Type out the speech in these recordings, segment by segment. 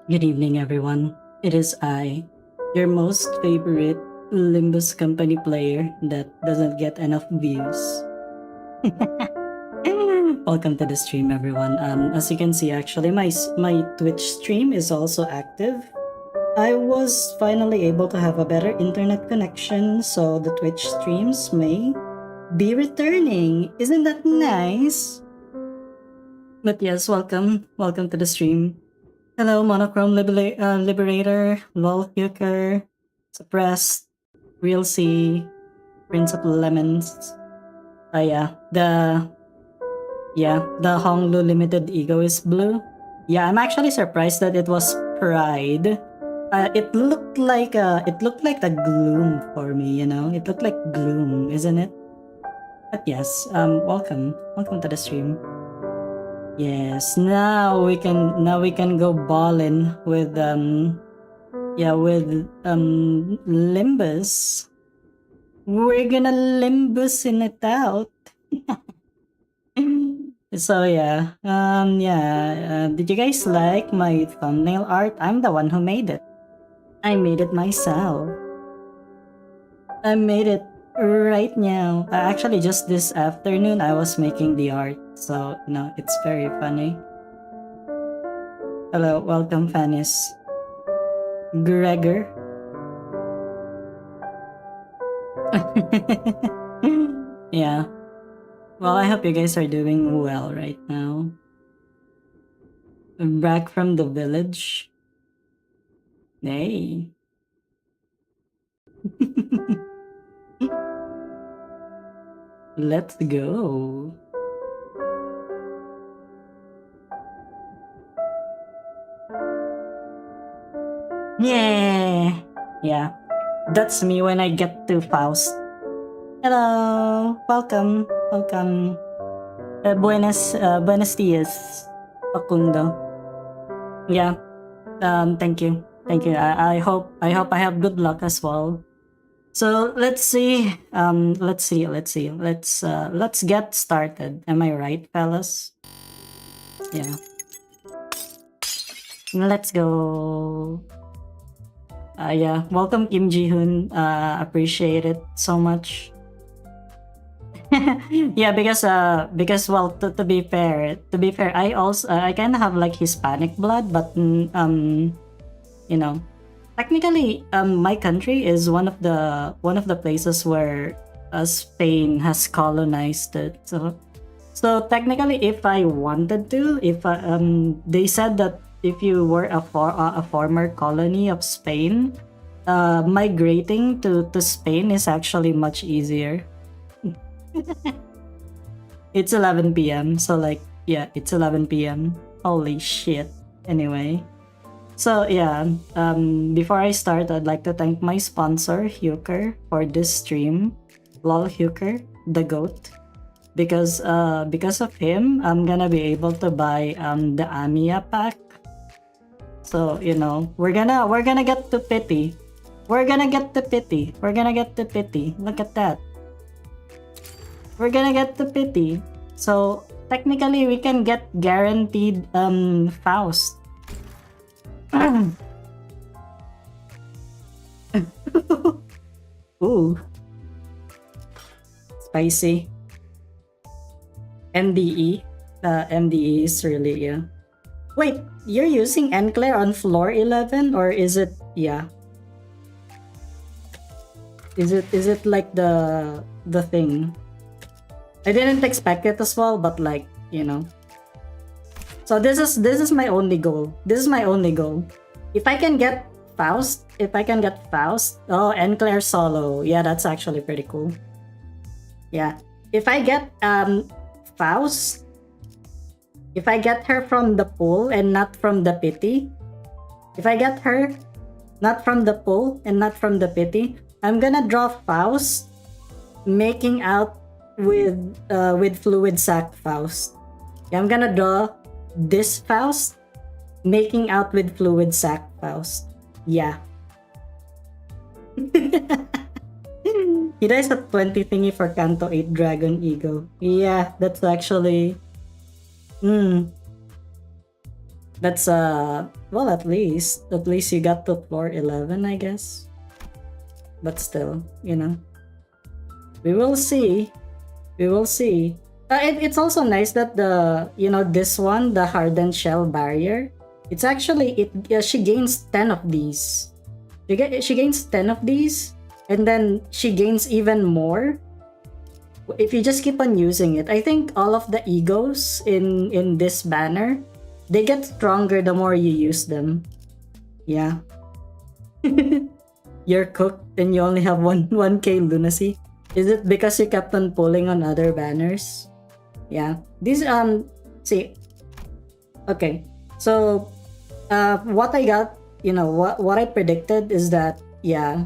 Good evening, everyone. It is I, your most favorite Limbus company player that doesn't get enough views. Welcome to the stream, everyone. As you can see, actually, my Twitch stream is also active. I was finally able to have a better internet connection, so the Twitch streams may be returning. Isn't that nice? But yes, welcome to the stream. Hello, Monochrome Liberator, Lol Hooker, Suppressed, Real C, Prince of Lemons. The Honglu Limited Ego is blue. Yeah, I'm actually surprised that it was Pride. It looked like the gloom for me, you know. It looked like gloom, isn't it? But yes, welcome to the stream. Yes, now we can go ballin with Limbus. We're gonna Limbus in it out. So did you guys like my thumbnail art? I'm the one who made it. I made it myself. I made it right now. Actually, just this afternoon I was making the art, so it's very funny. Hello, welcome, Fanis. Gregor. Yeah. Well, I hope you guys are doing well right now. Back from the village. Hey. Let's go. Yeah. That's me when I get to Faust. Hello. Welcome. Buenos dias, Facundo. Yeah. Thank you. I hope I have good luck as well. So let's see. Let's get started. Am I right, fellas? Yeah. Let's go. Yeah. Welcome, Kim Ji-hoon. Appreciate it so much. Yeah, because well, to be fair, I also I kind of have like Hispanic blood, but technically, my country is one of the places where Spain has colonized it. So technically, if I wanted to, they said that if you were a former colony of Spain, migrating to Spain is actually much easier. It's 11 p.m. So it's 11 p.m. Holy shit. Anyway. So before I start, I'd like to thank my sponsor, Hooker, for this stream. Lol Hooker, the GOAT. Because of him, I'm gonna be able to buy the Amiya pack. So, we're gonna get to pity. Look at that. We're gonna get to pity. So technically we can get guaranteed Faust. Ooh. Spicy. MDE. MDE is really, yeah. Wait, you're using Enclair on floor 11 or is it, yeah? Is it like the thing? I didn't expect it as well, but So this is my only goal. If I can get Faust, oh, Enclair solo. Yeah, that's actually pretty cool. Yeah. If I get Faust, if I get her from the pool and not from the pity, I'm gonna draw Faust making out with fluid sac Faust. Yeah, I'm gonna draw this Faust making out with fluid sac Faust. Yeah. He dies at 20 thingy for Canto 8 Dragon Ego. Yeah, that's actually That's well, at least you got to floor 11, I guess. But still, you know, we will see. We will see. It's also nice that this one, the hardened shell barrier, it's actually she gains 10 of these. She gains 10 of these, and then she gains even more if you just keep on using it. I think all of the egos in this banner, they get stronger the more you use them. Yeah. You're cooked and you only have 1k lunacy. Is it because you kept on pulling on other banners? Yeah. These see. Okay. So what I got, what I predicted is that, yeah,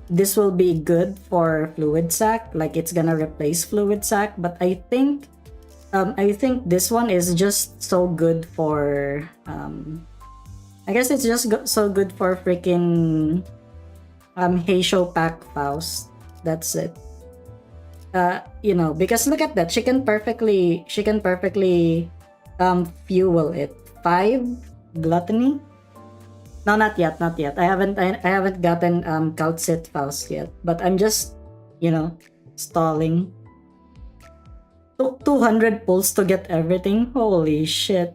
this will be good for fluid sac, like it's gonna replace fluid sac, but I think this one is just so good for I guess it's just so good for freaking Heisho pack Faust. That's it. Because look at that, she can perfectly fuel it. 5 gluttony. No, not yet. I haven't gotten Calcit Faust yet, but I'm just stalling. Took 200 pulls to get everything. Holy shit.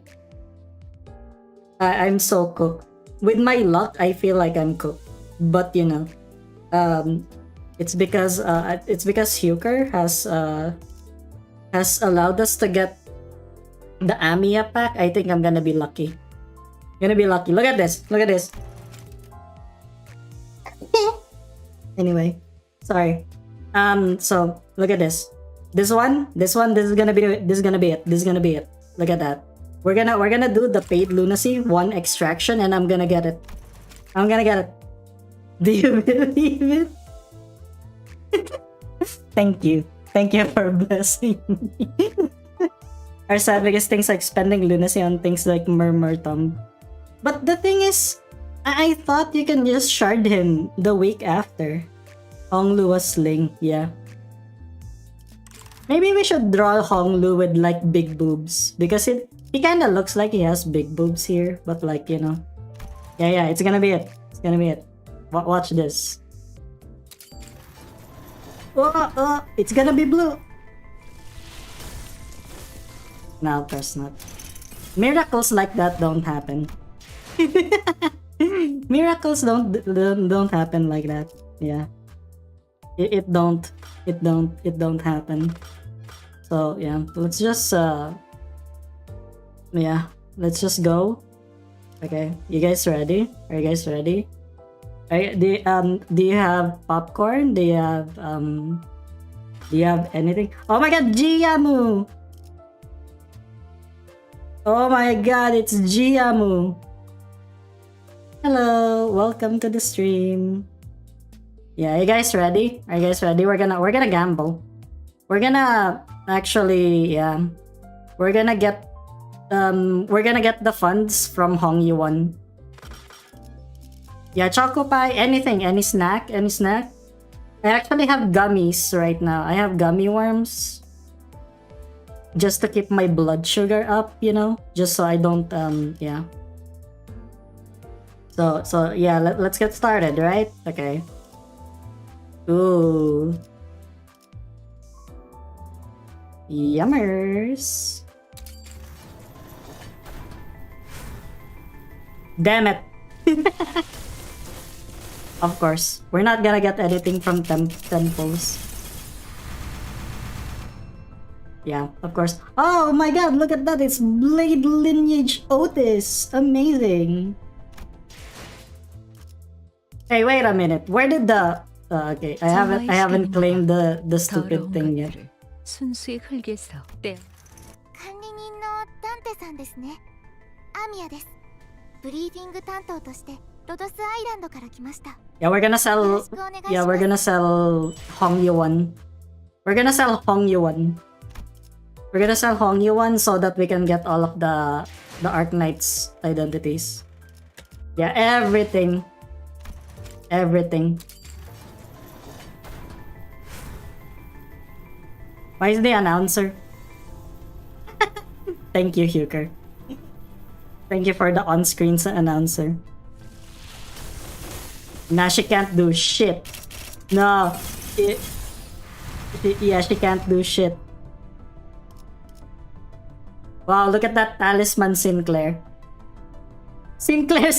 I'm so cooked. With my luck, I feel like I'm cooked. But it's because Huker has allowed us to get the Amiya pack. I think I'm gonna be lucky. Look at this. Anyway, sorry. So look at this. This is gonna be it. Look at that. We're gonna do the paid lunacy 1 extraction, and I'm gonna get it. Do you believe it? Thank you for blessing me. Are sad because things like spending lunacy on things like Murmur Tomb. But the thing is, I thought you can just shard him the week after. Honglu Sling, yeah. Maybe we should draw Honglu with like big boobs, because he kinda looks like he has big boobs here, but like, Yeah, it's gonna be it. Watch this. It's gonna be blue. No, of course not. Miracles like that don't happen. Miracles don't happen like that. Yeah. It don't happen. So yeah, let's just let's just go. Okay, you guys ready? Are you guys ready? Do you have popcorn? Do you have anything? Oh my god, Giamu! Oh my god, it's Giamu! Hello, welcome to the stream. Yeah, are you guys ready? We're gonna gamble. We're gonna actually, yeah. We're gonna get the funds from Hong Yuan. Yeah, Choco Pie, anything, any snack. I actually have gummies right now. I have gummy worms. Just to keep my blood sugar up, just so I don't, yeah. So yeah, let's get started, right? Okay. Ooh. Yummers. Damn it. Of course, we're not gonna get anything from temples. Yeah, of course. Oh my god, look at that. It's Blade Lineage Otis. Amazing. Hey, wait a minute. Where did the... okay, I haven't claimed the stupid thing yet. 管理人のダンテさんですね。アミヤです。ブリーフィング担当としてロドスアイランドから来ました。Yeah, we're gonna sell Hong Yuan. We're gonna sell Hong Yuan so that we can get all of the ARKNIGHTS identities. Yeah, everything. Why is the announcer? Thank you, Huker. Thank you for the on-screen announcer. Nah, she can't do shit. No. Yeah, she can't do shit. Wow, look at that talisman, Sinclair. Sinclair.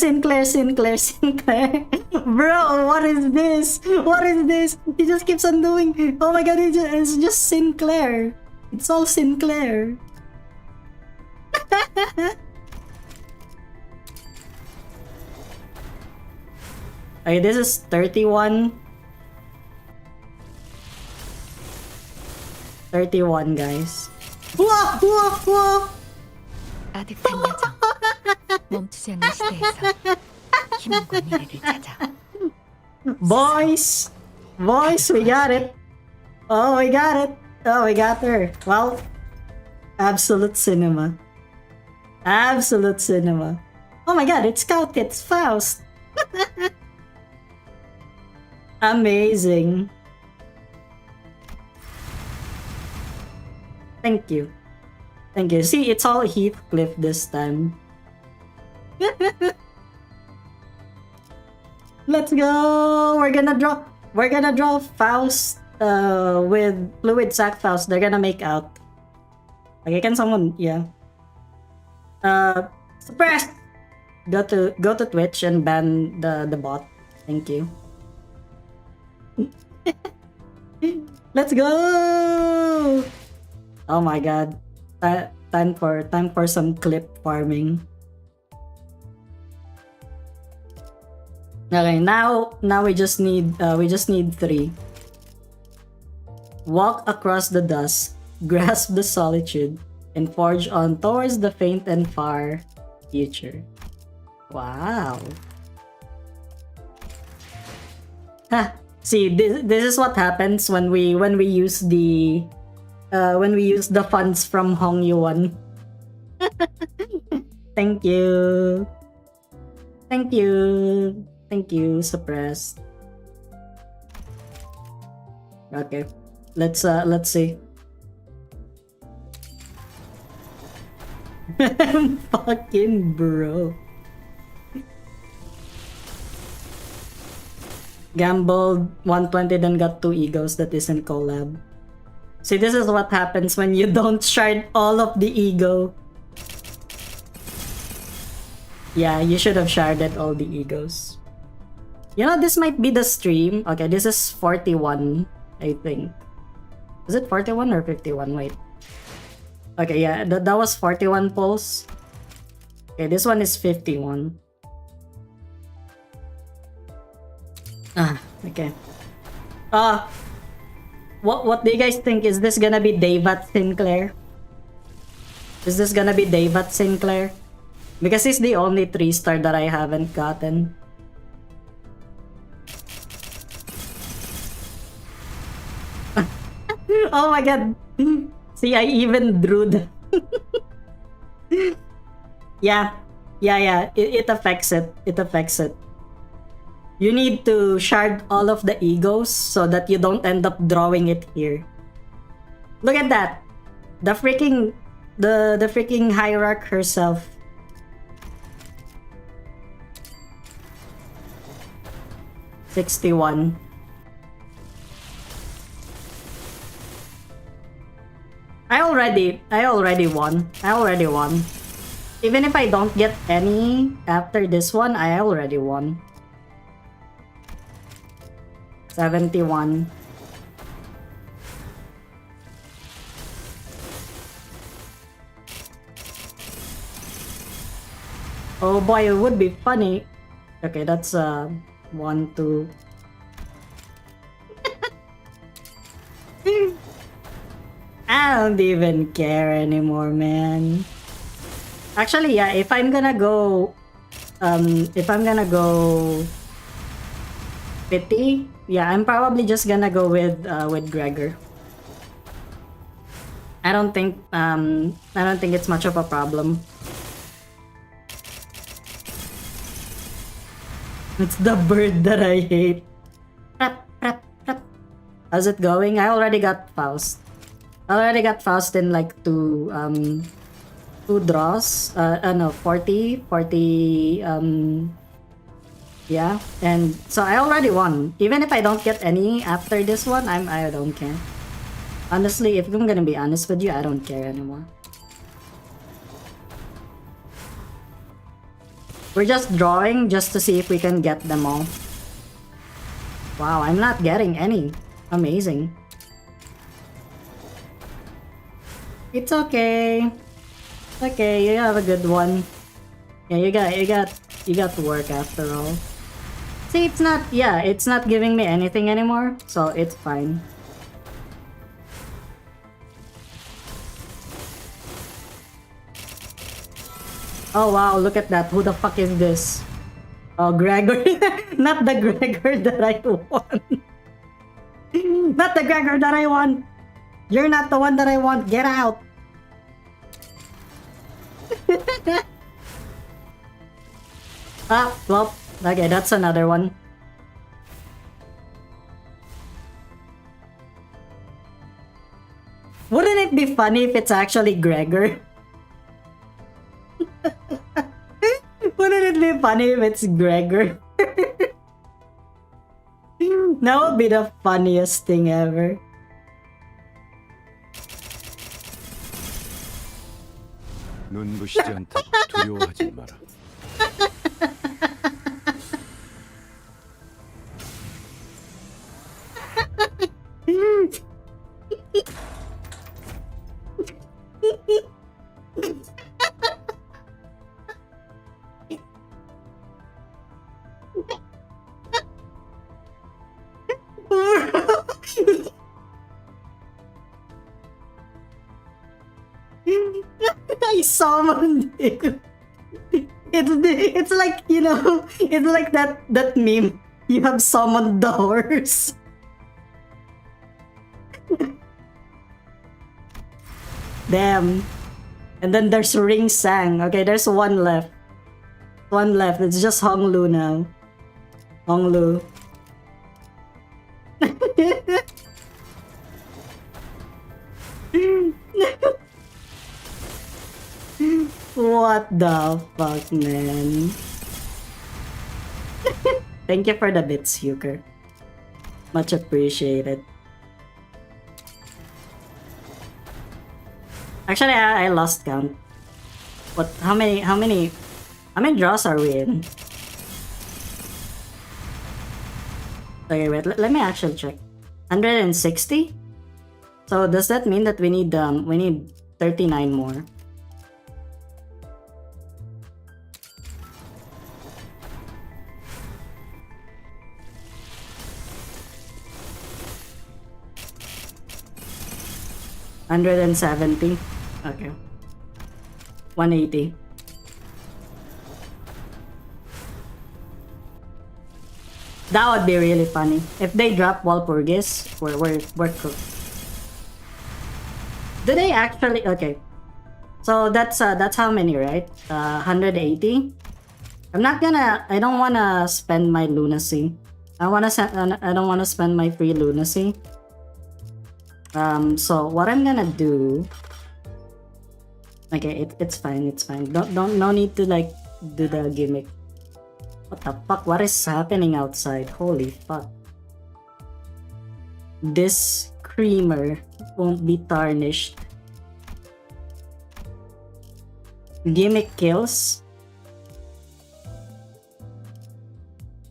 Bro, what is this? What is this? He just keeps on doing. Oh my god, it's just Sinclair. It's all Sinclair. Okay, this is 31. 31, guys. Whoa! 아득한 여정 멈추지 않는 시대에서 희망과 미래를 찾아. Boys, we got it. Oh, we got it. Oh, we got her. Well, absolute cinema. Absolute cinema. Oh my god, it's Scout, it's Faust. Amazing. Thank you. Thank you. See, it's all Heathcliff this time. Let's go. We're gonna draw Faust with Fluid Sac Faust. They're gonna make out. Okay, can someone, yeah. Suppress. Go to Twitch and ban the bot. Thank you. Let's go. Oh my god. Time for some clip farming. Okay, now we just need 3. Walk across the dusk, grasp the solitude, and forge on towards the faint and far future. Wow. Ha. See, this is what happens when we use the funds from Hong Yuan. Thank you. Thank you, suppressed. Okay. Let's see. Fucking bro. Gambled 120, then got 2 egos. That isn't collab. See, this is what happens when you don't shard all of the ego. Yeah, you should have sharded all the egos. You know, this might be the stream. Okay, this is 41, I think. Is it 41 or 51? Wait. Okay, yeah, that was 41 pulls. Okay, this one is 51. Okay. What do you guys think? Is this gonna be Davat Sinclair? Is this gonna be Davat Sinclair? Because he's the only 3-star that I haven't gotten. Oh my god. See, I even drew the... Yeah. It affects it. It affects it. You need to shard all of the egos so that you don't end up drawing it here. Look at that. The freaking hierarch herself. $61. I already won. Even if I don't get any after this one, I already won. 71. Oh boy, it would be funny. Okay, that's 1, 2. I don't even care anymore, man. Actually, yeah, if I'm gonna go pity, yeah, I'm probably just gonna go with Gregor. I don't think it's much of a problem. It's the bird that I hate. How's it going? I already got Faust. I already got Faust in like 2 2 draws. No, 40. Yeah, and so I already won. Even if I don't get any after this one, I don't care. Honestly, if I'm gonna be honest with you, I don't care anymore. We're just drawing just to see if we can get them all. Wow, I'm not getting any. Amazing. It's okay. Okay, you have a good one. Yeah, you got to work after all. See, it's not giving me anything anymore, so it's fine. Oh wow, look at that. Who the fuck is this? Oh, Gregor. Not the Gregor that I want. Not the Gregor that I want. You're not the one that I want. Get out. Ah, well, okay, that's another one. Wouldn't it be funny if it's actually Gregor? Wouldn't it be funny if it's Gregor? That would be the funniest thing ever. 눈부시지 않다. 두려워하지 마라. I summoned him. It's like, you know, it's like that meme. You have summoned the horse. Damn. And then there's Ring Sang. Okay, there's one left. One left. It's just Hong Lu now. Hong Lu. What the fuck, man? Thank you for the bits, Huker. Much appreciated. Actually, I lost count. What? How many draws are we in? Okay, wait. Let me actually check. 160. So does that mean that we need 39 more? $170. Okay. 180. That would be really funny. If they drop Walpurgis, we're cooked. Do they actually? Okay. So that's how many, right? 180. I don't wanna spend my lunacy. I don't wanna spend my free lunacy. So what I'm gonna do? Okay, it's fine. No need to like do the gimmick. What the fuck? What is happening outside? Holy fuck! This creamer won't be tarnished. Gimmick kills.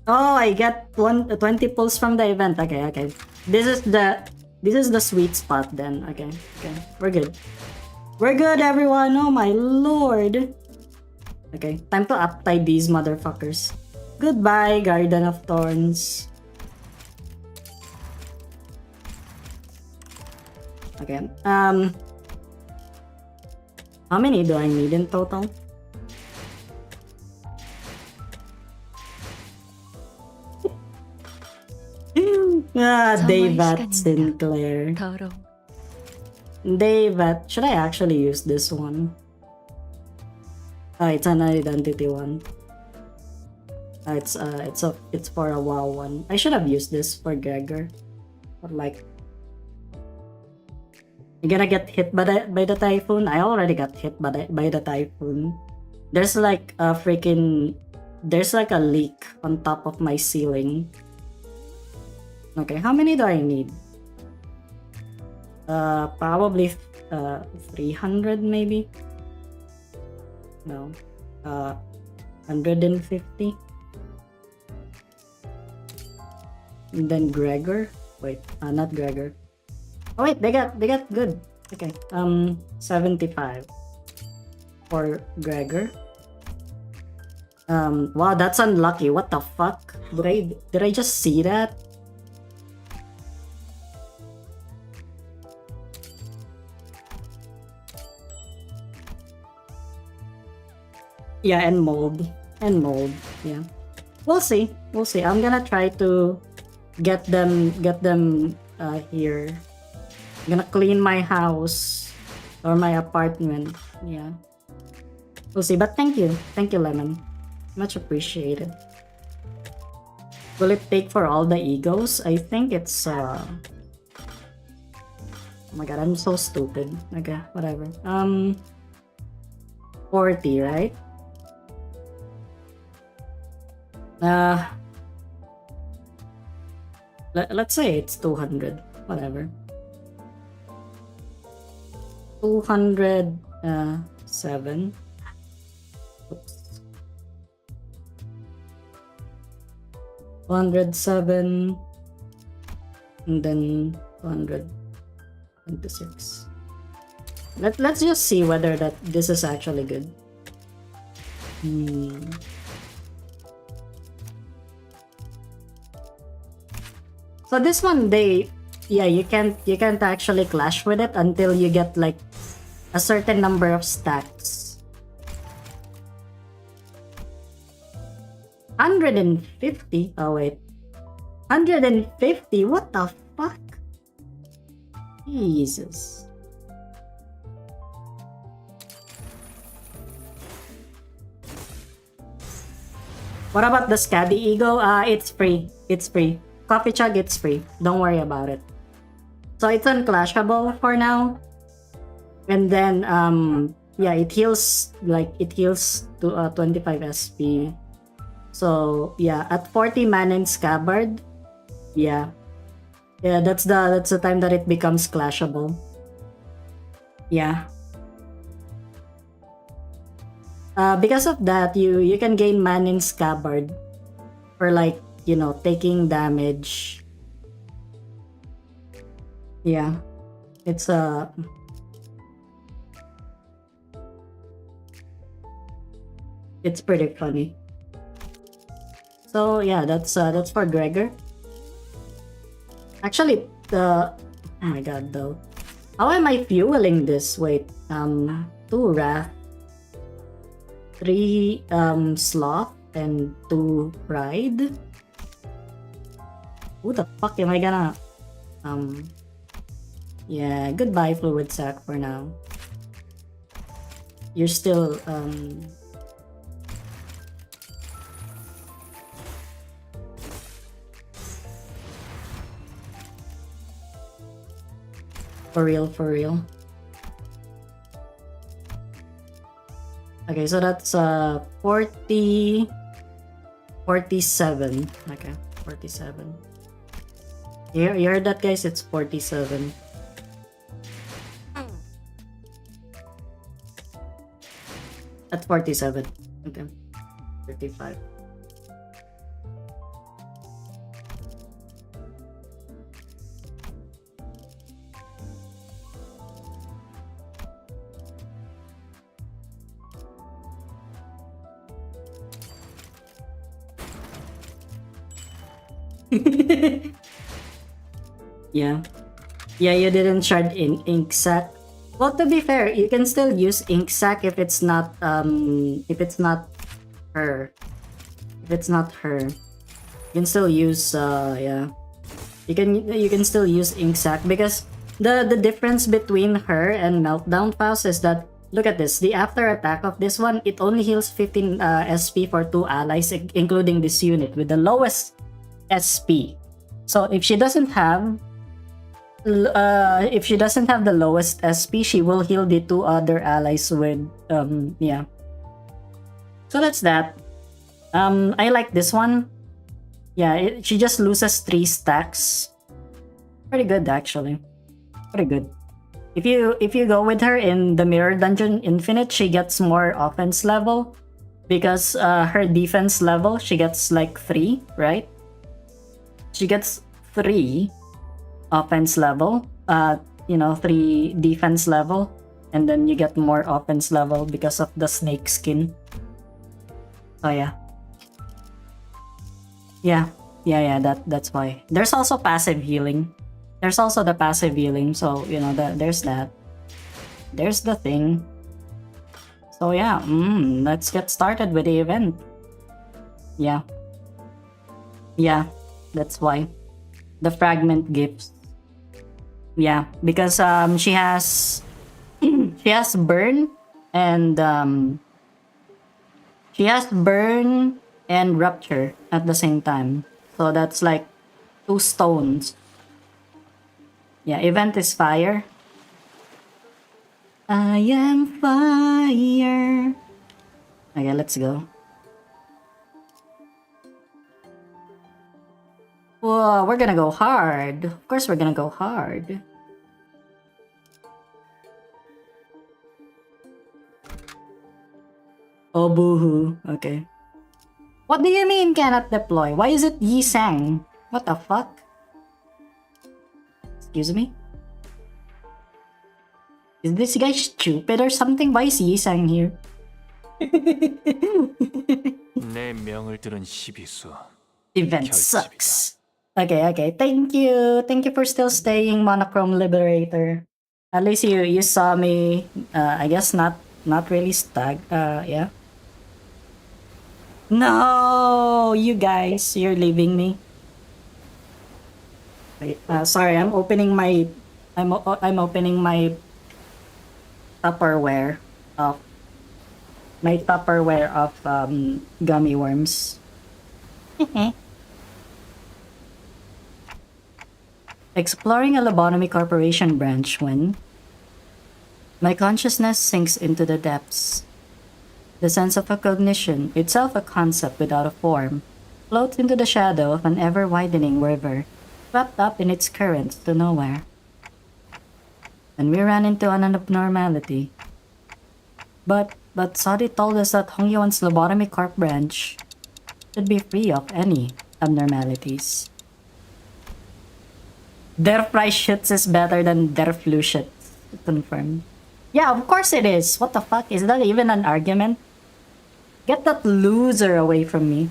Oh, I got 20 pulls from the event. Okay. This is the sweet spot then. Okay. We're good. We're good, everyone. Oh my lord. Okay, time to uptie these motherfuckers. Goodbye, Garden of Thorns. Okay. How many do I need in total? Davat Sinclair. Davat. Should I actually use this one? Oh, it's an identity one. It's for a WoW one. I should have used this for Gregor. But like, You're gonna get hit by the typhoon. I already got hit by the typhoon. There's like a there's like a leak on top of my ceiling. Okay, how many do I need? Probably 300 maybe. No, 150. And then Gregor. Wait, not Gregor. Oh wait, they got good. Okay, 75 for Gregor. Wow, that's unlucky. What the fuck? Did I just see that? Yeah, and mold. Yeah, we'll see. I'm gonna try to get them here. I'm gonna clean my house or my apartment. Yeah, we'll see. But thank you, Lemon. Much appreciated. Will it take for all the egos? I think it's oh my god, I'm so stupid. Okay, whatever. 40, right? Let's say it's 200. Whatever. 207. Oops. 207. And then 226. Let's just see whether this is actually good. So this one, you can't actually clash with it until you get like a certain number of stacks. 150? Oh wait. 150? What the fuck? Jesus. What about the Scabby Ego? It's free. Coffee Chug, it's free. Don't worry about it. So it's unclashable for now. And then yeah, it heals to 25 SP. So yeah, at 40 mana in Scabbard, yeah, that's the time that it becomes clashable. Yeah. Because of that, you can gain mana in Scabbard for like, you know, taking damage. Yeah, it's pretty funny. So yeah, that's for Gregor. Actually, oh my god, though, how am I fueling this? Wait, 2 Wrath, 3 Sloth, and 2 Pride. Who the fuck am I gonna yeah, goodbye Fluid Sack for now. You're still for real. Okay, so that's 47. Okay, 47. You heard that, guys? It's 47. At 47. Okay. 35. Yeah. Yeah, you didn't shard in ink sac. Well, to be fair, you can still use ink sac if it's not her. If it's not her. You can still use yeah. You can still use ink sac because the difference between her and Meltdown Faust is that, look at this, the after attack of this one, it only heals 15 SP for 2 allies, including this unit with the lowest SP. So if she doesn't have if she doesn't have the lowest SP, she will heal the 2 other allies with yeah. So that's that. I like this one. Yeah, she just loses 3 stacks. Pretty good actually. Pretty good. If you go with her in the Mirror Dungeon Infinite, she gets more offense level because her defense level she gets like 3, right? She gets 3 offense level, 3 defense level, and then you get more offense level because of the snake skin. So yeah. Yeah, that's why. There's also passive healing. There's also the passive healing, so there's that. There's the thing. So yeah, let's get started with the event. Yeah, that's why. The fragment gifts. Yeah, because she has she has burn and she has burn and rupture at the same time. So that's like 2 stones. Yeah, event is fire. I am fire. Okay, let's go. Whoa, we're gonna go hard. Of course we're gonna go hard. Oh, boohoo. Okay. What do you mean cannot deploy? Why is it Yi Sang? What the fuck? Excuse me? Is this guy stupid or something? Why is Yi Sang here? 내 명을 들은 시비수. Event sucks. Okay. Thank you for still staying, Monochrome Liberator. At least you saw me. I guess not really stag. Yeah. No, you guys, you're leaving me. Wait, sorry, I'm opening my Tupperware of gummy worms. Exploring a Lobotomy Corporation branch when my consciousness sinks into the depths. The sense of a cognition, itself a concept without a form, floats into the shadow of an ever-widening river, swept up in its currents to nowhere. And we ran into an abnormality. But Sadi told us that Hongyuan's Lobotomy Corp branch should be free of any abnormalities. Their fry shits is better than their flu shits. Confirmed. Yeah, of course it is. What the fuck? Is that even an argument? Get that loser away from me.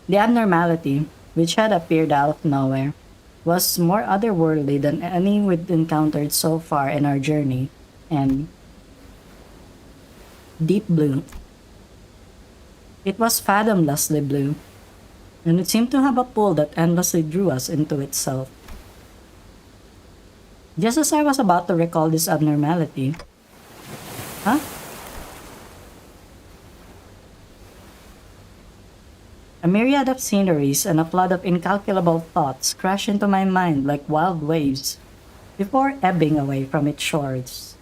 The abnormality, which had appeared out of nowhere, was more otherworldly than any we'd encountered so far in our journey, and deep blue. It was fathomlessly blue, and it seemed to have a pull that endlessly drew us into itself. Just as I was about to recall this abnormality... Huh? A myriad of sceneries and a flood of incalculable thoughts crashed into my mind like wild waves, before ebbing away from its shores.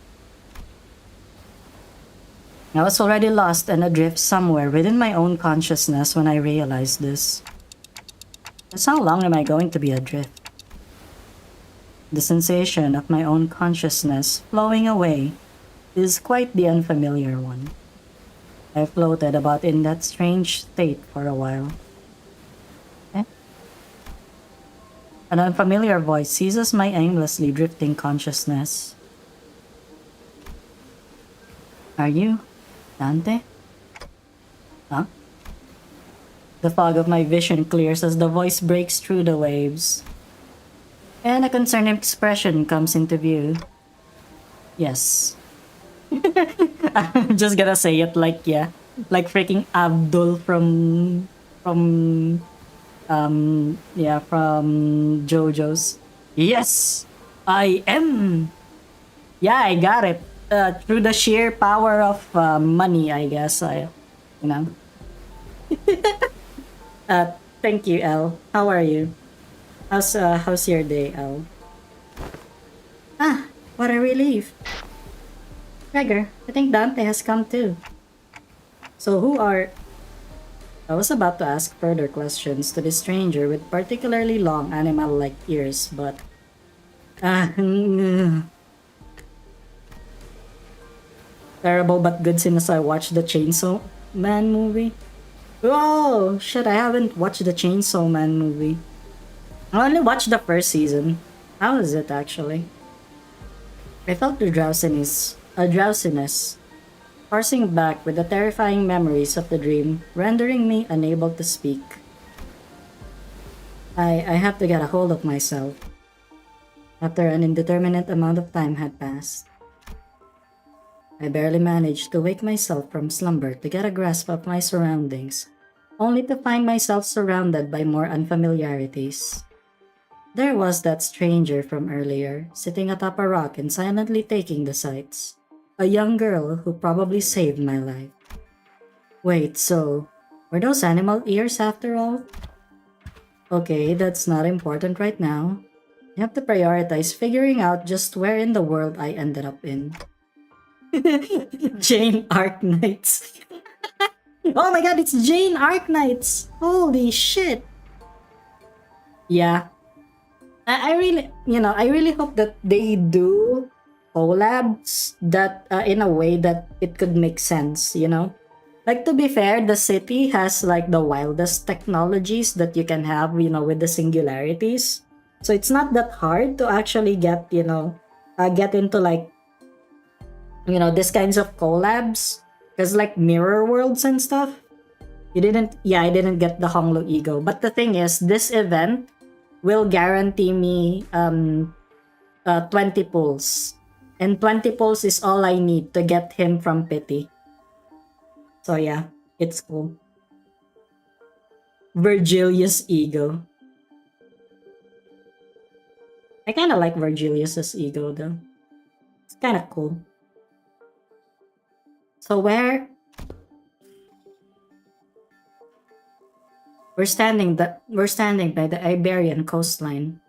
I was already lost and adrift somewhere within my own consciousness when I realized this. Just how long am I going to be adrift? The sensation of my own consciousness flowing away is quite the unfamiliar one. I floated about in that strange state for a while. An unfamiliar voice seizes my aimlessly drifting consciousness. Are you Dante? Huh? The fog of my vision clears as the voice breaks through the waves, and a concerned expression comes into view. Yes. I'm just gonna say it like freaking Abdul from JoJo's. Yes, I am. Yeah, I got it. Through the sheer power of money, I guess. Thank you, Elle. How are you? How's your day, Elle? Ah, what a relief. Gregor, I think Dante has come too. So who are... I was about to ask further questions to this stranger with particularly long animal-like ears, but... Terrible but good since I watched the Chainsaw Man movie. Whoa! Shit, I haven't watched the Chainsaw Man movie. I only watched the first season. How is it actually? I felt the drowsiness, parsing back with the terrifying memories of the dream, rendering me unable to speak. I have to get a hold of myself. After an indeterminate amount of time had passed, I barely managed to wake myself from slumber to get a grasp of my surroundings, only to find myself surrounded by more unfamiliarities. There was that stranger from earlier, sitting atop a rock and silently taking the sights. A young girl who probably saved my life. Wait, so, were those animal ears after all? Okay, that's not important right now. I have to prioritize figuring out just where in the world I ended up in. Jane Arknights. Oh my god, it's Jane Arknights! Holy shit! Yeah. I really, I really hope that they do collabs that in a way that it could make sense, Like, to be fair, the city has like the wildest technologies that you can have, with the singularities. So it's not that hard to actually get, get into like, these kinds of collabs. Because like mirror worlds and stuff. I didn't get the Honglu Ego. But the thing is, this event will guarantee me 20 pulls. And 20 pulls is all I need to get him from pity. So yeah, it's cool. Virgilius Ego. I kinda like Virgilius's ego though. It's kinda cool. So we're standing by the Iberian coastline.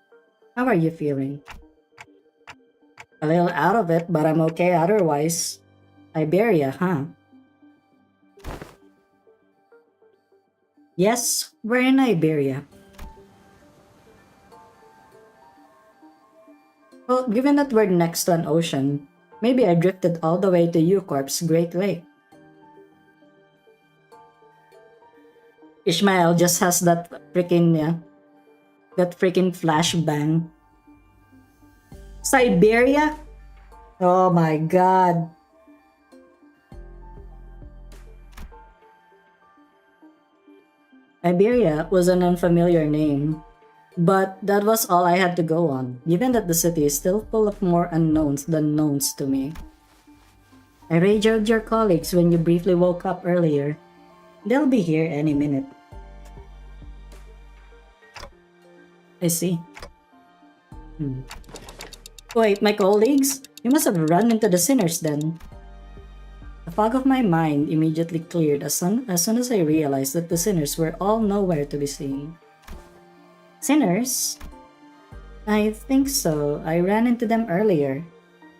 How are you feeling? A little out of it, but I'm okay otherwise. Iberia, huh? Yes, we're in Iberia. Well, given that we're next to an ocean, maybe I drifted all the way to Eucorp's Great Lake. Ishmael just has that freaking flashbang. Siberia? Oh my god. Iberia was an unfamiliar name, but that was all I had to go on, given that the city is still full of more unknowns than knowns to me. I radioed your colleagues when you briefly woke up earlier. They'll be here any minute. I see. Wait, my colleagues? You must have run into the sinners then. The fog of my mind immediately cleared as soon as I realized that the sinners were all nowhere to be seen. Sinners? I think so. I ran into them earlier.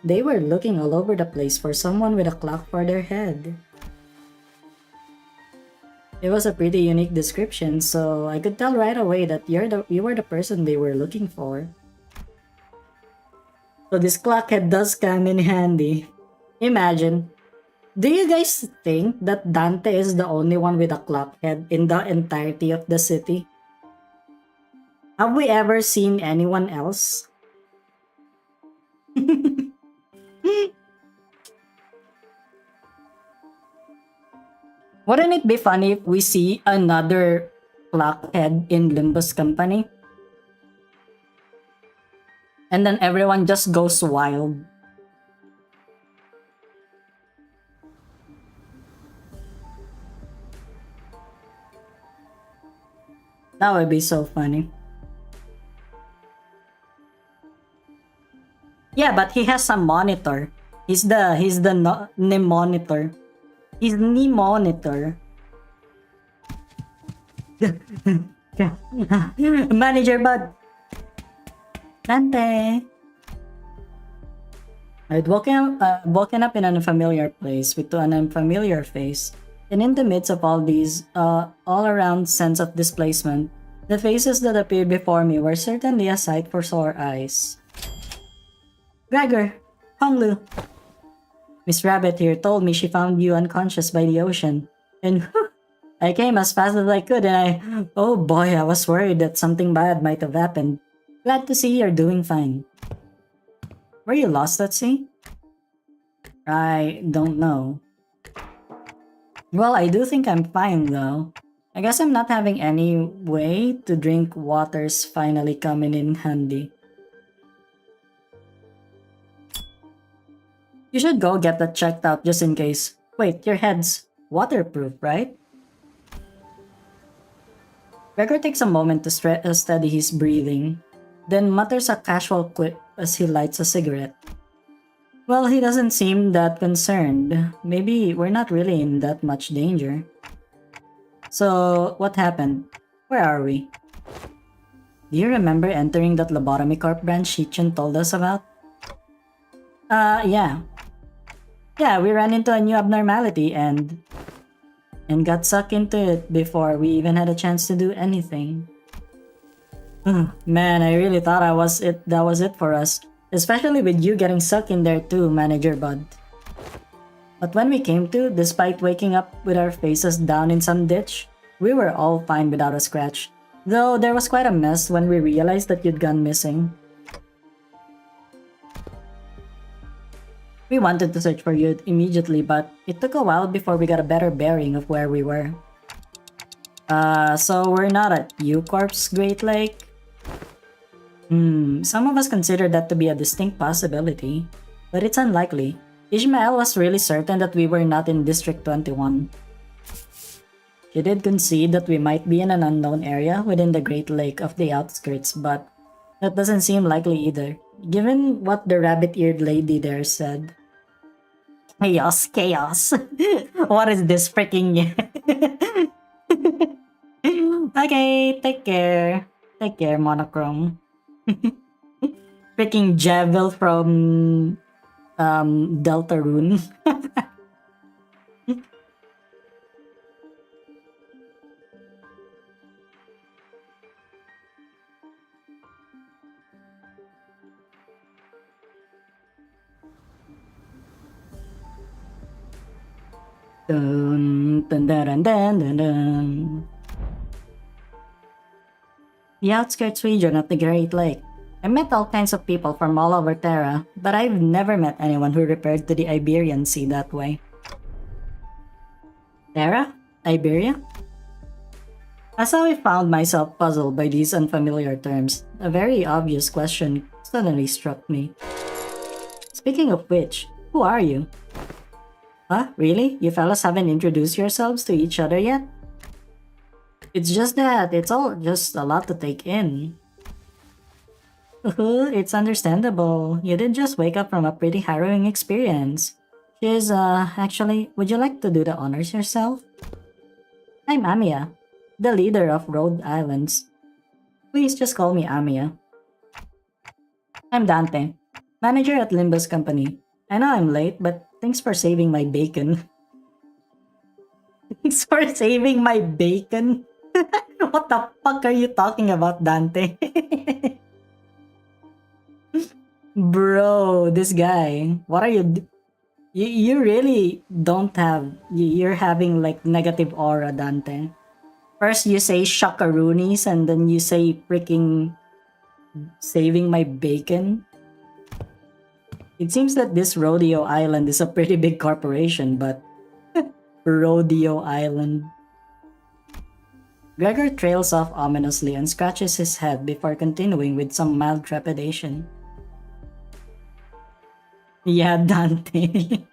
They were looking all over the place for someone with a clock for their head. It was a pretty unique description, so I could tell right away that you were the person they were looking for. So this clock head does come in handy. Imagine. Do you guys think that Dante is the only one with a clock head in the entirety of the city? Have we ever seen anyone else? Wouldn't it be funny if we see another clockhead in Limbus company? And then everyone just goes wild. That would be so funny. Yeah, but he has a monitor. He's the monitor. He's the monitor. Manager Bud! Dante! I'd woken up in an unfamiliar place with an unfamiliar face, and in the midst of all these all-around sense of displacement, the faces that appeared before me were certainly a sight for sore eyes. Gregor! Honglu! Miss Rabbit here told me she found you unconscious by the ocean, and I came as fast as I could and oh boy, I was worried that something bad might have happened. Glad to see you're doing fine. Were you lost at sea? I don't know. Well, I do think I'm fine though. I guess I'm not having any way to drink water's finally coming in handy. You should go get that checked out just in case. Wait, your head's waterproof, right? Gregor takes a moment to steady his breathing, then mutters a casual quip as he lights a cigarette. Well, he doesn't seem that concerned. Maybe we're not really in that much danger. So, what happened? Where are we? Do you remember entering that lobotomy corp branch Shichun told us about? Yeah. Yeah, we ran into a new abnormality and got sucked into it before we even had a chance to do anything. Man, I really thought that was it for us. Especially with you getting sucked in there too, Manager Bud. But when we came to, despite waking up with our faces down in some ditch, we were all fine without a scratch. Though there was quite a mess when we realized that you'd gone missing. We wanted to search for you immediately, but it took a while before we got a better bearing of where we were. So we're not at U-Corp's Great Lake? Some of us consider that to be a distinct possibility, but it's unlikely. Ishmael was really certain that we were not in District 21. She did concede that we might be in an unknown area within the Great Lake of the outskirts, but that doesn't seem likely either, given what the rabbit-eared lady there said. Chaos, chaos. What is this freaking... Okay, take care. Take care, Monochrome. Freaking Javel from Deltarune. Dun, dun, dun, dun, dun, dun, dun. The outskirts region of the Great Lake. I met all kinds of people from all over Terra, but I've never met anyone who referred to the Iberian Sea that way. Terra? Iberia? As I found myself puzzled by these unfamiliar terms, a very obvious question suddenly struck me. Speaking of which, who are you? Huh? Really? You fellas haven't introduced yourselves to each other yet? It's just that it's all just a lot to take in. It's understandable. You did just wake up from a pretty harrowing experience. Actually, would you like to do the honors yourself? I'm Amiya, the leader of Rhode Islands. Please just call me Amiya. I'm Dante, manager at Limbus company. I know I'm late, but thanks for saving my bacon. Thanks for saving my bacon? What the fuck are you talking about, Dante? Bro, this guy. What are you... You really don't have... You're having like negative aura, Dante. First you say shakaroonies and then you say freaking... saving my bacon. It seems that this Rodeo Island is a pretty big corporation, but... Rodeo Island. Gregor trails off ominously and scratches his head before continuing with some mild trepidation. Yeah, Dante.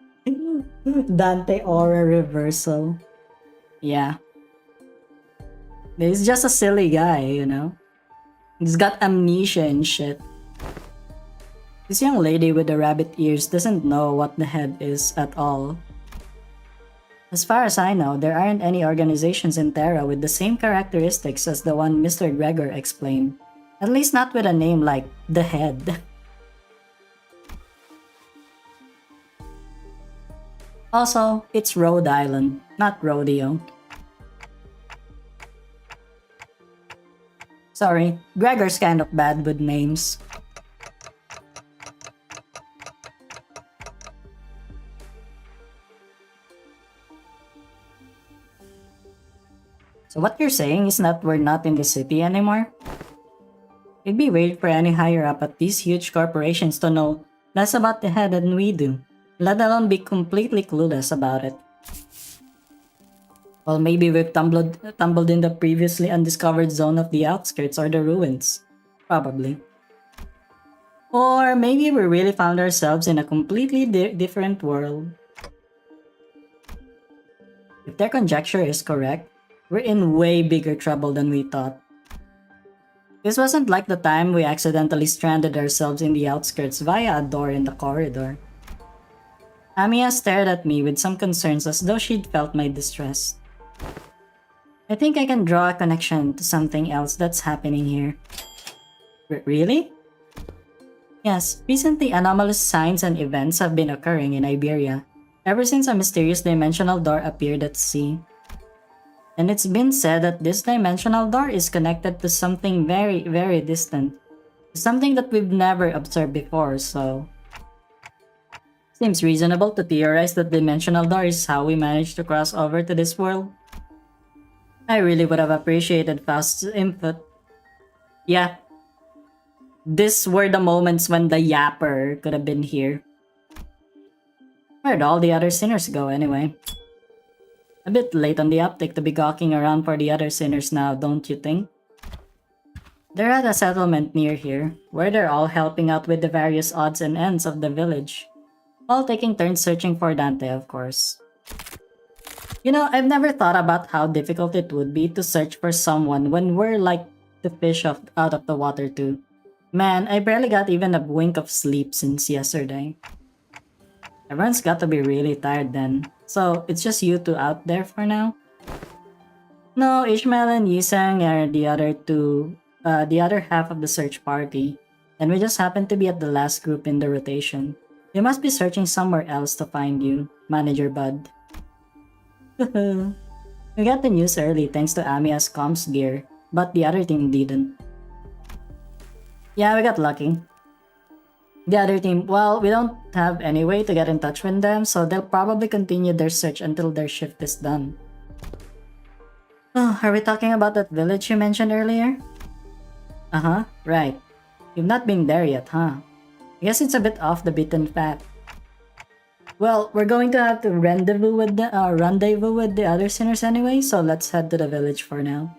Dante aura reversal. Yeah. He's just a silly guy, you know? He's got amnesia and shit. This young lady with the rabbit ears doesn't know what the head is at all. As far as I know, there aren't any organizations in Terra with the same characteristics as the one Mr. Gregor explained. At least not with a name like The Head. Also, it's Rhode Island, not Rodeo. Sorry, Gregor's kind of bad with names. So what you're saying is that we're not in the city anymore? It'd be weird for any higher up at these huge corporations to know less about the head than we do, let alone be completely clueless about it. Well, maybe we've tumbled in the previously undiscovered zone of the outskirts or the ruins. Probably. Or maybe we really found ourselves in a completely different world. If their conjecture is correct, we're in way bigger trouble than we thought. This wasn't like the time we accidentally stranded ourselves in the outskirts via a door in the corridor. Amiya stared at me with some concerns as though she'd felt my distress. I think I can draw a connection to something else that's happening here. Really? Yes, recently anomalous signs and events have been occurring in Iberia, ever since a mysterious dimensional door appeared at sea. And it's been said that this dimensional door is connected to something very, very distant. Something that we've never observed before, so... Seems reasonable to theorize that dimensional door is how we managed to cross over to this world. I really would have appreciated Faust's input. Yeah. These were the moments when the yapper could have been here. Where'd all the other sinners go anyway? A bit late on the uptick to be gawking around for the other sinners now, don't you think? They're at a settlement near here, where they're all helping out with the various odds and ends of the village. All taking turns searching for Dante, of course. You know, I've never thought about how difficult it would be to search for someone when we're like the fish out of the water too. Man, I barely got even a wink of sleep since yesterday. Everyone's got to be really tired then. So, it's just you two out there for now? No, Ishmael and Yisang are the other half of the search party. And we just happen to be at the last group in the rotation. They must be searching somewhere else to find you, Manager Bud. We got the news early thanks to Amiya's comms gear, but the other team didn't. Yeah, we got lucky. The other team, well, we don't have any way to get in touch with them, so they'll probably continue their search until their shift is done. Oh, are we talking about that village you mentioned earlier? Uh-huh, right. You've not been there yet, huh? I guess it's a bit off the beaten path. Well, we're going to have to rendezvous with the other sinners anyway, so let's head to the village for now.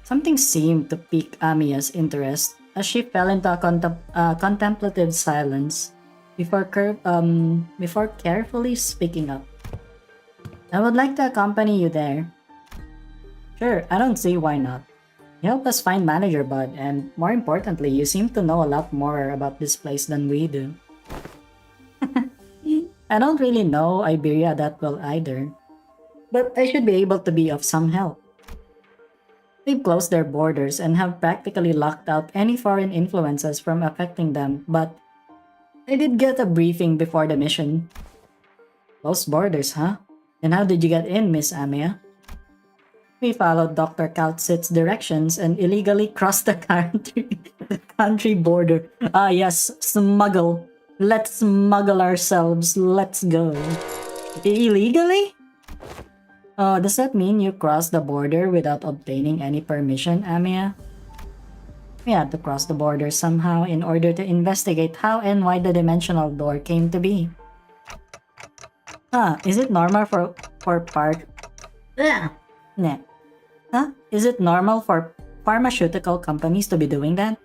Something seemed to pique Amiya's interest as she fell into a contemplative silence before carefully speaking up. I would like to accompany you there. Sure, I don't see why not. You helped us find Manager Bud, and more importantly, you seem to know a lot more about this place than we do. I don't really know Iberia that well either, but I should be able to be of some help. They've closed their borders and have practically locked out any foreign influences from affecting them, but I did get a briefing before the mission. Closed borders, huh? And how did you get in, Miss Amiya? We followed Dr. Kaltzit's directions and illegally crossed the country border. Ah yes, smuggle. Let's smuggle ourselves. Let's go. Illegally? Oh, does that mean you crossed the border without obtaining any permission, Amiya? We had to cross the border somehow in order to investigate how and why the dimensional door came to be. Huh, is it normal for Is it normal for pharmaceutical companies to be doing that?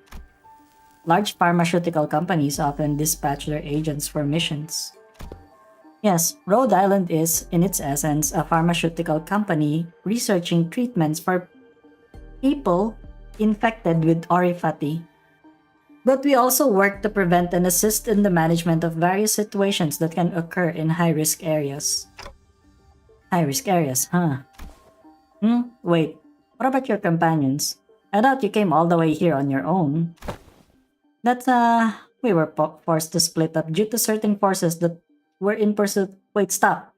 Large pharmaceutical companies often dispatch their agents for missions. Yes, Rhode Island is, in its essence, a pharmaceutical company researching treatments for people infected with orifati. But we also work to prevent and assist in the management of various situations that can occur in high-risk areas. High-risk areas, huh? Wait, what about your companions? I thought you came all the way here on your own. That's, we were forced to split up due to certain forces that were in pursuit. Wait, stop.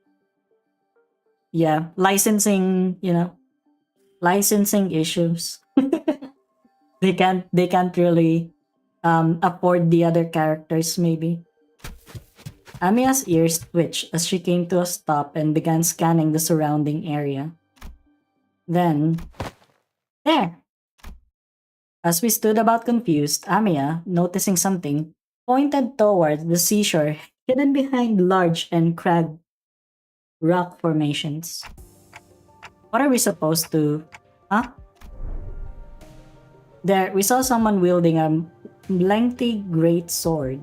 Yeah, licensing, licensing issues. They can't really afford the other characters, maybe. Amiya's ears twitched as she came to a stop and began scanning the surrounding area. Then, there! As we stood about confused, Amiya, noticing something, pointed toward the seashore hidden behind large and cragged rock formations. What are we supposed to... Huh? There, we saw someone wielding a lengthy great sword.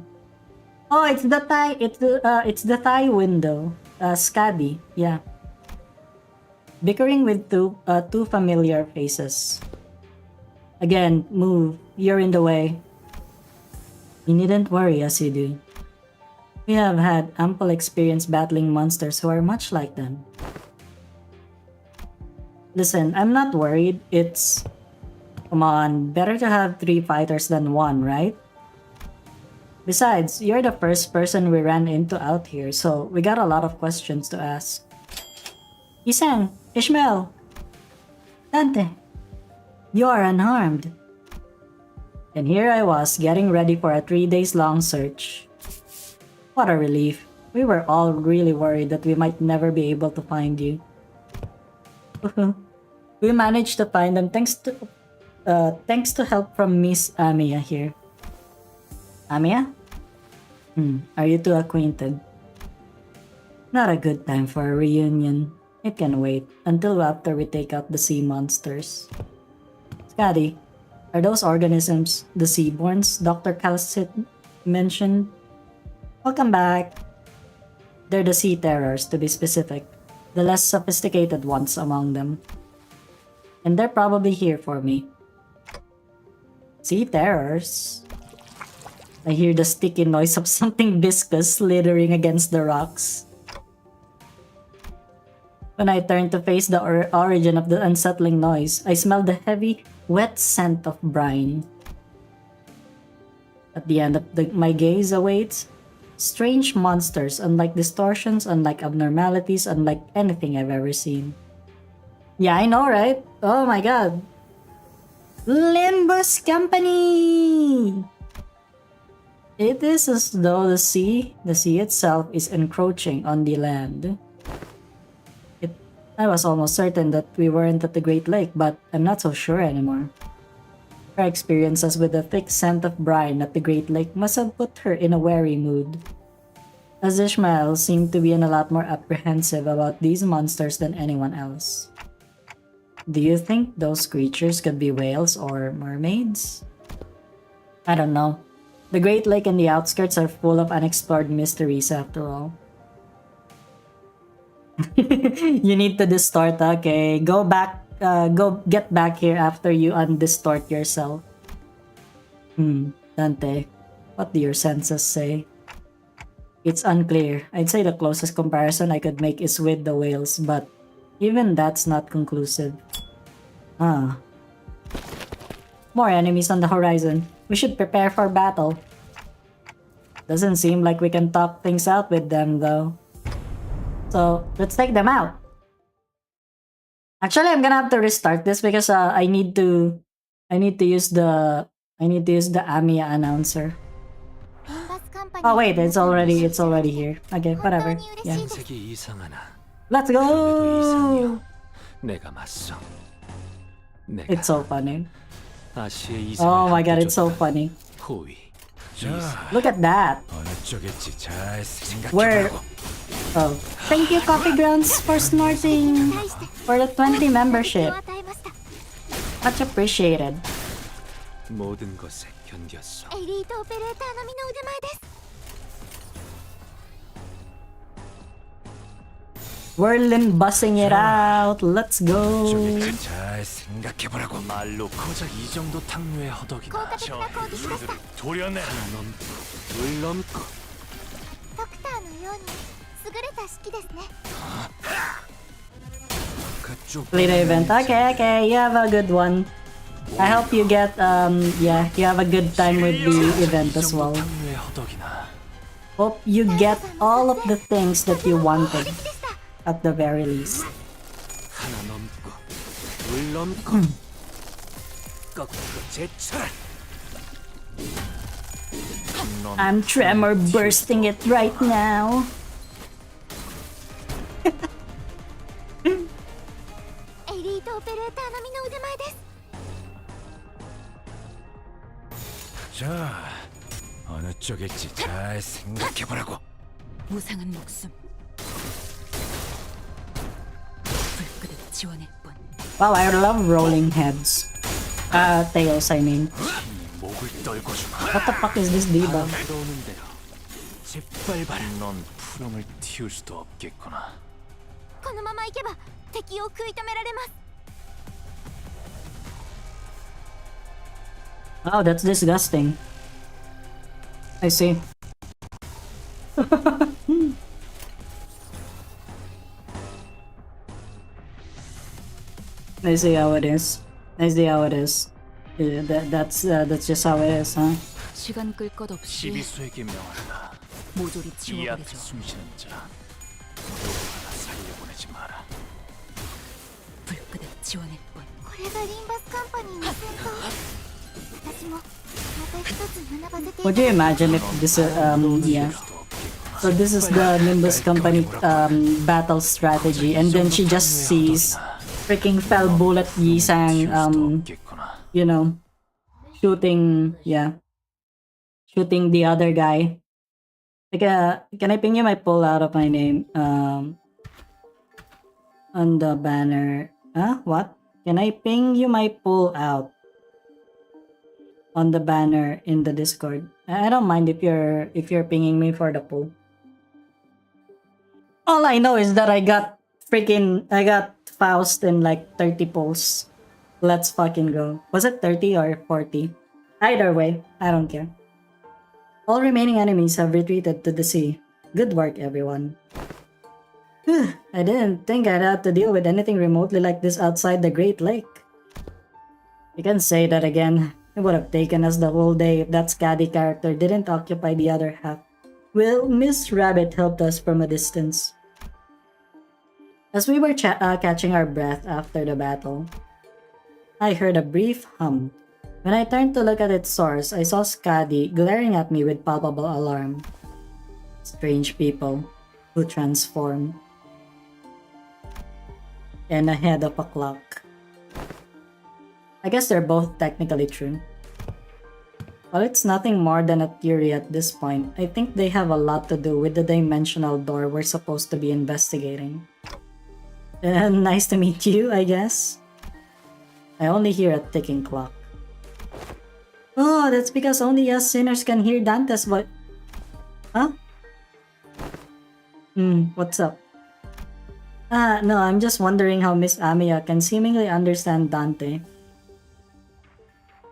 Oh, it's the Thai window. Skadi, yeah. Bickering with two familiar faces. Again, move. You're in the way. You needn't worry as you do. We have had ample experience battling monsters who are much like them. Listen, I'm not worried. It's... Come on, better to have 3 fighters than 1, right? Besides, you're the first person we ran into out here, so we got a lot of questions to ask. Isang, Ishmael, Dante, you are unharmed. And here I was, getting ready for a 3 days long search. What a relief. We were all really worried that we might never be able to find you. We managed to find them thanks to help from Miss Amiya here. Amiya? Are you two acquainted? Not a good time for a reunion. It can wait until after we take out the sea monsters. Skadi, are those organisms the seaborns Dr. Calcit mentioned? Welcome back. They're the sea terrors, to be specific. The less sophisticated ones among them. And they're probably here for me. Sea terrors? I hear the sticky noise of something viscous slithering against the rocks. When I turn to face the origin of the unsettling noise, I smell the heavy, wet scent of brine. At the end of my gaze awaits strange monsters, unlike distortions, unlike abnormalities, unlike anything I've ever seen. Yeah, I know, right? Oh my god. Limbus Company! It is as though the sea itself is encroaching on the land. I was almost certain that we weren't at the Great Lake, but I'm not so sure anymore. Her experiences with the thick scent of brine at the Great Lake must have put her in a wary mood. As Ishmael seemed to be a lot more apprehensive about these monsters than anyone else. Do you think those creatures could be whales or mermaids? I don't know. The Great Lake and the outskirts are full of unexplored mysteries after all. You need to distort, okay? Go back, go get back here after you undistort yourself. Dante, what do your senses say? It's unclear. I'd say the closest comparison I could make is with the whales, but even that's not conclusive. More enemies on the horizon. We should prepare for battle. Doesn't seem like we can talk things out with them though. So, let's take them out. Actually, I'm gonna have to restart this because I need to use the Amiya announcer. Oh wait, it's already here. Okay, whatever. Yeah. Let's go. It's so funny. Oh my god, it's so funny. Look at that. Oh, thank you Coffee Grounds for snorting for the 20 membership. Much appreciated. We're Limbusing it out. Let's go. 생각해보라고. 말로 고작 이 정도 탕류의 허덕이나. 的な攻撃でした。 도련해. 물 넘고 ドクターのように優れた式ですね。 그쪽 Complete the event. Okay, okay, you have a good one. I hope you get yeah, you have a good time with the event 이 as 정도 well. 탕류의 허덕이나. Hope you get all of the things that you 攻 wanted 撃でした。 at the very least. 하나 넘고 물 넘고 거꾸로 제쳐라. 넌 I'm tremor bursting it right now. エリートオペレーター並みの腕前です。 자, 어느 쪽일지 잘 생각해보라고. 무상한 목숨. 불끈을 지원할 뿐. Wow, I love rolling heads. Tails, I mean. 이 목을 떨고 주마. What the fuck is this diva? 들어오는 대로 짓밟아라. 넌 푸름을 틔울 수도 없겠구나. このまま行けば敵を食い止められます。 Oh, that's disgusting. I see. I see how it is. I see how it is. Yeah, that's just how it is, huh? 시간 끌 것 없이 시비수에게 명한다. 모조리 이 앞에 지워버리죠. 숨쉬는 자 누구 하나 살려보내지 마라. 불끈을 지원할 뿐. これがリンバスカンパニーの戦闘。私もまた一つ学ばせていた Would you imagine if this yeah. So this is the Limbus company battle strategy, and then she just sees freaking fell bullet Yisang you know, shooting the other guy. Like can I ping you my pull out of my name on the banner? Huh? What? Can I ping you my pull out on the banner in the Discord? I don't mind if you're pinging me for the pull. All I know is that I got Faust in like 30 pulls. Let's fucking go. Was it 30 or 40? Either way, I don't care. All remaining enemies have retreated to the sea. Good work, everyone. I didn't think I'd have to deal with anything remotely like this outside the Great Lake. You can say that again. It would have taken us the whole day if that Scaddy character didn't occupy the other half. Well, Miss Rabbit helped us from a distance. As we were catching our breath after the battle, I heard a brief hum. When I turned to look at its source, I saw Scaddy glaring at me with palpable alarm. Strange people who transform. And ahead of a clock. I guess they're both technically true. While it's nothing more than a theory at this point, I think they have a lot to do with the dimensional door we're supposed to be investigating. Nice to meet you, I guess. I only hear a ticking clock. Oh, that's because only us sinners can hear Dante's voice. Huh? What's up? No, I'm just wondering how Miss Amiya can seemingly understand Dante.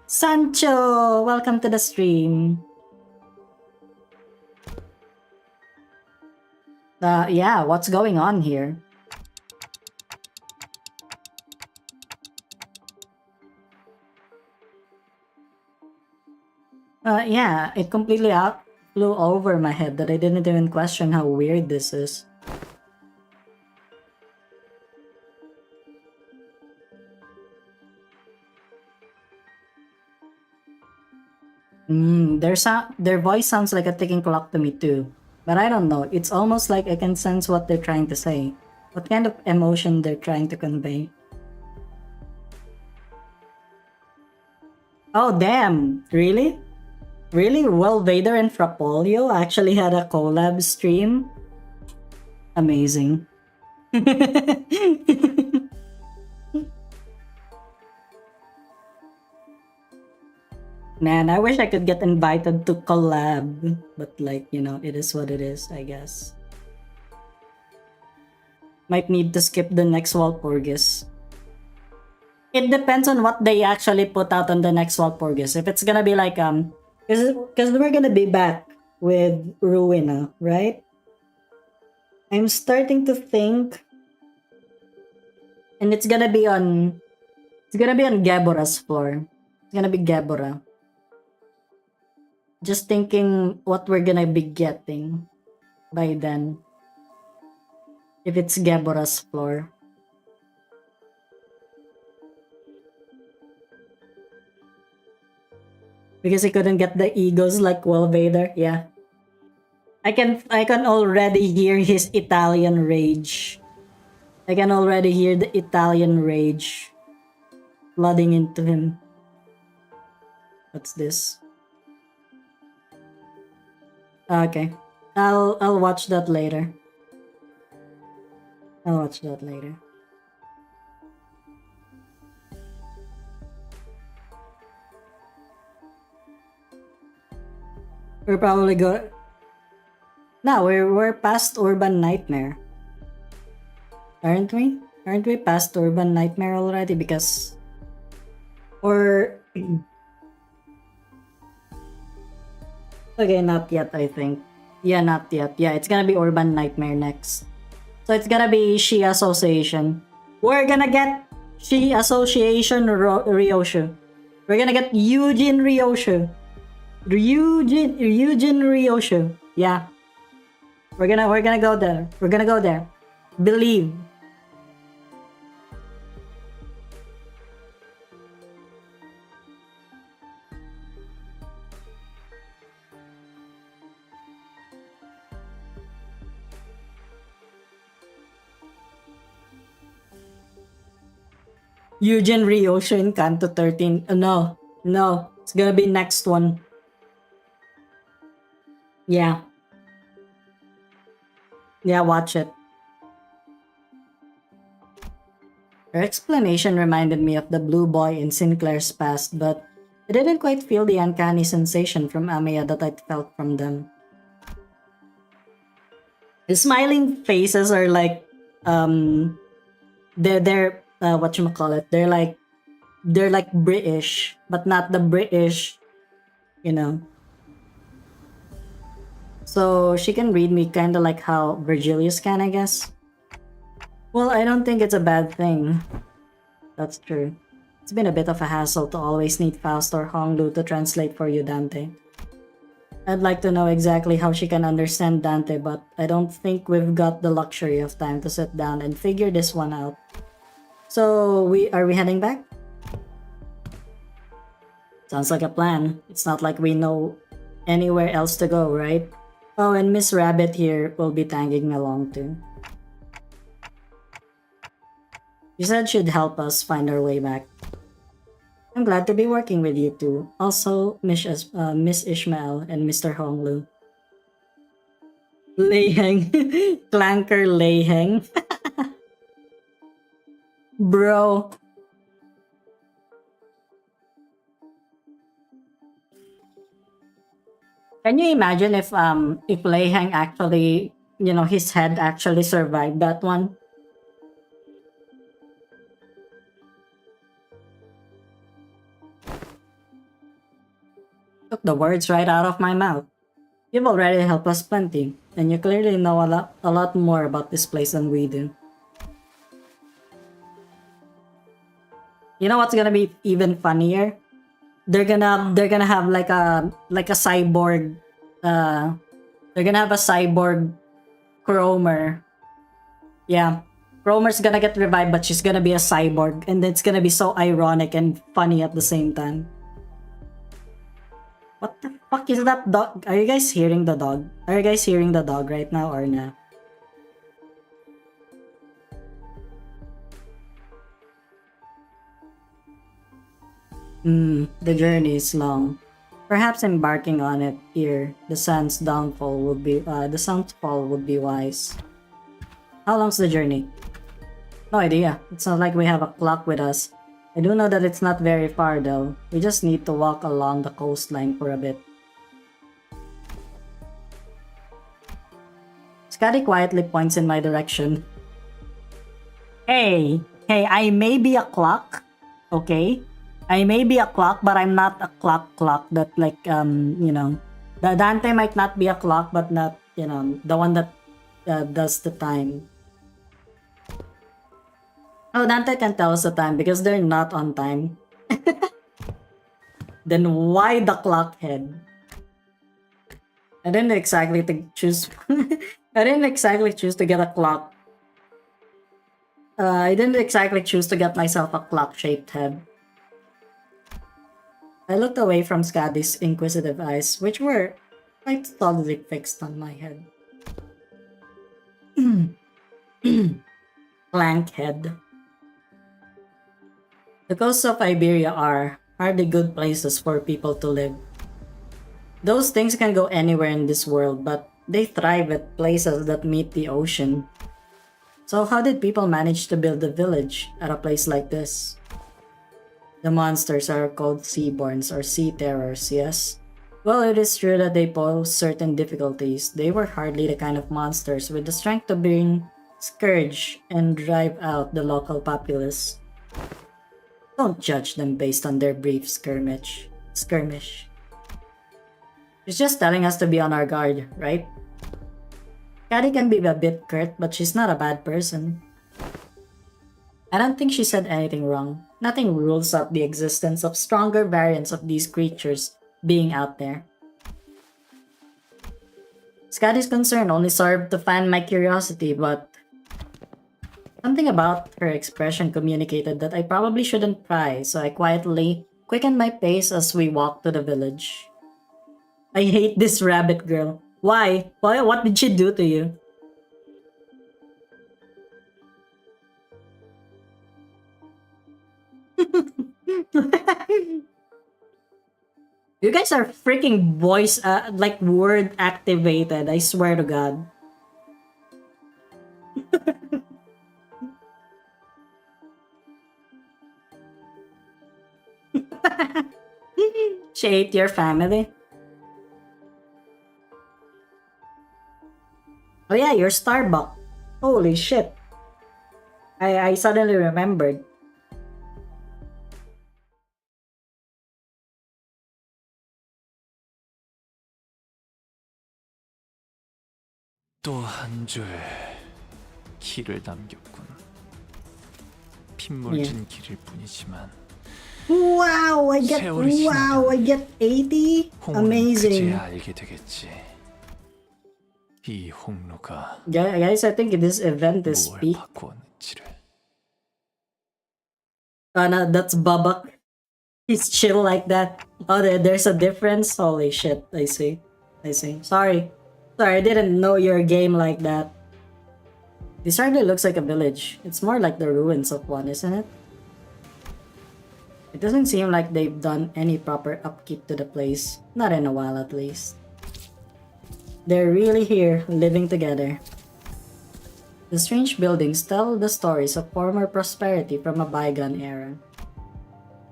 Sancho! Welcome to the stream. Yeah, what's going on here? Yeah, it completely flew over my head that I didn't even question how weird this is. Their voice sounds like a ticking clock to me too. But I don't know, it's almost like I can sense what they're trying to say. What kind of emotion they're trying to convey. Oh damn, really? Really? Well, Vader and Frapolio actually had a collab stream? Amazing. Man, I wish I could get invited to collab. But like, you know, it is what it is, I guess. Might need to skip the next Walpurgis. it depends on what they actually put out on the next Walpurgis. If it's gonna be like because we're gonna be back with Ruina, right? I'm starting to think, and it's gonna be on Gabora's floor. It's gonna be Gabora. Just thinking what we're gonna be getting by then. If it's Gabora's floor. Because he couldn't get the egos like Will Vader, yeah. I can already hear his Italian rage. I can already hear the Italian rage flooding into him. What's this? Okay. I'll watch that later. I'll watch that later. We're probably go. No, we're past Urban Nightmare. Aren't we? Aren't we past Urban Nightmare already? Because or okay, not yet, I think. Yeah, not yet. Yeah, it's gonna be Urban Nightmare next. So it's gonna be Shi Association. We're gonna get Shi Association Ryoshu. We're gonna get Eugene Ryoshu. Eugene Ryoshu. Yeah. We're gonna go there. We're gonna go there. Believe. Eugene Ryoshu in Kanto 13. No. It's gonna be next one. Yeah. Yeah, watch it. Her explanation reminded me of the blue boy in Sinclair's past, but I didn't quite feel the uncanny sensation from Amiya that I felt from them. The smiling faces are like, they're whatchamacallit, they're like British, but not the British, you know. So she can read me kinda like how Virgilius can, I guess. Well, I don't think it's a bad thing. That's true. It's been a bit of a hassle to always need Faust or Honglu to translate for you, Dante. I'd like to know exactly how she can understand Dante, but I don't think we've got the luxury of time to sit down and figure this one out. So, are we heading back? Sounds like a plan. It's not like we know anywhere else to go, right? Oh, and Miss Rabbit here will be tagging along too. She said she'd help us find our way back. I'm glad to be working with you two. Also, Miss Ishmael and Mr. Honglu. Leiheng. Clanker Leiheng. Bro. Can you imagine if Leiheng actually, his head actually survived that one? Took the words right out of my mouth. You've already helped us plenty, and you clearly know a lot more about this place than we do. You know what's gonna be even funnier? They're gonna have like a cyborg. They're gonna have a cyborg Cromer. Yeah, Cromer's gonna get revived, but she's gonna be a cyborg, and it's gonna be so ironic and funny at the same time. What the fuck is that dog? Are you guys hearing the dog? Are you guys hearing the dog right now or not? The journey is long. Perhaps embarking on it here, the sun's fall would be wise. How long's the journey? No idea. It's not like we have a clock with us. I do know that it's not very far though. We just need to walk along the coastline for a bit. Scotty quietly points in my direction. Hey, I may be a clock, okay? I may be a clock, but I'm not a clock that like, you know, the Dante might not be a clock, but not, you know, the one that does the time. Oh, Dante can tell us the time because they're not on time. Then why the clock head? I didn't exactly choose. I didn't exactly choose to get a clock. I didn't exactly choose to get myself a clock-shaped head. I looked away from Skadi's inquisitive eyes, which were quite solidly fixed on my head. Plank head. The coasts of Iberia are hardly good places for people to live. Those things can go anywhere in this world, but they thrive at places that meet the ocean. So how did people manage to build a village at a place like this? The monsters are called seaborns or sea terrors, yes? Well, it is true that they pose certain difficulties. They were hardly the kind of monsters with the strength to bring scourge and drive out the local populace. Don't judge them based on their brief skirmish. She's just telling us to be on our guard, right? Caddy can be a bit curt, but she's not a bad person. I don't think she said anything wrong. Nothing rules out the existence of stronger variants of these creatures being out there. Scotty's concern only served to fan my curiosity, but something about her expression communicated that I probably shouldn't pry, so I quietly quickened my pace as we walked to the village. I hate this rabbit girl. Why? What did she do to you? You guys are freaking voice, like word activated, I swear to God. She ate your family? Oh yeah, you're Starbuck. Holy shit. I suddenly remembered. 또 한 줄 길을 남겼군. 핏물진 길일 뿐이지만 Wow, I get 세월이 지나면 80. 홍로는 Amazing. 그제야 알게 되겠지. 이 홍로가 Guys, I think this event is 뭘 peak. 바꾸었는지를. No, that's Bubba. He's chill like that. Oh, there's a difference. Holy shit! I see. Sorry, I didn't know your game like that. This hardly looks like a village. It's more like the ruins of one, isn't it? It doesn't seem like they've done any proper upkeep to the place. Not in a while, at least. They're really here, living together. The strange buildings tell the stories of former prosperity from a bygone era.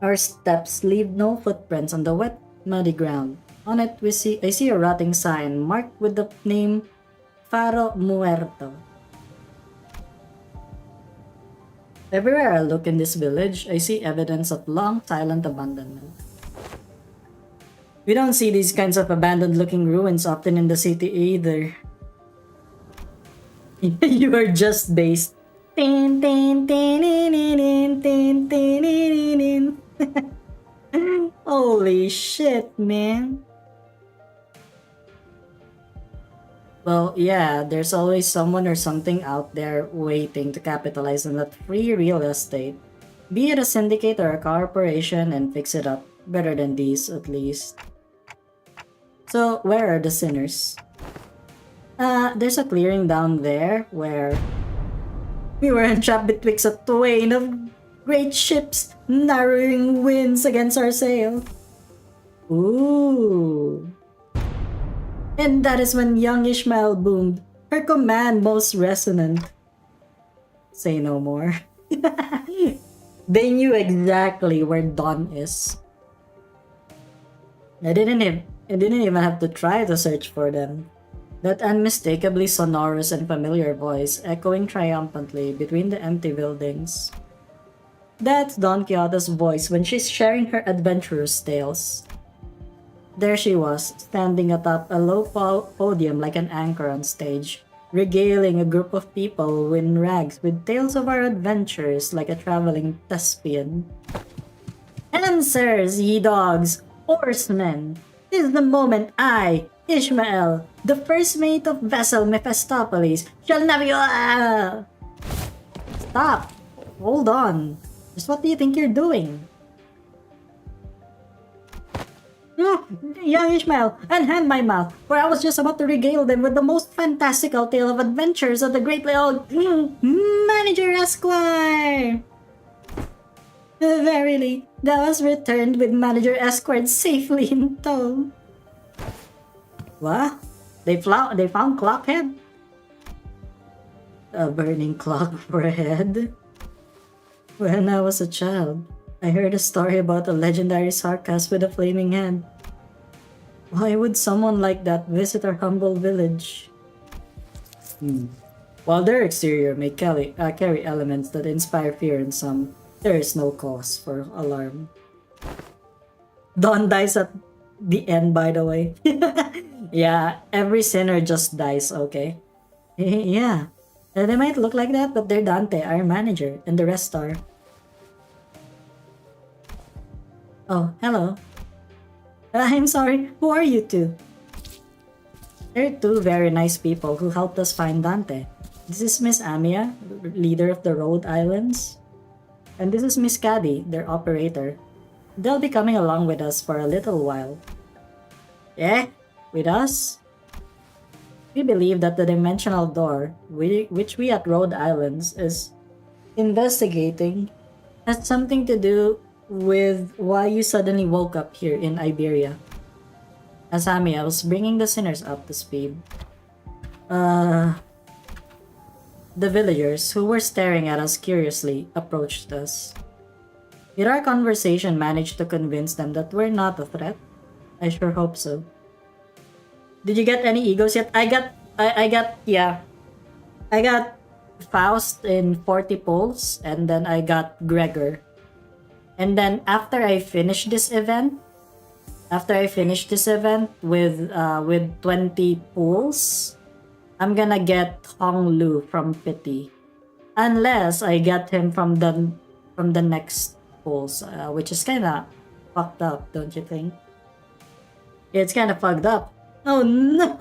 Our steps leave no footprints on the wet, muddy ground. On it, I see a rotting sign marked with the name Faro Muerto. Everywhere I look in this village, I see evidence of long, silent abandonment. We don't see these kinds of abandoned-looking ruins often in the city either. You are just based. Holy shit, man. Well, yeah, there's always someone or something out there waiting to capitalize on that free real estate. Be it a syndicate or a corporation and fix it up. Better than these, at least. So, where are the sinners? There's a clearing down there where we were entrapped betwixt a twain of great ships, narrowing winds against our sail. Ooh. And that is when young Ishmael boomed, her command most resonant. Say no more. They knew exactly where Dawn is. I didn't even have to try to search for them. That unmistakably sonorous and familiar voice echoing triumphantly between the empty buildings. That's Don Quixote's voice when she's sharing her adventurous tales. There she was, standing atop a low podium like an anchor on stage, regaling a group of people in rags with tales of our adventures like a traveling thespian. Answers, ye dogs, horsemen! 'Tis the moment I, Ishmael, the first mate of vessel Mephistopheles, shall navigate. Stop! Hold on. Just what do you think you're doing? Young Ishmael, unhand my mouth, for I was just about to regale them with the most fantastical tale of adventures of the great Manager Esquire! Verily, thou hast returned with Manager Esquire safely in tow. What? They found Clockhead? A burning clock for a head? When I was a child, I heard a story about a legendary sarcas with a flaming head. Why would someone like that visit our humble village? While their exterior may carry elements that inspire fear in some, there is no cause for alarm. Dawn dies at the end, by the way. Yeah, every sinner just dies, okay? Yeah, they might look like that, but they're Dante, our manager, and the rest are... Oh, hello. I'm sorry, who are you two? They're two very nice people who helped us find Dante. This is Miss Amia, leader of the Rhode Islands. And this is Miss Caddy, their operator. They'll be coming along with us for a little while. Eh? With us? We believe that the dimensional door, which we at Rhode Islands is investigating, has something to do with why you suddenly woke up here in Iberia. Asami, I was bringing the sinners up to speed. The villagers, who were staring at us curiously, approached us. Did our conversation manage to convince them that we're not a threat? I sure hope so. Did you get any egos yet? I got Faust in 40 pulls, and then I got Gregor. And then after I finish this event with 20 pulls, I'm gonna get Hong Lu from Pity, unless I get him from the next pulls, which is kind of fucked up, don't you think? It's kind of fucked up. Oh no!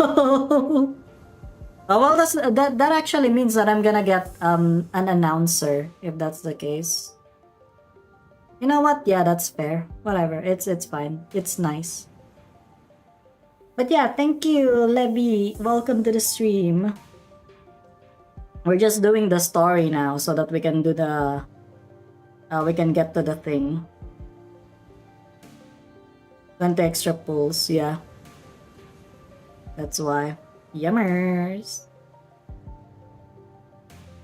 Oh, well, that actually means that I'm gonna get an announcer if that's the case. You know what? Yeah, that's fair. Whatever. It's fine. It's nice. But yeah, thank you, Levi. Welcome to the stream. We're just doing the story now so that we can do the we can get to the thing. 20 extra pulls, yeah. That's why. Yummers.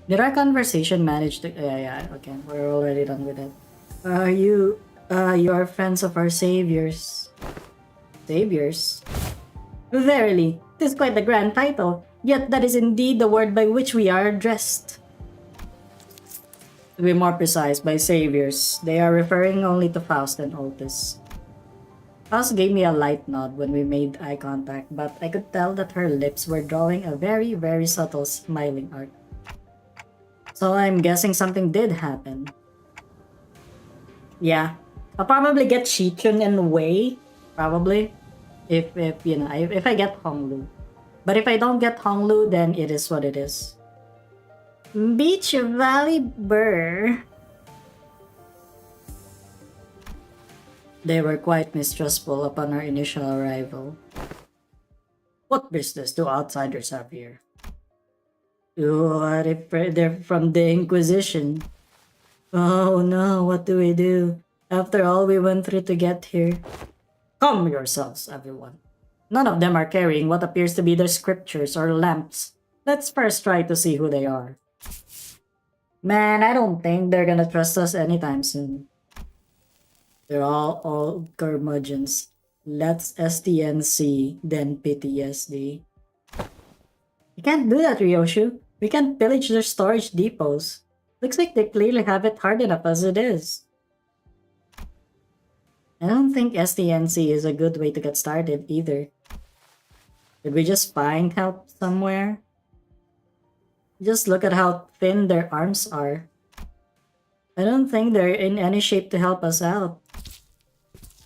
Did our conversation manage to... Yeah, okay. We're already done with it. You are friends of our saviors. Saviors? Verily, 'tis quite the grand title, yet that is indeed the word by which we are addressed. To be more precise, by saviors, they are referring only to Faust and Otis. Faust gave me a light nod when we made eye contact, but I could tell that her lips were drawing a very, very subtle smiling arc. So I'm guessing something did happen. Yeah, I'll probably get Shichun and Wei, probably, if you know, if I get Honglu. But if I don't get Honglu, then it is what it is. Beach Valley Burr. They were quite mistrustful upon our initial arrival. What business do outsiders have here? What if they're from the Inquisition? Oh no, what do we do? After all we went through to get here. Calm yourselves, everyone. None of them are carrying what appears to be their scriptures or lamps. Let's first try to see who they are. Man, I don't think they're gonna trust us anytime soon. They're all old curmudgeons. Let's STNC, then PTSD. You can't do that, Ryoshu. We can't pillage their storage depots. Looks like they clearly have it hard enough as it is. I don't think STNC is a good way to get started either. Did we just find help somewhere? Just look at how thin their arms are. I don't think they're in any shape to help us out.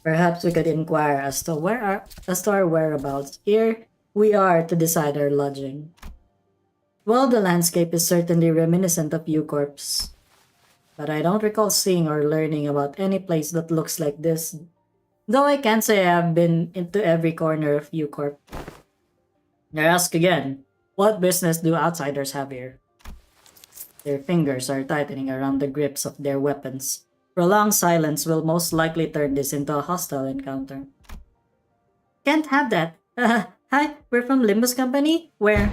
Perhaps we could inquire as to our whereabouts. Here we are to decide our lodging. Well, the landscape is certainly reminiscent of U-Corps, but I don't recall seeing or learning about any place that looks like this. Though I can't say I've been into every corner of U-Corp. I ask again, what business do outsiders have here? Their fingers are tightening around the grips of their weapons. Prolonged silence will most likely turn this into a hostile encounter. Can't have that. Hi, we're from Limbus Company. We're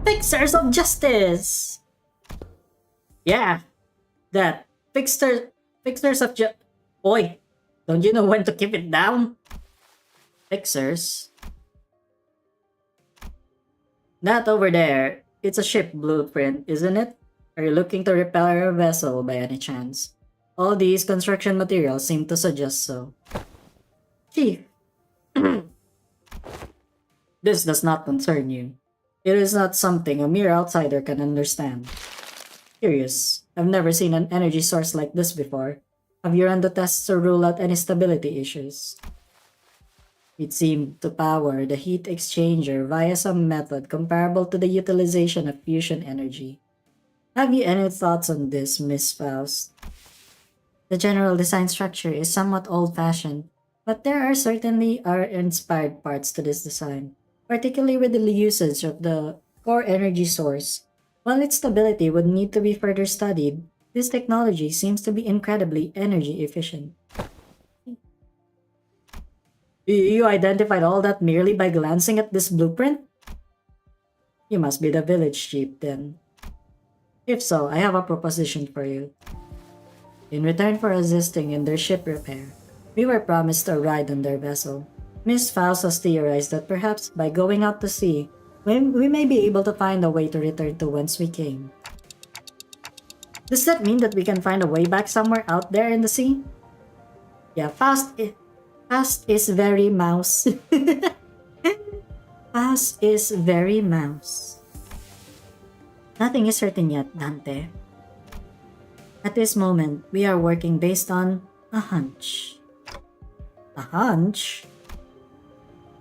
Fixers of Justice! Yeah, that. Fixers of Justice. Oi, don't you know when to keep it down? Fixers? That over there, it's a ship blueprint, isn't it? Are you looking to repair a vessel by any chance? All these construction materials seem to suggest so. Chief, this does not concern you. It is not something a mere outsider can understand. Curious, I've never seen an energy source like this before. Have you run the tests to rule out any stability issues? It seemed to power the heat exchanger via some method comparable to the utilization of fusion energy. Have you any thoughts on this, Miss Faust? The general design structure is somewhat old-fashioned, but there are certainly inspired parts to this design, particularly with the usage of the core energy source. While its stability would need to be further studied, this technology seems to be incredibly energy efficient. You identified all that merely by glancing at this blueprint? You must be the village chief then. If so, I have a proposition for you. In return for assisting in their ship repair, we were promised a ride on their vessel. Miss Faust has theorized that perhaps by going out to sea, we may be able to find a way to return to whence we came. Does that mean that we can find a way back somewhere out there in the sea? Yeah, Faust is very mouse. Faust is very mouse. Nothing is certain yet, Dante. At this moment, we are working based on a hunch. A hunch?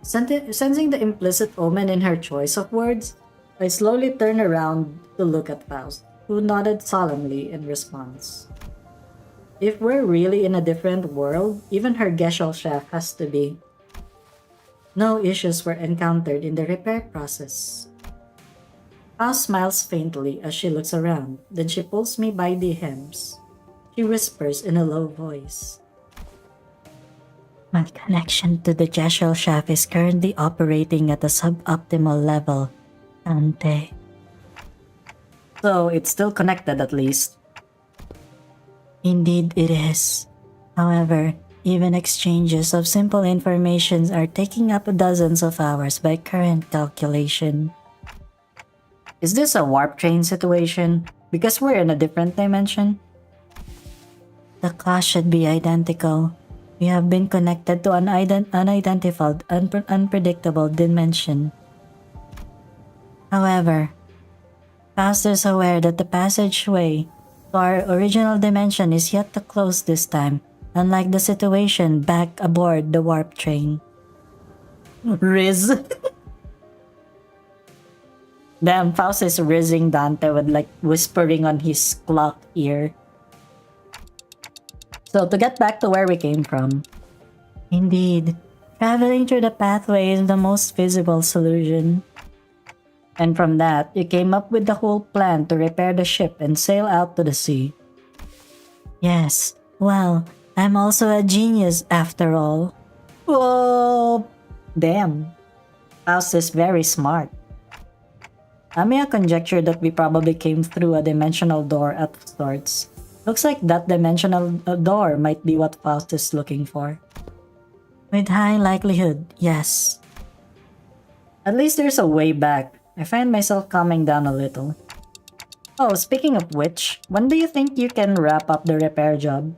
Sensing the implicit omen in her choice of words, I slowly turned around to look at Faust, who nodded solemnly in response. If we're really in a different world, even her Gesellschaft has to be. No issues were encountered in the repair process. Faust smiles faintly as she looks around, then she pulls me by the hems. She whispers in a low voice. My connection to the Gesellschaft is currently operating at a suboptimal level, Ante. So it's still connected at least. Indeed it is. However, even exchanges of simple information are taking up dozens of hours by current calculation. Is this a warp train situation? Because we're in a different dimension? The cost should be identical. We have been connected to an unidentified, unpredictable dimension. However, Faust is aware that the passageway to our original dimension is yet to close this time, unlike the situation back aboard the warp train. Riz. Damn, Faust is rizzing Dante with like whispering on his clock ear. So to get back to where we came from. Indeed, traveling through the pathway is the most feasible solution. And from that, you came up with the whole plan to repair the ship and sail out to the sea. Yes, well, I'm also a genius after all. Whoa! Damn. Faust is very smart. I may have conjectured that we probably came through a dimensional door at sorts. Looks like that dimensional door might be what Faust is looking for. With high likelihood, yes. At least there's a way back. I find myself calming down a little. Oh, speaking of which, when do you think you can wrap up the repair job?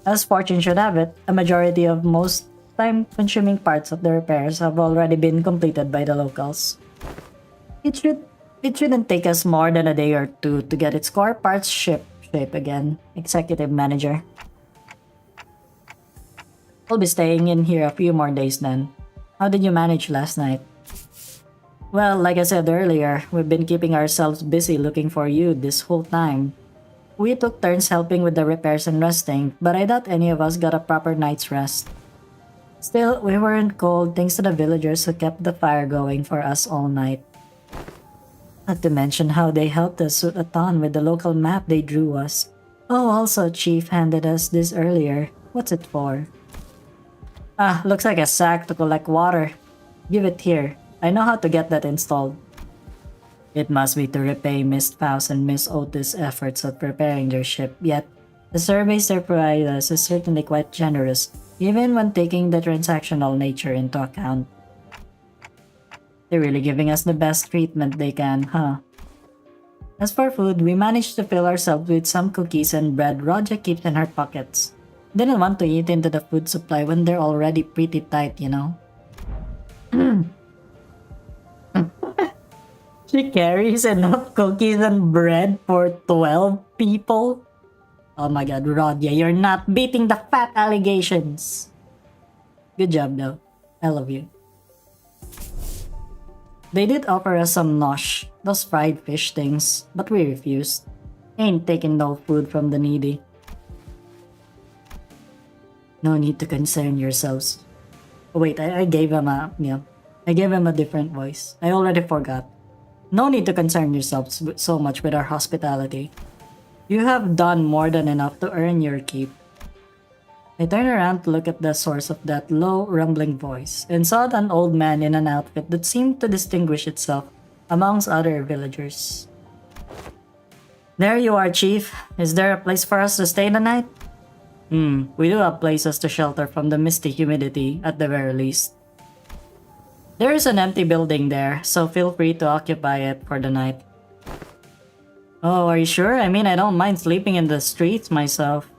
As fortune should have it, a majority of most time-consuming parts of the repairs have already been completed by the locals. It shouldn't take us more than a day or two to get its core parts ship shape again, Executive Manager. We'll be staying in here a few more days then. How did you manage last night? Well, like I said earlier, we've been keeping ourselves busy looking for you this whole time. We took turns helping with the repairs and resting, but I doubt any of us got a proper night's rest. Still, we weren't cold thanks to the villagers who kept the fire going for us all night. Not to mention how they helped us suit a ton with the local map they drew us. Oh, also, Chief handed us this earlier. What's it for? Ah, looks like a sack to collect water. Give it here. I know how to get that installed. It must be to repay Miss Faust and Miss Otis' efforts at preparing their ship, yet the service they provide us is certainly quite generous, even when taking the transactional nature into account. They're really giving us the best treatment they can, huh? As for food, we managed to fill ourselves with some cookies and bread Roger keeps in her pockets. Didn't want to eat into the food supply when they're already pretty tight, you know? She carries enough cookies and bread for 12 people? Oh my god, Rodya, you're not beating the fat allegations! Good job though. I love you. They did offer us some nosh, those fried fish things, but we refused. Ain't taking no food from the needy. No need to concern yourselves. Oh, wait, I gave him I gave him a different voice. I already forgot. No need to concern yourselves so much with our hospitality. You have done more than enough to earn your keep. I turned around to look at the source of that low, rumbling voice, and saw an old man in an outfit that seemed to distinguish itself amongst other villagers. There you are, Chief. Is there a place for us to stay the night? We do have places to shelter from the misty humidity, at the very least. There is an empty building there, so feel free to occupy it for the night. Oh, are you sure? I mean, I don't mind sleeping in the streets myself.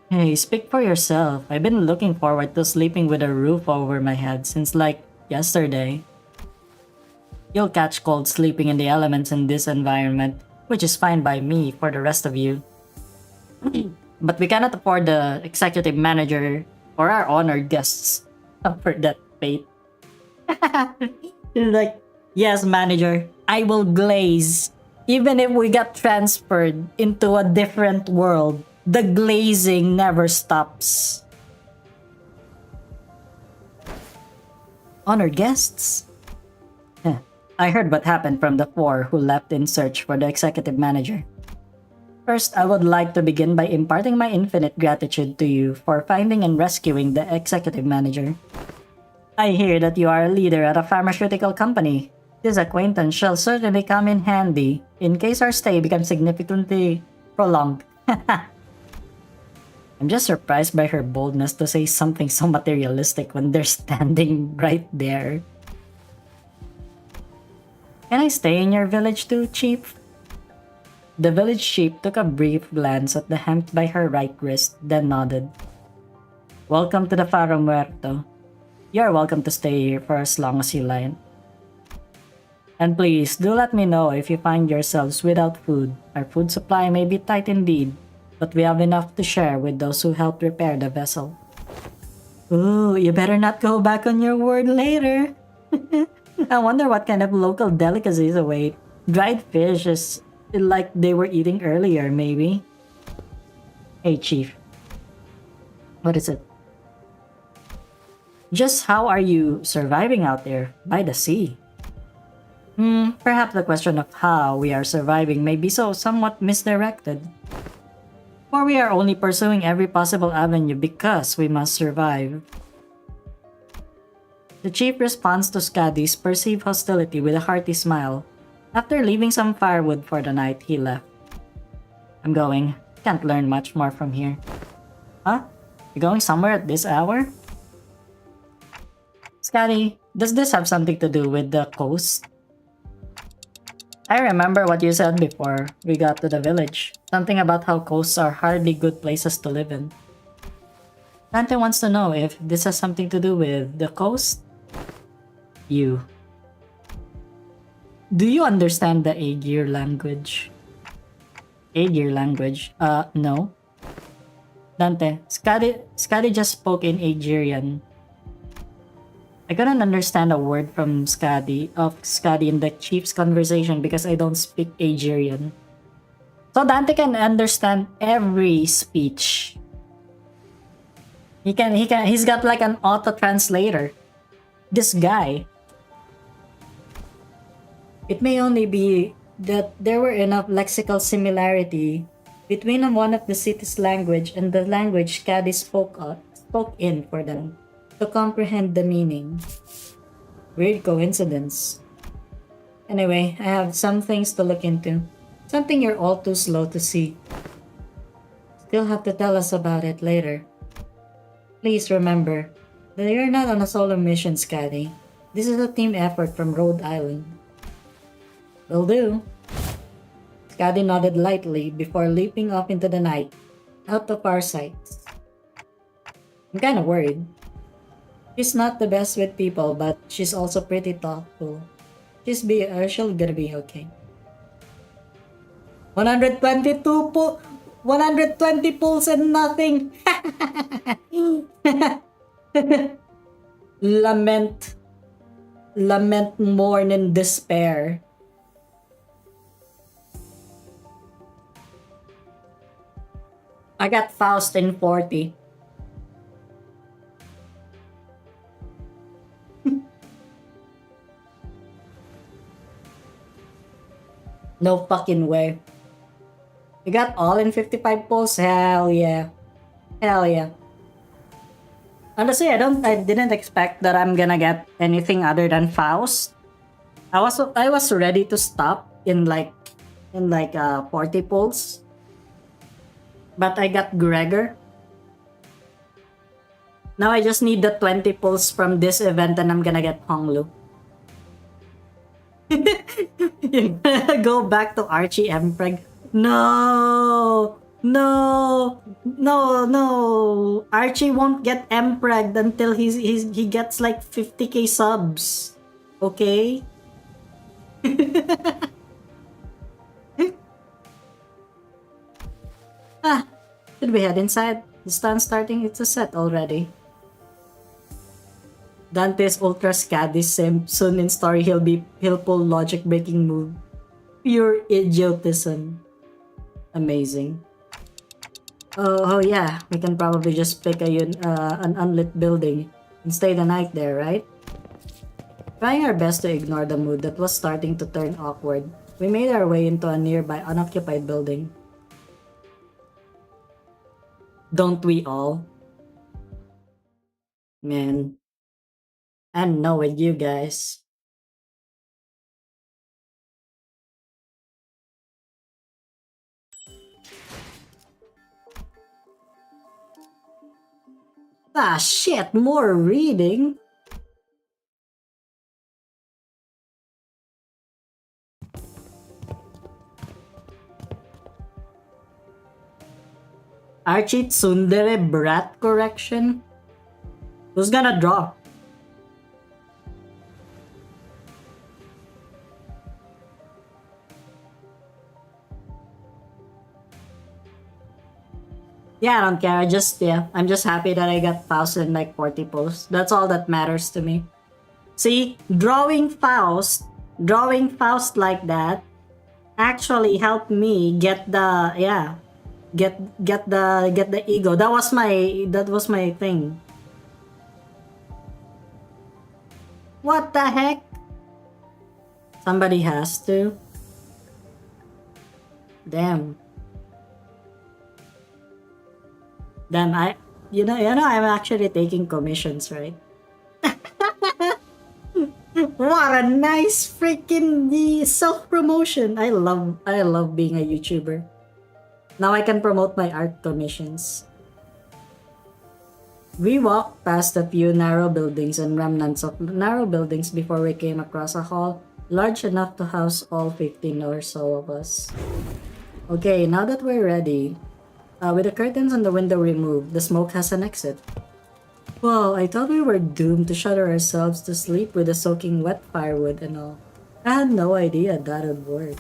Hey, speak for yourself. I've been looking forward to sleeping with a roof over my head since like yesterday. You'll catch cold sleeping in the elements in this environment, which is fine by me for the rest of you. But we cannot afford the executive manager or our honored guests for that fate. Like, yes, manager, I will glaze. Even if we got transferred into a different world, the glazing never stops. Honored guests? I heard what happened from the four who left in search for the executive manager. First, I would like to begin by imparting my infinite gratitude to you for finding and rescuing the executive manager. I hear that you are a leader at a pharmaceutical company. This acquaintance shall certainly come in handy in case our stay becomes significantly prolonged. I'm just surprised by her boldness to say something so materialistic when they're standing right there. Can I stay in your village too, Chief? The village chief took a brief glance at the hemp by her right wrist, then nodded. Welcome to the Faro Muerto. You are welcome to stay here for as long as you like. And please, do let me know if you find yourselves without food. Our food supply may be tight indeed, but we have enough to share with those who helped repair the vessel. Ooh, you better not go back on your word later. I wonder what kind of local delicacies await. Dried fish is like they were eating earlier, maybe. Hey, Chief. What is it? Just how are you surviving out there by the sea? Perhaps the question of how we are surviving may be somewhat misdirected. For we are only pursuing every possible avenue because we must survive. The chief responds to Skadi's perceived hostility with a hearty smile. After leaving some firewood for the night, he left. I'm going. Can't learn much more from here. Huh? You going somewhere at this hour? Skadi, does this have something to do with the coast? I remember what you said before we got to the village. Something about how coasts are hardly good places to live in. Dante wants to know if this has something to do with the coast. You. Do you understand the Aegir language? Aegir language? No. Dante, Skadi just spoke in Aegirian. I couldn't understand a word from Skadi in the chief's conversation because I don't speak Aegirian. So Dante can understand every speech. He's got like an auto translator. This guy. It may only be that there were enough lexical similarity between one of the city's language and the language Skadi spoke in for them to comprehend the meaning. Weird coincidence. Anyway, I have some things to look into. Something you're all too slow to see. Still have to tell us about it later. Please remember that you're not on a solo mission, Skadi. This is a team effort from Rhode Island. Will do. Skadi nodded lightly before leaping off into the night, out of our sights. I'm kinda worried. She's not the best with people, but she's also pretty thoughtful. She'll gonna be okay. 120 pulls and nothing. Lament, mourn, and despair. I got Faust in 40. No fucking way. You got all in 55 pulls? Hell yeah. Hell yeah. Honestly, I didn't expect that I'm gonna get anything other than Faust. I was ready to stop in 40 pulls. But I got Gregor. Now I just need the 20 pulls from this event and I'm gonna get Honglu. You're gonna go back to Archie Empreg. No! Archie won't get Empreg until he gets like 50k subs. Okay? Should we head inside? The sun's starting to set already. Dante's ultra scaddy sim. Soon in story he'll pull logic breaking move. Pure idiotism. Amazing. Oh yeah, we can probably just pick an unlit building and stay the night there, right? Trying our best to ignore the mood that was starting to turn awkward, we made our way into a nearby unoccupied building. Don't we all? Man, I know with you guys. Ah shit, more reading? Archie Tsundere brat correction? Who's gonna draw? Yeah, I don't care. I'm just happy that I got Faust in like 40 posts. That's all that matters to me. See, drawing Faust like that actually helped me get the ego. That was my thing. What the heck? Somebody has to. Damn, I'm actually taking commissions, right? What a nice freaking self-promotion. I love being a YouTuber. Now I can promote my art commissions. We walked past a few narrow buildings and remnants of narrow buildings before we came across a hall Large enough to house all 15 or so of us. Okay, now that we're ready, with the curtains and the window removed, the smoke has an exit. Well, I thought we were doomed to shudder ourselves to sleep with the soaking wet firewood and all. I had no idea that would work.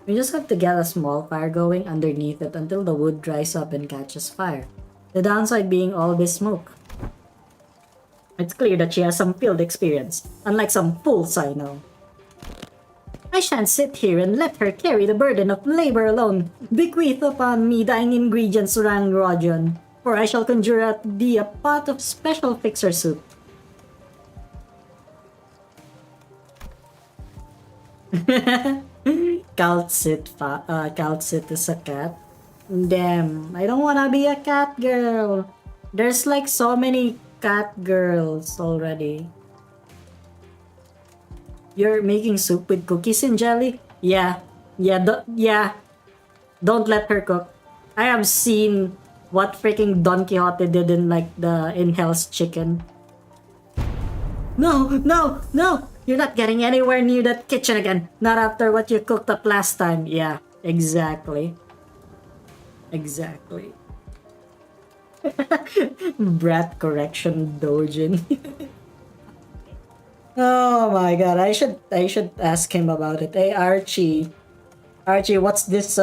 We just have to get a small fire going underneath it until the wood dries up and catches fire. The downside being all this smoke. It's clear that she has some field experience, unlike some fools I know. I shan't sit here and let her carry the burden of labor alone. Bequeath upon me thine ingredients, Rangrojon, for I shall conjure at thee a pot of special fixer soup. Calcit is a cat. Damn, I don't wanna be a cat girl. There's like so many cat girls already. You're making soup with cookies and jelly? Yeah. Don't let her cook. I have seen what freaking Don Quixote did in Hell's Chicken. No! You're not getting anywhere near that kitchen again. Not after what you cooked up last time. Yeah, exactly. Brat correction dojin. Oh my god, I should ask him about it. Hey Archie, what's this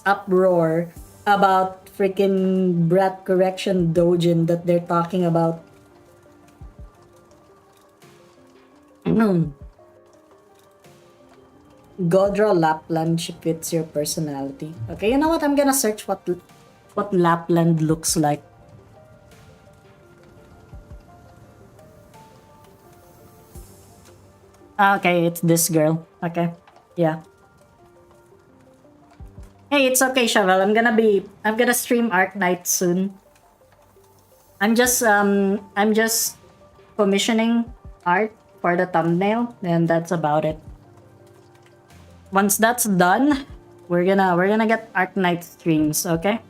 uproar about freaking brat correction dojin that they're talking about? Godra Lapland fits your personality. Okay, you know what? I'm gonna search what Lapland looks like. Okay, it's this girl. Okay, yeah. Hey, it's okay, Chevelle. I'm gonna stream Arknights soon. I'm just commissioning art for the thumbnail, and that's about it. Once that's done, we're gonna get Arknights streams, okay?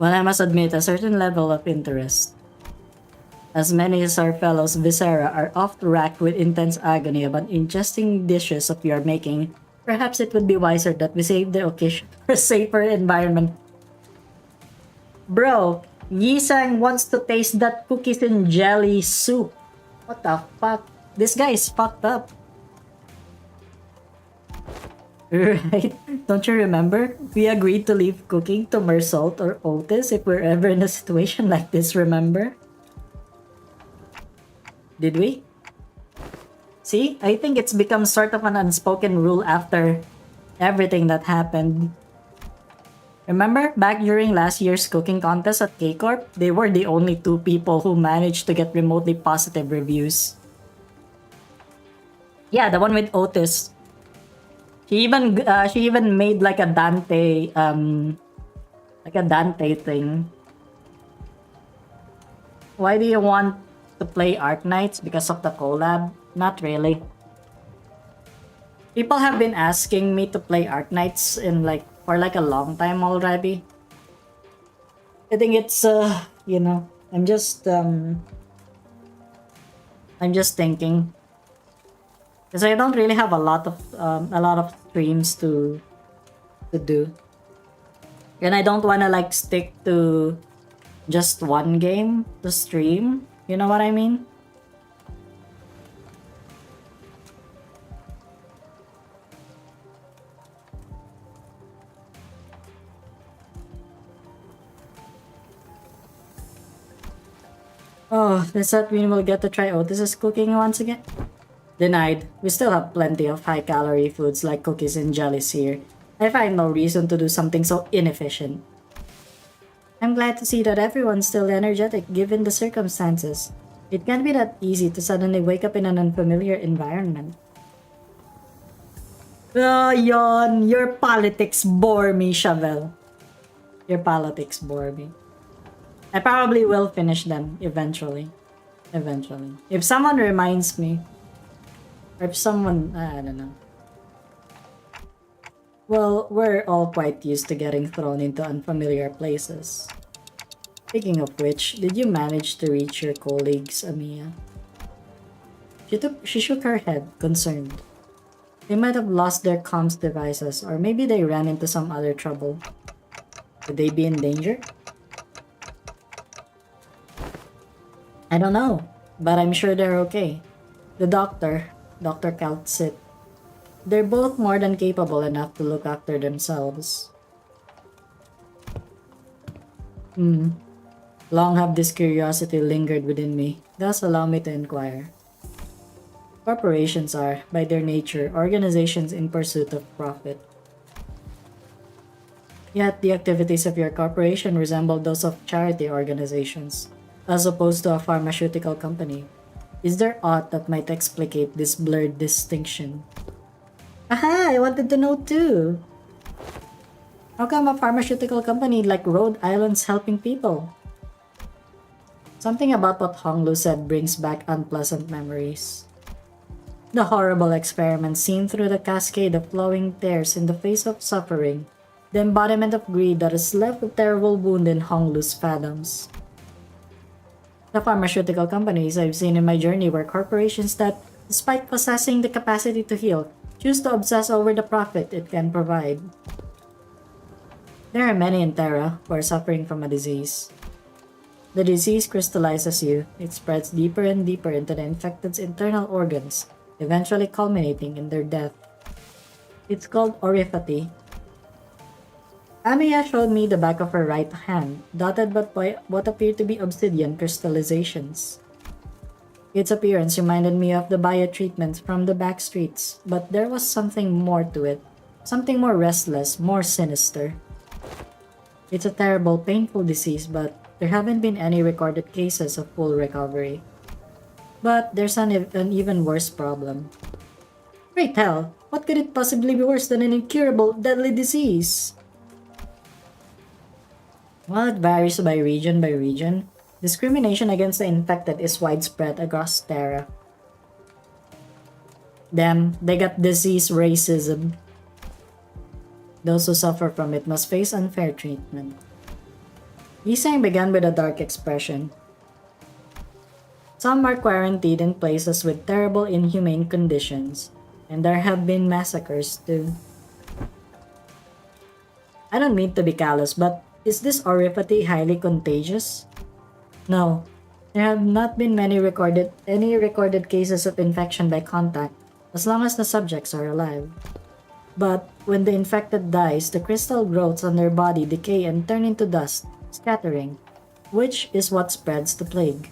Well, I must admit a certain level of interest. As many as our fellows Viscera are oft racked with intense agony about ingesting dishes of your making, perhaps it would be wiser that we save the occasion for a safer environment. Bro, Yisang wants to taste that cookies and jelly soup. What the fuck? This guy is fucked up. Right? Don't you remember? We agreed to leave cooking to Mersault or Otis if we're ever in a situation like this, remember? Did we? See? I think it's become sort of an unspoken rule after everything that happened. Remember, back during last year's cooking contest at K-Corp, they were the only two people who managed to get remotely positive reviews. Yeah, the one with Otis. She even made like a Dante thing. Why do you want to play Arknights? Because of the collab? Not really. People have been asking me to play Arknights for a long time already. I think it's I'm just thinking, because I don't really have a lot of streams to do, and I don't want to stick to just one game to stream. You know what I mean? Oh, does that mean we'll get to try Otis's cooking once again? Denied. We still have plenty of high-calorie foods like cookies and jellies here. I find no reason to do something so inefficient. I'm glad to see that everyone's still energetic given the circumstances. It can't be that easy to suddenly wake up in an unfamiliar environment. Oh, yon! Your politics bore me, Chevelle. Your politics bore me. I probably will finish them eventually. If someone reminds me. Or if someone... I don't know. Well, we're all quite used to getting thrown into unfamiliar places. Speaking of which, did you manage to reach your colleagues, Amiya? She shook her head, concerned. They might have lost their comms devices, or maybe they ran into some other trouble. Could they be in danger? I don't know, but I'm sure they're okay. The doctor, Dr. Kaltsit, they're both more than capable enough to look after themselves. Long have this curiosity lingered within me, thus allow me to inquire. Corporations are, by their nature, organizations in pursuit of profit. Yet the activities of your corporation resemble those of charity organizations, as opposed to a pharmaceutical company. Is there aught that might explicate this blurred distinction? Aha! I wanted to know too! How come a pharmaceutical company like Rhode Island's helping people? Something about what Honglu said brings back unpleasant memories. The horrible experiment seen through the cascade of flowing tears in the face of suffering, the embodiment of greed that has left a terrible wound in Honglu's fathoms. The pharmaceutical companies I've seen in my journey were corporations that, despite possessing the capacity to heal, choose to obsess over the profit it can provide. There are many in Terra who are suffering from a disease. The disease crystallizes you, it spreads deeper and deeper into the infected's internal organs, eventually culminating in their death. It's called oriphaty. Amiya showed me the back of her right hand, dotted by what appeared to be obsidian crystallizations. Its appearance reminded me of the biotreatments from the back streets, but there was something more to it, something more restless, more sinister. It's a terrible, painful disease, but there haven't been any recorded cases of full recovery. But there's an even worse problem. Great hell, what could it possibly be worse than an incurable, deadly disease? While it varies by region, discrimination against the infected is widespread across Terra. Them, they got disease racism. Those who suffer from it must face unfair treatment. Yisang began with a dark expression. Some are quarantined in places with terrible inhumane conditions, and there have been massacres too. I don't mean to be callous, but is this oriphaty highly contagious? No, there have not been any recorded cases of infection by contact, as long as the subjects are alive. But when the infected dies, the crystal growths on their body decay and turn into dust, scattering, which is what spreads the plague.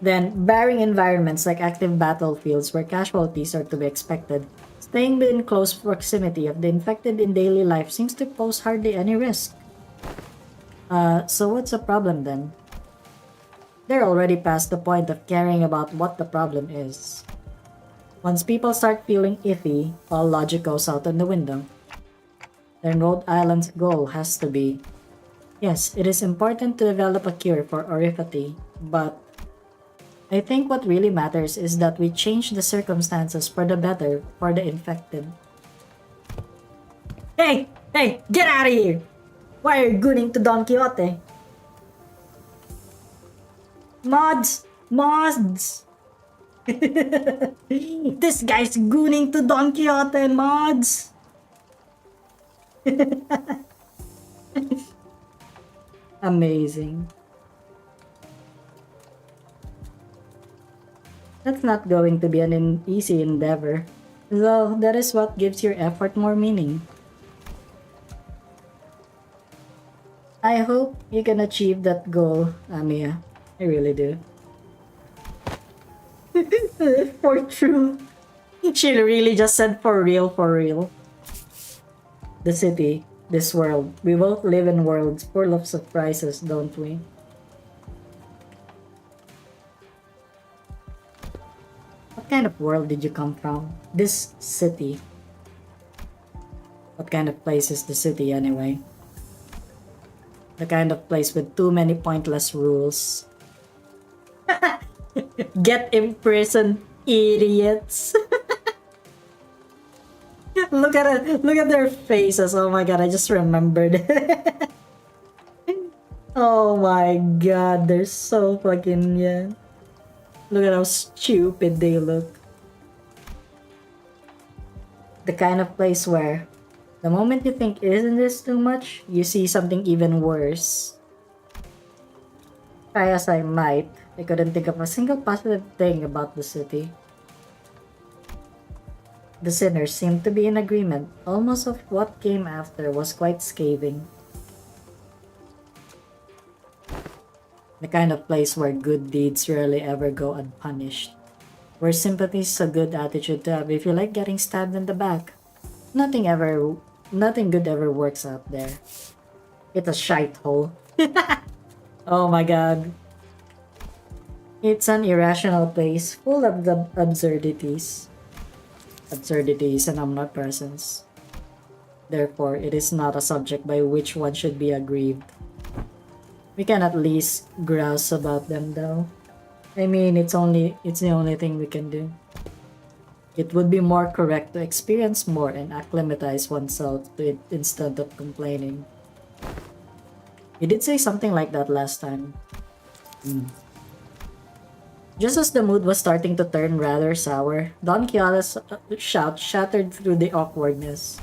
Then, barring environments like active battlefields where casualties are to be expected, staying within close proximity of the infected in daily life seems to pose hardly any risk. So what's the problem then? They're already past the point of caring about what the problem is. Once people start feeling iffy, all logic goes out on the window. Then Rhode Island's goal has to be, yes, it is important to develop a cure for oriphaty, but I think what really matters is that we change the circumstances for the better for the infected. Hey! Hey! Get out of here! Why are you gooning to Don Quixote? Mods! Mods! This guy's gooning to Don Quixote, mods! Amazing. That's not going to be an easy endeavor, though that is what gives your effort more meaning. I hope you can achieve that goal, Amiya. I really do. For true. She really just said for real, for real. The city, this world. We both live in worlds full of surprises, don't we? What kind of world did you come from? This city. What kind of place is the city anyway? The kind of place with too many pointless rules. Get imprisoned, idiots. Look at it. Look at their faces. Oh my god, I just remembered. Oh my god, they're so fucking, yeah. Look at how stupid they look. The kind of place where the moment you think, isn't this too much, you see something even worse. Try as I might, I couldn't think of a single positive thing about the city. The sinners seemed to be in agreement. Almost of what came after was quite scathing. The kind of place where good deeds rarely ever go unpunished. Where sympathy is a good attitude to have if you like getting stabbed in the back. Nothing good ever works out there. It's a shite hole. Oh my god. It's an irrational place full of the absurdities. Absurdities and omnipresence. Therefore, it is not a subject by which one should be aggrieved. We can at least grouse about them though. I mean, it's the only thing we can do. It would be more correct to experience more and acclimatize oneself to it instead of complaining. You did say something like that last time. Just as the mood was starting to turn rather sour, Don Quixote's shout shattered through the awkwardness.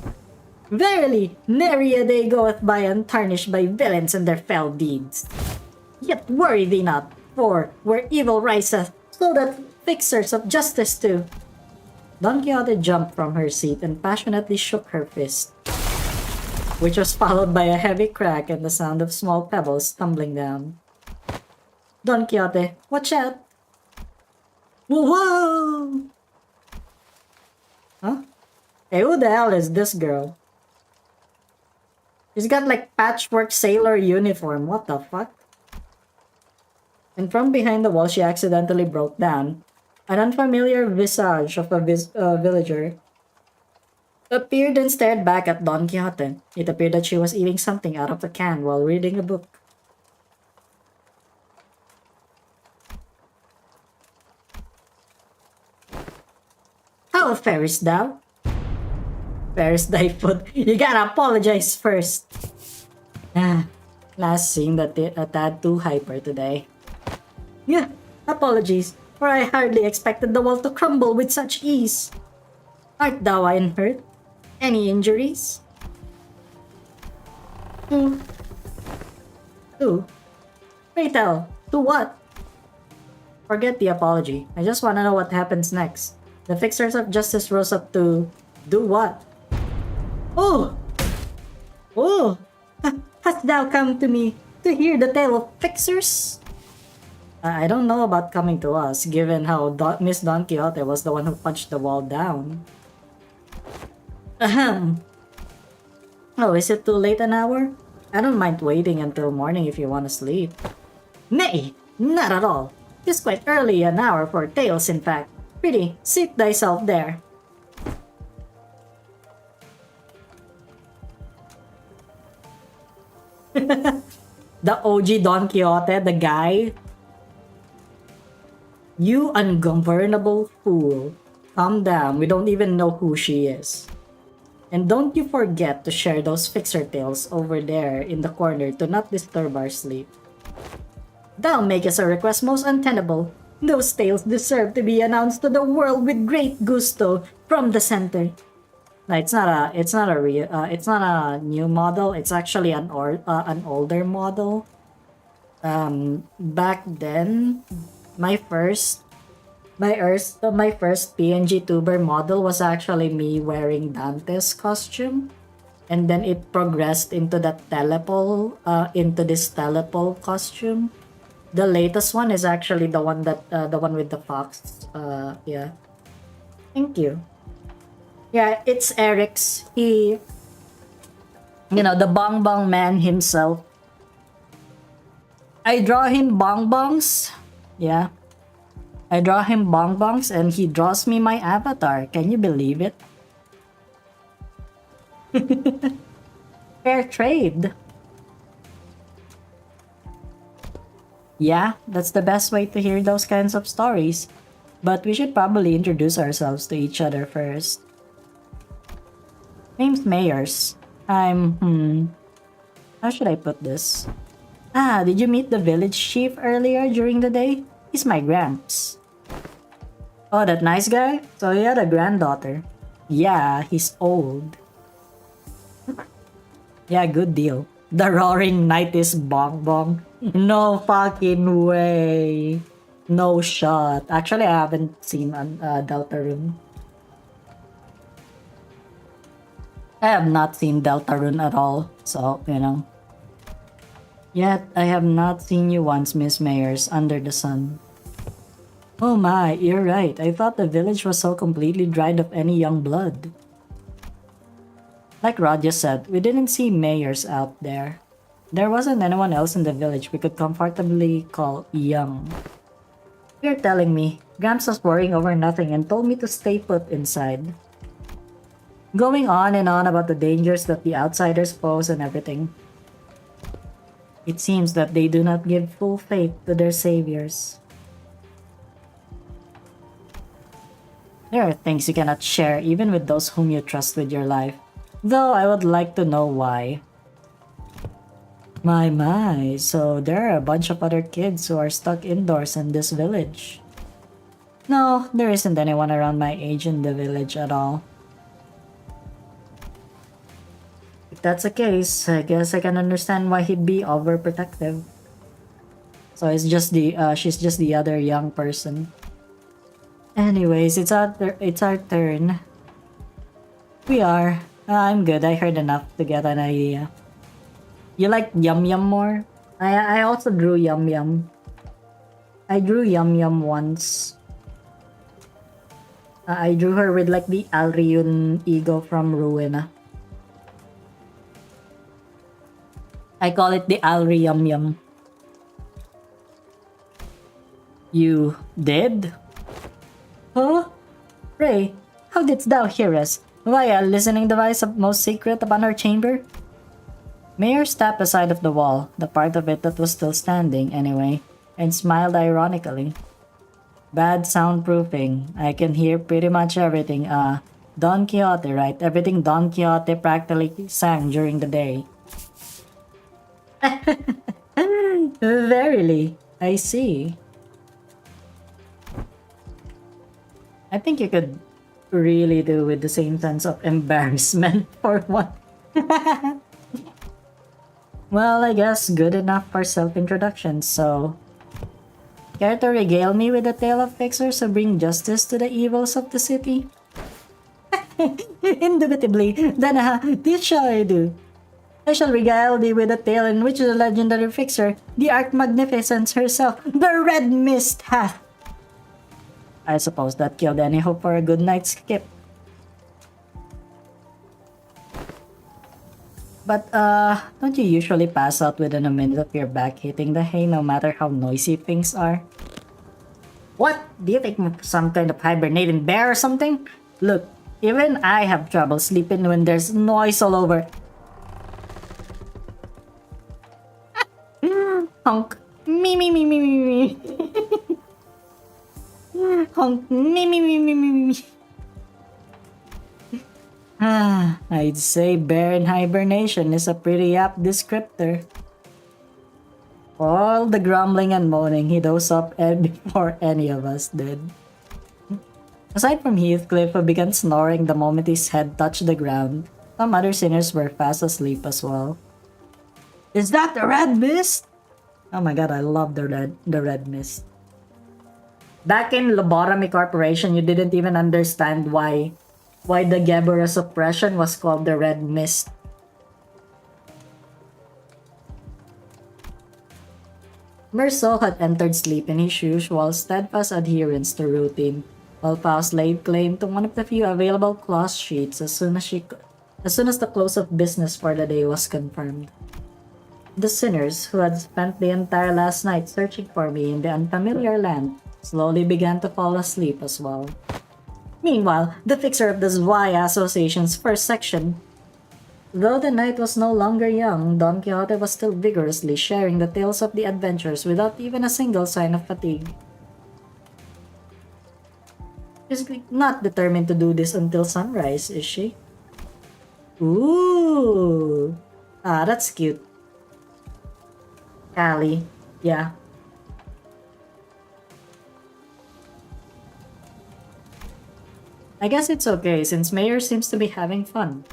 Verily, nary a day goeth by untarnished by villains and their fell deeds. Yet worry thee not, for where evil riseth, so that fixers of justice too. Don Quixote jumped from her seat and passionately shook her fist, which was followed by a heavy crack and the sound of small pebbles tumbling down. Don Quixote, watch out! Whoa! Huh? Hey, who the hell is this girl? She's got like patchwork sailor uniform, what the fuck? And from behind the wall she accidentally broke down. An unfamiliar visage of a villager appeared and stared back at Don Quixote. It appeared that she was eating something out of the can while reading a book. How farest thou? Farest thy foot? You gotta apologize first. Last seen a tad too hyper today. Yeah, apologies, for I hardly expected the wall to crumble with such ease. Art thou unhurt? Any injuries? To? Pray tell, to what? Forget the apology. I just wanna know what happens next. The fixers of justice rose up to do what? Oh! Oh! Hast thou come to me to hear the tale of fixers? I don't know about coming to us, given how Miss Don Quixote was the one who punched the wall down. Ahem. Oh, is it too late an hour? I don't mind waiting until morning if you want to sleep. Nay, not at all. It's quite early an hour for tales, in fact. Pretty, seat thyself there. The OG Don Quixote, the guy. You ungovernable fool. Calm down, we don't even know who she is. And don't you forget to share those fixer tales over there in the corner to not disturb our sleep. Thou makest a request most untenable. Those tales deserve to be announced to the world with great gusto from the center. No, it's not a new model. It's actually an older model. Back then, my first PNG tuber model was actually me wearing Dante's costume, and then it progressed into this telepole costume. The latest one is actually the one with the fox. Yeah. Thank you. Yeah, it's Eric's. He, the bongbong man himself. I draw him bongbongs. Yeah. I draw him bongbongs and he draws me my avatar. Can you believe it? Fair trade. Yeah, that's the best way to hear those kinds of stories. But we should probably introduce ourselves to each other first. Name's Mayers. How should I put this? Ah, did you meet the village chief earlier during the day? He's my gramps. Oh, that nice guy? So he had a granddaughter. Yeah, he's old. Yeah, good deal. The roaring night is bong bong. No fucking way. No shot. Actually, I haven't seen Deltarune. I have not seen Deltarune at all, so, you know. Yet, I have not seen you once, Miss Mayors, under the sun. Oh my, you're right. I thought the village was so completely dried of any young blood. Like Rod just said, we didn't see Mayors out there. There wasn't anyone else in the village we could comfortably call young. You're telling me, Gramps was worrying over nothing and told me to stay put inside. Going on and on about the dangers that the outsiders pose and everything. It seems that they do not give full faith to their saviors. There are things you cannot share even with those whom you trust with your life. Though I would like to know why. My, so there are a bunch of other kids who are stuck indoors in this village. No, there isn't anyone around my age in the village at all. If that's the case, I guess I can understand why he'd be overprotective. So it's just she's just the other young person. Anyways, it's our turn. We are. I'm good. I heard enough to get an idea. You like Yum Yum more? I also drew Yum Yum. I drew Yum Yum once. I drew her with like the Alryun ego from Ruina. I call it the Alry Yum Yum. You did? Huh? Ray, how didst thou hear us? Via a listening device of most secret upon our chamber? Mayor stepped aside of the wall, the part of it that was still standing anyway, and smiled ironically. Bad soundproofing. I can hear pretty much everything. Don Quixote, right? Everything Don Quixote practically sang during the day. Verily, I see. I think you could really do with the same sense of embarrassment for one. Well, I guess good enough for self-introduction, so... Care to regale me with a tale of fixers who bring justice to the evils of the city? Indubitably, then this shall I do. I shall regale thee with a tale in which the legendary fixer, the Archmagnificence herself, the Red Mist hath. I suppose that killed any hope for a good night's skip. But, don't you usually pass out within a minute of your back hitting the hay no matter how noisy things are? What? Do you think I'm some kind of hibernating bear or something? Look, even I have trouble sleeping when there's noise all over. Honk. Me. Honk. Me. I'd say bear in hibernation is a pretty apt descriptor. All the grumbling and moaning, he dozed up before any of us did. Aside from Heathcliff, who began snoring the moment his head touched the ground, some other sinners were fast asleep as well. Is that the Red Mist? Oh my god, I love the red mist. Back in Lobotomy Corporation, you didn't even understand why the Geborus oppression was called the Red Mist. Merceau had entered sleep in his usual steadfast adherence to routine, while Faust laid claim to one of the few available cloth sheets as soon as the close of business for the day was confirmed. The sinners, who had spent the entire last night searching for me in the unfamiliar land, slowly began to fall asleep as well. Meanwhile, the fixer of the Zwaya Association's first section. Though the night was no longer young, Don Quixote was still vigorously sharing the tales of the adventures without even a single sign of fatigue. She's not determined to do this until sunrise, is she? Ooh! Ah, that's cute. Callie. Yeah. I guess it's okay since Mayor seems to be having fun.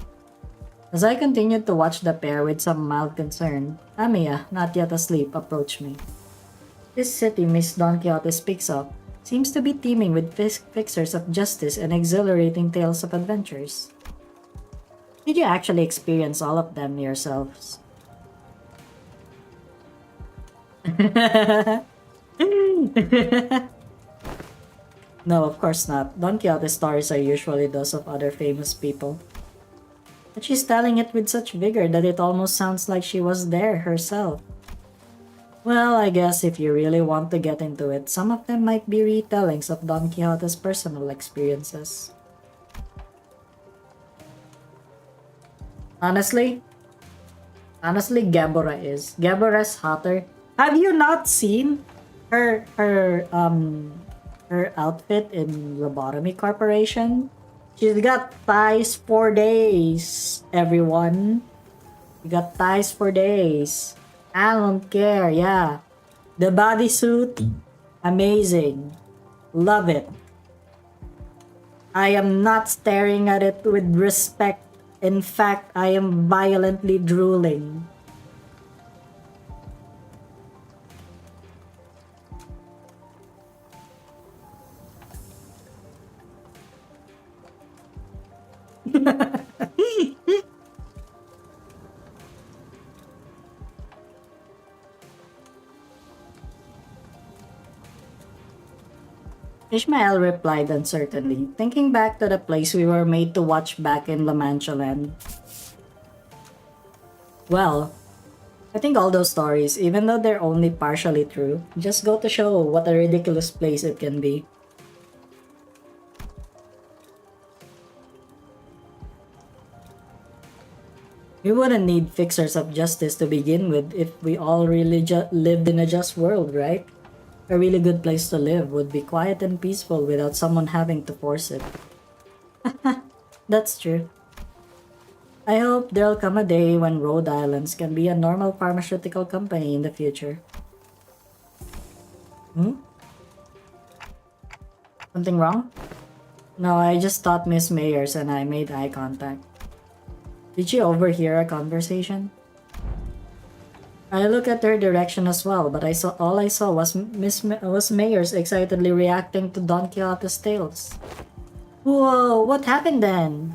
As I continued to watch the pair with some mild concern, Amiya, not yet asleep, approached me. This city Miss Don Quixote speaks of seems to be teeming with fixers of justice and exhilarating tales of adventures. Did you actually experience all of them yourselves? No, of course not. Don Quixote's stories are usually those of other famous people. But she's telling it with such vigor that it almost sounds like she was there herself. Well, I guess if you really want to get into it, some of them might be retellings of Don Quixote's personal experiences. Honestly, Gabora is. Gabora's hotter. Have you not seen her outfit in Lobotomy Corporation? She's got thighs for days, everyone. You got thighs for days. I don't care, yeah. The bodysuit, amazing. Love it. I am not staring at it with respect. In fact, I am violently drooling. Ishmael replied uncertainly, thinking back to the place we were made to watch back in La Mancha Land. Well, I think all those stories, even though they're only partially true, just go to show what a ridiculous place it can be. We wouldn't need fixers of justice to begin with if we all really lived in a just world, right? A really good place to live would be quiet and peaceful without someone having to force it. That's true. I hope there'll come a day when Rhode Islands can be a normal pharmaceutical company in the future. Something wrong? No, I just thought Miss Mayers and I made eye contact. Did you overhear a conversation? I looked at her direction as well, but all I saw was was Mayers excitedly reacting to Don Quixote's tales. Whoa, what happened then?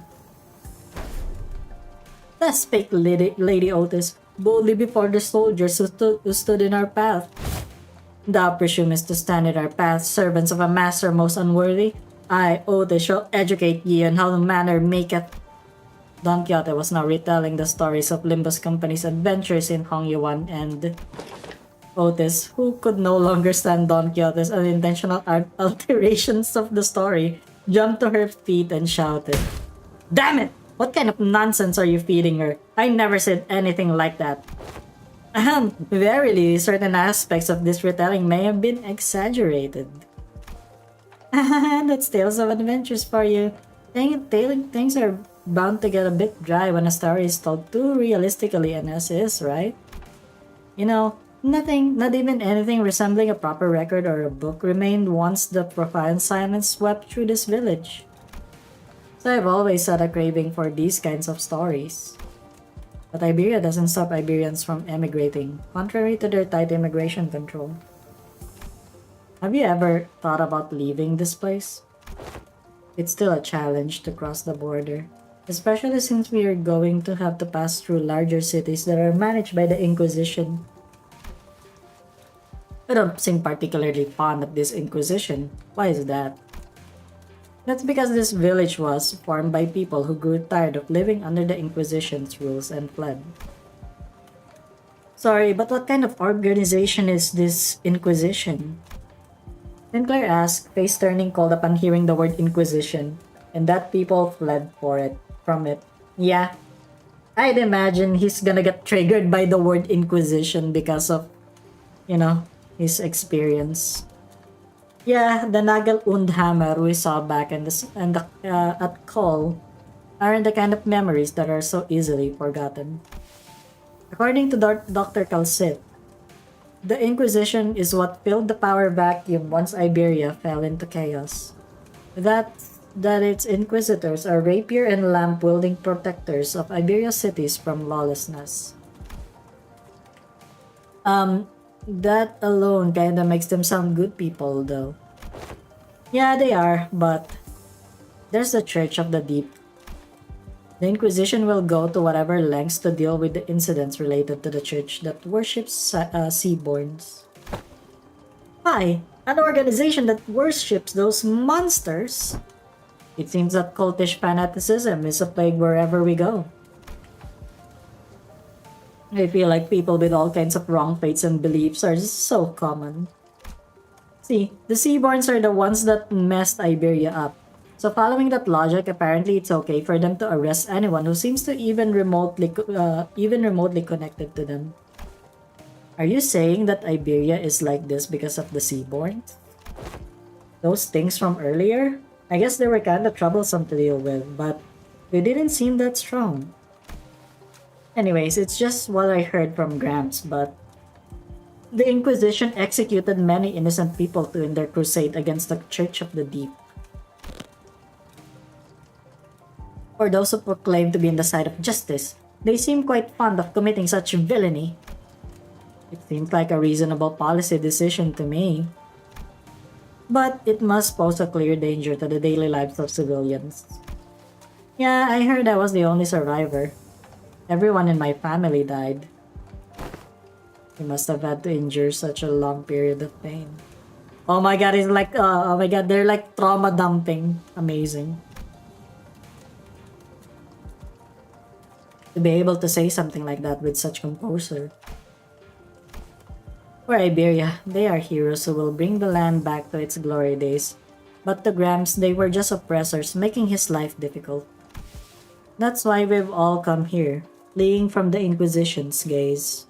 Thus spake Lady Otis, boldly before the soldiers who stood in our path. Thou presumest to stand in our path, servants of a master most unworthy. I, Otis, shall educate ye on how the manner maketh. Don Quixote was now retelling the stories of Limbus Company's adventures in Hong Yuan, and Otis, who could no longer stand Don Quixote's unintentional alterations of the story, jumped to her feet and shouted, "Damn it! What kind of nonsense are you feeding her? I never said anything like that." Verily, certain aspects of this retelling may have been exaggerated. That's tales of adventures for you. Things are bound to get a bit dry when a story is told too realistically and as is, right? You know, nothing, not even anything resembling a proper record or a book remained once the profound silence swept through this village. So I've always had a craving for these kinds of stories. But Iberia doesn't stop Iberians from emigrating, contrary to their tight immigration control. Have you ever thought about leaving this place? It's still a challenge to cross the border, especially since we are going to have to pass through larger cities that are managed by the Inquisition. I don't seem particularly fond of this Inquisition. Why is that? That's because this village was formed by people who grew tired of living under the Inquisition's rules and fled. Sorry, but what kind of organization is this Inquisition? Sinclair asked, face turning cold upon hearing the word Inquisition, and that people fled from it. Yeah, I'd imagine he's gonna get triggered by the word Inquisition because of, his experience. Yeah, the Nagel und Hammer we saw back at Call aren't the kind of memories that are so easily forgotten. According to Dr. Calcit, The Inquisition is what filled the power vacuum once Iberia fell into chaos. That its inquisitors are rapier and lamp-wielding protectors of Iberia's cities from lawlessness. That alone kinda makes them sound good people, though. Yeah, they are, but there's the Church of the Deep. The Inquisition will go to whatever lengths to deal with the incidents related to the church that worships Seaborns. Why? An organization that worships those monsters? It seems that cultish fanaticism is a plague wherever we go. I feel like people with all kinds of wrong faiths and beliefs are just so common. See, the Seaborns are the ones that messed Iberia up. So following that logic, apparently it's okay for them to arrest anyone who seems to even remotely connected to them. Are you saying that Iberia is like this because of the Seaborns? Those things from earlier? I guess they were kinda troublesome to deal with, but they didn't seem that strong. Anyways, it's just what I heard from Gramps, but the Inquisition executed many innocent people too in their crusade against the Church of the Deep. For those who proclaim to be on the side of justice, they seem quite fond of committing such villainy. It seems like a reasonable policy decision to me. But it must pose a clear danger to the daily lives of civilians. Yeah, I heard I was the only survivor. Everyone in my family died. You must have had to endure such a long period of pain. Oh my god, it's like, oh my god, they're like trauma dumping. Amazing. To be able to say something like that with such composure. For Iberia, they are heroes who will bring the land back to its glory days. But to Grams, they were just oppressors, making his life difficult. That's why we've all come here, fleeing from the Inquisition's gaze.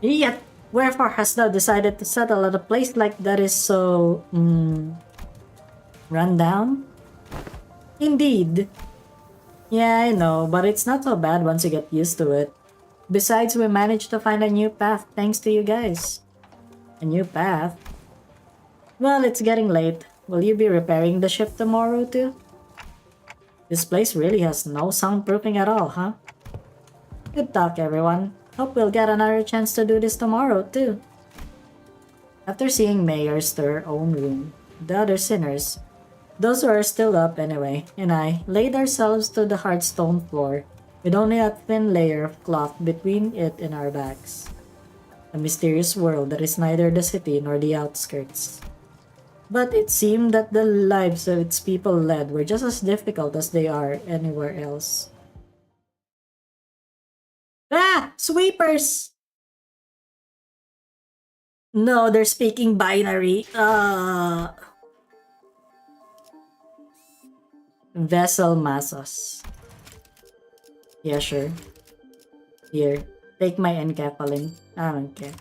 Yet, wherefore hast thou decided to settle at a place like that is so... run down? Indeed. Yeah, I know, but it's not so bad once you get used to it. Besides, we managed to find a new path thanks to you guys. A new path? Well, it's getting late. Will you be repairing the ship tomorrow too? This place really has no soundproofing at all, huh? Good talk, everyone. Hope we'll get another chance to do this tomorrow too. After seeing Mayors to her own room, the other sinners, those who are still up anyway, and I laid ourselves to the hard stone floor with only a thin layer of cloth between it and our backs. A mysterious world that is neither the city nor the outskirts. But it seemed that the lives of its people led were just as difficult as they are anywhere else. Ah! Sweepers! No, they're speaking binary. Vessel Masos. Yeah, sure. Here, take my encapsulin. I don't care.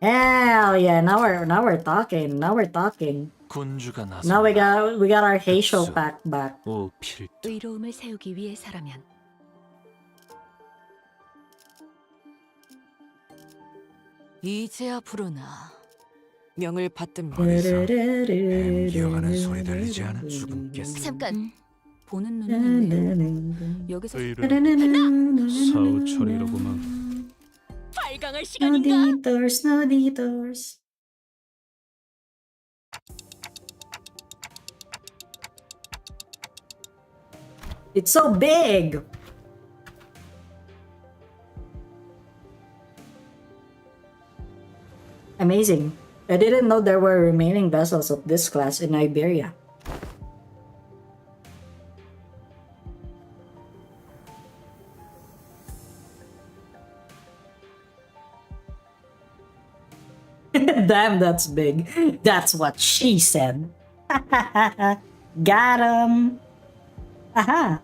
Hell yeah! Now we're talking. Now we're talking. 군주가 나서 Now we got our Heisho pack back. 오 필 의로움을 세우기 위해서라면 이제야 부르나. 명을 받듭니다. 어디서 뱀 기어가는 소리 들리지 않아? 죽음께서 잠깐 보는 눈은 있는데 여기서 사후 처리로구만. 발광할 No 시간인가? detours, no detours. It's so big! Amazing. I didn't know there were remaining vessels of this class in Iberia. Damn, that's big. That's what she said. Got him. Aha.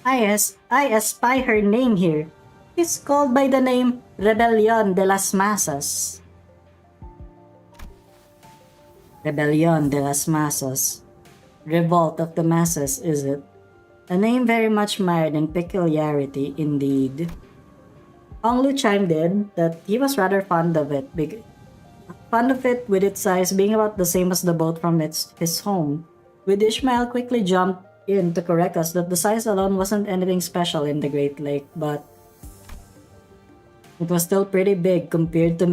I espy her name here. It's called by the name Rebellion de las Masas. Rebellion de las Masas. Revolt of the Masses, is it? A name very much mired in peculiarity indeed. Onglu chimed in that he was rather fond of it, with its size being about the same as the boat from his home. With Ishmael quickly jumped in to correct us that the size alone wasn't anything special in the Great Lake, but it was still pretty big compared to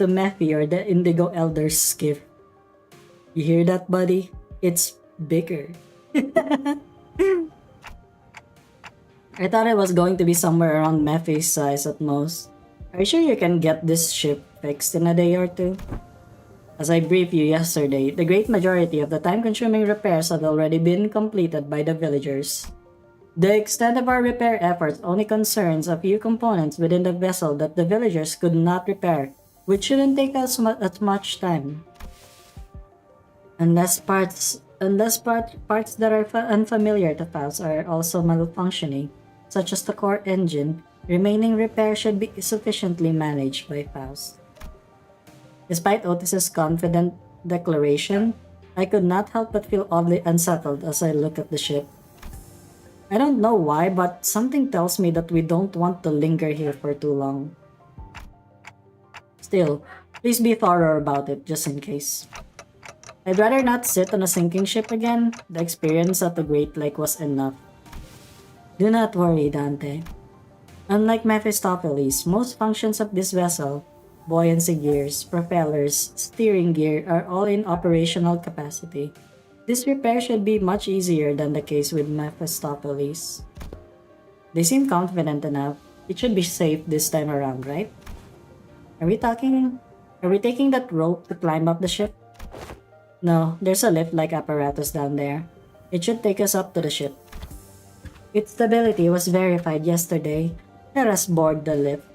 Mephi or the Indigo Elder's skiff. You hear that, buddy? It's bigger. I thought it was going to be somewhere around Mephi's size at most. Are you sure you can get this ship fixed in a day or two? As I briefed you yesterday, the great majority of the time-consuming repairs had already been completed by the villagers. The extent of our repair efforts only concerns a few components within the vessel that the villagers could not repair, which shouldn't take as much time. Unless parts that are unfamiliar to Faust are also malfunctioning, such as the core engine, remaining repair should be sufficiently managed by Faust. Despite Otis's confident declaration, I could not help but feel oddly unsettled as I looked at the ship. I don't know why, but something tells me that we don't want to linger here for too long. Still, please be thorough about it, just in case. I'd rather not sit on a sinking ship again. The experience at the Great Lake was enough. Do not worry, Dante. Unlike Mephistopheles, most functions of this vessel, buoyancy gears, propellers, steering gear, are all in operational capacity. This repair should be much easier than the case with Mephistopheles. They seem confident enough. It should be safe this time around, right? Are we taking that rope to climb up the ship? No, there's a lift-like apparatus down there. It should take us up to the ship. Its stability was verified yesterday. Let us board the lift.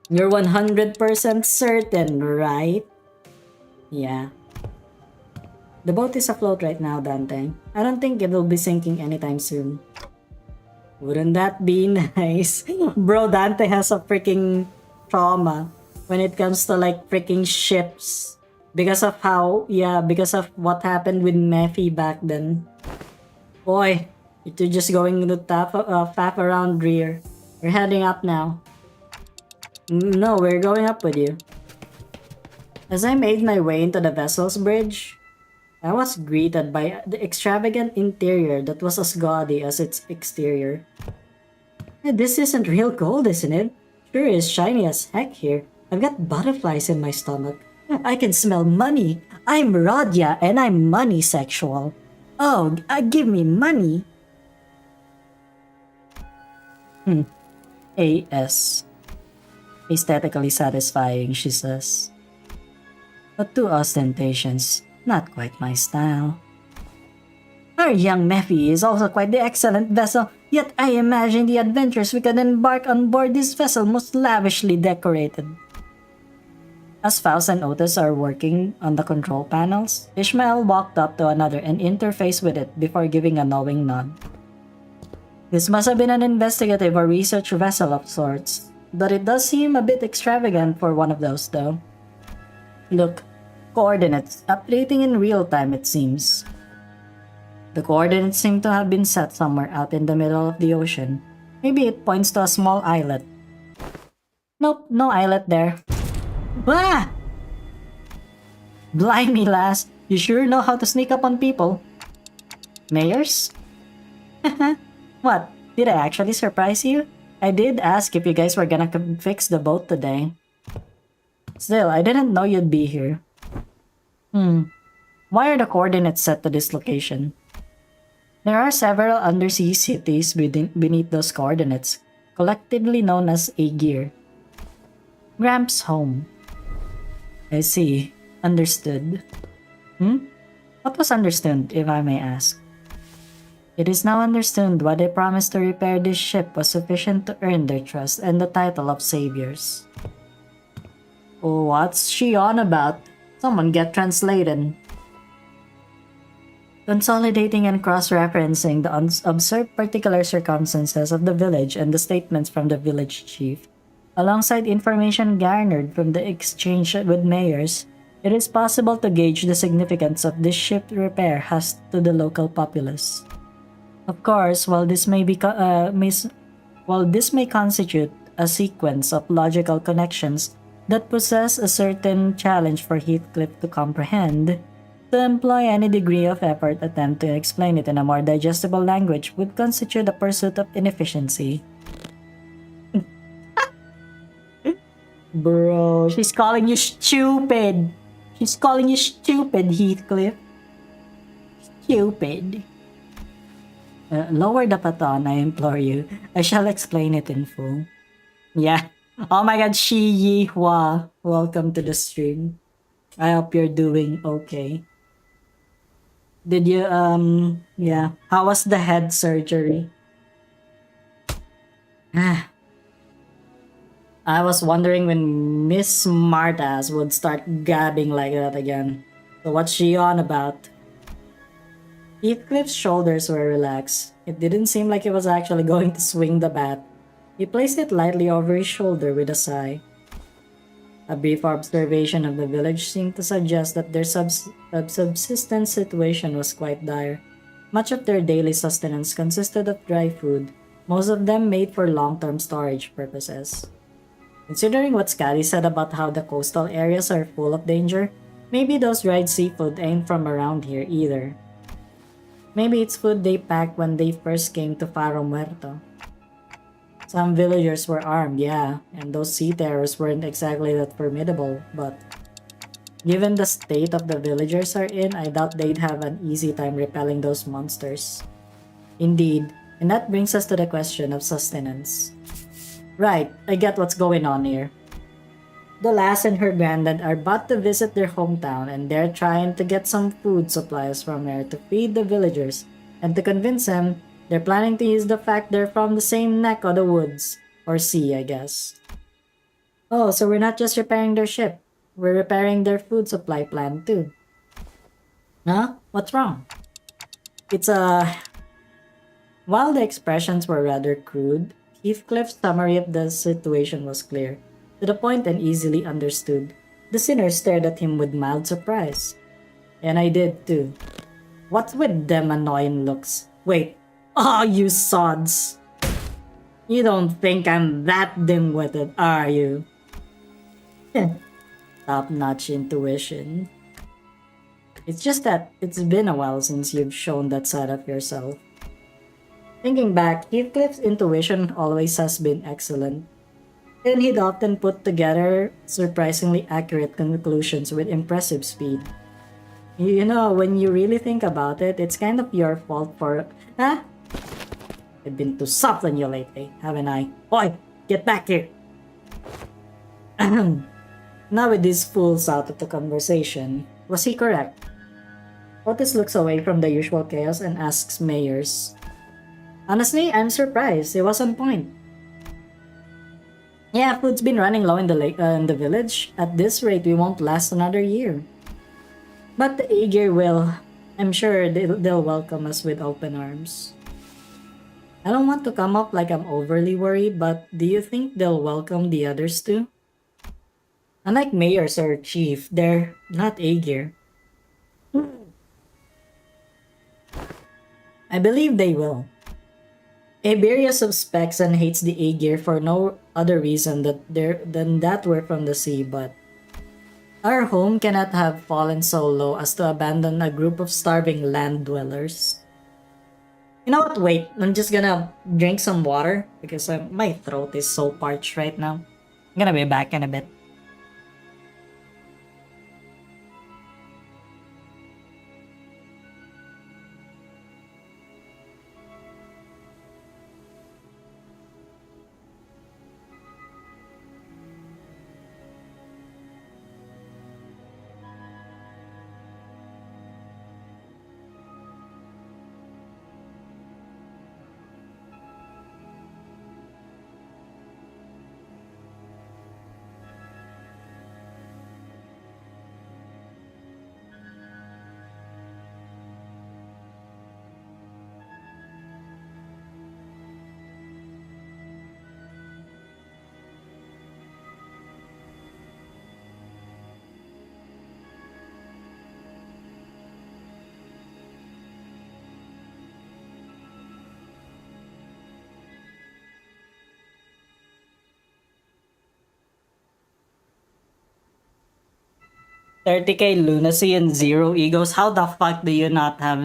You're 100% certain, right? Yeah. The boat is afloat right now, Dante. I don't think it'll be sinking anytime soon. Wouldn't that be nice? Bro, Dante has a freaking trauma when it comes to like freaking ships. Because of what happened with Mephi back then. Boy, you're just going to faff around rear. We're heading up now. No, we're going up with you. As I made my way into the vessel's bridge, I was greeted by the extravagant interior that was as gaudy as its exterior. This isn't real gold, isn't it? Sure is shiny as heck here. I've got butterflies in my stomach. I can smell money. I'm Rodya and I'm money sexual. Oh, give me money. A.S. Aesthetically satisfying, she says. But too ostentatious. Not quite my style. Our young Mephi is also quite the excellent vessel, yet I imagine the adventures we can embark on board this vessel most lavishly decorated. As Faust and Otis are working on the control panels, Ishmael walked up to another and interfaced with it before giving a knowing nod. This must have been an investigative or research vessel of sorts, but it does seem a bit extravagant for one of those though. Look, coordinates, updating in real time it seems. The coordinates seem to have been set somewhere out in the middle of the ocean. Maybe it points to a small islet. Nope, no islet there. Ah! Blimey, lass, you sure know how to sneak up on people. Mayors? What, did I actually surprise you? I did ask if you guys were gonna come fix the boat today. Still, I didn't know you'd be here. Why are the coordinates set to this location? There are several undersea cities beneath those coordinates, collectively known as Aegir. Gramps' home. I see. Understood. What was understood, if I may ask? It is now understood why they promised to repair this ship was sufficient to earn their trust and the title of saviors. What's she on about? Someone get translated. Consolidating and cross-referencing the observed particular circumstances of the village and the statements from the village chief, alongside information garnered from the exchange with mayors, it is possible to gauge the significance of this ship repair has to the local populace. Of course, while this may While this may constitute a sequence of logical connections that possess a certain challenge for Heathcliff to comprehend, to employ any degree of effort attempt to explain it in a more digestible language would constitute a pursuit of inefficiency. Bro, she's calling you stupid. She's calling you stupid, Heathcliff. Stupid. Lower the baton, I implore you. I shall explain it in full. Yeah. Oh my god, Shi Yi Hua. Welcome to the stream. I hope you're doing okay. Did you, yeah. How was the head surgery? I was wondering when Miss Martas would start gabbing like that again. So what's she on about? Heathcliff's shoulders were relaxed. It didn't seem like he was actually going to swing the bat. He placed it lightly over his shoulder with a sigh. A brief observation of the village seemed to suggest that their subsistence situation was quite dire. Much of their daily sustenance consisted of dry food, most of them made for long-term storage purposes. Considering what Scotty said about how the coastal areas are full of danger, maybe those dried seafood ain't from around here either. Maybe it's food they packed when they first came to Faro Muerto. Some villagers were armed, yeah, and those seafarers weren't exactly that formidable, but given the state of the villagers are in, I doubt they'd have an easy time repelling those monsters. Indeed, and that brings us to the question of sustenance. Right, I get what's going on here. The lass and her granddad are about to visit their hometown and they're trying to get some food supplies from there to feed the villagers, and to convince them, they're planning to use the fact they're from the same neck of the woods, or sea, I guess. Oh, so we're not just repairing their ship, we're repairing their food supply plan too. Huh? What's wrong? It's While the expressions were rather crude, Heathcliff's summary of the situation was clear, to the point and easily understood. The sinner stared at him with mild surprise. And I did too. What's with them annoying looks? Wait, oh you sods! You don't think I'm that dim-witted, are you? Top-notch intuition. It's just that it's been a while since you've shown that side of yourself. Thinking back, Heathcliff's intuition always has been excellent, and he'd often put together surprisingly accurate conclusions with impressive speed. You know, when you really think about it, it's kind of your fault for... Huh? I've been too soft on you lately, haven't I? Oi! Get back here! Now with these fools out of the conversation, was he correct? Otis looks away from the usual chaos and asks Mayers. Honestly, I'm surprised. It was on point. Yeah, food's been running low in the village. At this rate, we won't last another year. But the Aegir will. I'm sure they'll welcome us with open arms. I don't want to come up like I'm overly worried, but do you think they'll welcome the others too? Unlike Mayors or Chief, they're not Aegir. I believe they will. Iberia suspects and hates the Aegir for no other reason than that we're from the sea, but our home cannot have fallen so low as to abandon a group of starving land dwellers. You know what? Wait, I'm just gonna drink some water because my throat is so parched right now. I'm gonna be back in a bit. 30k lunacy and 0 egos. How the fuck do you not have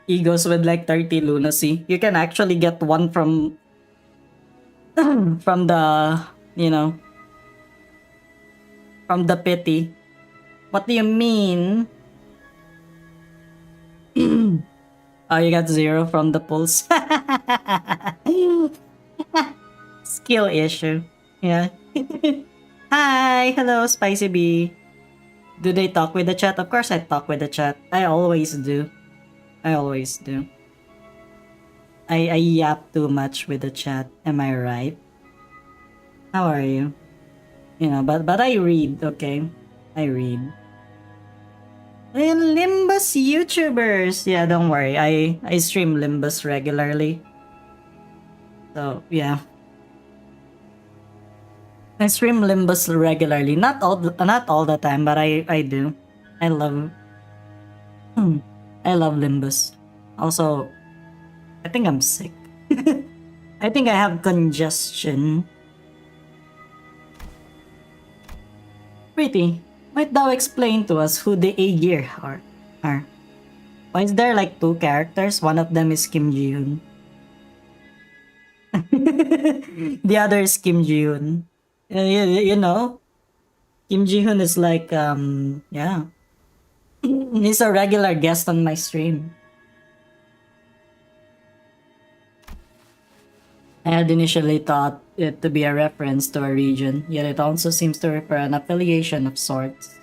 egos with like 30 lunacy? You can actually get one from from the, you know, from the pity. What do you mean? Oh, you got 0 from the pulse. Skill issue. Yeah. Hi, hello, Spicy Bee. Do they talk with the chat? Of course I talk with the chat. I always do. I always do. I yap too much with the chat. Am I right? How are you? You know, but I read, okay? I read. And Limbus YouTubers! Yeah, don't worry. I stream Limbus regularly. So, yeah. I stream Limbus regularly. Not all the time, but I do. I love I love Limbus. Also, I think I'm sick. I think I have congestion. Pretty, might thou explain to us who the Aegir are? Why is there like 2 characters? One of them is Kim Ji-hoon. The other is Kim Ji-hoon. You know, Kim Ji-hoon is like, yeah. He's a regular guest on my stream. I had initially thought it to be a reference to a region, yet it also seems to refer an affiliation of sorts.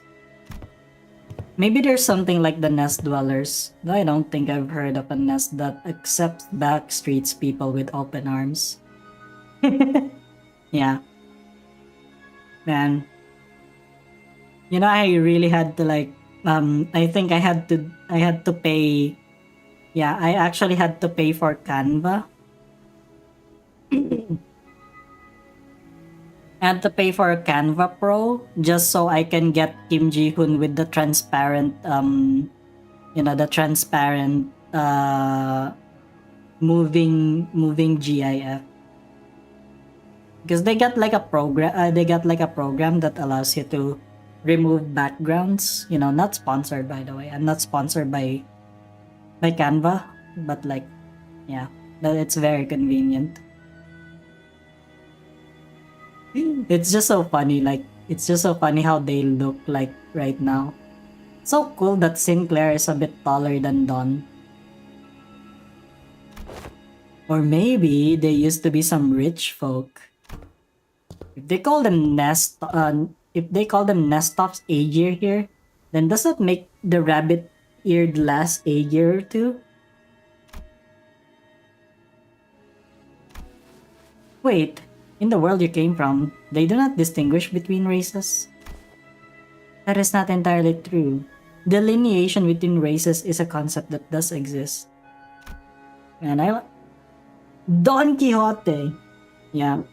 Maybe there's something like the Nest Dwellers, though I don't think I've heard of a nest that accepts backstreets people with open arms. Yeah. Man. You know, I really had to like, I think I had to pay, yeah, I actually had to pay for Canva. I had to pay for a Canva Pro just so I can get Kim Ji-hoon with the transparent, you know, the transparent, moving GIF. Because they got like a program that allows you to remove backgrounds. You know, not sponsored by the way. I'm not sponsored by Canva, but like, yeah, that it's very convenient. It's just so funny, like, it's just so funny how they look like right now. So cool that Sinclair is a bit taller than Dawn. Or maybe they used to be some rich folk. If they call them Nestoff's Aegir here, then does that make the rabbit-eared lass Aegir too? Wait. In the world you came from, they do not distinguish between races? That is not entirely true. Delineation between races is a concept that does exist. And Don Quixote! Yeah.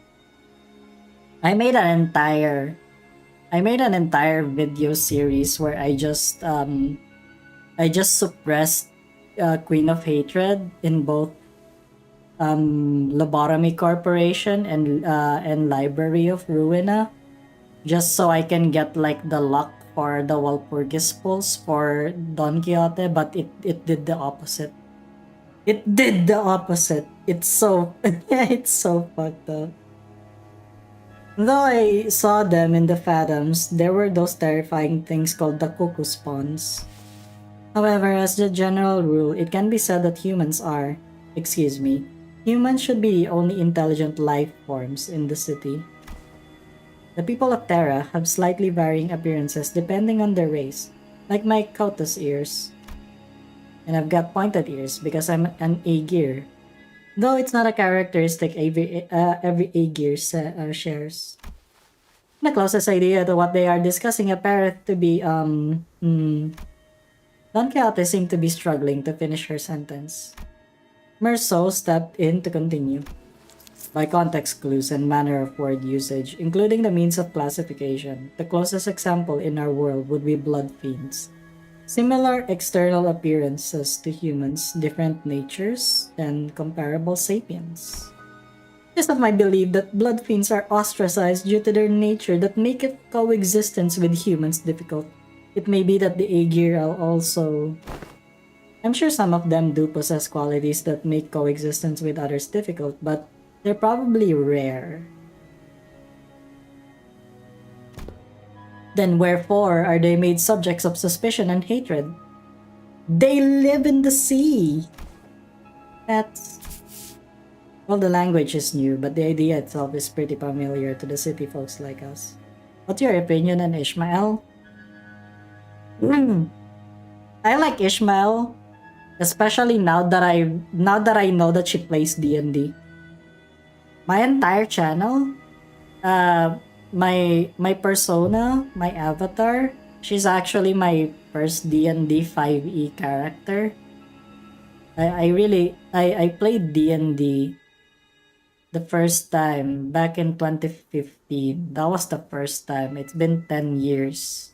I made an entire video series where I just suppressed Queen of Hatred in both Lobotomy Corporation and Library of Ruina, just so I can get like the luck for the Walpurgis Pulse for Don Quixote, but it did the opposite. It did the opposite. It's so it's so fucked up. Though I saw them in the Phantoms, there were those terrifying things called the cuckoo spawns. However, as the general rule, it can be said that humans should be the only intelligent life forms in the city. The people of Terra have slightly varying appearances depending on their race, like my Kautas ears. And I've got pointed ears because I'm an Aegir. Though it's not a characteristic every Aegir shares. The closest idea to what they are discussing appears to be, Don Quixote seemed to be struggling to finish her sentence. Merceau stepped in to continue. By context clues and manner of word usage, including the means of classification, the closest example in our world would be blood fiends. Similar external appearances to humans, different natures, and comparable sapiens. It is of my belief that blood fiends are ostracized due to their nature that make coexistence with humans difficult. It may be that the Aegir are also... I'm sure some of them do possess qualities that make coexistence with others difficult, but they're probably rare. Then wherefore are they made subjects of suspicion and hatred? They live in the sea! That's... Well, the language is new, but the idea itself is pretty familiar to the city folks like us. What's your opinion on Ishmael? I like Ishmael, especially now that I know that she plays D&D. My entire channel, my persona, my avatar, she's actually my first D&D 5e character. I played D&D the first time back in 2015. That was the first time. It's been 10 years.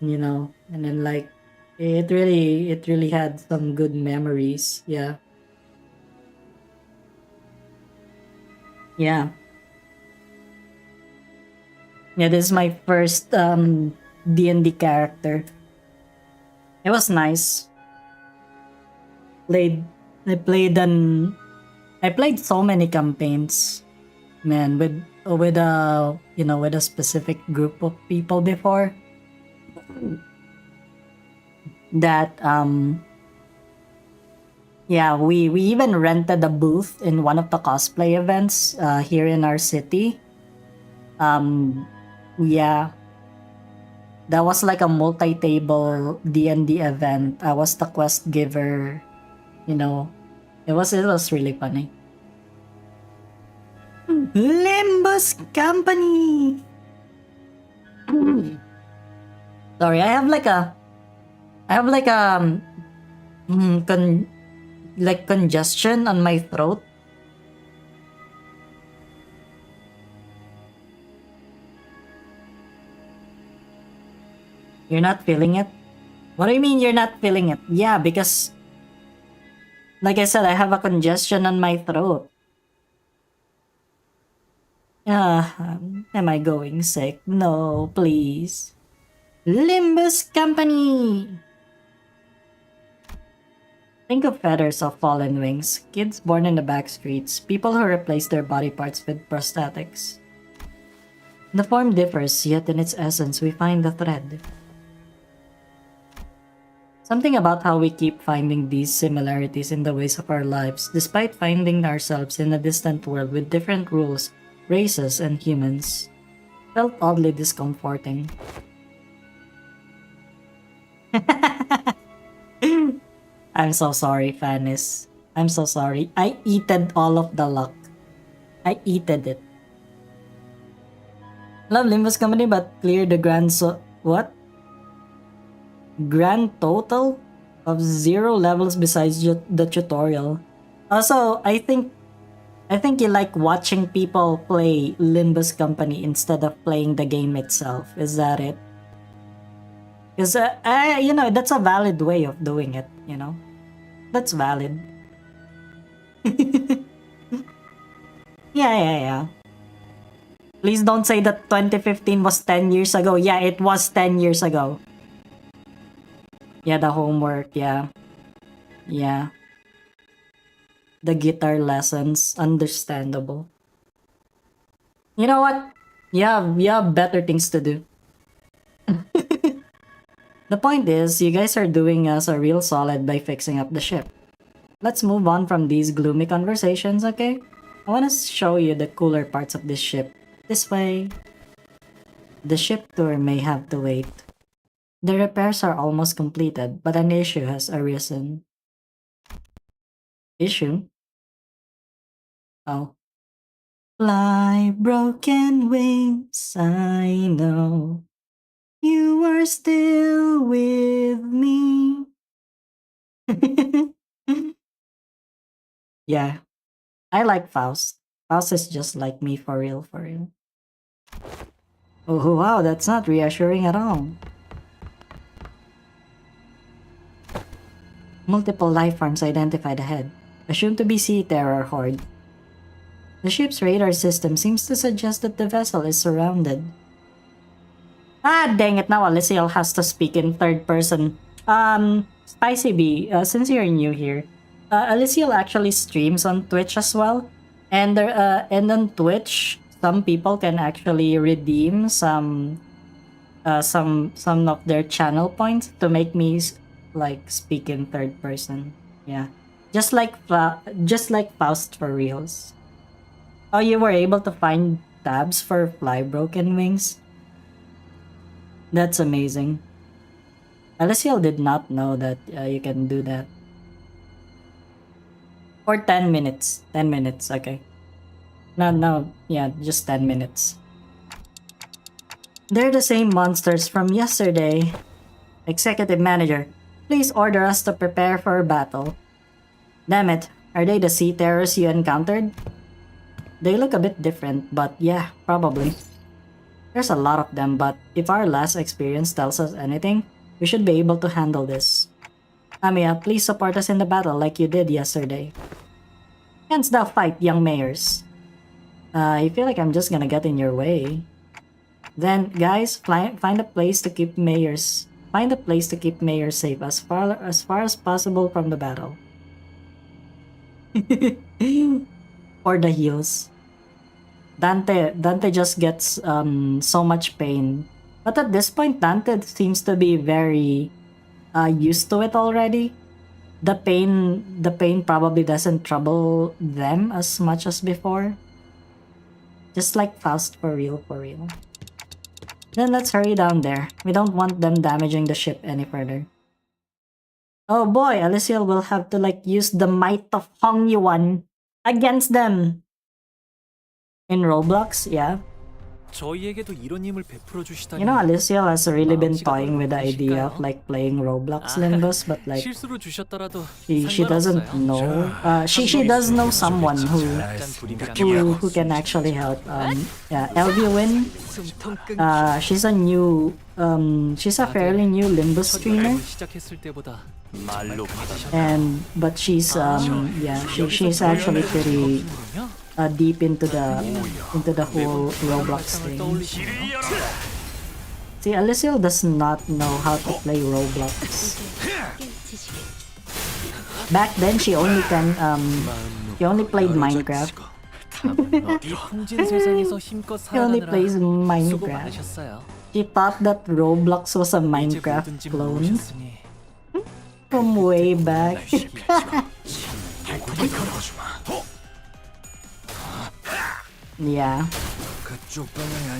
You know, and then like it really had some good memories. Yeah. Yeah, this is my first D&D character. It was nice. I played so many campaigns, man, with a with a specific group of people before that yeah, we even rented a booth in one of the cosplay events here in our city. Yeah, that was like a multi-table D&D event. I was the quest giver, you know. It was really funny. Limbus Company. Sorry, I have like a congestion on my throat. You're not feeling it? What do you mean you're not feeling it? Yeah, because like I said, I have a congestion on my throat. Am I going sick? No, please. Limbus Company! Think of feathers of fallen wings, kids born in the back streets, people who replace their body parts with prosthetics. The form differs, yet in its essence we find the thread. Something about how we keep finding these similarities in the ways of our lives, despite finding ourselves in a distant world with different rules, races, and humans, felt oddly discomforting. I'm so sorry, Fanis. I'm so sorry. I eated all of the luck. I eated it. Love Limbus Company, but clear the what? Grand total of 0 levels besides the tutorial. Also, I think you like watching people play Limbus Company instead of playing the game itself. Is that it? Because, that's a valid way of doing it, you know? That's valid. Yeah. Please don't say that 2015 was 10 years ago. Yeah, it was 10 years ago. Yeah, the homework, yeah. Yeah. The guitar lessons, understandable. You know what? Yeah, we have better things to do. The point is, you guys are doing us a real solid by fixing up the ship. Let's move on from these gloomy conversations, okay? I want to show you the cooler parts of this ship. This way. The ship tour may have to wait. The repairs are almost completed, but an issue has arisen. Issue? Oh. Fly, broken wings, I know. You are still with me. Yeah, I like Faust. Faust is just like me for real, for real. Oh wow, that's not reassuring at all. Multiple life forms identified ahead, assumed to be Sea Terror Horde. The ship's radar system seems to suggest that the vessel is surrounded. Ah, dang it! Now Alyssciel has to speak in third person. Spicy B, since you're new here, Alyssciel actually streams on Twitch as well, and on Twitch, some people can actually redeem some of their channel points to make me like speak in third person. Yeah, just like Faust for reals. Oh, you were able to find tabs for Fly Broken Wings? That's amazing. Alyssciel did not know that you can do that. For 10 minutes. 10 minutes, okay. No, yeah, just 10 minutes. They're the same monsters from yesterday. Executive Manager, please order us to prepare for battle. Damn it, are they the sea terrors you encountered? They look a bit different, but yeah, probably. There's a lot of them, but if our last experience tells us anything, we should be able to handle this. Amiya, please support us in the battle like you did yesterday. Hence the fight, young mayors. I feel like I'm just gonna get in your way. Then, guys, find a place to keep mayors. Find a place to keep mayors safe as far as possible from the battle. Or the heals. Dante just gets so much pain. But at this point, Dante seems to be very used to it already. The pain probably doesn't trouble them as much as before. Just like Faust for real. Then let's hurry down there. We don't want them damaging the ship any further. Oh boy, Alyssciel will have to like use the might of Hong Yuan against them. In Roblox, yeah. 저희에게도 이런 힘을 베풀어 주시다니. You know, Alyssciel has really been toying with the idea of like playing Roblox Limbus, but like 실수로 주셨더라도 she doesn't know. She does know someone who can actually help. Yeah, Elviewin. She's a new she's a fairly new Limbus streamer. 시작했을 때보다 말로 But she's yeah, she's actually pretty deep into the whole Roblox thing. See, Alyssciel does not know how to play Roblox. Back then, she only played Minecraft. 이 풍진 세상에서 힘껏 She only 살아가느라 plays 수고 Minecraft. 많으셨어요. She thought that Roblox was a 이제 Minecraft 뭐든지 clone 모르셨으니 from way back. Yeah.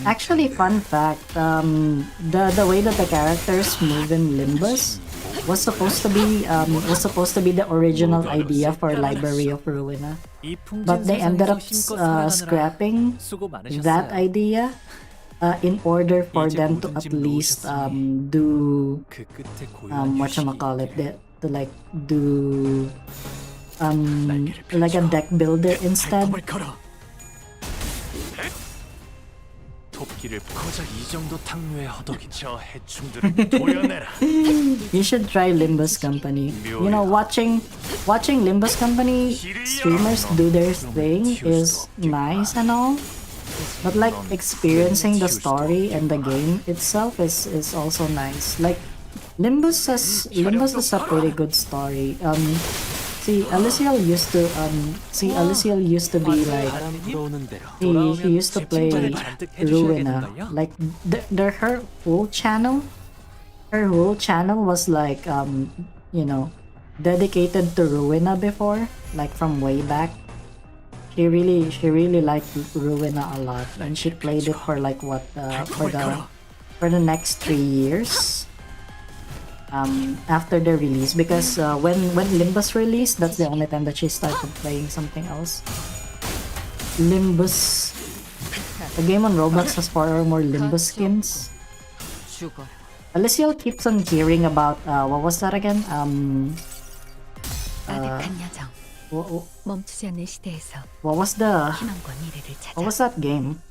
Actually, fun fact, the way that the characters move in Limbus was supposed to be the original idea for Library of Ruina, 이 풍진 but they ended up 세상에서 힘껏 살아가느라 scrapping 수고 많으셨어요. that idea in order for 이제 them to 뭐든지 at least 모르셨으니 do 그 끝에 고요한 whatchamacallit, to like do like a deck builder instead. 토끼를 거저 이 정도 탕류에 허덕이 저 해충들을 도려내라. You should try Limbus Company. You know, watching Limbus Company streamers do their thing is nice and all, but like experiencing the story and the game itself is also nice. Like Limbus has a pretty good story. See, Alyssciel used to be like he used to play Ruina. Like her whole channel was like you know, dedicated to Ruina before, like from way back. She really liked Ruina a lot, and she played it for like what for the next 3 years. After the release, because when Limbus released, that's the only time that she started playing something else. Limbus, the game on Roblox has 4 or more Limbus skins. Alyssciel keeps on hearing about what was that again? What was that game?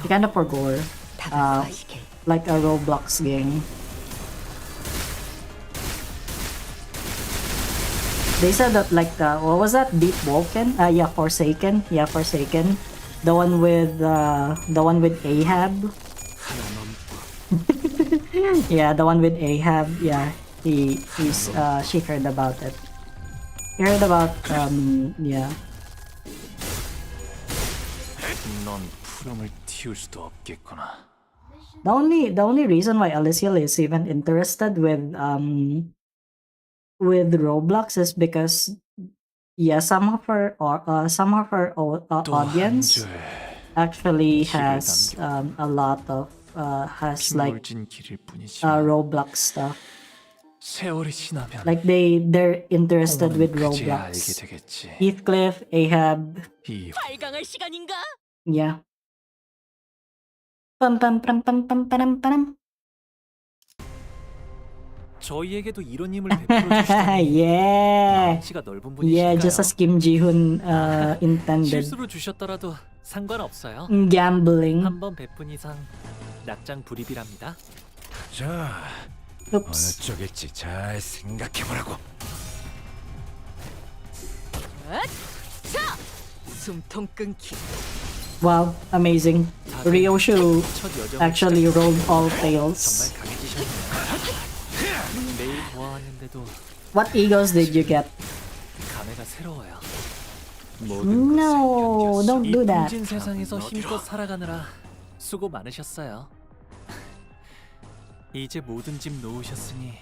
I kind of forgot. Like a Roblox game. They said that like what was that? Deep Woken? Yeah, Forsaken. Yeah, Forsaken. The one with Ahab. Yeah, the one with Ahab. Yeah, she heard about it. He heard about yeah. 넌 푸름을 틔울 수도 없겠구나. The only reason why Alyssciel is even interested with Roblox is because yeah, some of her audience actually has a lot of has like 빗물진 길일 뿐이지만 Roblox stuff. 세월이 지나면 Like they're interested with 그제야 알게 Roblox. 되겠지. Heathcliff, Ahab, 이 발광할 시간인가? yeah. Pam pam pam pam pam pam pam. 저희에게도 이런 힘을 베풀어 주시다니 Yeah. 마음씨가 넓은 Yeah, 분이신가요? just as Kim Ji-hoon intended. 실수로 주셨더라도 상관없어요. Gambling. 한 번 베푼 이상 낙장 불입이랍니다. 자, Oops. 어느 쪽일지 잘 생각해보라고. 자! 숨통 끊기. Wow, amazing. Ryoshu 첫 여정을 actually 시작할 rolled 때 all 정말 fails. 강해지셨네요. 매일 보아왔는데도 What egos did you get? 감회가 새로워요. No, don't 이 do that. 풍진 세상에서 힘껏 살아가느라 수고 많으셨어요. 이제 모든 짐 놓으셨으니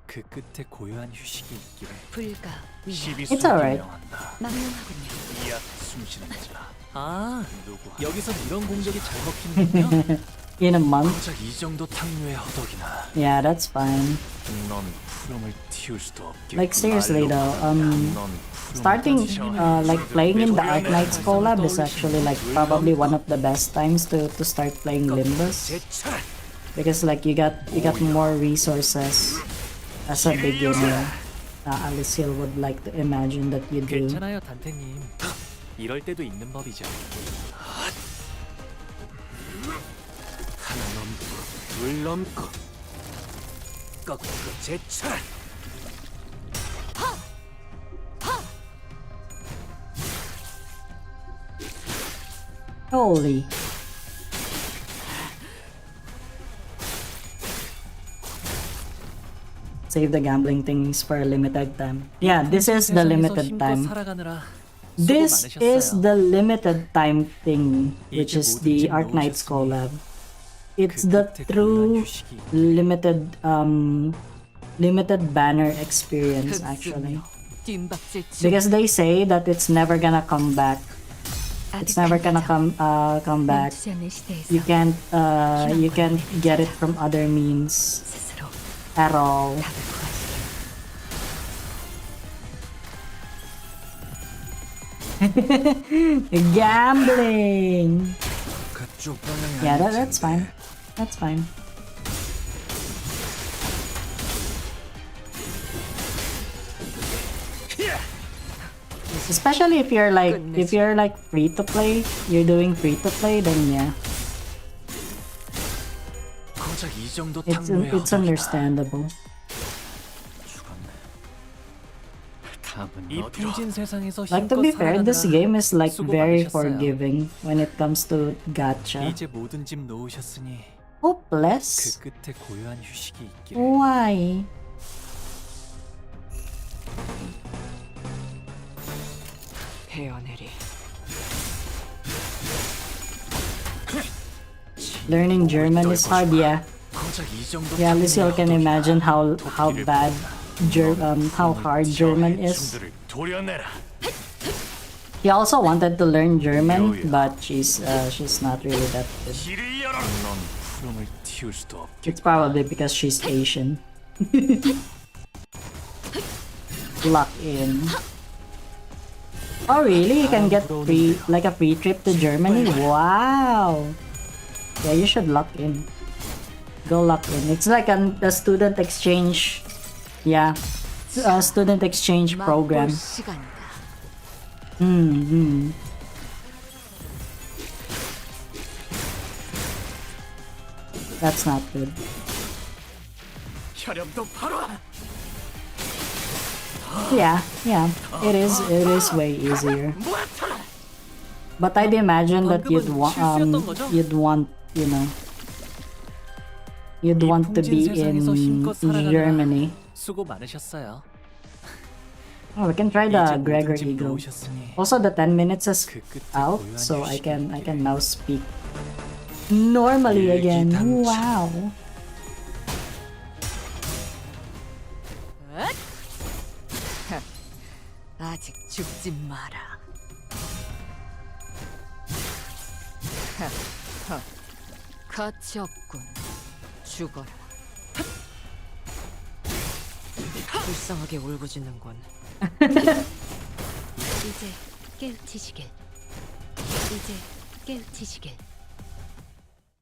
그 끝에 고요한 휴식이 있기를. 불가. It's alright. 망령하군요. 이약 숨쉬는 자. 아, 여기서 이런 공격이 잘 먹히는군요. In a month? 고작 이 정도 탕류의 허덕이나 Yeah, that's fine. 넌 푸름을 틔울 수도 없겠고. Like seriously though, 넌 starting like playing in the ARKNIGHTS collab is actually like probably one of the best times to start playing Limbus, because like you got more resources as a beginner. Alyssciel would like to imagine that you do. 괜찮아요, 단테님. 이럴 때도 있는 법이죠. 하나 넘고 둘 넘고 꺾고 제쳐라. Holy. Save the gambling things for a limited time. Yeah, this is the limited time. This is the limited time thing, which is the ARKNIGHTS collab. It's the true limited banner experience actually. Because they say that it's never gonna come back. It's never gonna come back. You can't get it from other means at all. Gambling. 그쪽 방향이 Yeah, 아닐 that's 텐데. fine. That's fine. Especially if you're like free to play, you're doing free to play, then yeah, 고작 이 정도 it's 탕류의 허덕이나. understandable. 이 풍진 세상에서 Like to be 힘껏 fair, this 살아가느라 game is like 수고 very 많으셨어요. forgiving when it comes to gacha. 이제 모든 짐 놓으셨으니 Hopeless? 그 끝에 고요한 휴식이 있기를. Why? 베어내리. Learning German is hard, yeah. 고작 이 정도 Yeah, Alyssciel can 탕류의 imagine how 토끼를 bad how hard German is. 해충들을 도려내라. He also wanted to learn German, but she's not really that good. 길을 열어. 넌 푸름을 틔울 수도 없겠고. It's probably because she's Asian. Lock in. Oh really? You can get a free trip to Germany? Wow! Yeah, you should lock in. Go lock in. It's like a student exchange. Yeah, a student exchange program. 시간이다. That's not good. 혈염도 바로. Yeah, it is way easier. But I'd imagine that you'd want, you know, you'd 이 want to 풍진 be 세상에서 in 힘껏 살아가느라 Germany. 수고 많으셨어요. Oh, we can try the 이제 Gregor 모든 집 Eagle. 놓으셨으니 Also, the 10 minutes is 그 끝에 out, 고요한 so I 휴식이 can 있기를. now speak normally again. 일기당초. Wow. 아직 죽지 마라. 가치 없군. 죽어라. 불쌍하게 울부짖는군. 이제 깨우치시길. 이제 깨우치시길.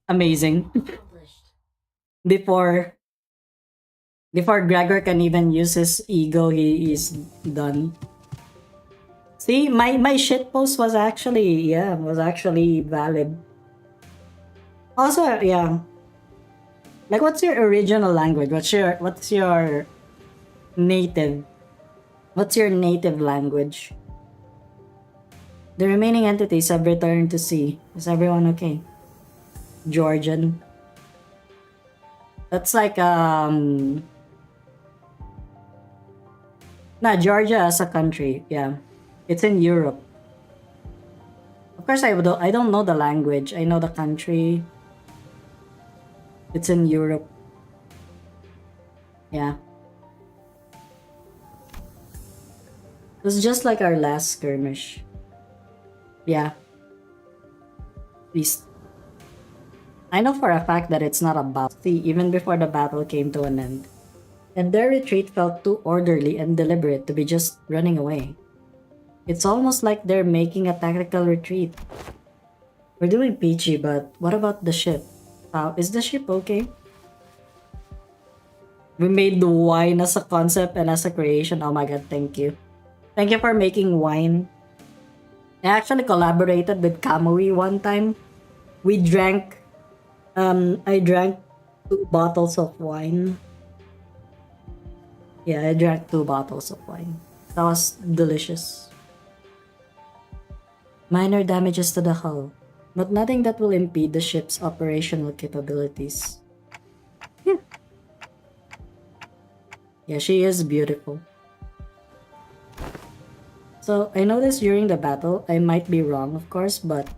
Amazing. Before Gregor can even use his ego, he is done. See, my shit post was actually valid. Also, yeah. Like, what's your original language? What's your native? What's your native language? The remaining entities have returned to sea. Is everyone okay? Georgian. That's like Georgia as a country, yeah. It's in Europe. Of course I don't know the language. I know the country. It's in Europe. Yeah. It's just like our last skirmish. Yeah. At least I know for a fact that it's not about sea even before the battle came to an end. And their retreat felt too orderly and deliberate to be just running away. It's almost like they're making a tactical retreat. We're doing peachy, but what about the ship? Is the ship okay? We made the wine as a concept and as a creation. Oh my god, thank you. Thank you for making wine. I actually collaborated with Kamui one time. We drank I drank 2 bottles of wine. Yeah, I drank 2 bottles of wine. That was delicious. Minor damages to the hull, but nothing that will impede the ship's operational capabilities. Yeah, she is beautiful. So, I noticed during the battle, I might be wrong of course, but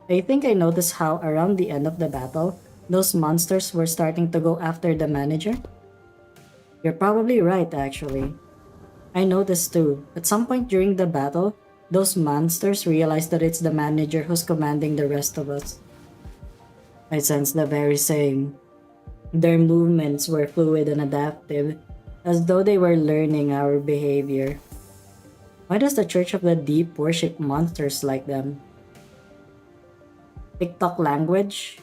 I think I noticed how around the end of the battle, those monsters were starting to go after the manager. You're probably right, actually. I noticed too. At some point during the battle, those monsters realized that it's the manager who's commanding the rest of us. I sensed the very same. Their movements were fluid and adaptive, as though they were learning our behavior. Why does the Church of the Deep worship monsters like them? TikTok language?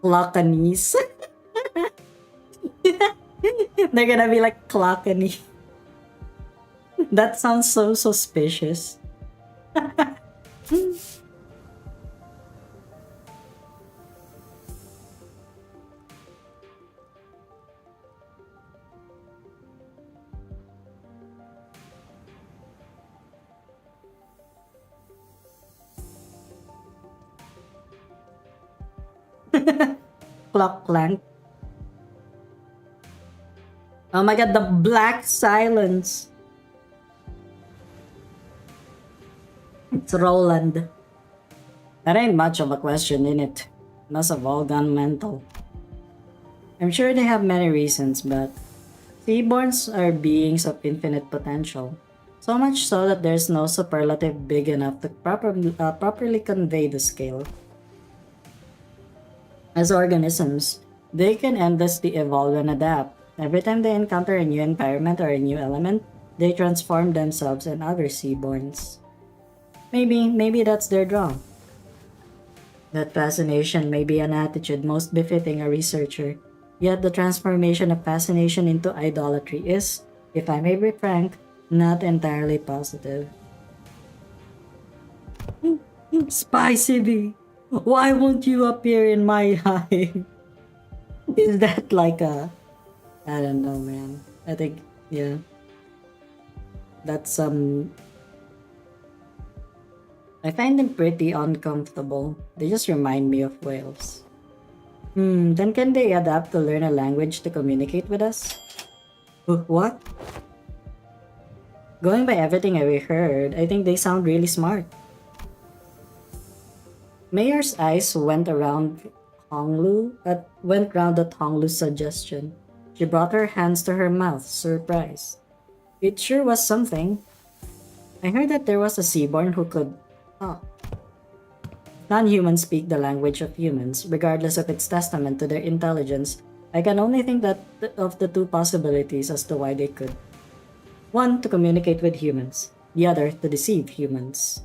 Clackanese? They're gonna be like Clackany. That sounds so suspicious. Clock clank. Oh my god, the black silence. It's Roland. That ain't much of a question, innit? Must have all gone mental. I'm sure they have many reasons, but Seaborns are beings of infinite potential. So much so that there's no superlative big enough to properly convey the scale. As organisms, they can endlessly evolve and adapt. Every time they encounter a new environment or a new element, they transform themselves and other Seaborns. Maybe that's their draw. That fascination may be an attitude most befitting a researcher, yet the transformation of fascination into idolatry is, if I may be frank, not entirely positive. Spicy bee, why won't you appear in my hive? Is that like a... I don't know, man. I think, yeah. That's I find them pretty uncomfortable. They just remind me of whales. Then can they adapt to learn a language to communicate with us? What? Going by everything I heard, I think they sound really smart. Mayor's eyes went round at Honglu's suggestion. She brought her hands to her mouth, surprised. It sure was something. I heard that there was a Seaborn who could talk. Non-humans speak the language of humans, regardless of its testament to their intelligence. I can only think that of the two possibilities as to why they could. One, to communicate with humans. The other, to deceive humans.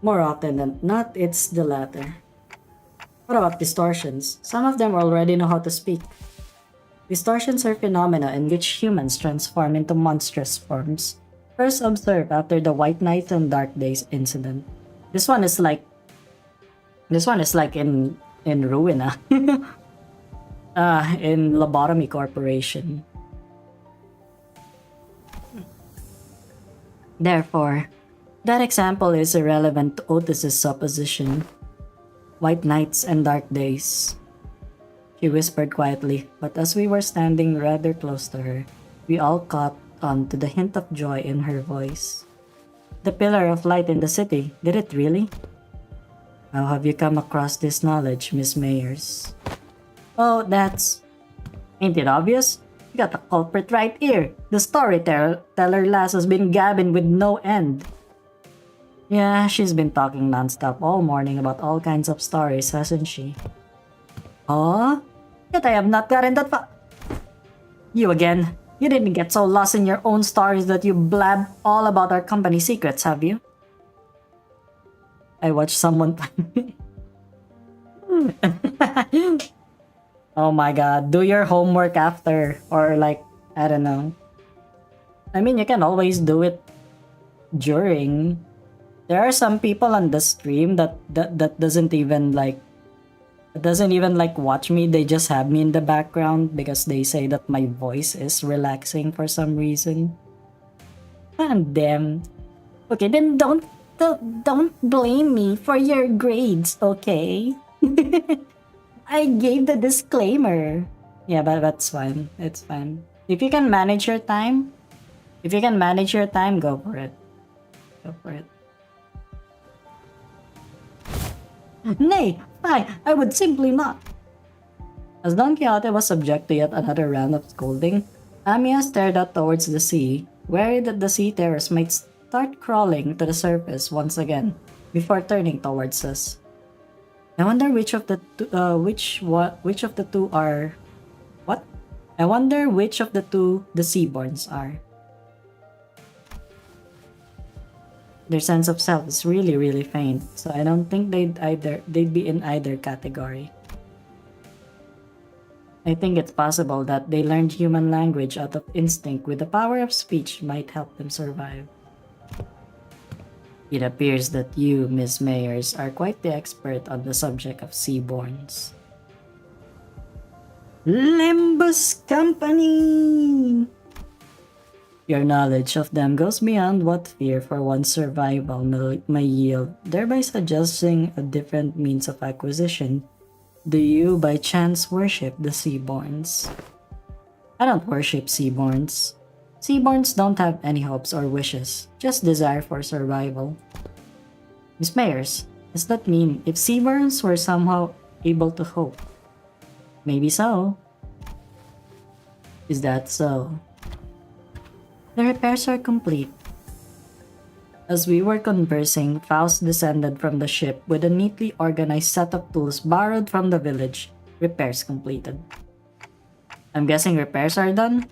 More often than not, it's the latter. What about distortions? Some of them already know how to speak. Distortions are phenomena in which humans transform into monstrous forms, first observed after the White Night and Dark Days incident. This one is like in Ruina. In Lobotomy Corporation. Therefore, that example is irrelevant to Otis's supposition. White nights and dark days. She whispered quietly, but as we were standing rather close to her, we all caught on to the hint of joy in her voice. The pillar of light in the city, did it really? How have you come across this knowledge, Miss Mayers? Oh, that's... Ain't it obvious? You got the culprit right here. The storyteller lass has been gabbing with no end. Yeah, she's been talking nonstop all morning about all kinds of stories, hasn't she? Oh? Yet I have not gotten that far. You again. You didn't get so lost in your own stories that you blab all about our company secrets, have you? I watched someone... Oh my god, do your homework after. Or like, I don't know. I mean, you can always do it during. There are some people on the stream that doesn't even like watch me. They just have me in the background because they say that my voice is relaxing for some reason. And them. Okay, then don't blame me for your grades, okay? I gave the disclaimer. Yeah, but that's fine. It's fine. If you can manage your time, go for it. Go for it. Nay, I would simply not. As Don Quixote was subject to yet another round of scolding, Amiya stared out towards the sea, worried that the sea terrors might start crawling to the surface once again, before turning towards us. I wonder which of the two are... What? I wonder which of the two the Seaborns are. Their sense of self is really, really faint, so I don't think they'd be in either category. I think it's possible that they learned human language out of instinct with the power of speech might help them survive. It appears that you, Miss Mayers, are quite the expert on the subject of Seaborns. Limbus Company! Your knowledge of them goes beyond what fear for one's survival may yield, thereby suggesting a different means of acquisition. Do you by chance worship the Seaborns? I don't worship Seaborns. Seaborns don't have any hopes or wishes, just desire for survival. Miss Mayers, does that mean if Seaborns were somehow able to hope? Maybe so. Is that so? The repairs are complete. As we were conversing, Faust descended from the ship with a neatly organized set of tools borrowed from the village. Repairs completed. I'm guessing repairs are done?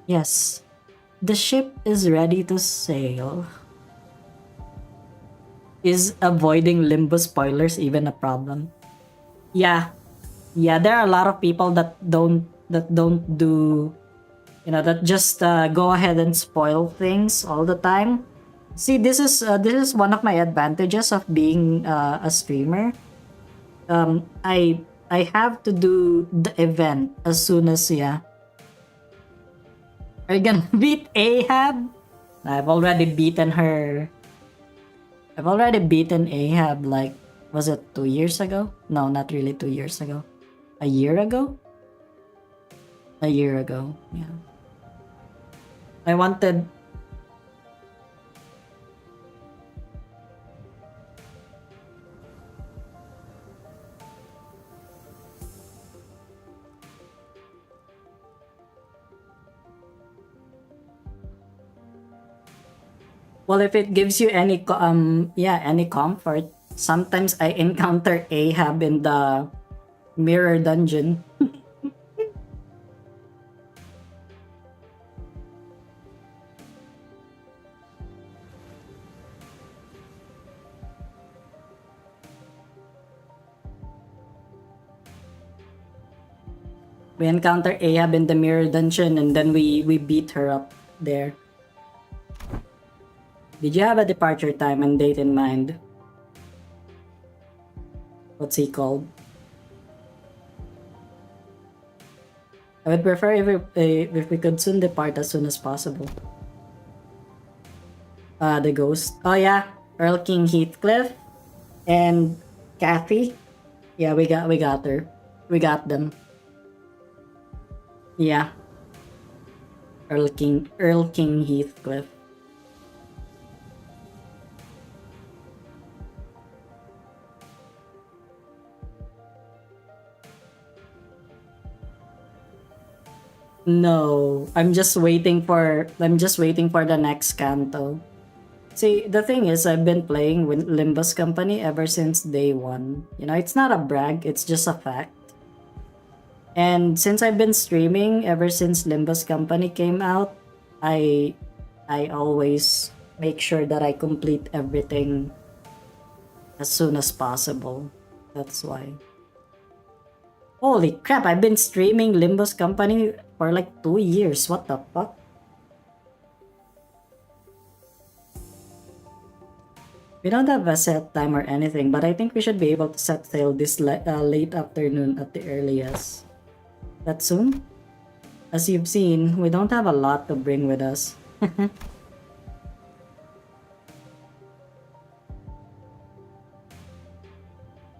Yes. The ship is ready to sail. Is avoiding Limbus spoilers even a problem? Yeah. Yeah, there are a lot of people that don't do... that just go ahead and spoil things all the time. See, this is one of my advantages of being a streamer. I have to do the event as soon as Are you gonna beat Ahab? I've already beaten her. I've already beaten Ahab like Was it 2 years ago? No, not really 2 years ago. A year ago? A year ago, yeah. I wanted... Well, if it gives you any any comfort, sometimes I encounter Ahab in the mirror dungeon. We encounter Ahab in the mirror dungeon and then we beat her up there. Did you have a departure time and date in mind? What's he called? I would prefer if we could soon depart as soon as possible. The ghost. Oh yeah, Earl King Heathcliff and Kathy. Yeah, we got her. We got them. Yeah. Earl King Heathcliff. No, I'm just waiting for the next canto. See, the thing is, I've been playing with Limbus Company ever since day one. You know, it's not a brag, it's just a fact. And since I've been streaming ever since Limbus Company came out, I always make sure that I complete everything as soon as possible. That's why. Holy crap, I've been streaming Limbus Company for like 2 years. What the fuck? We don't have a set time or anything, but I think we should be able to set sail this late afternoon at the earliest. That soon? As you've seen, we don't have a lot to bring with us.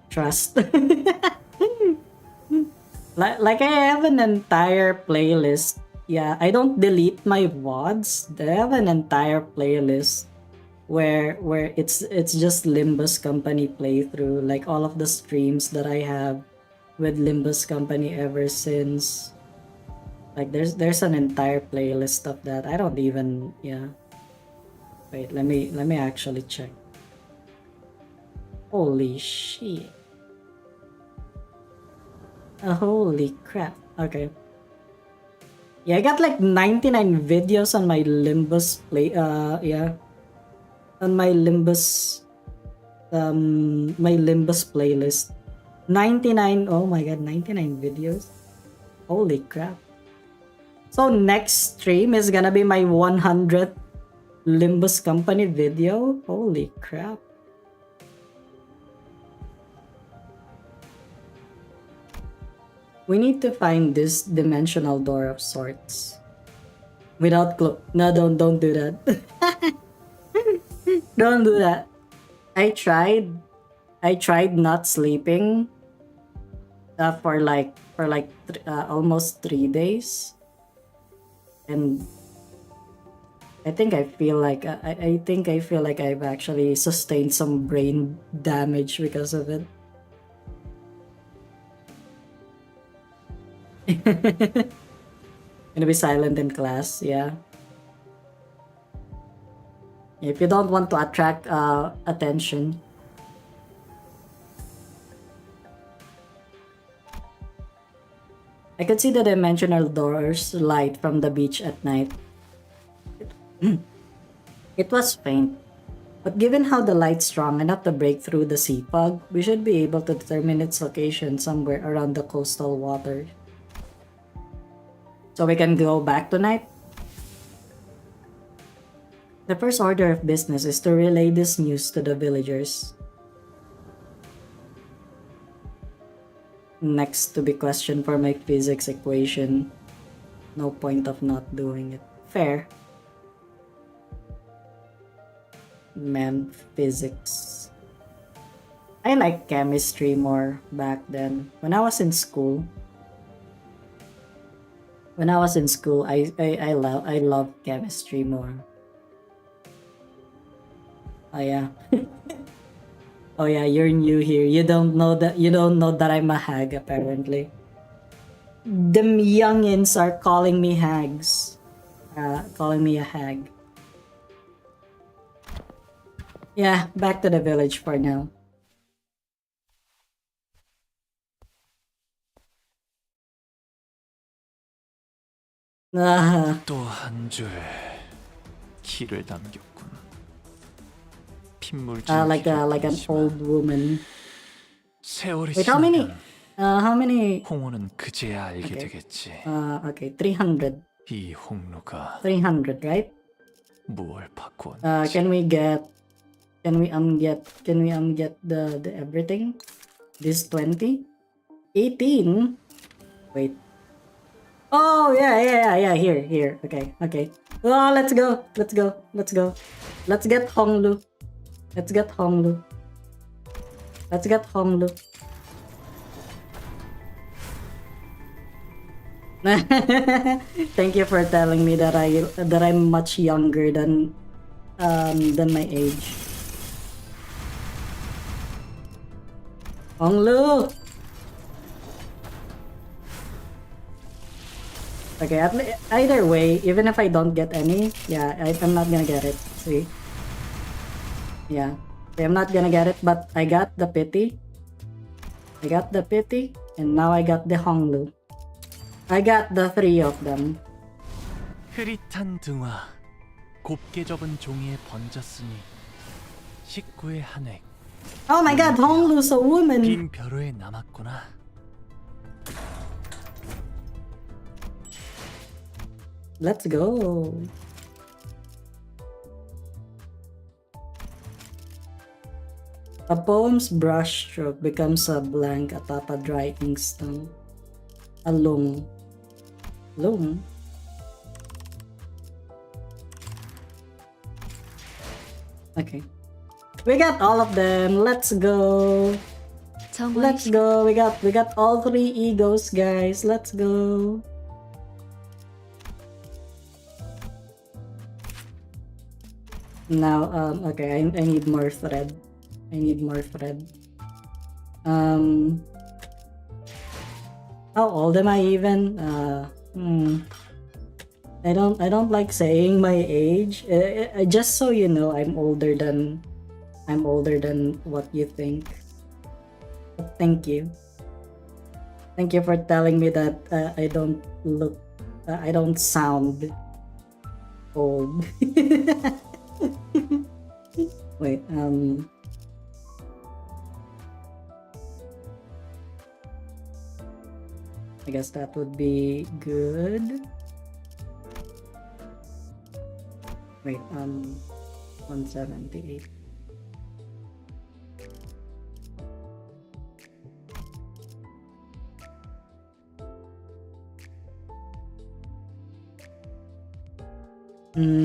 Trust. Like I have an entire playlist. Yeah, I don't delete my VODs. I have an entire playlist where it's just Limbus Company playthrough, like all of the streams that I have with Limbus Company ever since. Like there's an entire playlist of that. I don't even, yeah. Wait, let me actually check. Holy shit. Holy crap. Okay. Yeah, I got like 99 videos on my Limbus on my Limbus playlist. 99, oh my god, 99 videos. Holy crap. So next stream is gonna be my 100th Limbus Company video. Holy crap. We need to find this dimensional door of sorts. Without no, don't do that. Don't do that. I tried not sleeping for almost 3 days, and I think I feel like I've actually sustained some brain damage because of it. Gonna be silent in class, yeah. If you don't want to attract attention. I could see the dimensional doors light from the beach at night. It was faint, but given how the light's strong enough to break through the sea fog, we should be able to determine its location somewhere around the coastal water. So we can go back tonight? The first order of business is to relay this news to the villagers. Next to be questioned for my physics equation. No point of not doing it. Fair. Man, physics. I like chemistry more back then. When I was in school. I love chemistry more. Oh yeah. Oh yeah, you're new here. You don't know that I'm a hag apparently. Them youngins are calling me hags. Calling me a hag. Yeah, back to the village for now. 또 한 줄 길을 남겼군. 핏물진 like an old woman. 세월이 Wait, how many? 지나면 How many? 홍호는 그제야 알게 Okay. 되겠지. Okay, 300. 이 홍루가 300, right? 무얼 바꾸었는지. Can we get the everything? This 20? 18? Wait. Oh, yeah. Here. Okay. Oh, let's go. Let's get Honglu. Thank you for telling me that I'm much younger than my age. Honglu. Okay, either way, even if I don't get any, yeah, I'm not gonna get it. See? Yeah, I'm not gonna get it, but I got the pity. And now I got the Honglu. I got the 3 of them. 흐릿한 등화 곱게 접은 종이에 번졌으니 식구의 한획 Oh my god, Honglu's a woman! 빈 벼루에 남았구나. Let's go! A poem's brushstroke becomes a blank atop a dry inkstone. A loom. Loom? Okay. We got all of them. Let's go. Let's go. We got all 3 egos, guys. Let's go. Now, okay, I need more thread. How old am I even? I don't like saying my age. Just so you know, I'm older than what you think. But thank you for telling me that I don't sound old. Wait, I guess that would be good. Wait, 178.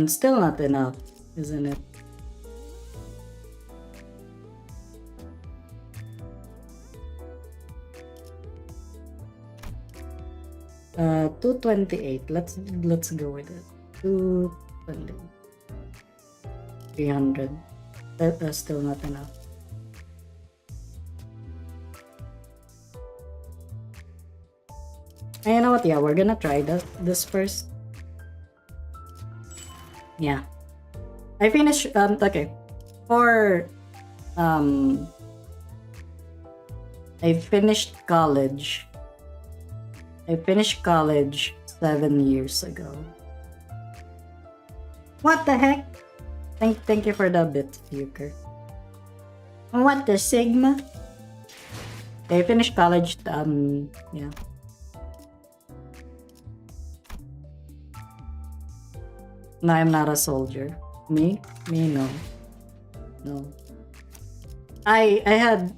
Still not enough, isn't it? Uh, 228. Let's go with it. 220. 300. That's still not enough. And you know what? Yeah, we're gonna try this first. Yeah. I finished okay. For I finished college 7 years ago. What the heck? Thank you for the bit, Fuker. What the Sigma? I finished college yeah. No, I'm not a soldier. Me no. I had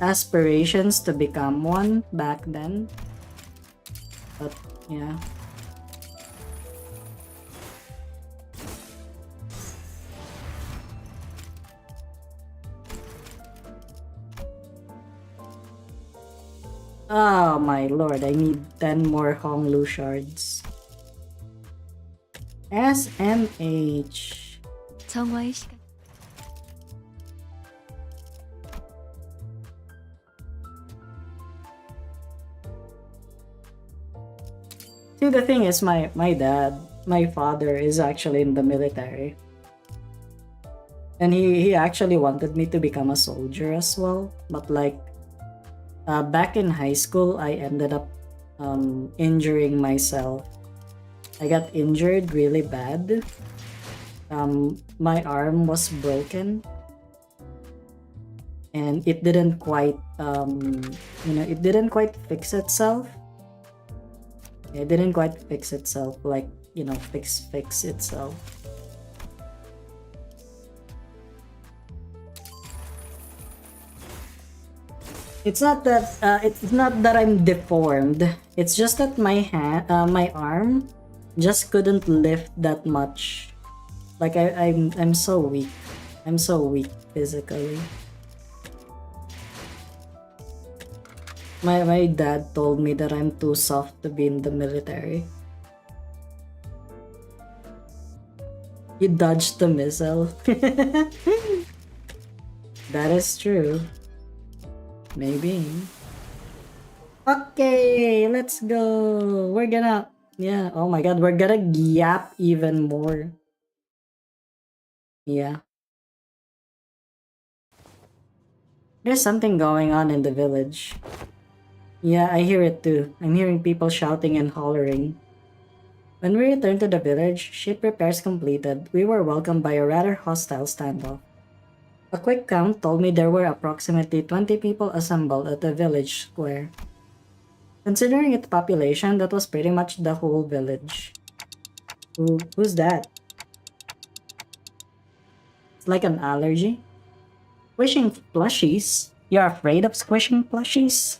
aspirations to become one back then. But yeah. Oh my lord, I need 10 more Honglu shards. SMH. 정화의 시간. See, the thing is, my father is actually in the military. And he actually wanted me to become a soldier as well. But like, back in high school, I ended up injuring myself. I got injured really bad. My arm was broken. And it didn't quite, it didn't quite fix itself. It didn't quite fix itself, like, fix itself. It's not that I'm deformed. It's just that my arm just couldn't lift that much. Like I'm so weak. I'm so weak physically. My dad told me that I'm too soft to be in the military. You dodged the missile. That is true. Maybe. Okay, let's go. We're gonna... Yeah, oh my god, we're gonna yap even more. Yeah. There's something going on in the village. Yeah, I hear it too. I'm hearing people shouting and hollering. When we returned to the village, ship repairs completed, we were welcomed by a rather hostile standoff. A quick count told me there were approximately 20 people assembled at the village square. Considering its population, that was pretty much the whole village. Who's that? It's like an allergy. Squishing plushies? You're afraid of squishing plushies?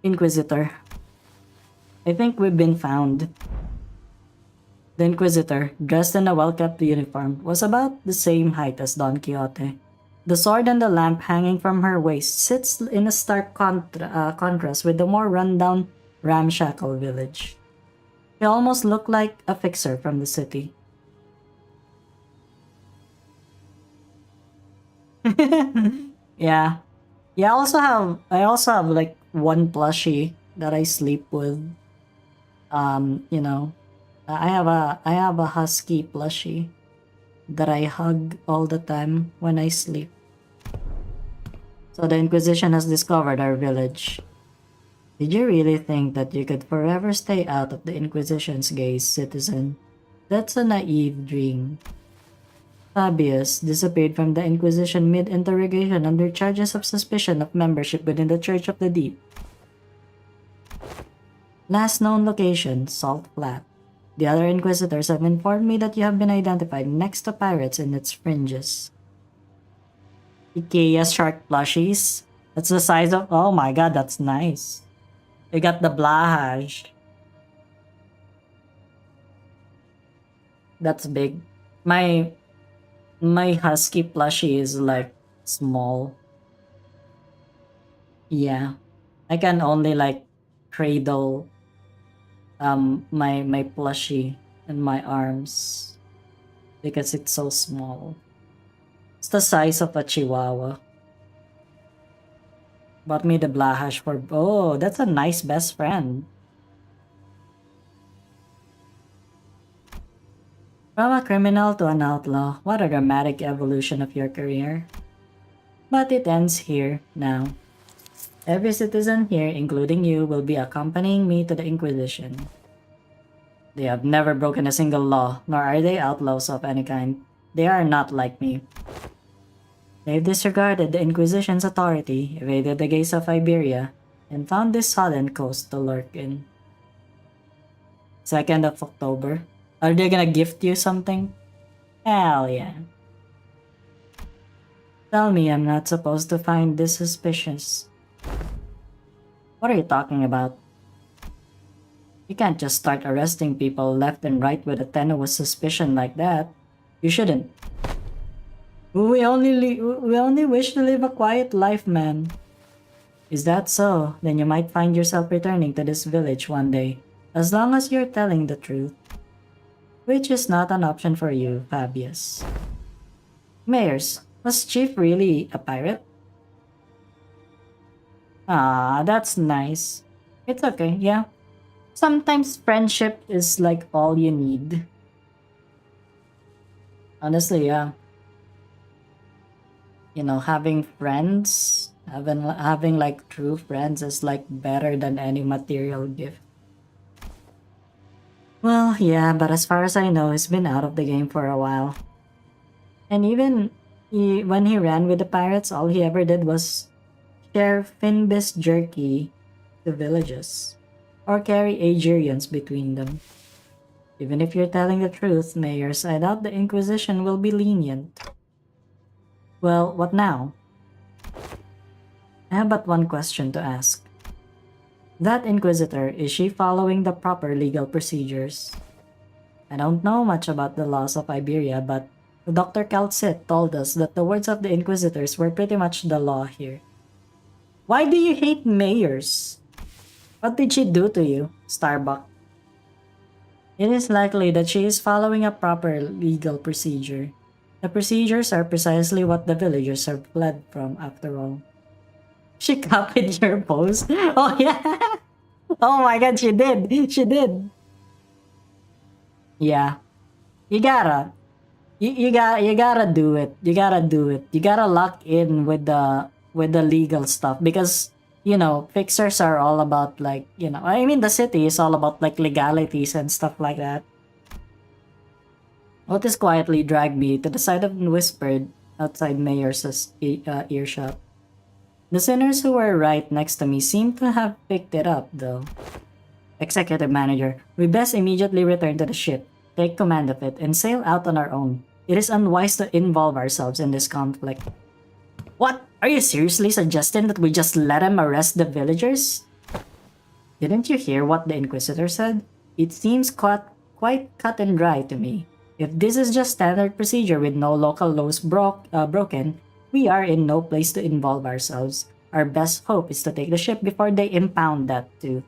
Inquisitor. I think we've been found. The Inquisitor, dressed in a well-kept uniform, was about the same height as Don Quixote. The sword and the lamp hanging from her waist sits in a stark contrast with the more run-down, ramshackle village. She almost looked like a fixer from the city. Yeah. Yeah, I also have like one plushie that I sleep with. I have a husky plushie that I hug all the time when I sleep. So the Inquisition has discovered our village. Did you really think that you could forever stay out of the Inquisition's gaze, citizen? That's a naive dream. Fabius disappeared from the Inquisition mid-interrogation under charges of suspicion of membership within the Church of the Deep. Last known location, Salt Flat. The other Inquisitors have informed me that you have been identified next to pirates in its fringes. Ikea shark plushies? That's the size of... Oh my god, that's nice. You got the Blahaj. That's big. My husky plushie is like small. Yeah. I can only like cradle my plushie in my arms because it's so small. It's the size of a chihuahua. Bought me the Blahash for... Oh, that's a nice best friend. From a criminal to an outlaw, what a dramatic evolution of your career. But it ends here, now. Every citizen here, including you, will be accompanying me to the Inquisition. They have never broken a single law, nor are they outlaws of any kind. They are not like me. They've disregarded the Inquisition's authority, evaded the gaze of Iberia, and found this southern coast to lurk in. 2nd of October. Are they gonna gift you something? Hell yeah. Tell me I'm not supposed to find this suspicious. What are you talking about? You can't just start arresting people left and right with a tenuous suspicion like that. You shouldn't. We only wish to live a quiet life, man. Is that so? Then you might find yourself returning to this village one day, as long as you're telling the truth. Which is not an option for you, Fabius. Mayors, was Chief really a pirate? Ah, that's nice. It's okay, yeah. Sometimes friendship is like all you need. Honestly, yeah. You know, having friends, having like true friends is like better than any material gift. Well, yeah, but as far as I know, he's been out of the game for a while. And even when he ran with the pirates, all he ever did was share Finbis jerky to villages, or carry Agerians between them. Even if you're telling the truth, Mayors, I doubt the Inquisition will be lenient. Well, what now? I have but one question to ask. That Inquisitor, is she following the proper legal procedures? I don't know much about the laws of Iberia, but Dr. Calcit told us that the words of the Inquisitors were pretty much the law here. Why do you hate Mayors? What did she do to you, Starbuck? It is likely that she is following a proper legal procedure. The procedures are precisely what the villagers have fled from, after all. She copied your post? Oh yeah! Oh my god, she did! She did! Yeah. You gotta do it. You gotta do it. You gotta lock in with the legal stuff, because you know, fixers are all about like, you know, I mean the city is all about like legalities and stuff like that. Otis quietly dragged me to the side and whispered outside Mayor's earshot. The sinners who were right next to me seemed to have picked it up, though. Executive Manager, we best immediately return to the ship, take command of it, and sail out on our own. It is unwise to involve ourselves in this conflict. What? Are you seriously suggesting that we just let him arrest the villagers? Didn't you hear what the Inquisitor said? It seems quite cut and dry to me. If this is just standard procedure with no local laws broken, we are in no place to involve ourselves. Our best hope is to take the ship before they impound that too.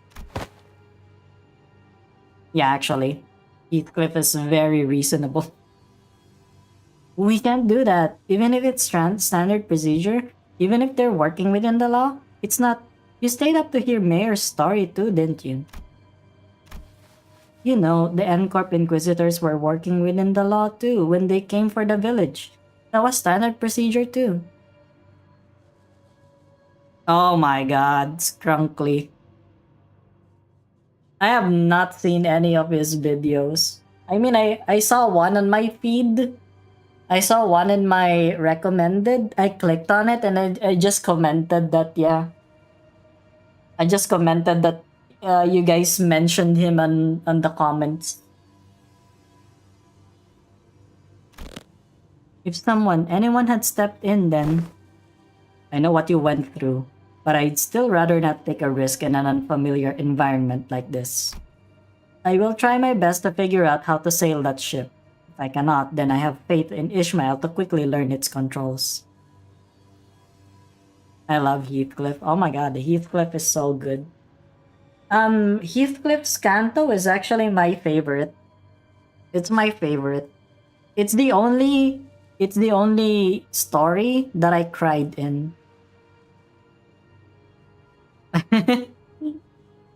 Yeah, actually, Heathcliff is very reasonable. We can't do that. Even if it's standard procedure, even if they're working within the law, it's not. You stayed up to hear Mayor's story too, didn't you? You know, the N-Corp Inquisitors were working within the law too when they came for the village. That was standard procedure too. Oh my god, Skrunkly. I have not seen any of his videos. I mean, I saw one on my feed. I saw one in my recommended. I clicked on it and I just commented that, yeah. I just commented that you guys mentioned him on the comments. If anyone had stepped in, then I know what you went through, but I'd still rather not take a risk in an unfamiliar environment like this. I will try my best to figure out how to sail that ship. If I cannot, then I have faith in Ishmael to quickly learn its controls. I love Heathcliff. Oh my god, the Heathcliff is so good. Heathcliff's Canto is actually my favorite. It's my favorite. It's the only story that I cried in.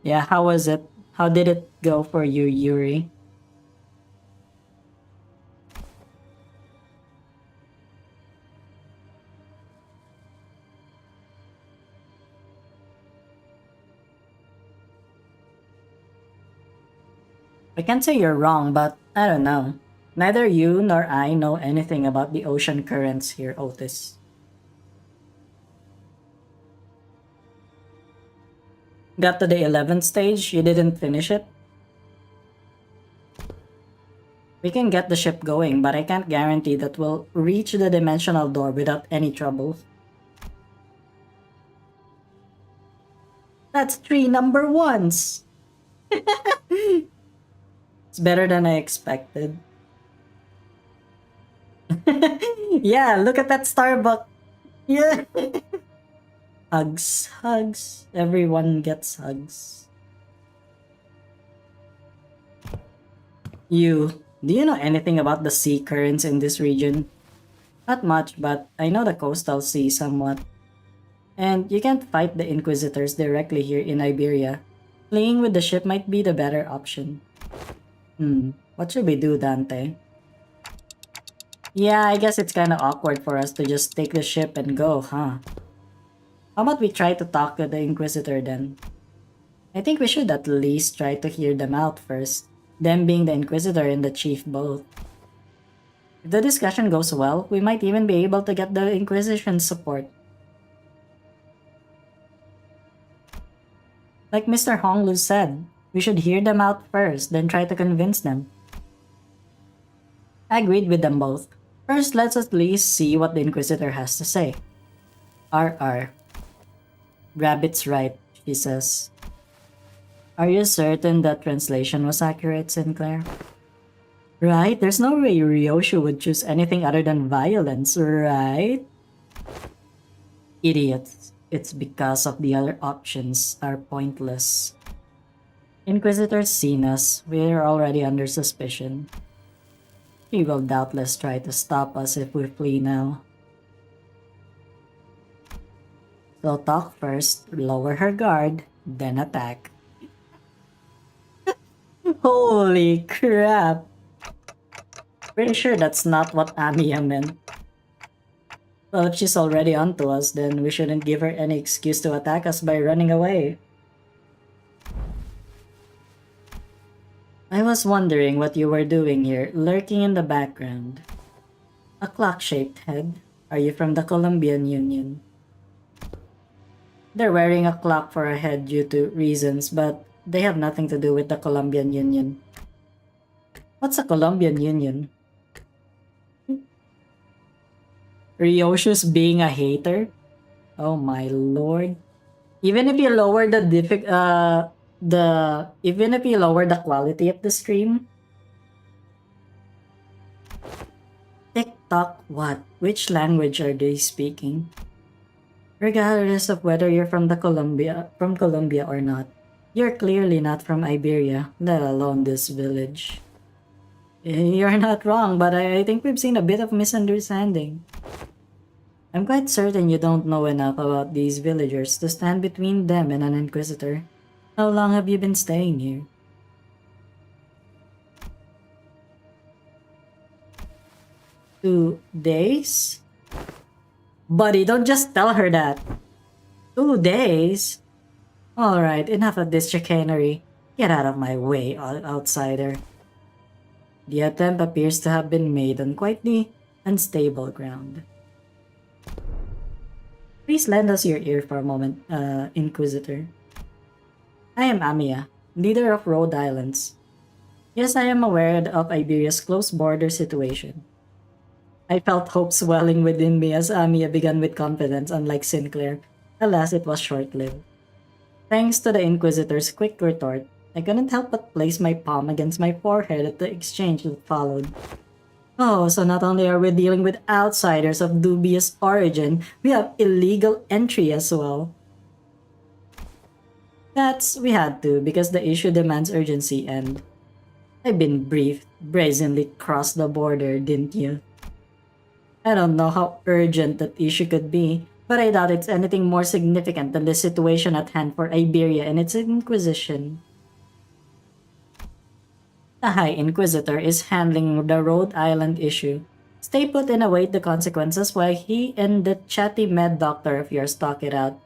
Yeah, how was it? How did it go for you, Yuri? I can't say you're wrong, but I don't know. Neither you nor I know anything about the ocean currents here, Otis. Got to the 11th stage, you didn't finish it? We can get the ship going, but I can't guarantee that we'll reach the dimensional door without any trouble. That's 3 number 1s! It's better than I expected. Yeah, look at that Starbucks. Yeah. Hugs, hugs. Everyone gets hugs. Do you know anything about the sea currents in this region? Not much, but I know the coastal sea somewhat. And you can't fight the Inquisitors directly here in Iberia. Fleeing with the ship might be the better option. What should we do, Dante? Yeah, I guess it's kinda awkward for us to just take the ship and go, huh? How about we try to talk to the Inquisitor then? I think we should at least try to hear them out first, them being the Inquisitor and the Chief both. If the discussion goes well, we might even be able to get the Inquisition's support. Like Mr. Honglu said, we should hear them out first, then try to convince them. I agreed with them both. First, let's at least see what the Inquisitor has to say. RR. Rabbit's right, she says. Are you certain that translation was accurate, Sinclair? Right? There's no way Ryoshu would choose anything other than violence, right? Idiots. It's because of the other options are pointless. Inquisitors seen us. We're already under suspicion. He will doubtless try to stop us if we flee now. So talk first, lower her guard, then attack. Holy crap! Pretty sure that's not what Amiya meant. Well, if she's already onto us, then we shouldn't give her any excuse to attack us by running away. I was wondering what you were doing here, lurking in the background. A clock-shaped head. Are you from the Colombian Union? They're wearing a clock for a head due to reasons, but they have nothing to do with the Colombian Union. What's a Colombian Union? Ryoshu's being a hater? Oh my lord. Even if you lower the even if you lower the quality of the stream. TikTok what? Which language are they speaking? Regardless of whether you're from Colombia or not, you're clearly not from Iberia, let alone this village. You're not wrong, but I think we've seen a bit of misunderstanding. I'm quite certain you don't know enough about these villagers to stand between them and an Inquisitor. How long have you been staying here? 2 days? Buddy, don't just tell her that. 2 days? Alright, enough of this chicanery. Get out of my way, outsider. The attempt appears to have been made on quite the unstable ground. Please lend us your ear for a moment, Inquisitor. I am Amiya, leader of Rhode Islands. Yes, I am aware of Iberia's close border situation. I felt hope swelling within me as Amiya began with confidence, unlike Sinclair. Alas, it was short-lived. Thanks to the Inquisitor's quick retort, I couldn't help but place my palm against my forehead at the exchange that followed. Oh, so not only are we dealing with outsiders of dubious origin, we have illegal entry as well. We had to, because the issue demands urgency and... I've been briefed, brazenly crossed the border, didn't you? I don't know how urgent that issue could be, but I doubt it's anything more significant than the situation at hand for Iberia and its Inquisition. The High Inquisitor is handling the Rhode Island issue. Stay put and await the consequences while he and the chatty med doctor of yours talk it out.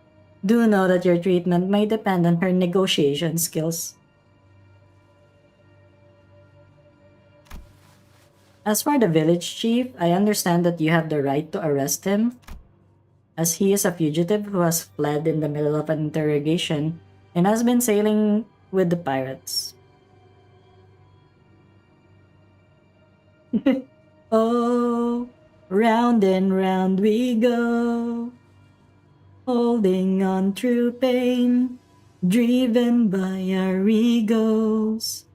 Do know that your treatment may depend on her negotiation skills. As for the village chief, I understand that you have the right to arrest him, as he is a fugitive who has fled in the middle of an interrogation and has been sailing with the pirates. Oh, round and round we go, holding on through pain, driven by our egos,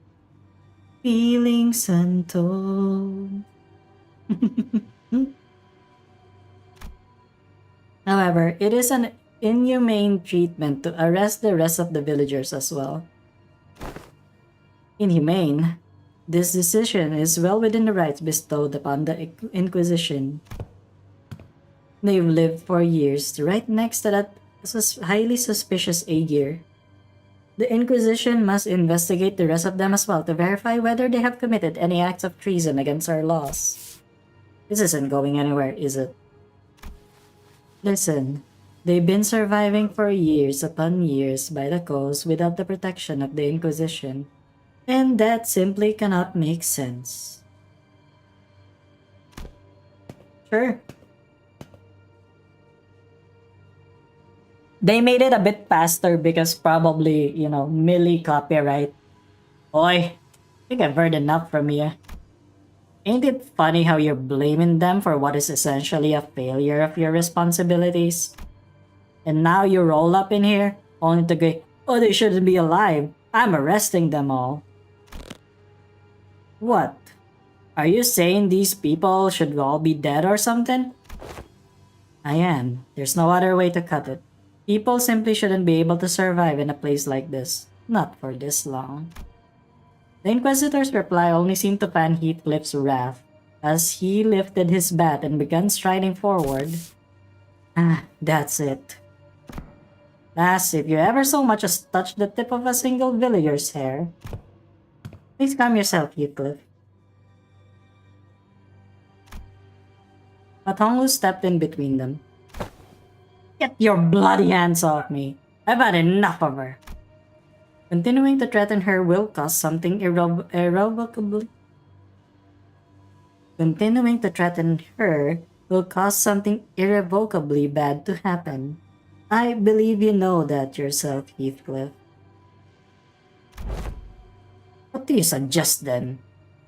feelings untold. However, it is an inhumane treatment to arrest the rest of the villagers as well. Inhumane? This decision is well within the rights bestowed upon the Inquisition. They've lived for years right next to that highly suspicious Aegir. The Inquisition must investigate the rest of them as well to verify whether they have committed any acts of treason against our laws. This isn't going anywhere, is it? Listen, they've been surviving for years upon years by the coast without the protection of the Inquisition, and that simply cannot make sense. Sure. They made it a bit faster because probably, Millie copyright. Oi, I think I've heard enough from you. Ain't it funny how you're blaming them for what is essentially a failure of your responsibilities? And now you roll up in here, only to go, oh, they shouldn't be alive. I'm arresting them all. What? Are you saying these people should all be dead or something? I am. There's no other way to cut it. People simply shouldn't be able to survive in a place like this. Not for this long. The Inquisitor's reply only seemed to fan Heathcliff's wrath as he lifted his bat and began striding forward. That's it. Lass, if you ever so much as touch the tip of a single villager's hair, please calm yourself, Heathcliff. But Honglu stepped in between them. Get your bloody hands off me. I've had enough of her. Continuing to threaten her will cause something irrevocably. Continuing to threaten her will cause something irrevocably bad to happen. I believe you know that yourself, Heathcliff. What do you suggest then?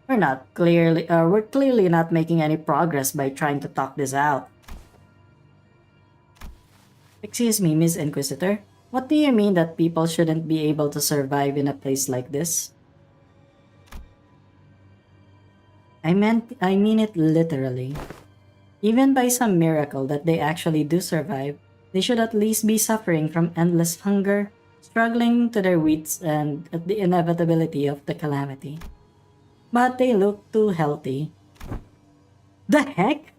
We're clearly not making any progress by trying to talk this out. Excuse me, Miss Inquisitor. What do you mean that people shouldn't be able to survive in a place like this? I mean it literally. Even by some miracle that they actually do survive, they should at least be suffering from endless hunger, struggling to their wits and at the inevitability of the calamity. But they look too healthy. The heck?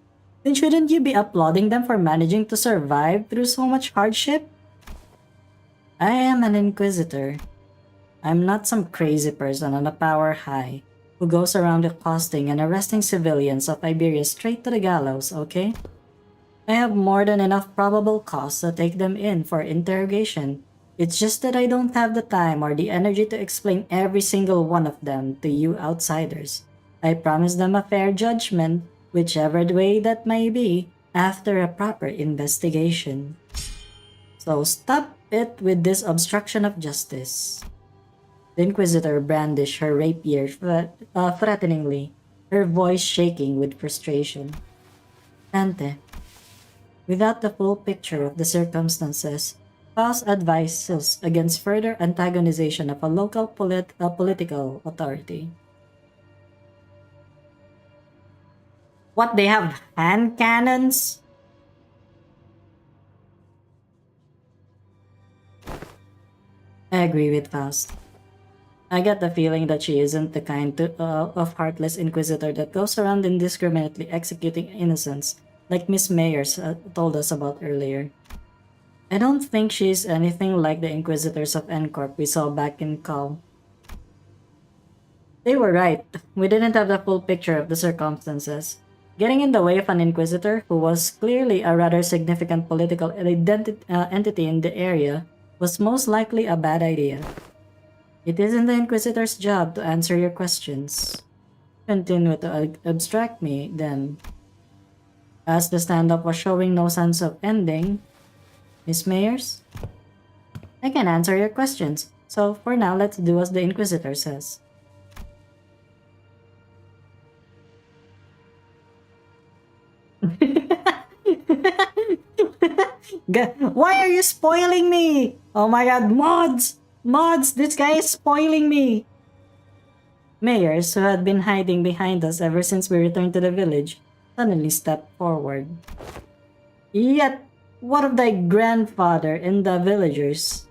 Then shouldn't you be applauding them for managing to survive through so much hardship? I am an Inquisitor. I'm not some crazy person on a power high who goes around accosting and arresting civilians of Iberia straight to the gallows, okay? I have more than enough probable cause to take them in for interrogation. It's just that I don't have the time or the energy to explain every single one of them to you outsiders. I promise them a fair judgment, whichever way that may be, after a proper investigation. So stop it with this obstruction of justice. The Inquisitor brandished her rapier threateningly, her voice shaking with frustration. Tante, without the full picture of the circumstances, Faust advises against further antagonization of a local political authority. What, they have hand cannons? I agree with Faust. I get the feeling that she isn't the kind of heartless inquisitor that goes around indiscriminately executing innocents, like Miss Mayers told us about earlier. I don't think she's anything like the Inquisitors of N-Corp we saw back in Cal. They were right. We didn't have the full picture of the circumstances. Getting in the way of an Inquisitor, who was clearly a rather significant political entity in the area, was most likely a bad idea. It isn't the Inquisitor's job to answer your questions. Continue to abstract me, then. As the stand-up was showing no sense of ending, Miss Mayers? I can answer your questions, so for now let's do as the Inquisitor says. Why are you spoiling me? Oh my god, mods! Mods, this guy is spoiling me! Mayers, who had been hiding behind us ever since we returned to the village, suddenly stepped forward. Yet, What of thy grandfather and the villagers?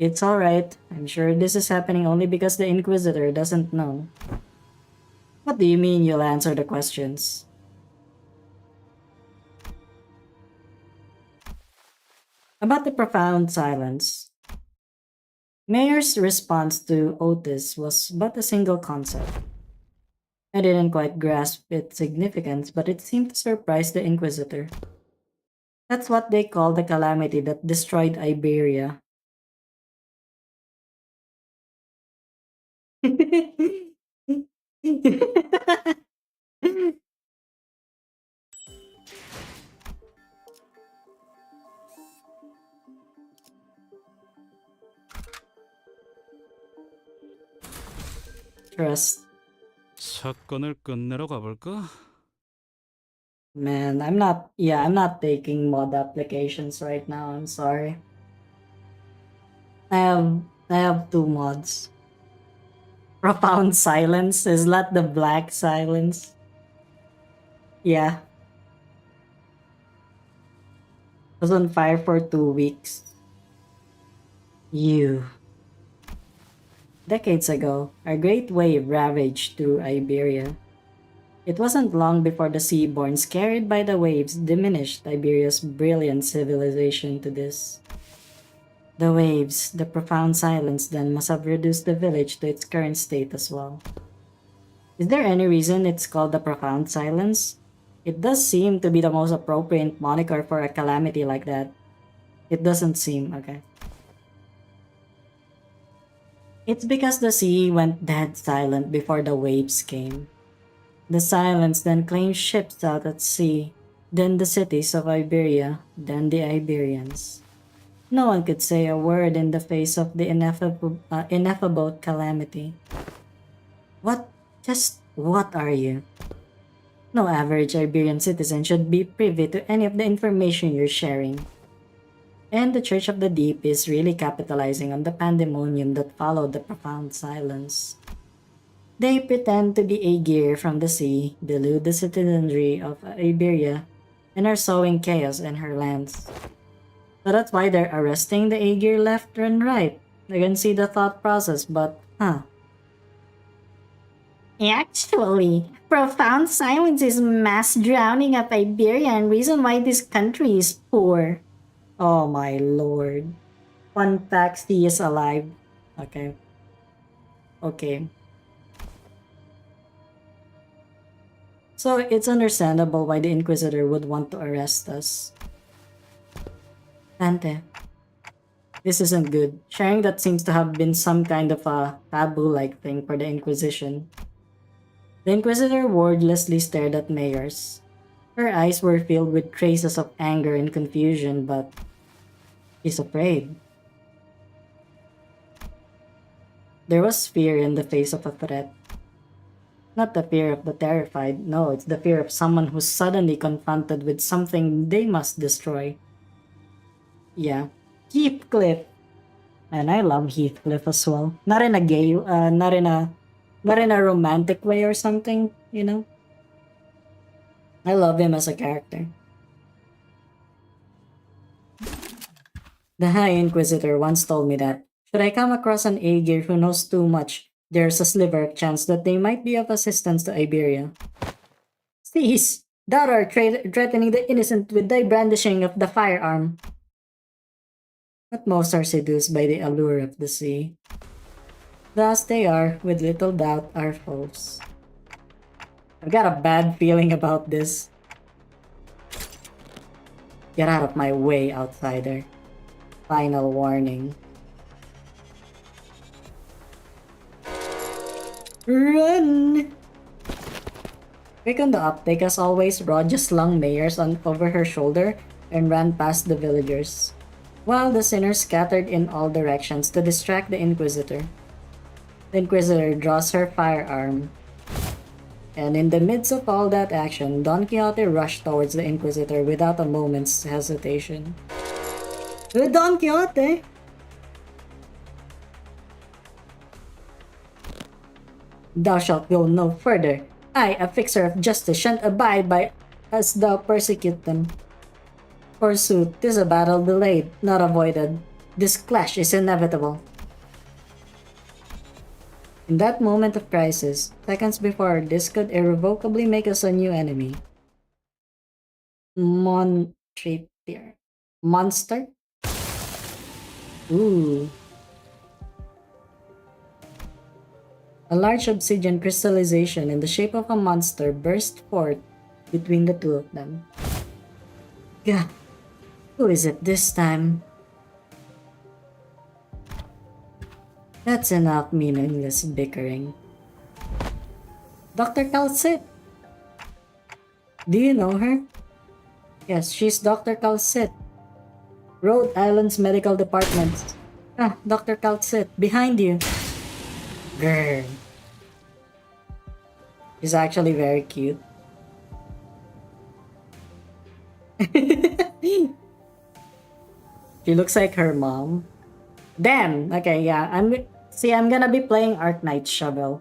It's alright. I'm sure this is happening only because the Inquisitor doesn't know. What do you mean you'll answer the questions? About the profound silence. Mayor's response to Otis was but a single concept. I didn't quite grasp its significance, but it seemed to surprise the Inquisitor. That's what they call the calamity that destroyed Iberia. Trust. 사건을 끝내러 가볼까? Man, I'm not taking mod applications right now. I'm sorry. I have two mods. Profound silence, is that the black silence? Yeah. Was on fire for 2 weeks. Decades ago, a great wave ravaged through Iberia. It wasn't long before the seaborns carried by the waves diminished Iberia's brilliant civilization to this. The waves, the profound silence then must have reduced the village to its current state as well. Is there any reason it's called the profound silence? It does seem to be the most appropriate moniker for a calamity like that. It doesn't seem, okay. It's because the sea went dead silent before the waves came. The silence then claimed ships out at sea, then the cities of Iberia, then the Iberians. No one could say a word in the face of the ineffable calamity. What are you? No average Iberian citizen should be privy to any of the information you're sharing. And the Church of the Deep is really capitalizing on the pandemonium that followed the profound silence. They pretend to be Aegir from the sea, delude the citizenry of Iberia, and are sowing chaos in her lands. So that's why they're arresting the Aegir left and right. I can see the thought process, but Actually, profound silence is mass drowning of Iberia and reason why this country is poor. Oh my lord. Fun fact, he is alive. Okay. So it's understandable why the Inquisitor would want to arrest us. Tante. This isn't good. Sharing that seems to have been some kind of a taboo-like thing for the Inquisition. The Inquisitor wordlessly stared at Mayors. Her eyes were filled with traces of anger and confusion, but she's afraid. There was fear in the face of a threat. Not the fear of the terrified, no, it's the fear of someone who's suddenly confronted with something they must destroy. Yeah, Heathcliff. And I love Heathcliff as well. Not in a gay, not in a romantic way or something, you know? I love him as a character. The High Inquisitor once told me that, should I come across an Aegir who knows too much, there's a sliver of chance that they might be of assistance to Iberia. Cease! Thou art threatening the innocent with thy brandishing of the firearm. But most are seduced by the allure of the sea. Thus they are, with little doubt, our foes. I've got a bad feeling about this. Get out of my way, outsider. Final warning. Run! Quick on the uptake as always, Rod just slung Mayors over her shoulder and ran past the villagers, while the sinners scattered in all directions to distract the Inquisitor. The Inquisitor draws her firearm, and in the midst of all that action, Don Quixote rushed towards the Inquisitor without a moment's hesitation. Don Quixote! Thou shalt go no further. I, a fixer of justice, shan't abide by as thou persecute them. Forsooth, this is a battle delayed, not avoided. This clash is inevitable. In that moment of crisis, seconds before, this could irrevocably make us a new enemy. Monster? Ooh. A large obsidian crystallization in the shape of a monster burst forth between the two of them. Gah! Who is it this time? That's enough meaningless bickering. Dr. Calcit! Do you know her? Yes, she's Dr. Calcit. Rhode Island's medical department. Ah, Dr. Calcit, behind you. Grr. She's actually very cute. She looks like her mom. Damn! Okay, yeah. I'm gonna be playing Arknights Shovel.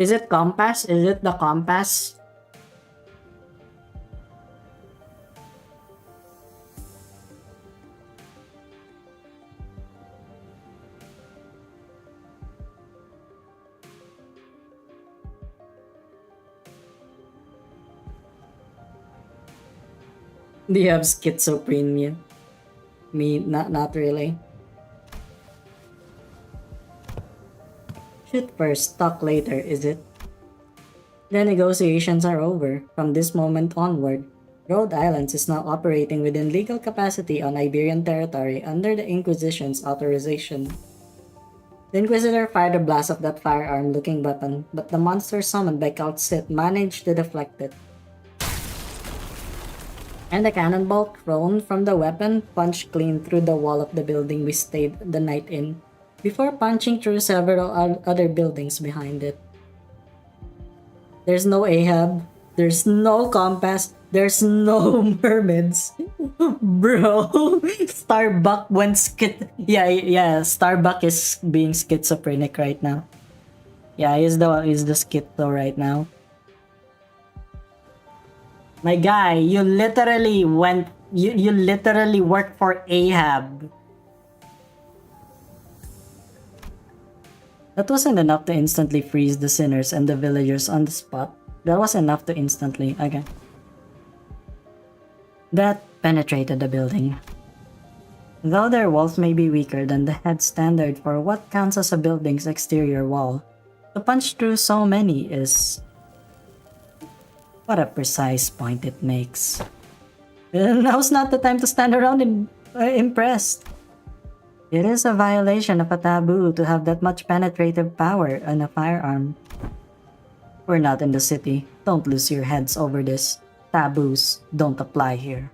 Is it compass? Is it the compass? Do you have schizophrenia? Me, not really. Shoot first, talk later, is it? The negotiations are over. From this moment onward, Rhode Island is now operating within legal capacity on Iberian territory under the Inquisition's authorization. The Inquisitor fired a blast of that firearm-looking weapon, but the monster summoned by Calcit managed to deflect it. And the cannonball thrown from the weapon punched clean through the wall of the building we stayed the night in, before punching through several other buildings behind it. There's no Ahab, there's no compass, there's no mermaids. Bro, Starbuck went Starbuck is being schizophrenic right now. Yeah, he's the schizo right now. My guy, you literally worked for Ahab. That wasn't enough to instantly freeze the sinners and the villagers on the spot. That was enough to instantly, okay. That penetrated the building. Though their walls may be weaker than the head standard for what counts as a building's exterior wall, to punch through so many is... What a precise point it makes. Now's not the time to stand around impressed. It is a violation of a taboo to have that much penetrative power on a firearm. We're not in the city. Don't lose your heads over this. Taboos don't apply here.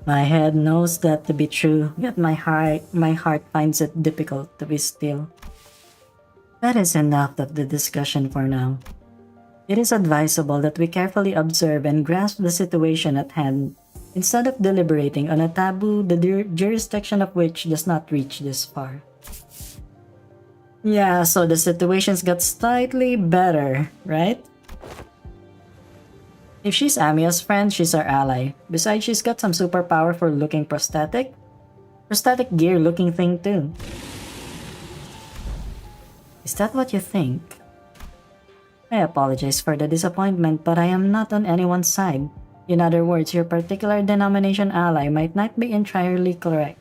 My head knows that to be true, yet my heart finds it difficult to be still. That is enough of the discussion for now. It is advisable that we carefully observe and grasp the situation at hand, instead of deliberating on a taboo the jurisdiction of which does not reach this far. Yeah, so the situations got slightly better, right? If she's Amiya's friend, she's our ally. Besides, she's got some superpower for looking prosthetic gear looking thing too. Is that what you think? I apologize for the disappointment, but I am not on anyone's side. In other words, your particular denomination ally might not be entirely correct.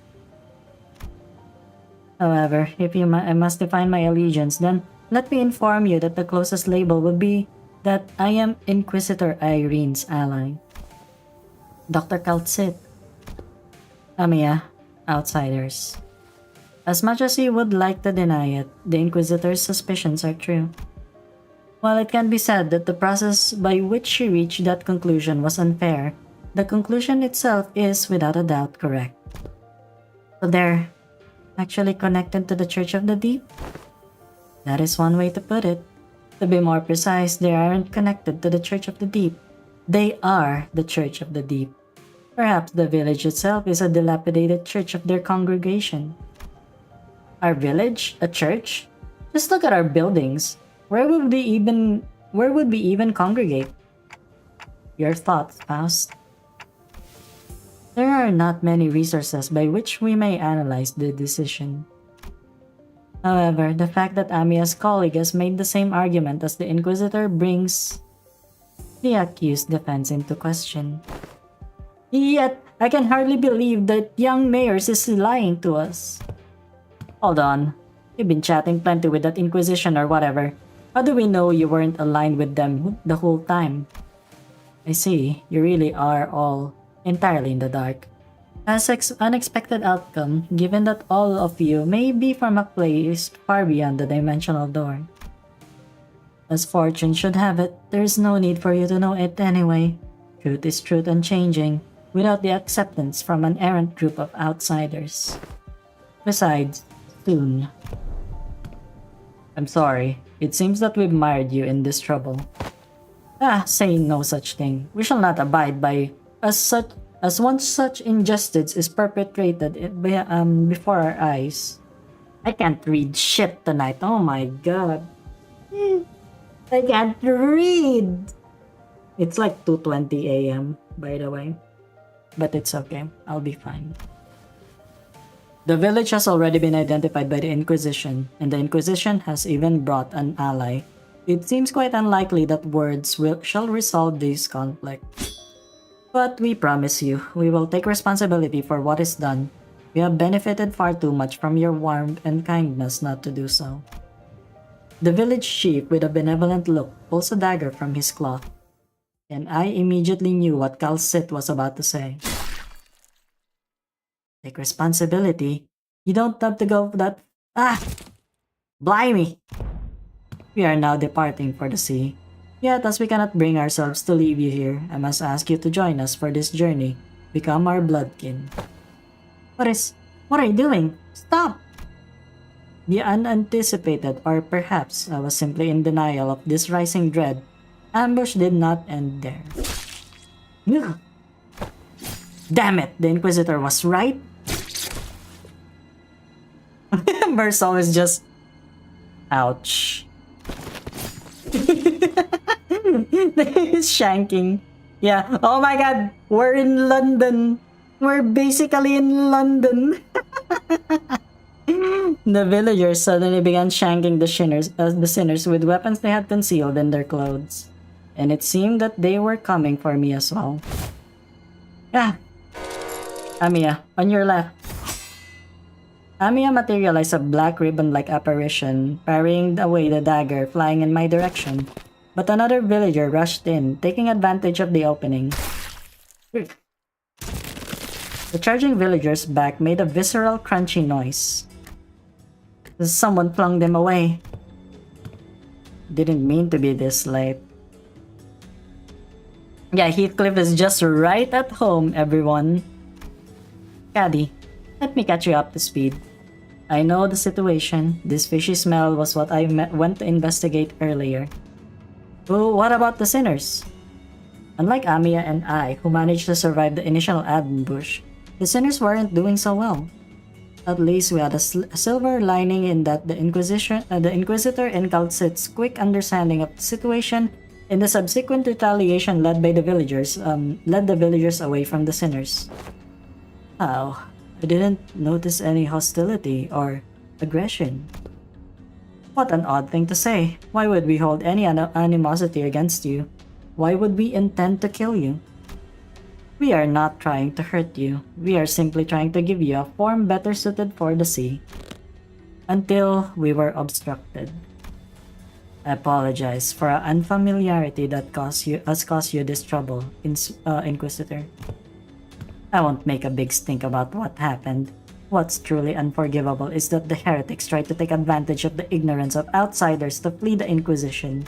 However, if I must define my allegiance, then let me inform you that the closest label would be that I am Inquisitor Irene's ally. Dr. Calcit. Amiya, outsiders. As much as you would like to deny it, the Inquisitor's suspicions are true. While it can be said that the process by which she reached that conclusion was unfair, the conclusion itself is without a doubt correct. So they're actually connected to the Church of the Deep? That is one way to put it. To be more precise, they aren't connected to the Church of the Deep. They are the Church of the Deep. Perhaps the village itself is a dilapidated church of their congregation. Our village? A church? Just look at our buildings. Where would we even congregate? Your thoughts, Faust. There are not many resources by which we may analyze the decision. However, the fact that Amiya's colleague has made the same argument as the Inquisitor brings the accused defense into question. Yet, I can hardly believe that young Mayors is lying to us. Hold on. You've been chatting plenty with that Inquisition or whatever. How do we know you weren't aligned with them the whole time? I see, you really are all entirely in the dark. As unexpected outcome, given that all of you may be from a place far beyond the dimensional door. As fortune should have it, there is no need for you to know it anyway. Truth is truth unchanging, without the acceptance from an errant group of outsiders. Besides, soon. I'm sorry, it seems that we've mired you in this trouble. Say no such thing. We shall not abide by as once such injustice is perpetrated before our eyes. I can't read shit tonight. Oh my god. I can't read. It's like 2:20 a.m. by the way. But it's okay. I'll be fine. The village has already been identified by the Inquisition, and the Inquisition has even brought an ally. It seems quite unlikely that words shall resolve this conflict. But we promise you, we will take responsibility for what is done. We have benefited far too much from your warmth and kindness not to do so. The village chief, with a benevolent look, pulls a dagger from his cloth, and I immediately knew what Calcit was about to say. Take responsibility? You don't have to go for that. Blimey! We are now departing for the sea. Yet, as we cannot bring ourselves to leave you here, I must ask you to join us for this journey. Become our bloodkin. What are you doing? Stop! The unanticipated, or perhaps I was simply in denial of this rising dread, ambush did not end there. Ugh. Damn it! The Inquisitor was right? Mersault is just... Ouch. He's shanking. Yeah. Oh my god. We're in London. We're basically in London. The villagers suddenly began shanking the sinners with weapons they had concealed in their clothes. And it seemed that they were coming for me as well. Amiya, on your left. Amiya materialized a black ribbon-like apparition, parrying away the dagger flying in my direction. But another villager rushed in, taking advantage of the opening. The charging villager's back made a visceral crunchy noise. Someone flung them away. Didn't mean to be this late. Yeah, Heathcliff is just right at home, everyone. Caddy, let me catch you up to speed. I know the situation. This fishy smell was what I went to investigate earlier. Well, what about the sinners? Unlike Amiya and I, who managed to survive the initial ambush, the sinners weren't doing so well. At least we had a silver lining in that the Inquisitor and Calcit's quick understanding of the situation and the subsequent retaliation led the villagers away from the sinners. How? I didn't notice any hostility or aggression. What an odd thing to say. Why would we hold any animosity against you? Why would we intend to kill you? We are not trying to hurt you. We are simply trying to give you a form better suited for the sea. Until we were obstructed. I apologize for our unfamiliarity that has caused you this trouble, Inquisitor. I won't make a big stink about what happened. What's truly unforgivable is that the heretics tried to take advantage of the ignorance of outsiders to flee the Inquisition.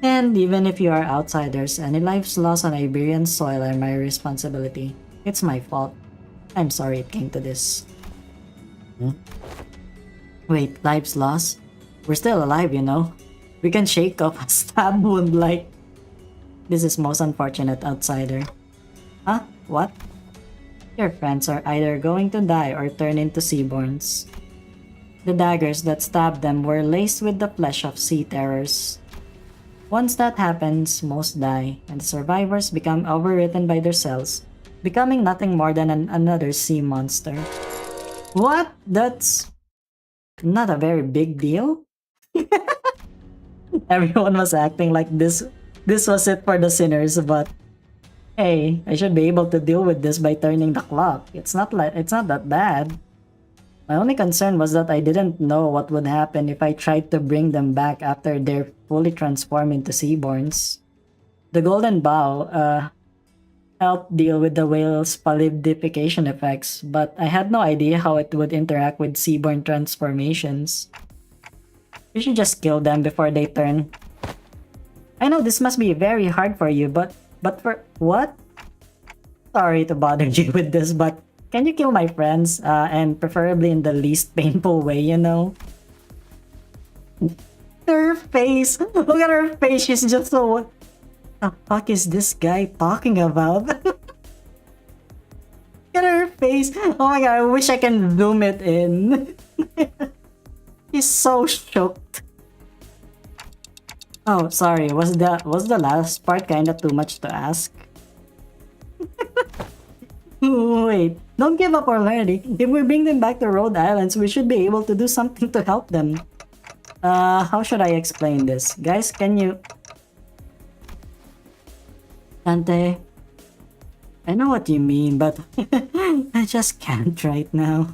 And even if you are outsiders, any lives lost on Iberian soil are my responsibility. It's my fault. I'm sorry it came to this. Wait, lives lost? We're still alive, you know. We can shake off a stab wound like... This is most unfortunate, outsider. Huh? What? Your friends are either going to die or turn into seaborns. The daggers that stabbed them were laced with the flesh of sea terrors. Once that happens, most die, and the survivors become overwritten by their cells, becoming nothing more than another sea monster. What? That's not a very big deal? Everyone was acting like this was it for the sinners, but hey, I should be able to deal with this by turning the clock. It's not that bad. My only concern was that I didn't know what would happen if I tried to bring them back after they're fully transformed into seaborns. The golden bow helped deal with the whale's palidification effects, but I had no idea how it would interact with seaborn transformations. We should just kill them before they turn. I know this must be very hard for you, but for what? Sorry to bother you with this, but can you kill my friends? And preferably in the least painful way, you know? Her face! Look at her face, she's just so... What the fuck is this guy talking about? Look at her face! Oh my god, I wish I can zoom it in. He's so shocked. Oh, sorry, was the last part kinda too much to ask? Wait, don't give up already. If we bring them back to Rhode Islands, we should be able to do something to help them. How should I explain this? Guys, can you... Dante, I know what you mean, but I just can't right now.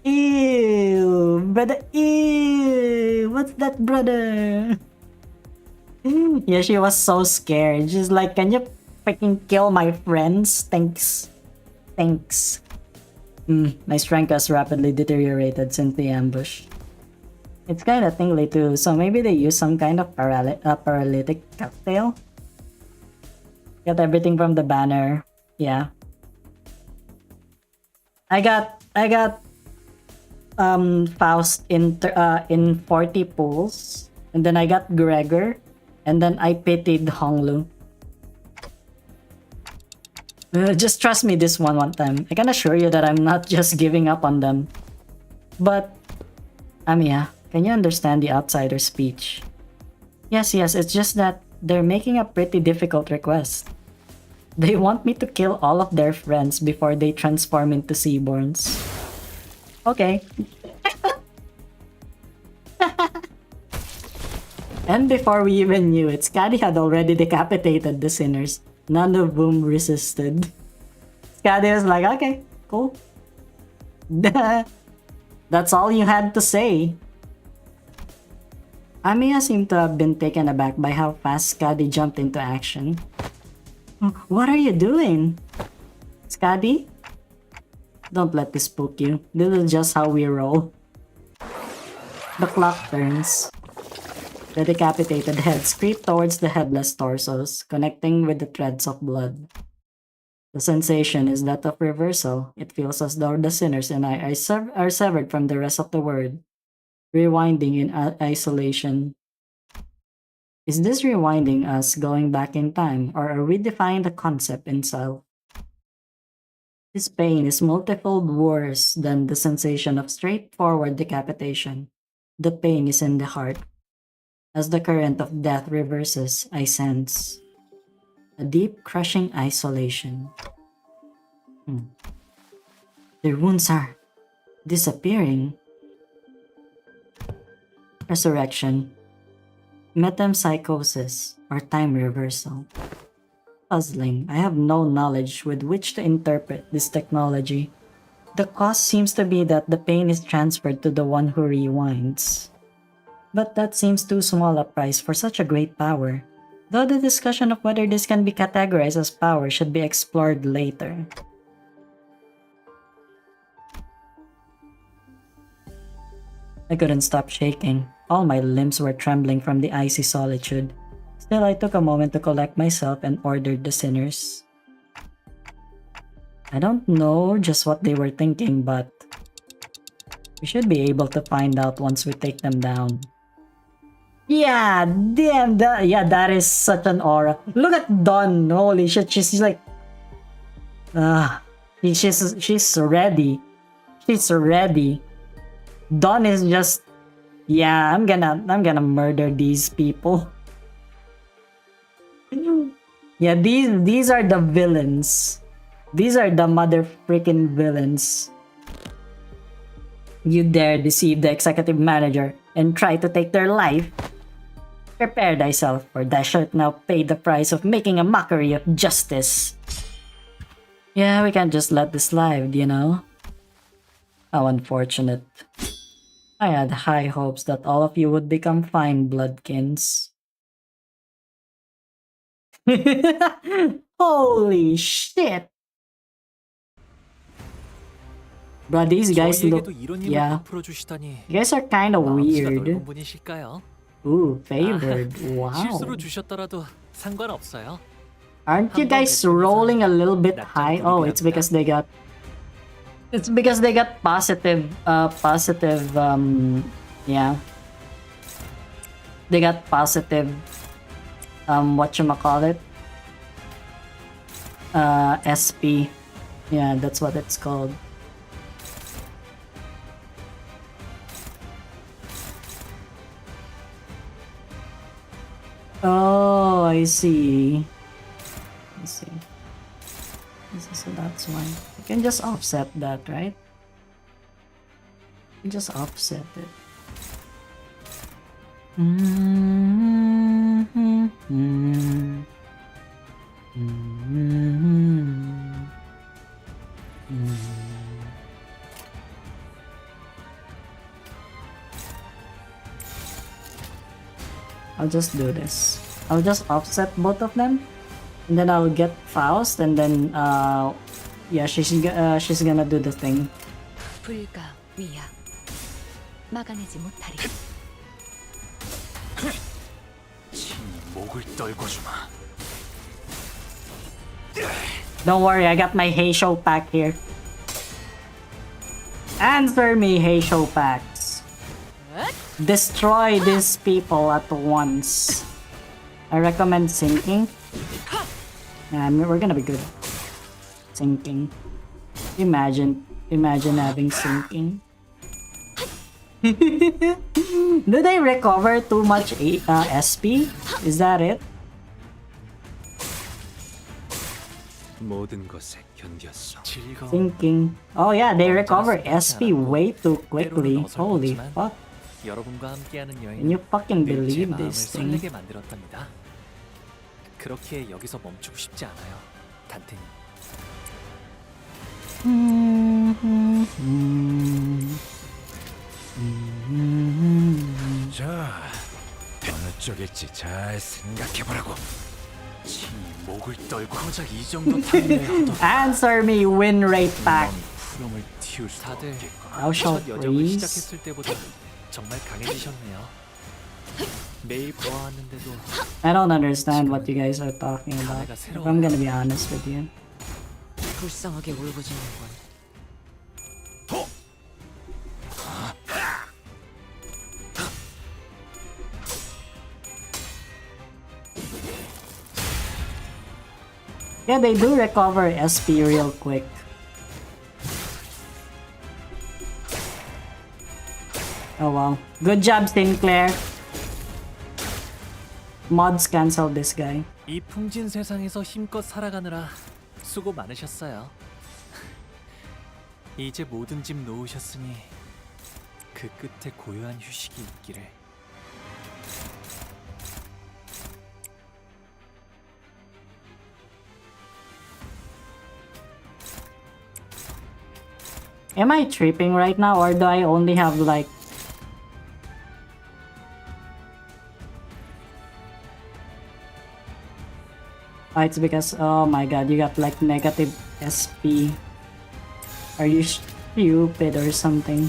Ew, brother, ew, what's that, brother? Yeah, she was so scared. She's like, can you freaking kill my friends? Thanks. Thanks. My strength has rapidly deteriorated since the ambush. It's kinda tingly too, so maybe they use some kind of paralytic cocktail? Got everything from the banner. Yeah. I got Faust in 40 pulls, and then I got Gregor, and then I pitied Honglu. Just trust me this one time. I can assure you that I'm not just giving up on them. But, Amiya, can you understand the outsider speech? Yes, it's just that they're making a pretty difficult request. They want me to kill all of their friends before they transform into seaborns. Okay. And before we even knew it, Skadi had already decapitated the sinners, none of whom resisted. Skadi was like, okay, cool. That's all you had to say. Amiya seemed to have been taken aback by how fast Skadi jumped into action. What are you doing? Skadi? Don't let this spook you. This is just how we roll. The clock turns. The decapitated heads creep towards the headless torsos, connecting with the threads of blood. The sensation is that of reversal. It feels as though the sinners and I are severed from the rest of the world, rewinding in isolation. Is this rewinding us going back in time, or are we defying the concept itself? This pain is multifold worse than the sensation of straightforward decapitation. The pain is in the heart. As the current of death reverses, I sense a deep, crushing isolation. Their wounds are disappearing. Resurrection, metempsychosis, or time reversal. Puzzling. I have no knowledge with which to interpret this technology. The cost seems to be that the pain is transferred to the one who rewinds. But that seems too small a price for such a great power, though the discussion of whether this can be categorized as power should be explored later. I couldn't stop shaking. All my limbs were trembling from the icy solitude. Still, I took a moment to collect myself and ordered the sinners. I don't know just what they were thinking, but we should be able to find out once we take them down. Yeah, damn, that is such an aura. Look at Dawn, holy shit, she's like... she's ready. She's ready. Dawn is just, yeah, I'm gonna murder these people. Yeah, these are the villains. These are the mother freaking villains. You dare deceive the executive manager and try to take their life? Prepare thyself, for thou shalt now pay the price of making a mockery of justice. Yeah, we can't just let this slide, you know? How unfortunate. I had high hopes that all of you would become fine bloodkins. Holy shit! Bro, these guys look... 저희에게도 이런 힘을 yeah. 베풀어 주시다니. You guys are kinda 마음씨가 weird. 넓은 분이실까요? Ooh, favored. Wow. 실수로 주셨더라도 상관없어요. Aren't you guys rolling a little bit high? Oh, it's because they got... It's because they got positive, yeah. They got positive, whatchamacallit? SP. Yeah, that's what it's called. Oh, I see. I see. So that's why. You can just offset that, right? You just offset it. I'll just do this. I'll just offset both of them, and then I'll get Faust, and then yeah, she's gonna do the thing. 불가 위야 막아내지 못하리. 친히 목을 떨궈주마. Don't worry, I got my Heisho pack here. Answer me, Heisho packs. Destroy these people at once. I recommend sinking. We're gonna be good. Sinking. Imagine having sinking. Do they recover too much SP? Is that it? 모든 것에 견뎠어. 즐거운 Sinking. Oh yeah, they recover SP way too quickly. Holy fuck. 여러분과 함께하는 Can 여행은 you fucking 늘 제 believe 마음을 this thing? 설레게 만들었답니다. 그렇게 여기서 멈추고 싶지 않아요, 단테님. 자, 어느 쪽일지 잘 생각해보라고. 친히 목을 떨고 고작 이 정도 탕후회 허덕. Answer me, win rate back. 푸름을 틔울 수 Thou 없겠구나. shalt 첫 여정을 freeze. 시작했을 때보다 정말 강해지셨네요. 매일 보아왔는데도 I don't understand what you guys are talking about. If I'm gonna be honest with you. 불쌍하게 울부짖는군. Yeah, they do recover SP real quick. Oh wow. Good job, Sinclair. Mods cancel this guy. 이 풍진 세상에서 힘껏 살아가느라 수고 많으셨어요. 이제 모든 짐 놓으셨으니 그 끝에 고요한 휴식이 있기를. Am I tripping right now, or do I only have like... Oh, it's because, oh my god, you got like negative SP. Are you stupid or something?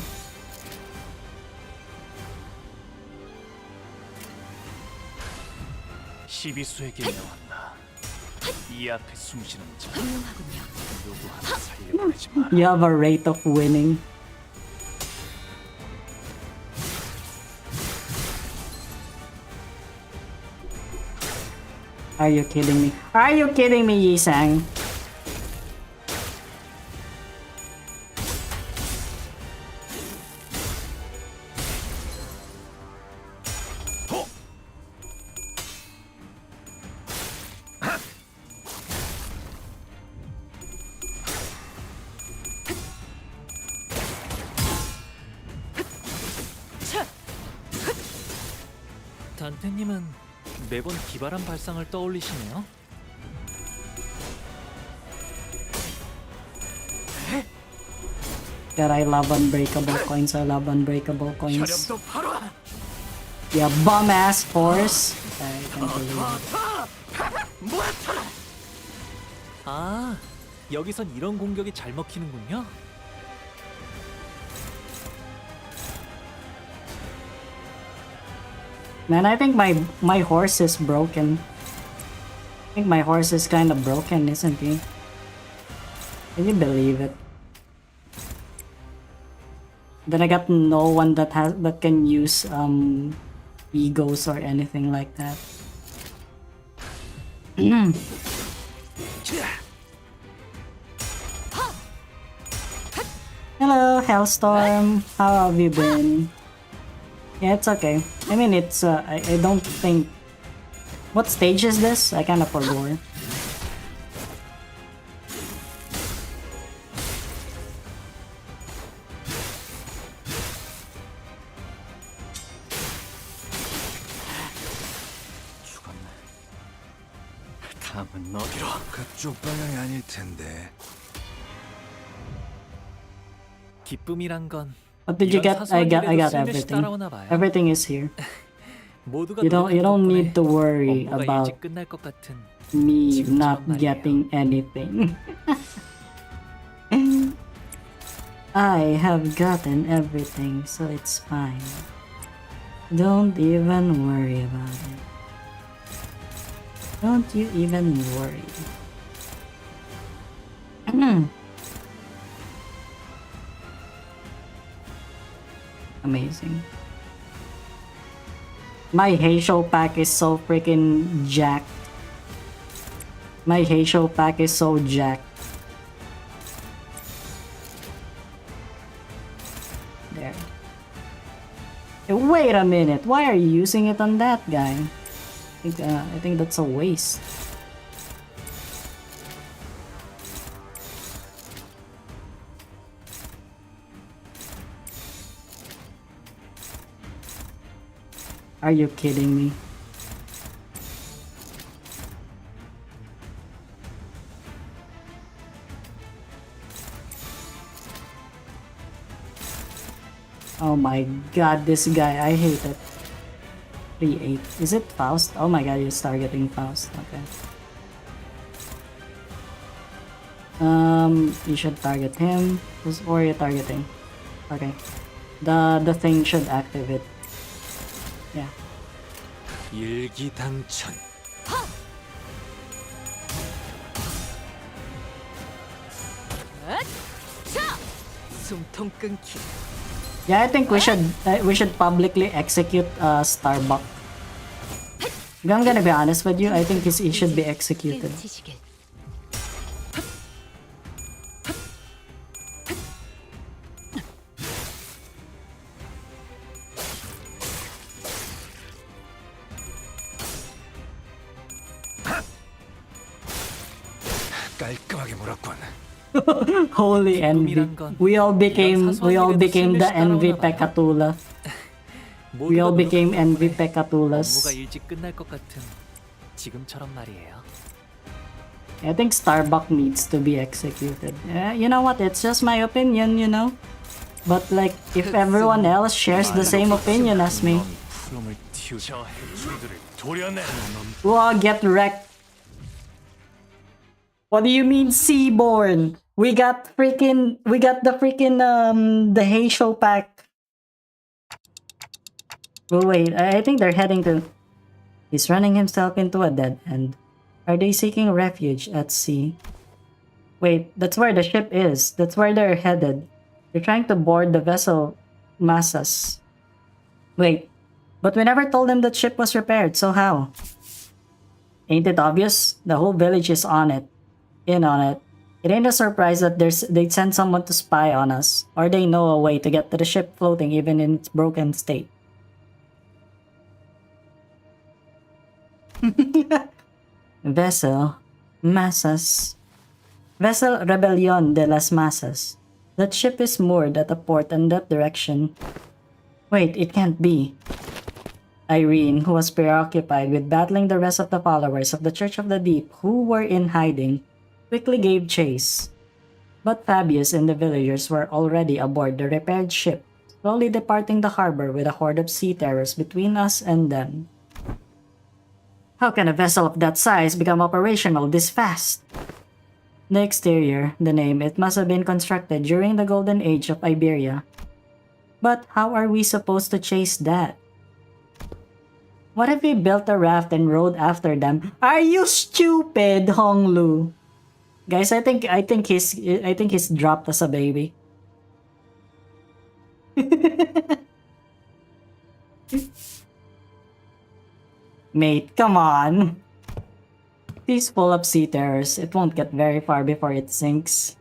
시비수에게 명한다. 이 앞에 숨쉬는 자 누구 하나 살려보내지 마라. You have a rate of winning. Are you kidding me? Are you kidding me, Yisang? 단테님은 매번 기발한 발상을 떠올리시네요. God, I love unbreakable coins. I love unbreakable coins. 혈염도 바로 Yeah, bum ass horse. I can't believe it. 아, 여기선 이런 공격이 잘 먹히는군요. Man, I think my horse is broken. I think my horse is kind of broken, isn't he? Can you believe it? Then I got no one that can use egos or anything like that. Hello, Hellstorm. How have you been? Yeah, it's okay. I mean, it's I don't think. What stage is this? I kind of forgot. 죽었네. 다음은 너기로. 그쪽 방향이 아닐 텐데. 기쁨이란 건 What did you 이런 get? 사소한 I 일에도 got 슬며시 everything. 따라오나 봐요. Everything is here. 모두가 You don't 노력한 need to 덕분에 worry 업무가 about 일찍 끝날 것 같은 me 지금처럼 not 말이에요. getting anything. I have gotten everything, so it's fine. Don't even worry about it. Don't you even worry. Amazing. My Heisho pack is so freaking jacked. My Heisho pack is so jacked. There. Hey, wait a minute. Why are you using it on that guy? I think that's a waste. Are you kidding me? Oh my god, this guy, I hate it. 3-8. Is it Faust? Oh my god, he's targeting Faust. Okay. You should target him. Or you're targeting. Okay. The thing should activate. Yeah. 일기당천. 숨통 끊기. Yeah, I think we should publicly execute Starbuck. If I'm gonna be honest with you, I think he should be executed. 깨우치시길. 깔끔하게 물었군. Holy envy. We all became the envy Pekatula. We all became envy 업무가 Pekatulas. 일찍 끝날 것 같은 지금처럼 말이에요. I think Starbuck needs to be executed. You know what? It's just my opinion, you know. But like, if everyone else shares the same opinion as me, 푸름을 튀우저 해충들을 도려내. wow, get wrecked. What do you mean, Seaborn? We got the freaking the Heisho pack. Oh wait, I think they're heading to. He's running himself into a dead end. Are they seeking refuge at sea? Wait, that's where the ship is. That's where they're headed. They're trying to board the vessel Masas. Wait, but we never told them that ship was repaired, so how? Ain't it obvious? The whole village is on it. In on it. It ain't a surprise that they'd send someone to spy on us, or they know a way to get to the ship floating even in its broken state. Vessel Masas. Vessel Rebellion de las Masas. That ship is moored at a port in that direction. Wait, it can't be. Irene, who was preoccupied with battling the rest of the followers of the Church of the Deep who were in hiding, quickly gave chase. But Fabius and the villagers were already aboard the repaired ship, slowly departing the harbor with a horde of sea terrors between us and them. How can a vessel of that size become operational this fast? The exterior, the name, it must have been constructed during the golden age of Iberia. But how are we supposed to chase that? What if we built a raft and rode after them? Are you stupid, Honglu? Guys, I think he's dropped as a baby. Mate, come on. She's full of sea terrors. It won't get very far before it sinks.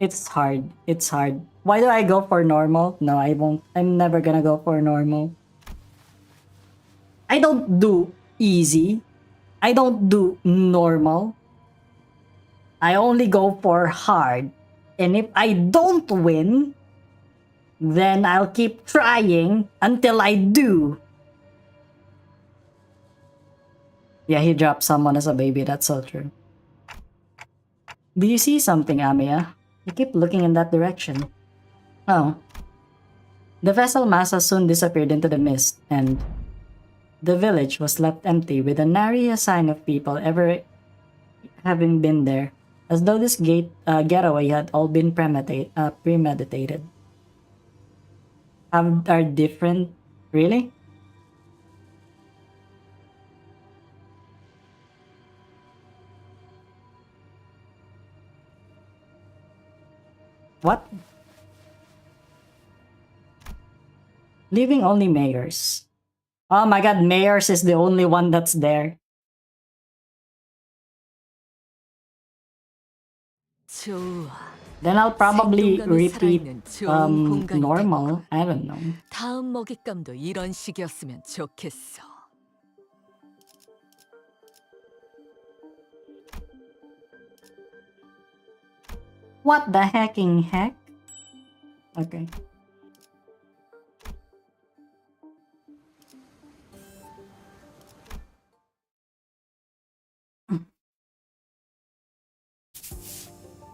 It's hard. It's hard. Why do I go for normal? No, I won't. I'm never gonna go for normal. I don't do easy. I don't do normal. I only go for hard. And if I don't win, then I'll keep trying until I do. Yeah, he dropped someone as a baby, that's so true. Do you see something, Amiya? You keep looking in that direction. Oh. The vessel massa soon disappeared into the mist, and the village was left empty with a nary a sign of people ever having been there, as though this getaway had all been premeditated. Are different? Really? What? Leaving only Mayors. Oh my god, Mayors is the only one that's there. 좋아. Then I'll probably 생동감이 repeat 살아있는 좋은 공간이 될 normal. 거야. I don't know. 다음 먹잇감도 이런 식이었으면 좋겠어. What the hecking heck? Okay.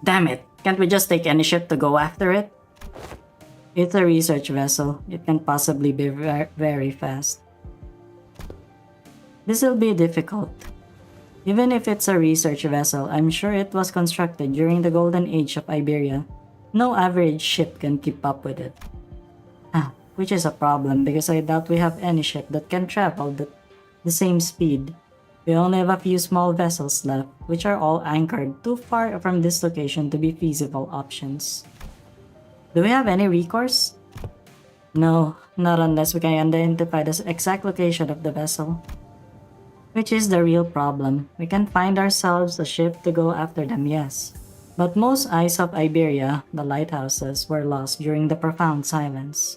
Damn it! Can't we just take any ship to go after it? It's a research vessel. It can possibly be very fast. This'll be difficult. Even if it's a research vessel, I'm sure it was constructed during the golden age of Iberia. No average ship can keep up with it. Which is a problem because I doubt we have any ship that can travel the same speed. We only have a few small vessels left, which are all anchored too far from this location to be feasible options. Do we have any recourse? No, not unless we can identify the exact location of the vessel. Which is the real problem. We can find ourselves a ship to go after them, yes. But most eyes of Iberia, the lighthouses, were lost during the profound silence.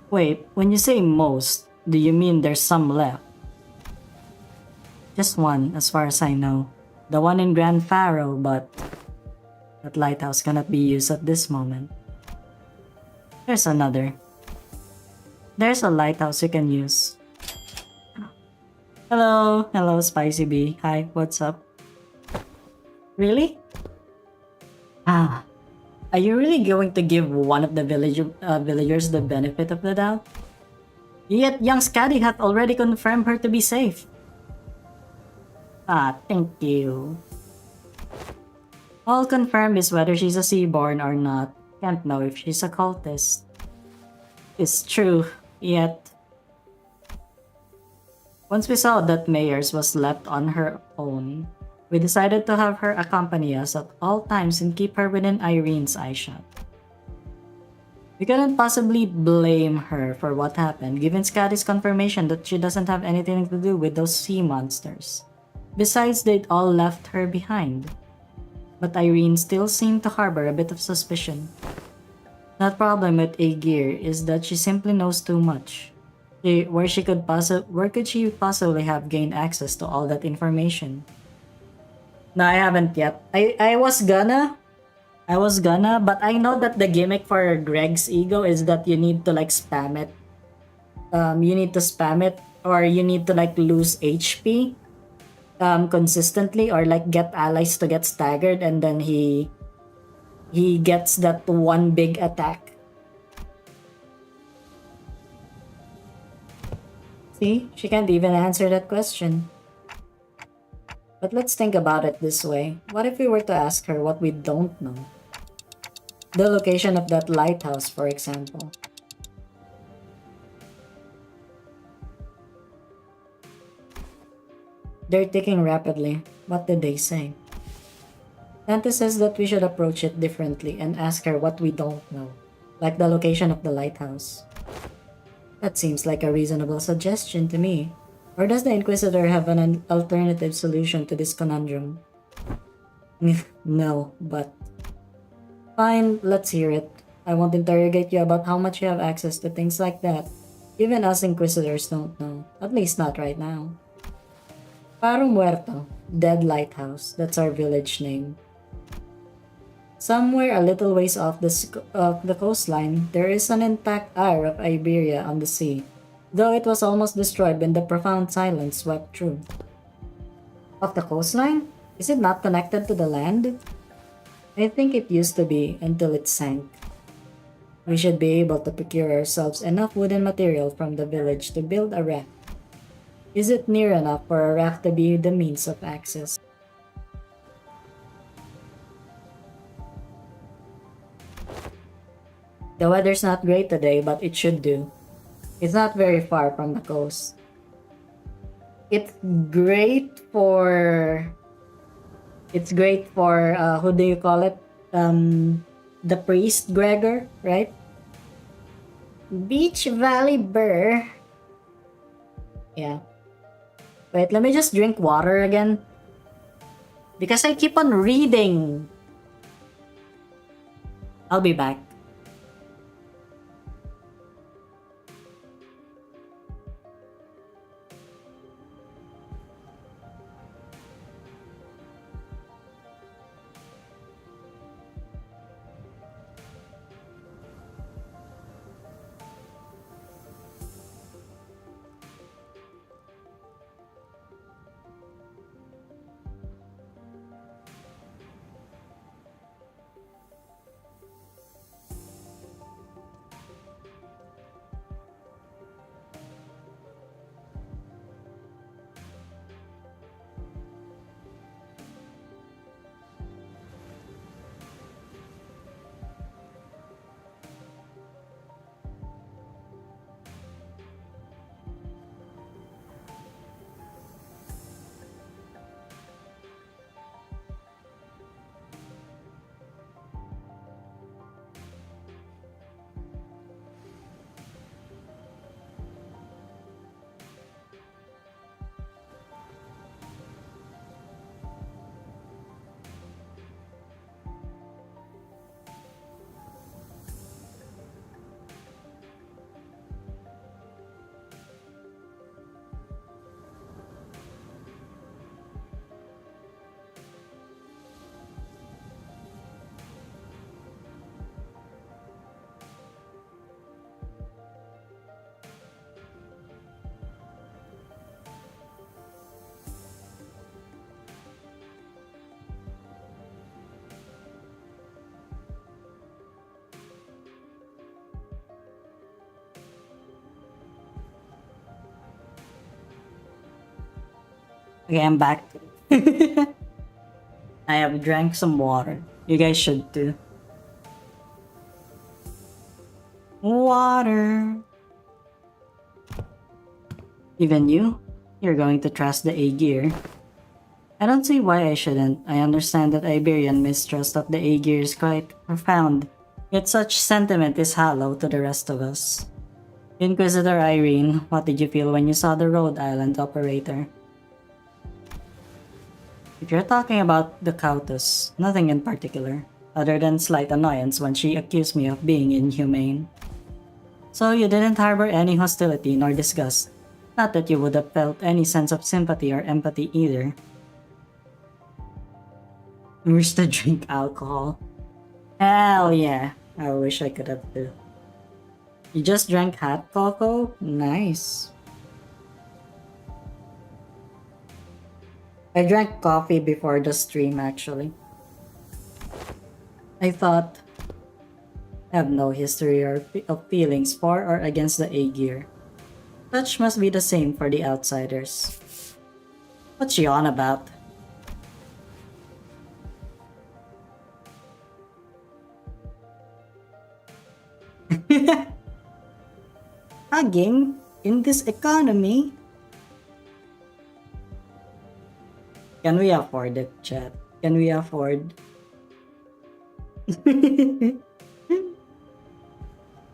Wait, when you say most, do you mean there's some left? Just one, as far as I know. The one in Grand Pharaoh, but that lighthouse cannot be used at this moment. There's another. There's a lighthouse you can use. Hello, hello Spicy Bee. Hi, what's up? Really? Are you really going to give one of the villagers the benefit of the doubt? Yet young Skadi had already confirmed her to be safe. Thank you. All confirmed is whether she's a Seaborn or not. Can't know if she's a cultist. It's true, yet once we saw that Mayors was left on her own, we decided to have her accompany us at all times and keep her within Irene's eyeshot. We couldn't possibly blame her for what happened, given Scotty's confirmation that she doesn't have anything to do with those sea monsters. Besides, they'd all left her behind. But Irene still seemed to harbor a bit of suspicion. That problem with Aegir is that she simply knows too much. Where could she possibly have gained access to all that information? No, I haven't yet. I was gonna, I was gonna, but I know that the gimmick for Greg's ego is that you need to like spam it. You need to spam it, or you need to like lose HP consistently, or like get allies to get staggered, and then he gets that one big attack. See, she can't even answer that question. But let's think about it this way. What if we were to ask her what we don't know? The location of that lighthouse, for example. They're ticking rapidly. What did they say? Dante says that we should approach it differently and ask her what we don't know, like the location of the lighthouse. That seems like a reasonable suggestion to me. Or does the Inquisitor have an alternative solution to this conundrum? No, but... Fine, let's hear it. I won't interrogate you about how much you have access to things like that. Even us Inquisitors don't know. At least not right now. Paro Muerto, Dead Lighthouse. That's our village name. Somewhere a little ways off the coastline, there is an intact Isle of Iberia on the sea, though it was almost destroyed when the profound silence swept through. Off the coastline? Is it not connected to the land? I think it used to be until it sank. We should be able to procure ourselves enough wooden material from the village to build a raft. Is it near enough for a raft to be the means of access? The weather's not great today, but it should do. It's not very far from the coast. It's great for... who do you call it? The priest Gregor, right? Beach Valley Burr. Yeah. Wait, let me just drink water again. Because I keep on reading. I'll be back. Okay, I'm back. I have drank some water. You guys should too. Water. Even you? You're going to trust the A gear. I don't see why I shouldn't. I understand that Iberian mistrust of the A gear is quite profound, yet such sentiment is hollow to the rest of us. Inquisitor Irene, what did you feel when you saw the Rhode Island operator? If you're talking about the Countess, nothing in particular, other than slight annoyance when she accused me of being inhumane. So you didn't harbor any hostility nor disgust, not that you would have felt any sense of sympathy or empathy either. Where's to drink alcohol? Hell yeah. I wish I could have too. You just drank hot cocoa? Nice. I drank coffee before the stream actually. I thought I have no history of feelings for or against the A gear. Such must be the same for the outsiders. What's she on about? Hugging in this economy? Can we afford it, chat? Can we afford?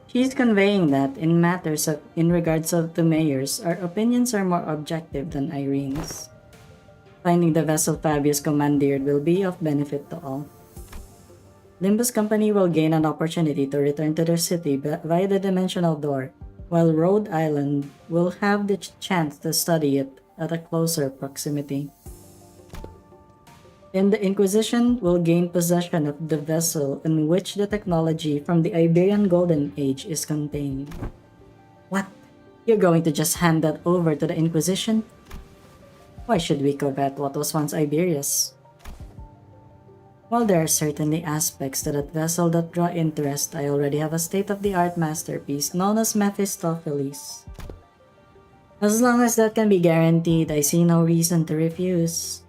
She's conveying that in matters of in regards of the mayors, our opinions are more objective than Irene's. Finding the vessel Fabius commandeered will be of benefit to all. Limbus Company will gain an opportunity to return to their city via the dimensional door, while Rhode Island will have the chance to study it at a closer proximity. And the Inquisition will gain possession of the vessel in which the technology from the Iberian Golden Age is contained. What? You're going to just hand that over to the Inquisition? Why should we covet what was once Iberia's? While there are certainly aspects to that vessel that draw interest, I already have a state-of-the-art masterpiece known as Mephistopheles. As long as that can be guaranteed, I see no reason to refuse.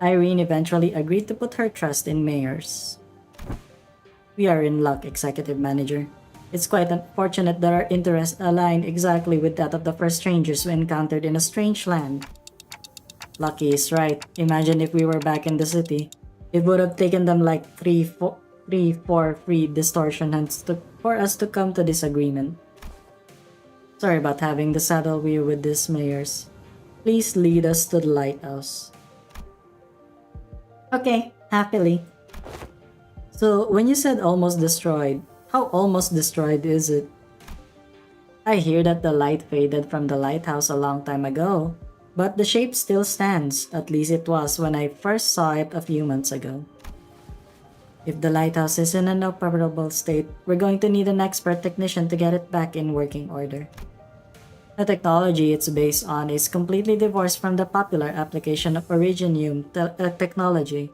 Irene eventually agreed to put her trust in mayors. We are in luck, Executive Manager. It's quite unfortunate that our interests aligned exactly with that of the first strangers we encountered in a strange land. Lucky is right. Imagine if we were back in the city. It would have taken them like 3-4 free distortion hunts for us to come to this agreement. Sorry about having to saddle you with these mayors. Please lead us to the lighthouse. Okay, happily. So, when you said almost destroyed, how almost destroyed is it? I hear that the light faded from the lighthouse a long time ago, but the shape still stands, at least it was when I first saw it a few months ago. If the lighthouse is in an operable state, we're going to need an expert technician to get it back in working order. The technology it's based on is completely divorced from the popular application of Originium technology,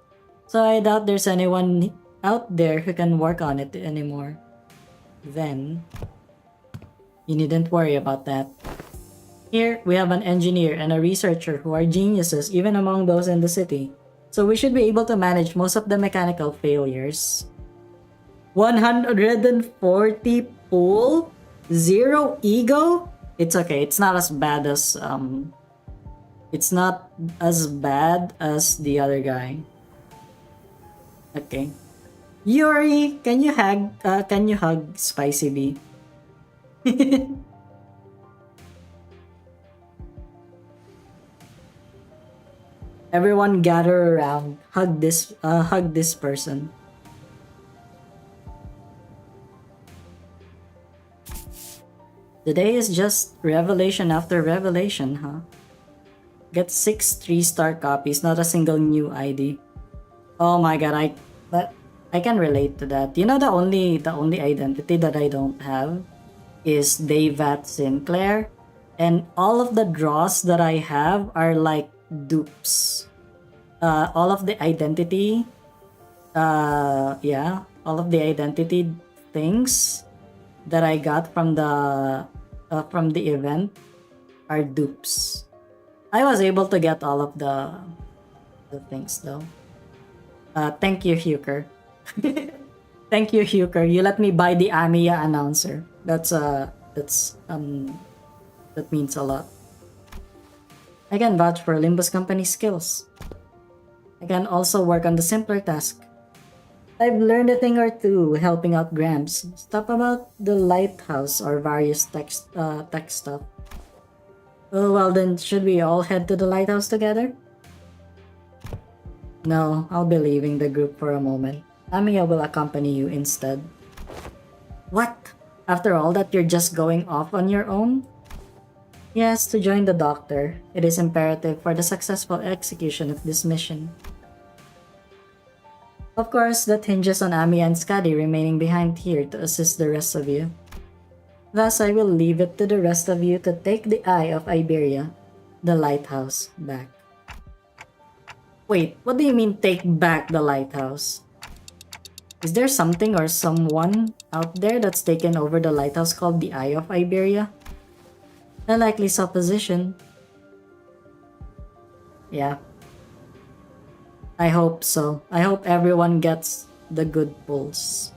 so I doubt there's anyone out there who can work on it anymore. Then, you needn't worry about that. Here, we have an engineer and a researcher who are geniuses even among those in the city, so we should be able to manage most of the mechanical failures. 140 pull? 0 ego? It's okay, it's not as bad as the other guy. Okay. Yuri, can you hug Spicy B? Everyone gather around. Hug this person. Today is just revelation after revelation, huh? Get 6 3-star copies, not a single new ID. Oh my god, I can relate to that. You know, the only identity that I don't have is Davat Sinclair, and all of the draws that I have are like dupes. All of the identity things that I got from the event are dupes. I was able to get all of the things though. Thank you, Huker. Thank you, Huker. You let me buy the Amiya announcer. That means a lot. I can vouch for Limbus Company's skills. I can also work on the simpler task. I've learned a thing or two helping out Gramps. Stuff about the lighthouse or various tech stuff. Oh, well then, should we all head to the lighthouse together? No, I'll be leaving the group for a moment. Amiya will accompany you instead. What? After all that, you're just going off on your own? Yes, to join the doctor. It is imperative for the successful execution of this mission. Of course, that hinges on Ami and Skadi remaining behind here to assist the rest of you. Thus, I will leave it to the rest of you to take the Eye of Iberia, the lighthouse, back. Wait, what do you mean take back the lighthouse? Is there something or someone out there that's taken over the lighthouse called the Eye of Iberia? A likely supposition. Yeah. I hope so. I hope everyone gets the good pulls.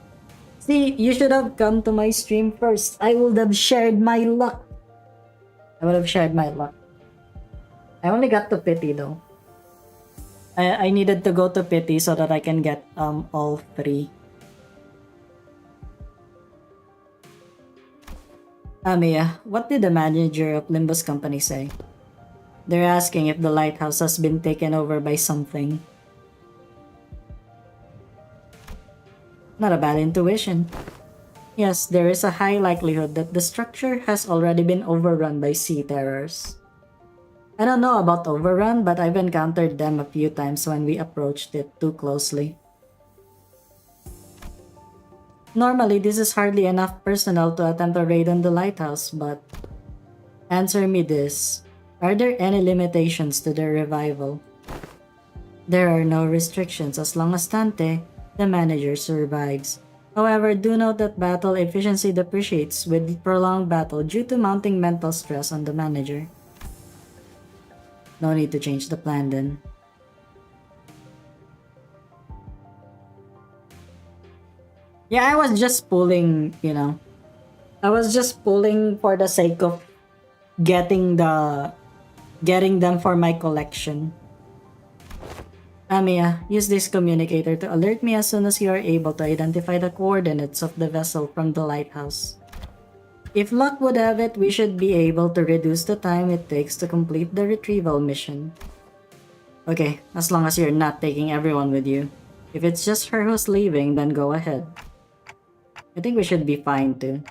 See, you should have come to my stream first. I would have shared my luck. I would have shared my luck. I only got to pity though. I needed to go to pity so that I can get all three. Mia, what did the manager of Limbus company say? They're asking if the lighthouse has been taken over by something. Not a bad intuition. Yes, there is a high likelihood that the structure has already been overrun by sea terrors. I don't know about overrun, but I've encountered them a few times when we approached it too closely. Normally, this is hardly enough personnel to attempt a raid on the lighthouse, but... Answer me this. Are there any limitations to their revival? There are no restrictions as long as Tante, the manager, survives. However, do note that battle efficiency depreciates with prolonged battle due to mounting mental stress on the manager. No need to change the plan then. Yeah, I was just pulling, you know. I was just pulling for the sake of getting them for my collection. Amiya, use this communicator to alert me as soon as you are able to identify the coordinates of the vessel from the lighthouse. If luck would have it, we should be able to reduce the time it takes to complete the retrieval mission. Okay, as long as you're not taking everyone with you. If it's just her who's leaving, then go ahead. I think we should be fine too.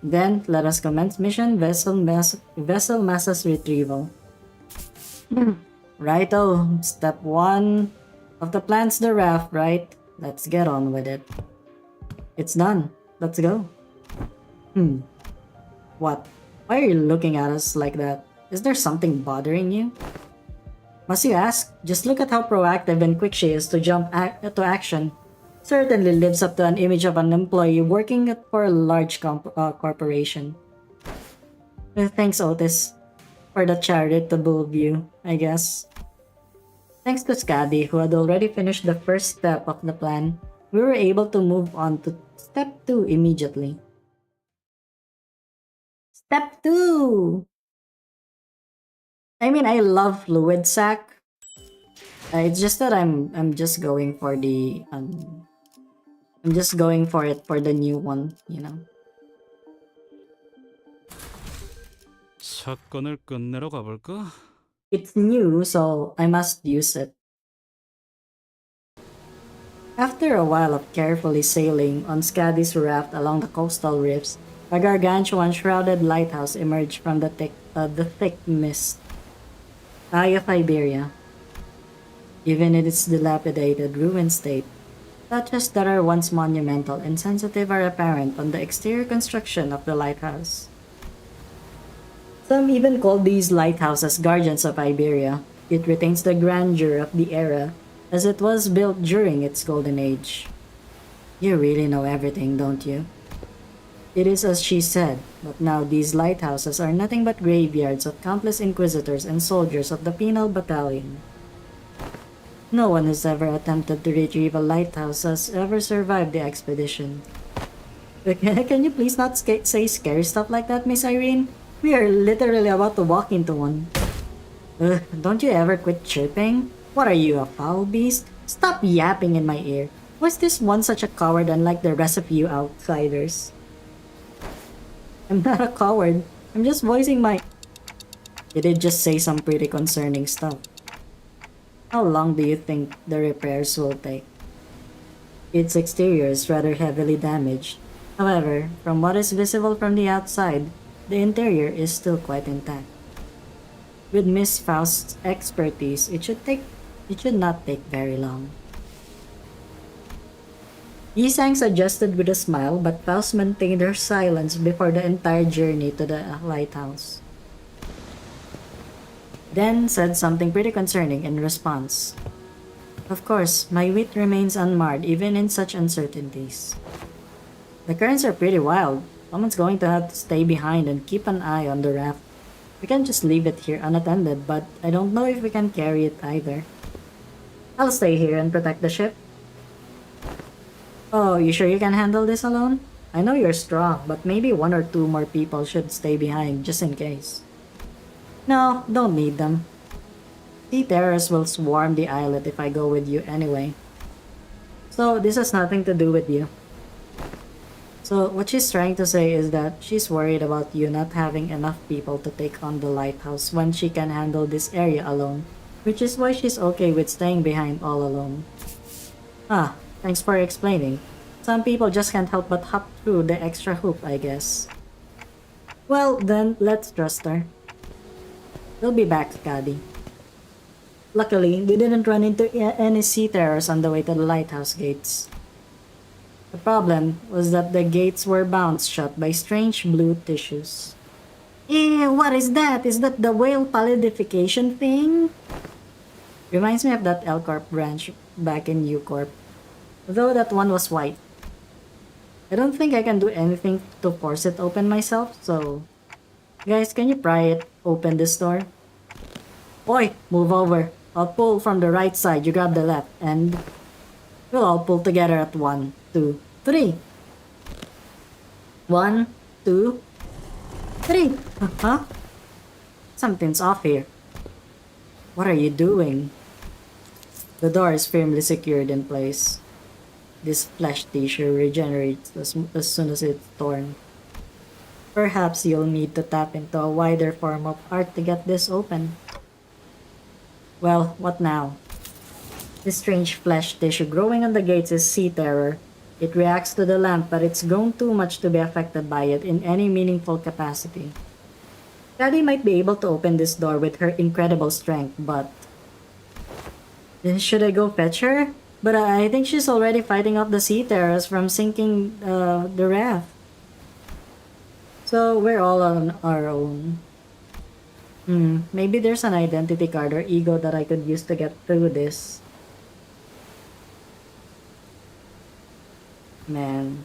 Then, let us commence mission Vessel Massa's retrieval. Righto, step 1 of the plan's the raft, right? Let's get on with it. It's done. Let's go. What? Why are you looking at us like that? Is there something bothering you? Must you ask? Just look at how proactive and quick she is to jump to action. Certainly lives up to an image of an employee working for a large corporation. Thanks, Otis, for the charitable view, I guess. Thanks to Skadi, who had already finished the first step of the plan, we were able to move on to step 2 immediately. Step 2! I mean, I love fluid sac. It's just that I'm just going for the I'm just going for it for the new one, you know. 사건을 끝내러 가볼까? It's new, so I must use it. After a while of carefully sailing on Skadi's raft along the coastal reefs, a gargantuan shrouded lighthouse emerged from the thick mist. Eye of Iberia. Even in its dilapidated, ruined state, touches that are once monumental and sensitive are apparent on the exterior construction of the lighthouse. Some even call these lighthouses guardians of Iberia. It retains the grandeur of the era, as it was built during its golden age. You really know everything, don't you? It is as she said, but now these lighthouses are nothing but graveyards of countless inquisitors and soldiers of the penal battalion. No one who's ever attempted to retrieve a lighthouse has ever survived the expedition. Can you please not say scary stuff like that, Miss Irene? We are literally about to walk into one. Don't you ever quit chirping? What are you, a foul beast? Stop yapping in my ear. Was this one such a coward unlike the rest of you outsiders? I'm not a coward. I'm just voicing my... You did just say some pretty concerning stuff. How long do you think the repairs will take? Its exterior is rather heavily damaged. However, from what is visible from the outside, the interior is still quite intact. With Miss Faust's expertise, it should not take very long. Yisang suggested with a smile, but Faust maintained her silence before the entire journey to the lighthouse. Then said something pretty concerning in response. Of course, my wit remains unmarred even in such uncertainties. The currents are pretty wild. Someone's going to have to stay behind and keep an eye on the raft. We can just leave it here unattended, but I don't know if we can carry it either. I'll stay here and protect the ship. Oh, you sure you can handle this alone? I know you're strong, but maybe 1 or 2 more people should stay behind just in case. No, don't need them. Sea terrors will swarm the islet if I go with you anyway. So this has nothing to do with you. So what she's trying to say is that she's worried about you not having enough people to take on the lighthouse when she can handle this area alone, which is why she's okay with staying behind all alone. Ah, thanks for explaining. Some people just can't help but hop through the extra hoop, I guess. Well, then, let's trust her. We'll be back, Skadi. Luckily, we didn't run into any sea terrors on the way to the lighthouse gates. The problem was that the gates were bound shut by strange blue tissues. What is that? Is that the whale palidification thing? Reminds me of that L-Corp branch back in U-Corp. Though that one was white. I don't think I can do anything to force it open myself, so... Guys, can you pry it open this door? Oi, move over. I'll pull from the right side, you grab the left, and... we'll all pull together at 1, 2, 3. 1, 2, 3. Huh? Something's off here. What are you doing? The door is firmly secured in place. This flesh tissue regenerates as soon as it's torn. Perhaps you'll need to tap into a wider form of art to get this open. Well, what now? This strange flesh tissue growing on the gates is sea terror. It reacts to the lamp, but it's grown too much to be affected by it in any meaningful capacity. Daddy might be able to open this door with her incredible strength, but... then should I go fetch her? But I think she's already fighting off the sea terrors from sinking the raft. So we're all on our own. Maybe there's an identity card or ego that I could use to get through this. Man.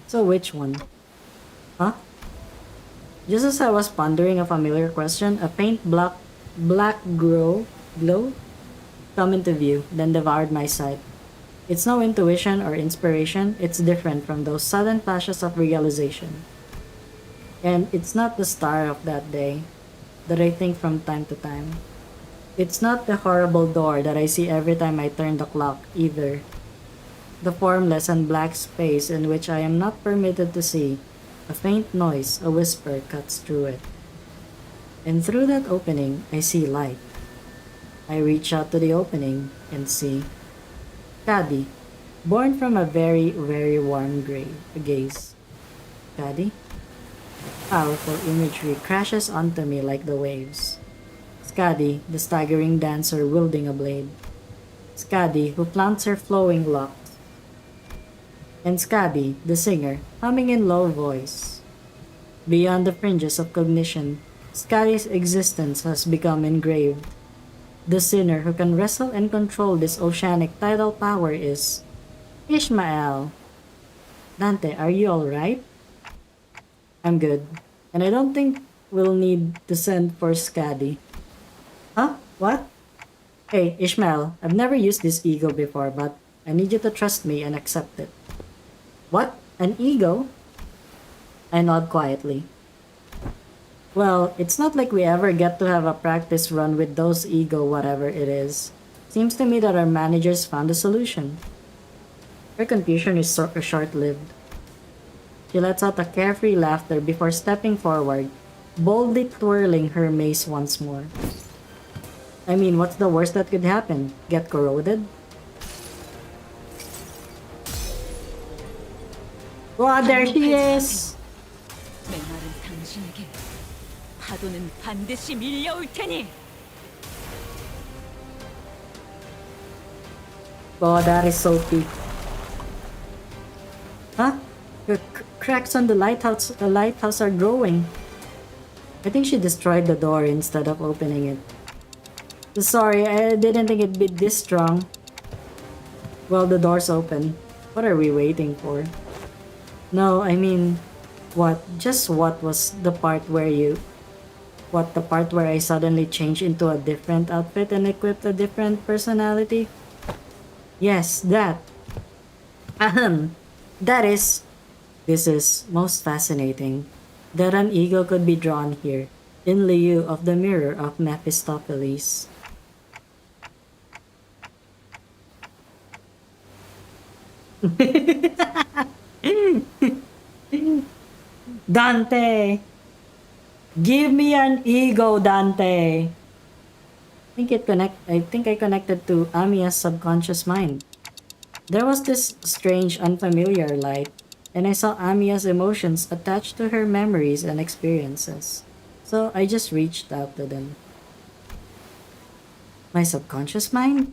So which one? Huh? Just as I was pondering a familiar question, a faint black glow come into view, then devoured my sight. It's no intuition or inspiration, it's different from those sudden flashes of realization. And it's not the star of that day that I think from time to time. It's not the horrible door that I see every time I turn the clock either. The formless and black space in which I am not permitted to see. A faint noise, a whisper cuts through it. And through that opening, I see light. I reach out to the opening and see Skadi, born from a very, very warm gaze. Skadi? Powerful imagery crashes onto me like the waves. Skadi, the staggering dancer wielding a blade. Skadi, who flaunts her flowing locks. And Skadi, the singer, humming in low voice. Beyond the fringes of cognition, Skadi's existence has become engraved. The sinner who can wrestle and control this oceanic tidal power is Ishmael. Dante, are you alright? I'm good. And I don't think we'll need to send for Skadi. Huh? What? Hey, Ishmael, I've never used this ego before, but I need you to trust me and accept it. What? An ego? I nod quietly. Well, it's not like we ever get to have a practice run with those ego whatever it is. Seems to me that our managers found a solution. Her confusion is short-lived. She lets out a carefree laughter before stepping forward, boldly twirling her mace once more. I mean, what's the worst that could happen? Get corroded? Wow, there she is! 내 말은 당신에게 파도는 반드시 밀려올 테니. Oh, that is so peak. Huh? The cracks on the lighthouse are growing. I think she destroyed the door instead of opening it. Sorry, I didn't think it'd be this strong. Well, the door's open. What are we waiting for? No, I mean, what? Just what was the part where you... What, the part where I suddenly changed into a different outfit and equipped a different personality? Yes, that. Ahem. That is... This is most fascinating. That an ego could be drawn here, in lieu of the mirror of Mephistopheles. Dante! Give me an ego, Dante! I think I connected to Amiya's subconscious mind. There was this strange, unfamiliar light, and I saw Amiya's emotions attached to her memories and experiences. So I just reached out to them. My subconscious mind?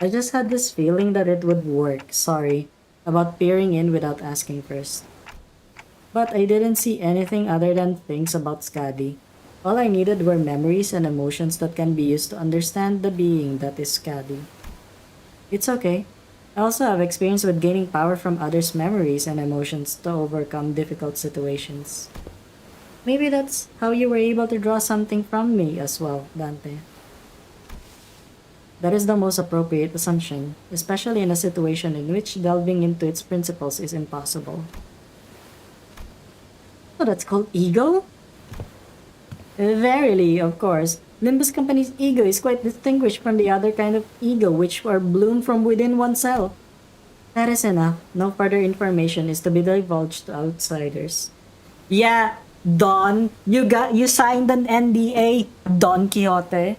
I just had this feeling that it would work, sorry, about peering in without asking first. But I didn't see anything other than things about Skadi. All I needed were memories and emotions that can be used to understand the being that is Skadi. It's okay. I also have experience with gaining power from others' memories and emotions to overcome difficult situations. Maybe that's how you were able to draw something from me as well, Dante. That is the most appropriate assumption, especially in a situation in which delving into its principles is impossible. So that's called ego? Verily, of course. Limbus Company's ego is quite distinguished from the other kind of ego which are bloomed from within oneself. That is enough. No further information is to be divulged to outsiders. Yeah, Don, you signed an NDA, Don Quixote.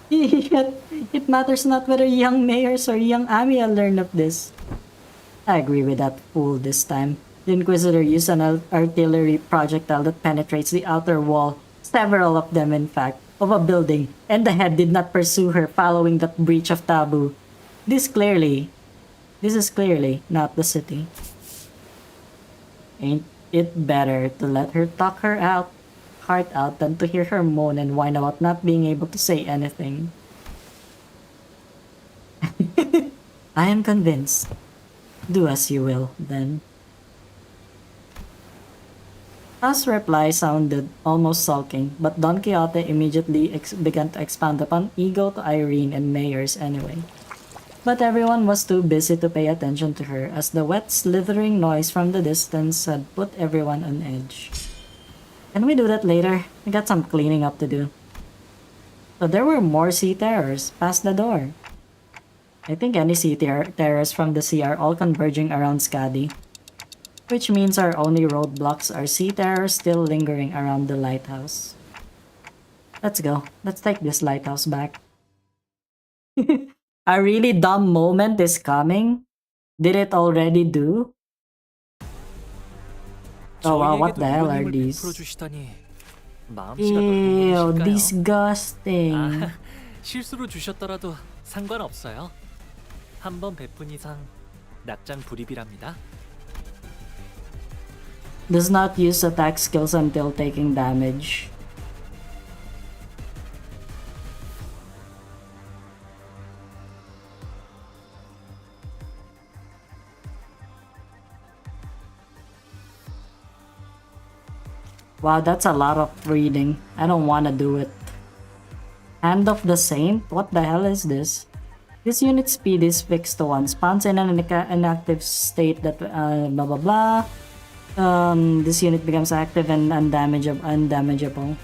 It matters not whether young mayors or young Amiya learn of this. I agree with that fool this time. The Inquisitor used an artillery projectile that penetrates the outer wall, several of them in fact, of a building, and the head did not pursue her following that breach of taboo. This is clearly not the city. Ain't it better to let her talk her heart out than to hear her moan and whine about not being able to say anything? I am convinced. Do as you will, then. Faust's reply sounded almost sulking, but Don Quixote immediately began to expound upon ego to Irene and mayors anyway. But everyone was too busy to pay attention to her, as the wet slithering noise from the distance had put everyone on edge. Can we do that later? I got some cleaning up to do. So there were more sea terrors past the door. I think any sea terrors from the sea are all converging around Skadi. Which means our only roadblocks are sea terrors still lingering around the lighthouse. Let's go. Let's take this lighthouse back. A really dumb moment is coming? Did it already do? Oh wow, what the hell are these? Ew, disgusting. 실수로 주셨더라도 상관없어요. 한 번 베푼 이상 낙장 불입이랍니다. Does not use attack skills until taking damage. Wow, that's a lot of reading. I don't wanna do it. Hand of the Saint? What the hell is this? This unit speed is fixed to 1. Spawns in an inactive state that blah blah blah. This unit becomes active and undamageable.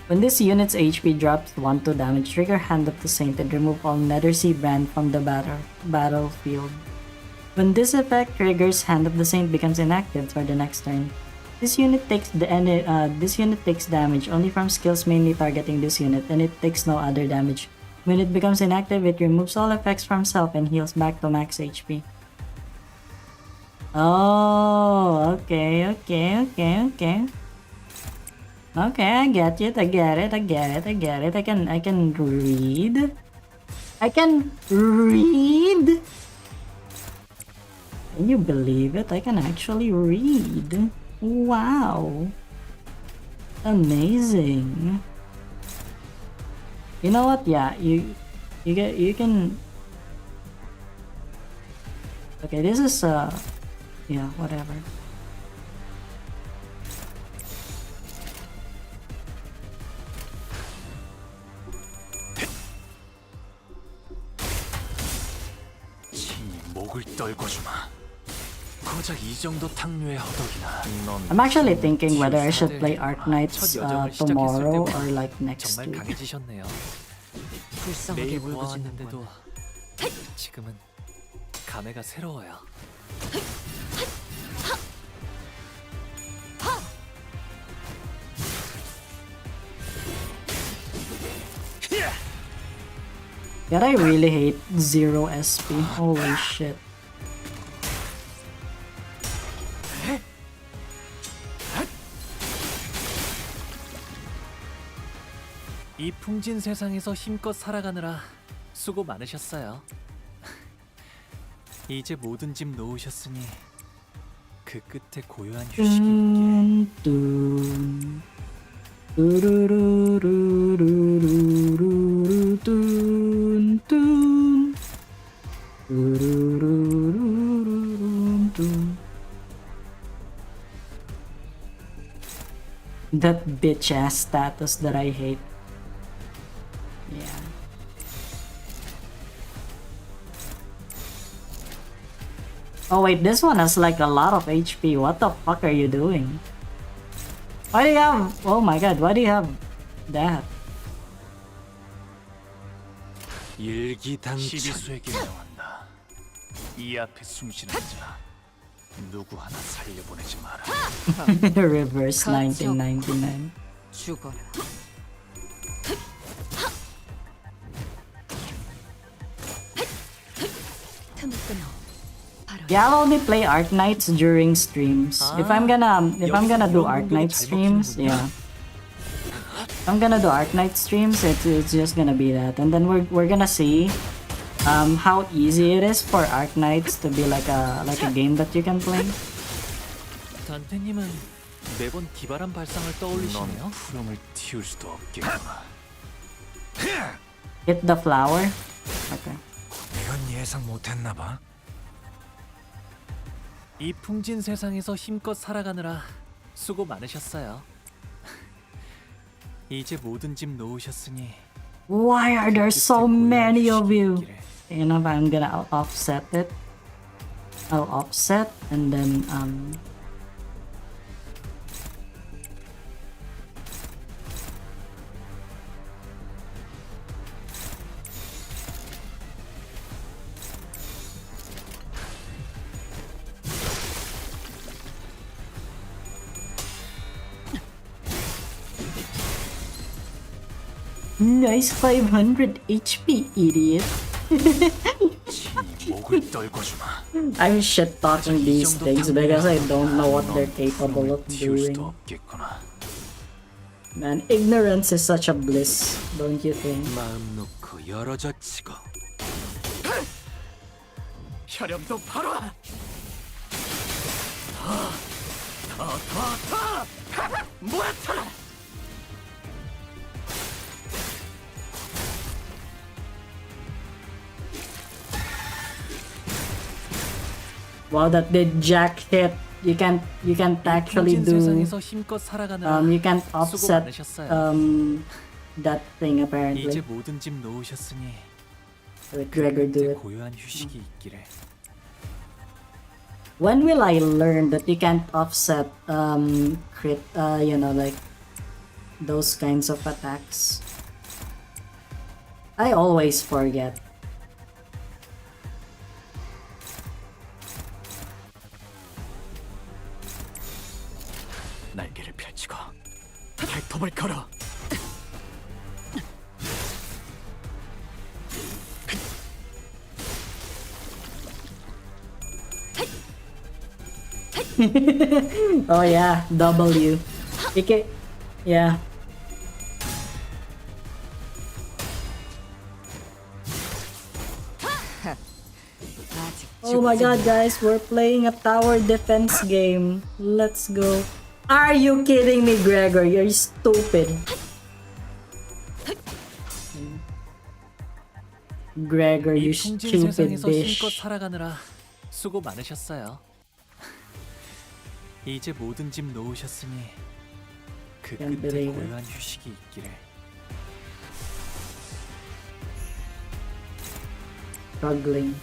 When this unit's HP drops 1 to damage, trigger Hand of the Saint and remove all Nethersea brand from the battlefield. When this effect triggers, Hand of the Saint becomes inactive for the next turn. This unit takes damage only from skills mainly targeting this unit, and it takes no other damage. When it becomes inactive, it removes all effects from self and heals back to max HP. Oh, okay, okay, okay, okay. Okay, I get it, I get it, I get it, I get it. I can read. I can read. Can you believe it? I can actually read. Wow. Amazing. You know what? Yeah, you can. Okay, this is yeah, whatever. 친히 목을 떨궈주마. 고작 이 정도 탕류의 허덕이나. 넌 I'm actually thinking whether I should play 첫 ARKNIGHTS 여정을 시작했을 tomorrow 때보다 or like next 정말 week. 강해지셨네요. 불쌍하게 매일 울부짖는구나. 보아왔는데도 지금은 감회가 새로워요. Yet I really hate 0 SP. Holy shit. 이 풍진 세상에서 힘껏 살아가느라 수고 많으셨어요. 이제 모든 짐 놓으셨으니 그 끝에 고요한 휴식이 있기를. Dun, Turururururururu, dun, dun. Tururururururu, dun. That bitch ass status that I hate. Yeah. Oh wait, this one has like a lot of HP. What the fuck are you doing? Why do you have... Oh my god, why do you have that? 일기당천. 시비수에게 명한다. 이 앞에 숨쉬는 자 누구 하나 살려보내지 마라. Reverse 1999. 죽어라. 틈을 끊어. 바로 Yeah, I'll only play ARKNIGHTS during streams. If I'm gonna do ARKNIGHTS streams, yeah. If I'm gonna do ARKNIGHTS streams, it's just gonna be that, and then we're gonna see how easy it is for ARKNIGHTS to be like a game that you can play. 단테님은 매번 기발한 발상을 떠올리시네요. 넌 푸름을 틔울 수도 없겠구나. Hit the flower. Okay. 이건 예상 못했나 봐. 이 풍진 세상에서 힘껏 살아가느라 수고 많으셨어요. 이제 모든 짐 놓으셨으니 Why are there so 끝에 고요한 many of 휴식이 you? 있기를. You know, I'm gonna offset it. I'll offset and then nice 500 HP, idiot. 친히 목을 떨궈주마. I'm shit talking these things because I don't know what they're capable of 틔울 수도 doing. 없겠구나. Man, ignorance is such a bliss, don't you think? 마음 놓고 열어젖히고. 혈염도 바로. 모아쳐라. Wow, that did jack hit. You can't actually 풍진 do 세상에서 힘껏 살아가느라 you can't 수고 offset 많으셨어요. that thing 이제 apparently. 모든 짐 놓으셨으니 Let Gregor do 끝에 it. 고요한 휴식이 있기를. When will I learn that you can't offset crit you know, like those kinds of attacks? I always forget. 날개를 펼치고 발톱을 걸어. Oh yeah, W. Yeah. 아직 Oh my 죽지 god, guys, we're playing a tower defense game. Let's go. Are you kidding me, Gregor? You're stupid. Gregor, you 이 풍진 stupid 세상에서 힘껏 bitch. 살아가느라 수고 많으셨어요. 이제 모든 짐 놓으셨으니 그 Can't 끝에 believe it. 고요한 휴식이 있기를. Struggling.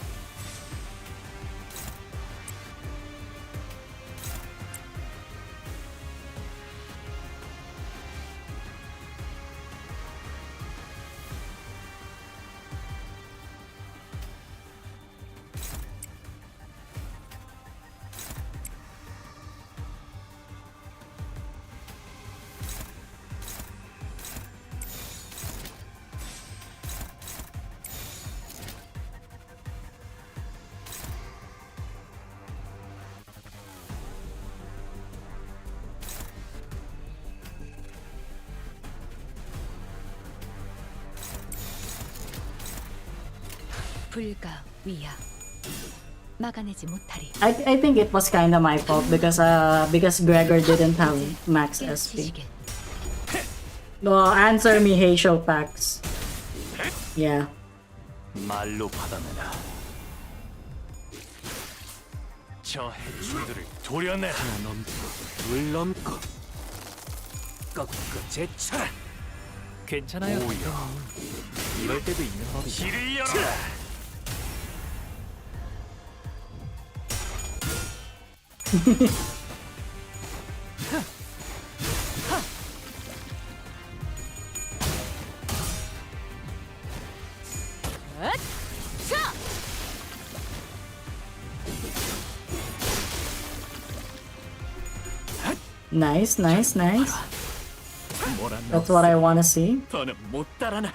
불가 위야. 막아내지 못하리. I think it was kind of my fault because Gregor didn't have max SP. 깨치시게. No, answer me, Heisho Pax. Yeah. 말로 받아내라. 저 해충들을 도려내라. 하나 넘고 둘 넘고 꺾고 제쳐라. 괜찮아요. 오야. 이럴 때도 있는 법이죠. 길을 열어라. Nice, nice, nice. 뭐라 That's what I wanna see. 더는 못 따라나.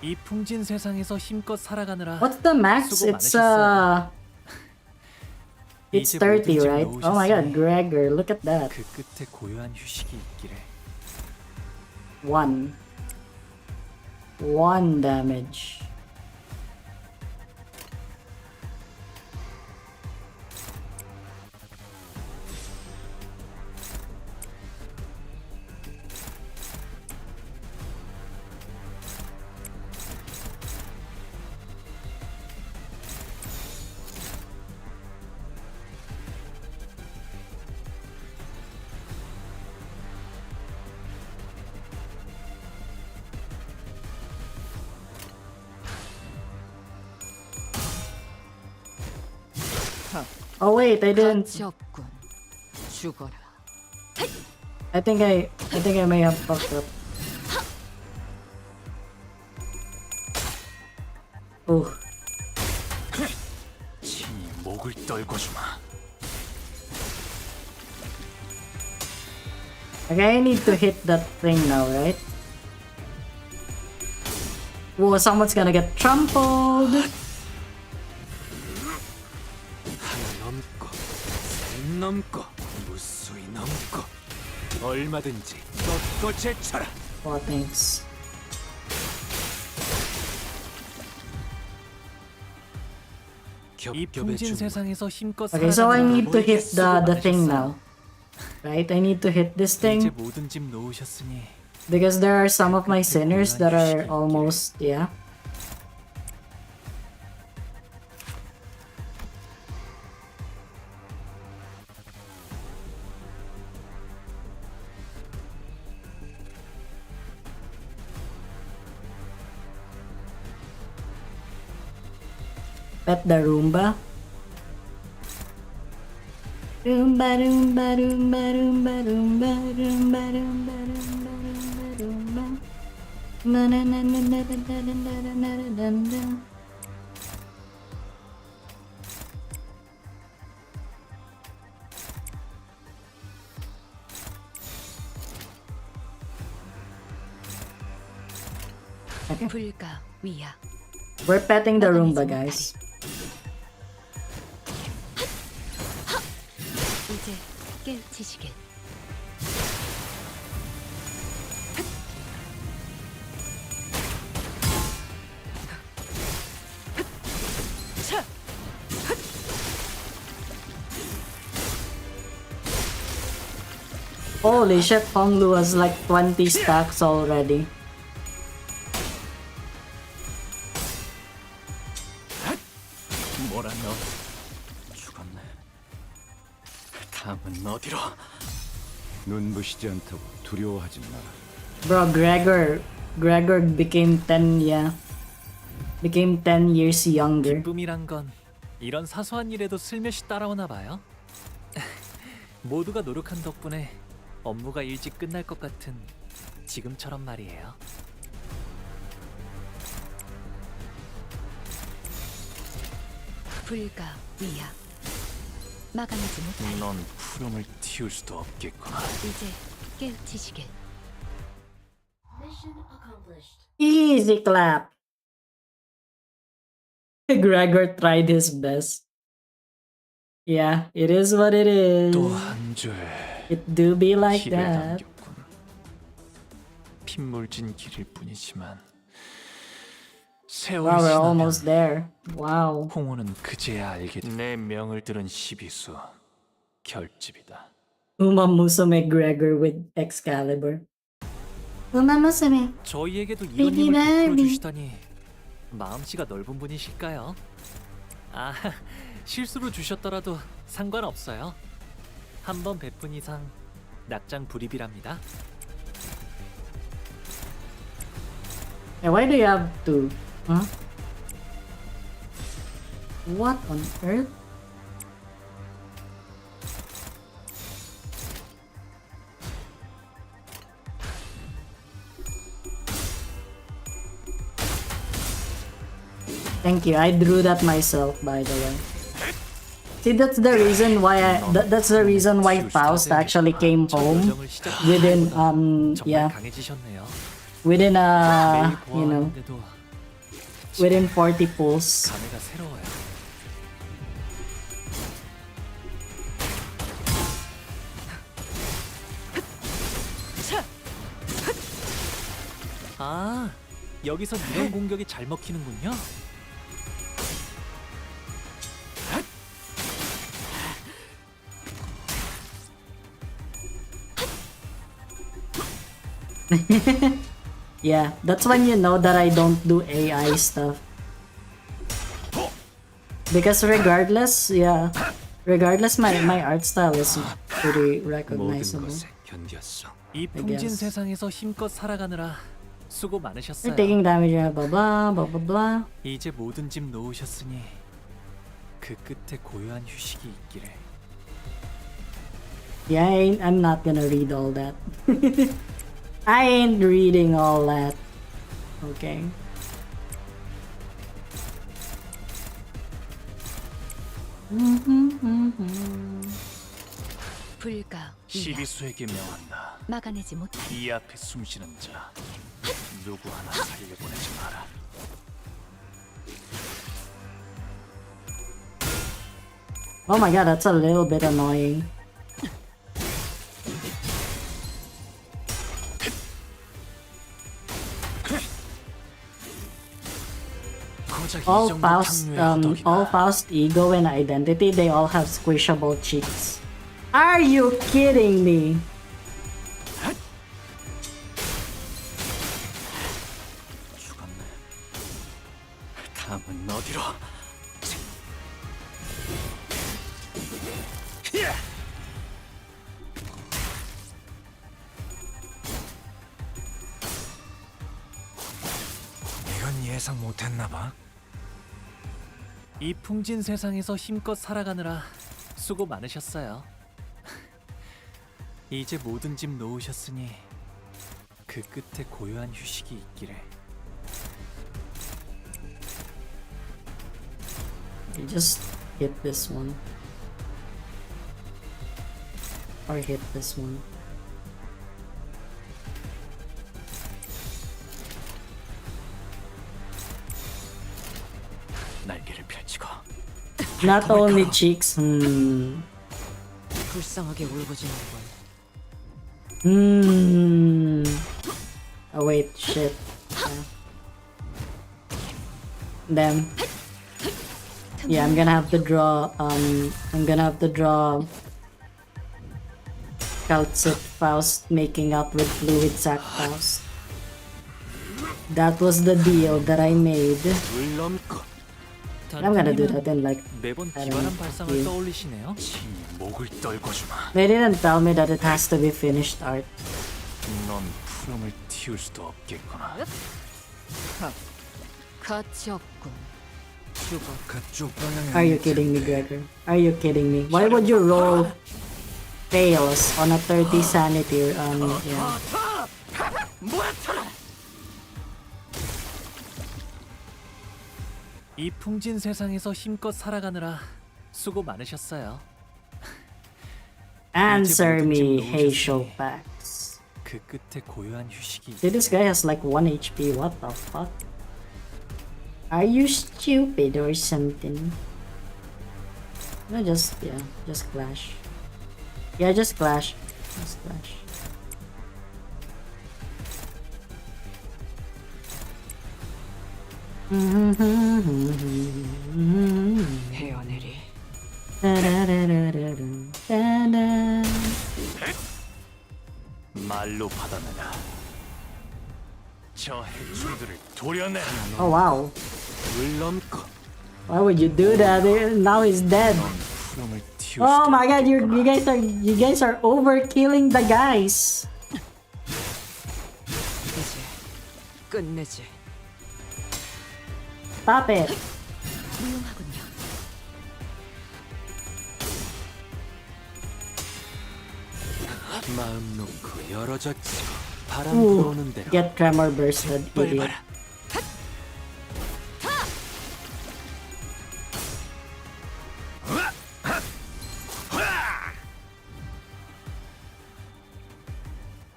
이 풍진 세상에서 힘껏 살아가느라 What's the max? 수고 It's 많으셨어요. it's 이제 30, 모든 짐 right? Oh my god, 놓으셨으니 Gregor, look at that. 그 끝에 고요한 휴식이 있기를. 1 damage. Oh wait, I didn't. 가치 없군. 죽어라. I think I may have fucked up. Oh, 지 목을 떨궈 주마. okay, I need to hit that thing now, right? Whoa, someone's gonna get trampled. 하나 넘고 셋 넘고 무수히 넘고 얼마든지 꺾고 제쳐라. Oh, thanks. 이 겹겹의 풍진 중 세상에서 힘껏 Okay, so I 살아가느라 need to hit 수고 the thing 많으셨어요. now. Right? I need to hit this 이제 thing 모든 짐 놓으셨으니 because there are some of my sinners that are almost, yeah. Pet the Roomba. Roomba, Roomba, Roomba, Roomba, Roomba, Roomba, Roomba, Roomba, Roomba, Roomba. Na na na na na na na na na na na na. 불가 위야. We're petting the Roomba, guys. 깨우치시길. Holy shit, Honglu has like 20 stacks already. 뭐라 너 죽었네. 다음은 어디로? 눈부시지 않다고 두려워하지 마라. Bro, Gregor became 10, yeah. Became 10 years younger. 기쁨이란 건 이런 사소한 일에도 슬며시 따라오나 봐요. 모두가 노력한 덕분에 업무가 일찍 끝날 것 같은 지금처럼 말이에요. 불가 위야. 막아내지 못하리. 넌 푸름을 틔울 수도 없겠구나. 이제 깨우치시길. Easy clap. Gregor tried his best. Yeah, it is what it is. 또 한 줄 It do be like 입에 that. 담겼군. 핏물진 길일 뿐이지만 세월이 Wow, we're 지나면 almost there. Wow. 홍호는 그제야 알게 내 명을 들은 시비수 결집이다. Uma Musume Gregor with Excalibur. Uma Musume. 저희에게도 이런 Baby 힘을 베풀어 baby. 주시다니 마음씨가 넓은 분이실까요? 아, 실수로 주셨더라도 상관없어요. 한 번 베푼 이상 낙장 불입이랍니다. Yeah, why do you have to? Huh? What on earth? Thank you. I drew that myself, by the way. See, that's the reason why that's the reason why Faust actually came home within 정말 yeah, 강해지셨네요. within 매일 you know, 보아하는데도 within 40 pulls. 감회가 새로워요. 아, 여기서 이런 공격이 잘 먹히는군요. Yeah, that's when you know that I don't do AI stuff. Because regardless, yeah, regardless, my art style is pretty 모든 recognizable. 것에 견뎠어. 이 I 풍진 guess. 세상에서 힘껏 살아가느라 수고 You're 많으셨어요. taking damage, blah blah blah blah blah. 이제 모든 짐 놓으셨으니 그 끝에 고요한 휴식이 있기를. Yeah, I'm not gonna read all that. I ain't reading all that. Okay. 불가 위야. 시비수에게 명한다. 막아내지 못하리. 이 앞에 숨쉬는 자 누구 하나 살려보내지 마라. Oh my god, that's a little bit annoying. 고작 이 All 정도 Faust, 탕류의 all 허덕이다. Faust ego and identity, they all have squishable cheeks. Are you kidding me? 죽었네. 다음은 어디로? 이건 예상 못했나 봐. 이 풍진 세상에서 힘껏 살아가느라 수고 많으셨어요. 이제 모든 짐 놓으셨으니 그 끝에 고요한 휴식이 있기를. You just hit this one. Or hit this one. 날개를 펼치고 Not only cheeks, 불쌍하게 울부짖는군. Oh wait, shit. Damn. Yeah, I'm gonna have to draw. Calcit Faust making out with Fluid Sac Faust. That was the deal that I made. I'm gonna do that in like. 매번 I don't 기발한 know. 발상을 떠올리시네요. 목을 떨궈주마. They didn't tell me that it has to be finished art. 넌 푸름을 틔울 수도 없겠구나. 가치 없군. 죽어. 그쪽 방향에. Are you kidding me, Gregor? Are you kidding me? Why would you roll fails on a 30 sanity? Yeah. 이 풍진 세상에서 힘껏 살아가느라 수고 많으셨어요. Answer me, Hazel Pax. 그 끝에 고요한 휴식이. See, this guy has like 1 HP. What the fuck? Are you stupid or something? No, just clash. Yeah, just clash. Just clash. 헤어내리. 말로 받아내라. 저 해충들을 도려내. Oh wow. 물 넘고 Why would you do that? Now he's dead. 푸름을 틔울 Oh 수도 my god, you guys are overkilling the guys. 이제 끝내지. Stop it. 무용하군요. 마음 놓고 열어졌지. 바람 Ooh, 불어오는 대로 get tremor bursted, idiot. 밟아라.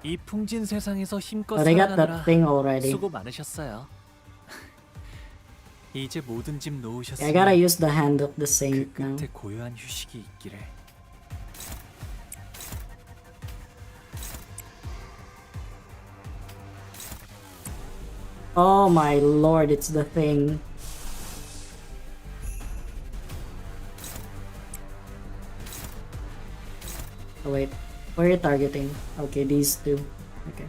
이 풍진 세상에서 힘껏 Oh, they got that 살아가느라 thing already. 수고 많으셨어요. 이제 모든 집 I 놓으셨으니 gotta use the hand of the 그 saint now. 끝에 고요한 휴식이 있기를. Oh my lord, it's the thing. Oh wait, where are you targeting? Okay, these two. Okay.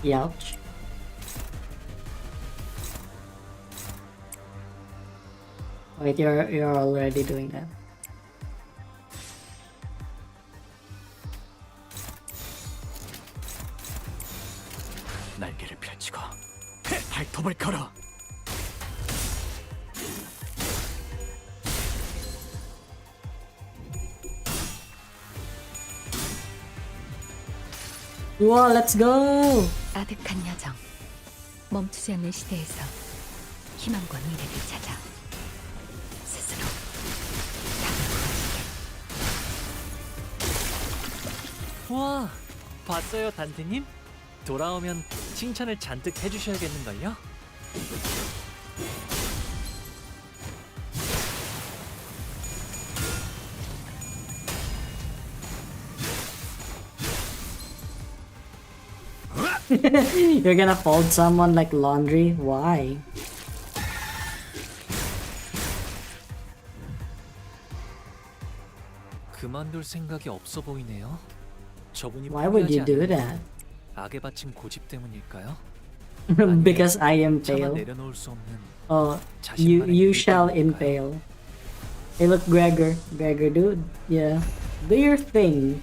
Youch. Wait, you're already doing that. 날개를 펼치고 발톱을 걸어. Whoa, let's go! 아득한 여정. 멈추지 않는 시대에서 희망과 미래를 찾아 스스로 우와, 봤어요, 단테님? 돌아오면 칭찬을 잔뜩 해주셔야겠는걸요? You're gonna fold someone like laundry? Why? 그만둘 생각이 없어 보이네요. 저분이 Why would you do 포기하지 that? 않는 악에 바친 고집 때문일까요? Because I 차마 impale. 내려놓을 수 없는 Oh, 자신만의 you 이유 shall 때문일까요? impale. Hey, look, Gregor, dude. Yeah, do your thing.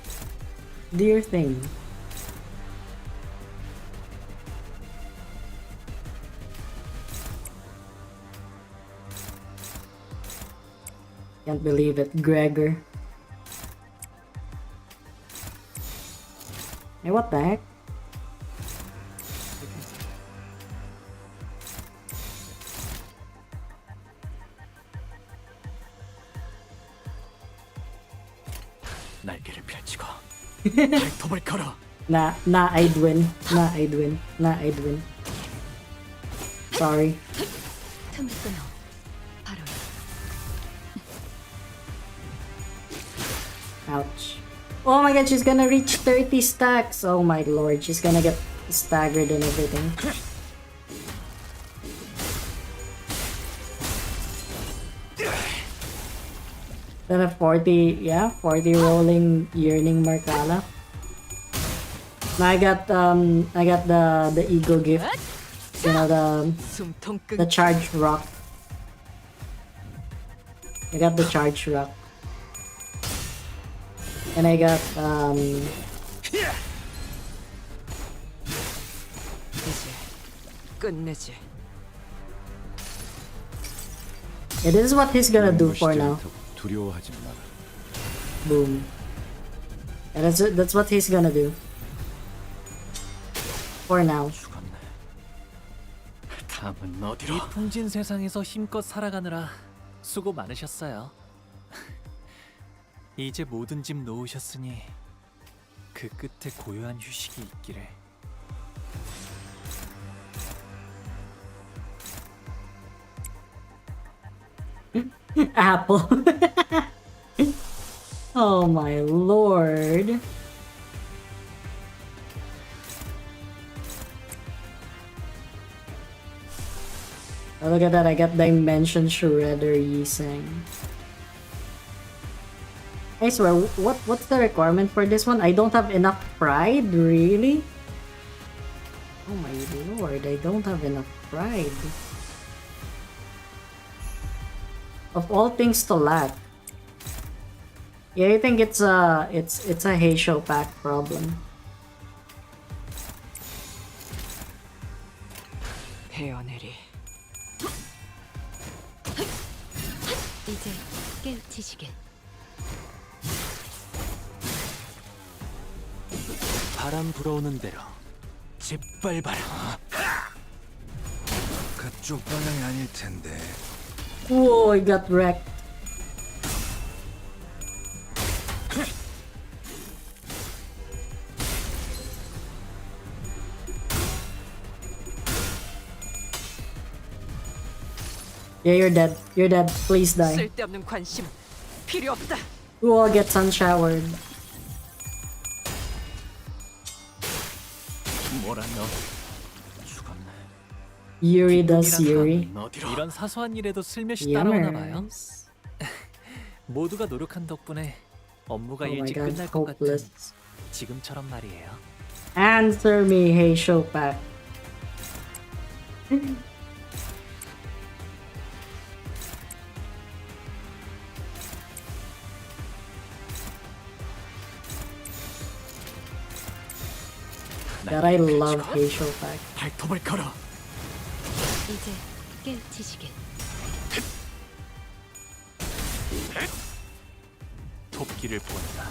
Do your thing. Can't believe it, Gregor. Hey, what the heck? 날개를 펼치고 발톱을 걸어. Nah, I'd win. Nah, I'd win. Sorry. 틈을 끊어 바로 Ouch. Oh my god, she's gonna reach 30 stacks. Oh my lord, she's gonna get staggered and everything. Then a 40, yeah, 40 rolling yearning Markala. I got the eagle gift. You know, 숨통 the charged rock. I got the charged rock. And I got 이제 끝내지. it is what he's gonna do for now. 두려워하지 마라. Boom. And that's what he's gonna do. For now. 죽었네. 다음은 이 어디로? 풍진 세상에서 힘껏 살아가느라 수고 많으셨어요. 이제 모든 짐 놓으셨으니 그 끝에 고요한 휴식이 있기를. Apple. Oh my lord. Oh, look at that, I got Dimension Shredder Yiseng. I swear, what's the requirement for this one? I don't have enough pride, really? Oh my lord, I don't have enough pride. Of all things to lack. Yeah, I think it's a Heisho pack problem. 베어내리. 이제 깨우치시길. 바람 불어오는 대로 짓밟아라. 그쪽 방향이 아닐 텐데. Whoa, I got wrecked. Yeah, you're dead. You're dead. Please die. 쓸데없는 관심 필요 없다. Whoa, get unshowered. 뭐라 너 죽었네. Yuri does Yuri. 어디로? 이런 사소한 일에도 슬며시 따라오나 봐요. Yummers. 모두가 노력한 덕분에 업무가 Oh my 일찍 god, 끝날 것 같은 hopeless. 지금처럼 말이에요. Answer me, Heisho pack. God, I love Heisho pack. 발톱을 걸어. 이제 깨우치시길. 돕기를 본다.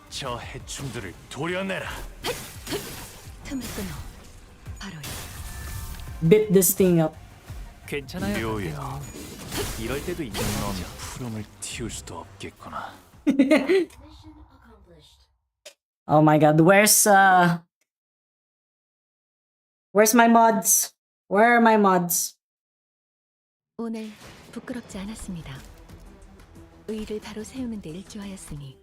저 해충들을 도려내라. 틈을 끊어 바로 Bit this thing up. 괜찮아요. 묘야. 이럴 때도 있는 넌 거죠. 푸름을 틔울 수도 없겠구나. Oh my god, where's my mods? Where are my mods? 오늘 부끄럽지 않았습니다. 의의를 바로 세우는 데 일조하였으니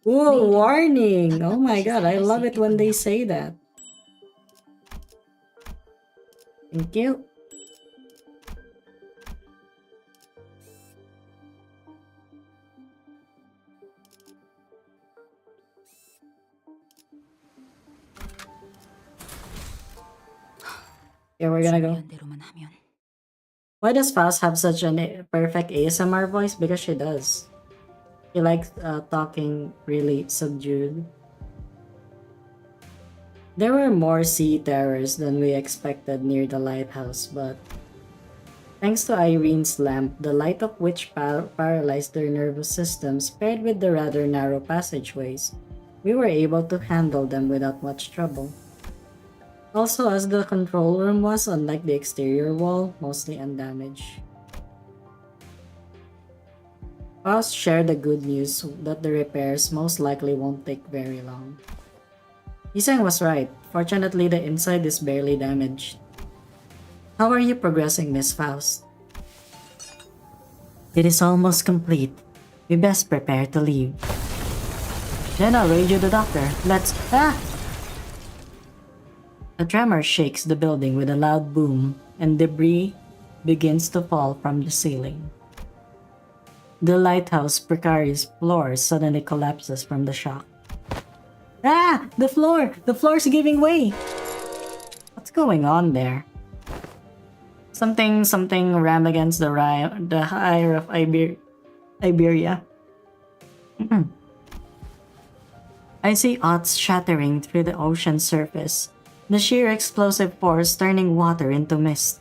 Ooh, warning! Oh my god, I love it when they say that. Thank you. Yeah, we're gonna go. 준비한 대로만 하면 Why does Faust have such a perfect ASMR voice? Because she does. She likes talking really subdued. There were more sea terrors than we expected near the lighthouse, but thanks to Irene's lamp, the light of which paralyzed their nervous systems, paired with the rather narrow passageways, we were able to handle them without much trouble. Also, as the control room was, unlike the exterior wall, mostly undamaged. Faust shared the good news that the repairs most likely won't take very long. Yiseng was right. Fortunately, the inside is barely damaged. How are you progressing, Miss Faust? It is almost complete. We best prepare to leave. Then I'll radio the doctor. Let's... Ah! A tremor shakes the building with a loud boom, and debris begins to fall from the ceiling. The lighthouse precarious floor suddenly collapses from the shock. Ah! The floor! The floor's giving way! What's going on there? Something ram against the higher of Iberia. I see odds shattering through the ocean surface, the sheer explosive force turning water into mist.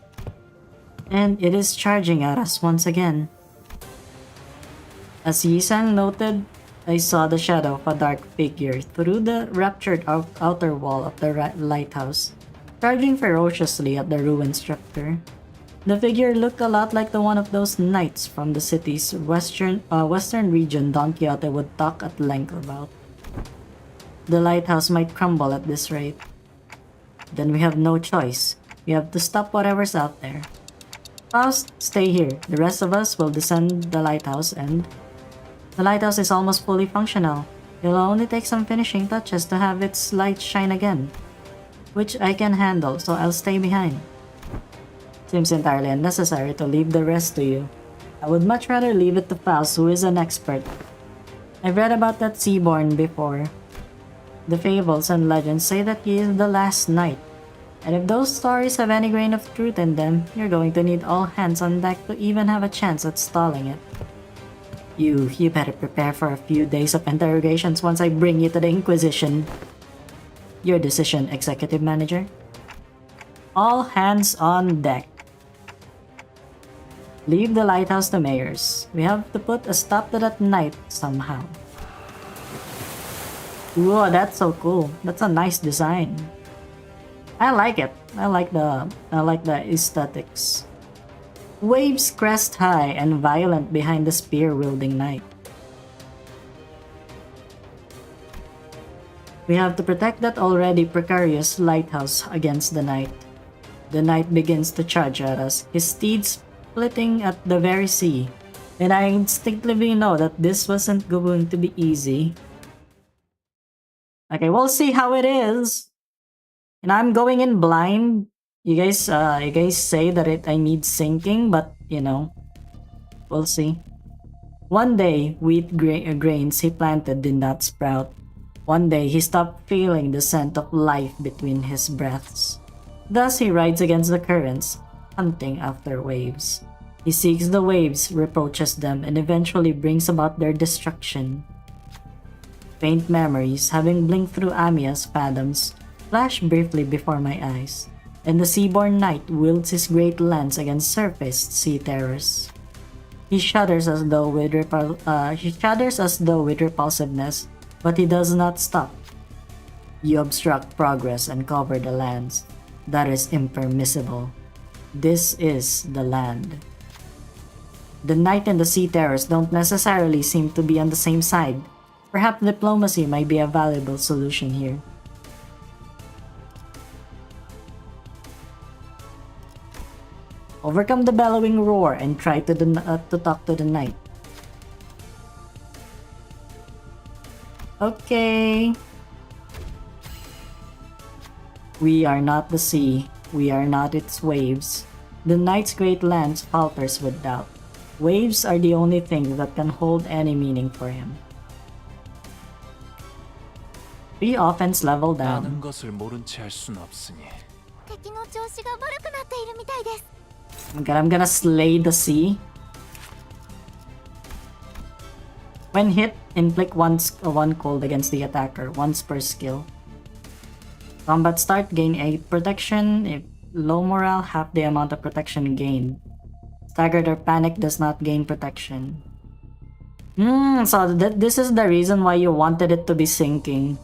And it is charging at us once again. As Yisang noted, I saw the shadow of a dark figure through the ruptured outer wall of the lighthouse, charging ferociously at the ruined structure. The figure looked a lot like the one of those knights from the city's western region Don Quixote would talk at length about. The lighthouse might crumble at this rate. Then we have no choice. We have to stop whatever's out there. Faust, stay here. The rest of us will descend the lighthouse and... The lighthouse is almost fully functional. It'll only take some finishing touches to have its light shine again. Which I can handle, so I'll stay behind. Seems entirely unnecessary to leave the rest to you. I would much rather leave it to Faust, who is an expert. I've read about that Seaborn before. The fables and legends say that he is the last knight. And if those stories have any grain of truth in them, you're going to need all hands on deck to even have a chance at stalling it. You better prepare for a few days of interrogations once I bring you to the Inquisition. Your decision, Executive Manager. All hands on deck. Leave the lighthouse to Mayors. We have to put a stop to that night somehow. Whoa, that's so cool. That's a nice design. I like it. I like the aesthetics. Waves crest high and violent behind the spear-wielding knight. We have to protect that already precarious lighthouse against the knight. The knight begins to charge at us, his steeds splitting at the very sea, and I instinctively know that this wasn't going to be easy. Okay, we'll see how it is. And I'm going in blind. You guys say that I need sinking, but you know, we'll see. One day, wheat grains he planted did not sprout. One day, he stopped feeling the scent of life between his breaths. Thus, he rides against the currents, hunting after waves. He seeks the waves, reproaches them, and eventually brings about their destruction. Faint memories, having blinked through Amiya's fathoms, flash briefly before my eyes, and the Seaborn Knight wields his great lance against surfaced sea terrors. He shudders as though with repulsiveness, but he does not stop. You obstruct progress and cover the lands. That is impermissible. This is the land. The Knight and the Sea Terrors don't necessarily seem to be on the same side. Perhaps diplomacy might be a valuable solution here. Overcome the bellowing roar and try to talk to the Knight. Okay. We are not the sea. We are not its waves. The Knight's great lance falters with doubt. Waves are the only thing that can hold any meaning for him. 3 offense level down. 많은 것을 모른 채 할 수는 없으니. 敵の調子が悪くなっているみたいです。 I'm gonna slay the sea. When hit, inflict one cold against the attacker, once per skill. Combat start, gain 8 protection. If low morale, half the amount of protection gained. Staggered or panic does not gain protection. So this is the reason why you wanted it to be sinking.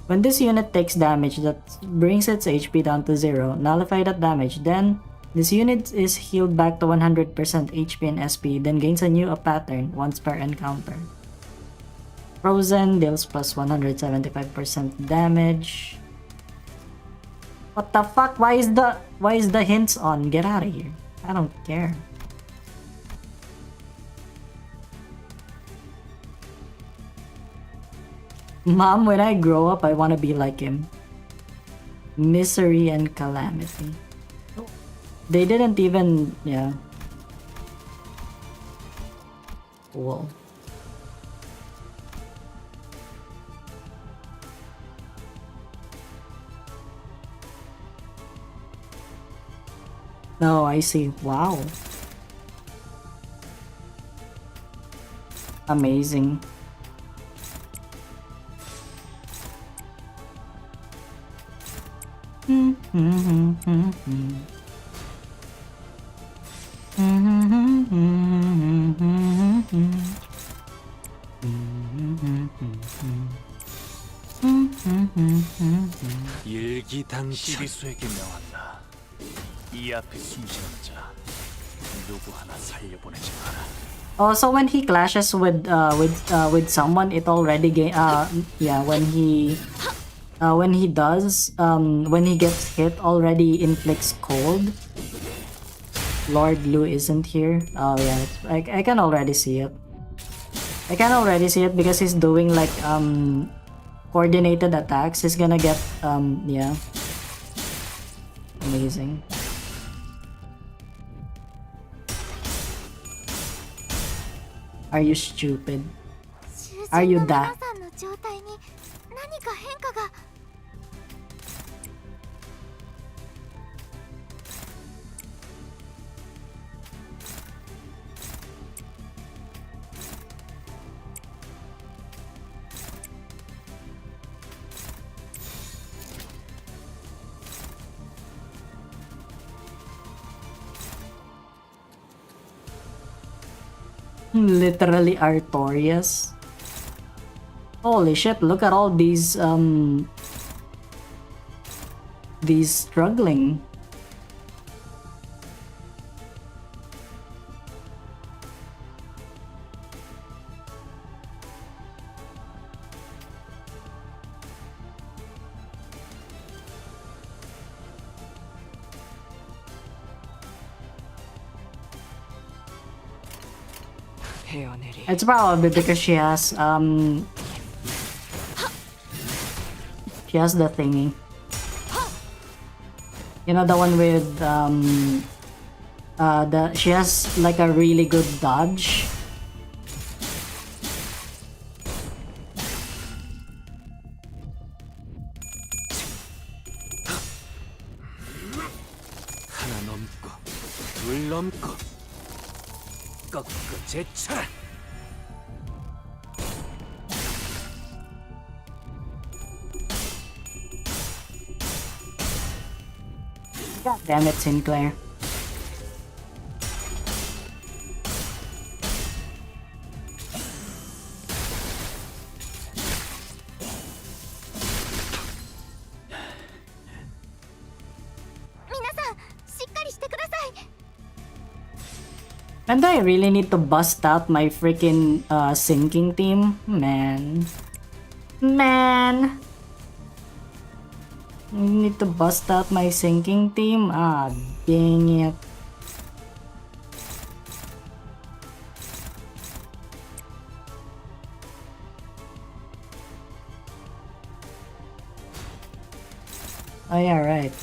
When this unit takes damage that brings its HP down to 0, nullify that damage, then this unit is healed back to 100% HP and SP, then gains a new pattern once per encounter. Frozen deals plus 175% damage. What the fuck? Why is the hints on? Get out of here. I don't care. Mom, when I grow up, I want to be like him. Misery and calamity. They didn't even, yeah. Cool. No, I see. Wow. Amazing. 일기당장. 시리수에게 명한다. 이 앞에 숨쉬는 자 누구 하나 살려보내지 마라. Oh, so when he clashes with someone, it already yeah, when he gets hit, already inflicts cold. Lord Lu isn't here. Oh yeah, I can already see it. I can already see it because he's doing like coordinated attacks. He's gonna get yeah. Amazing. Are you stupid? Are you that? 囚人の皆さんの状態に何か変化が。Literally Artorias. Holy shit, look at all these struggling. It's probably because she has the thingy. You know, the one with she has like a really good dodge. 하나 넘고 둘 넘고 꺾고 제쳐라. God damn it, Sinclair. And do I really need to bust out my freaking sinking team? Man. I need to bust out my sinking team? Ah, dang it. Oh yeah, right.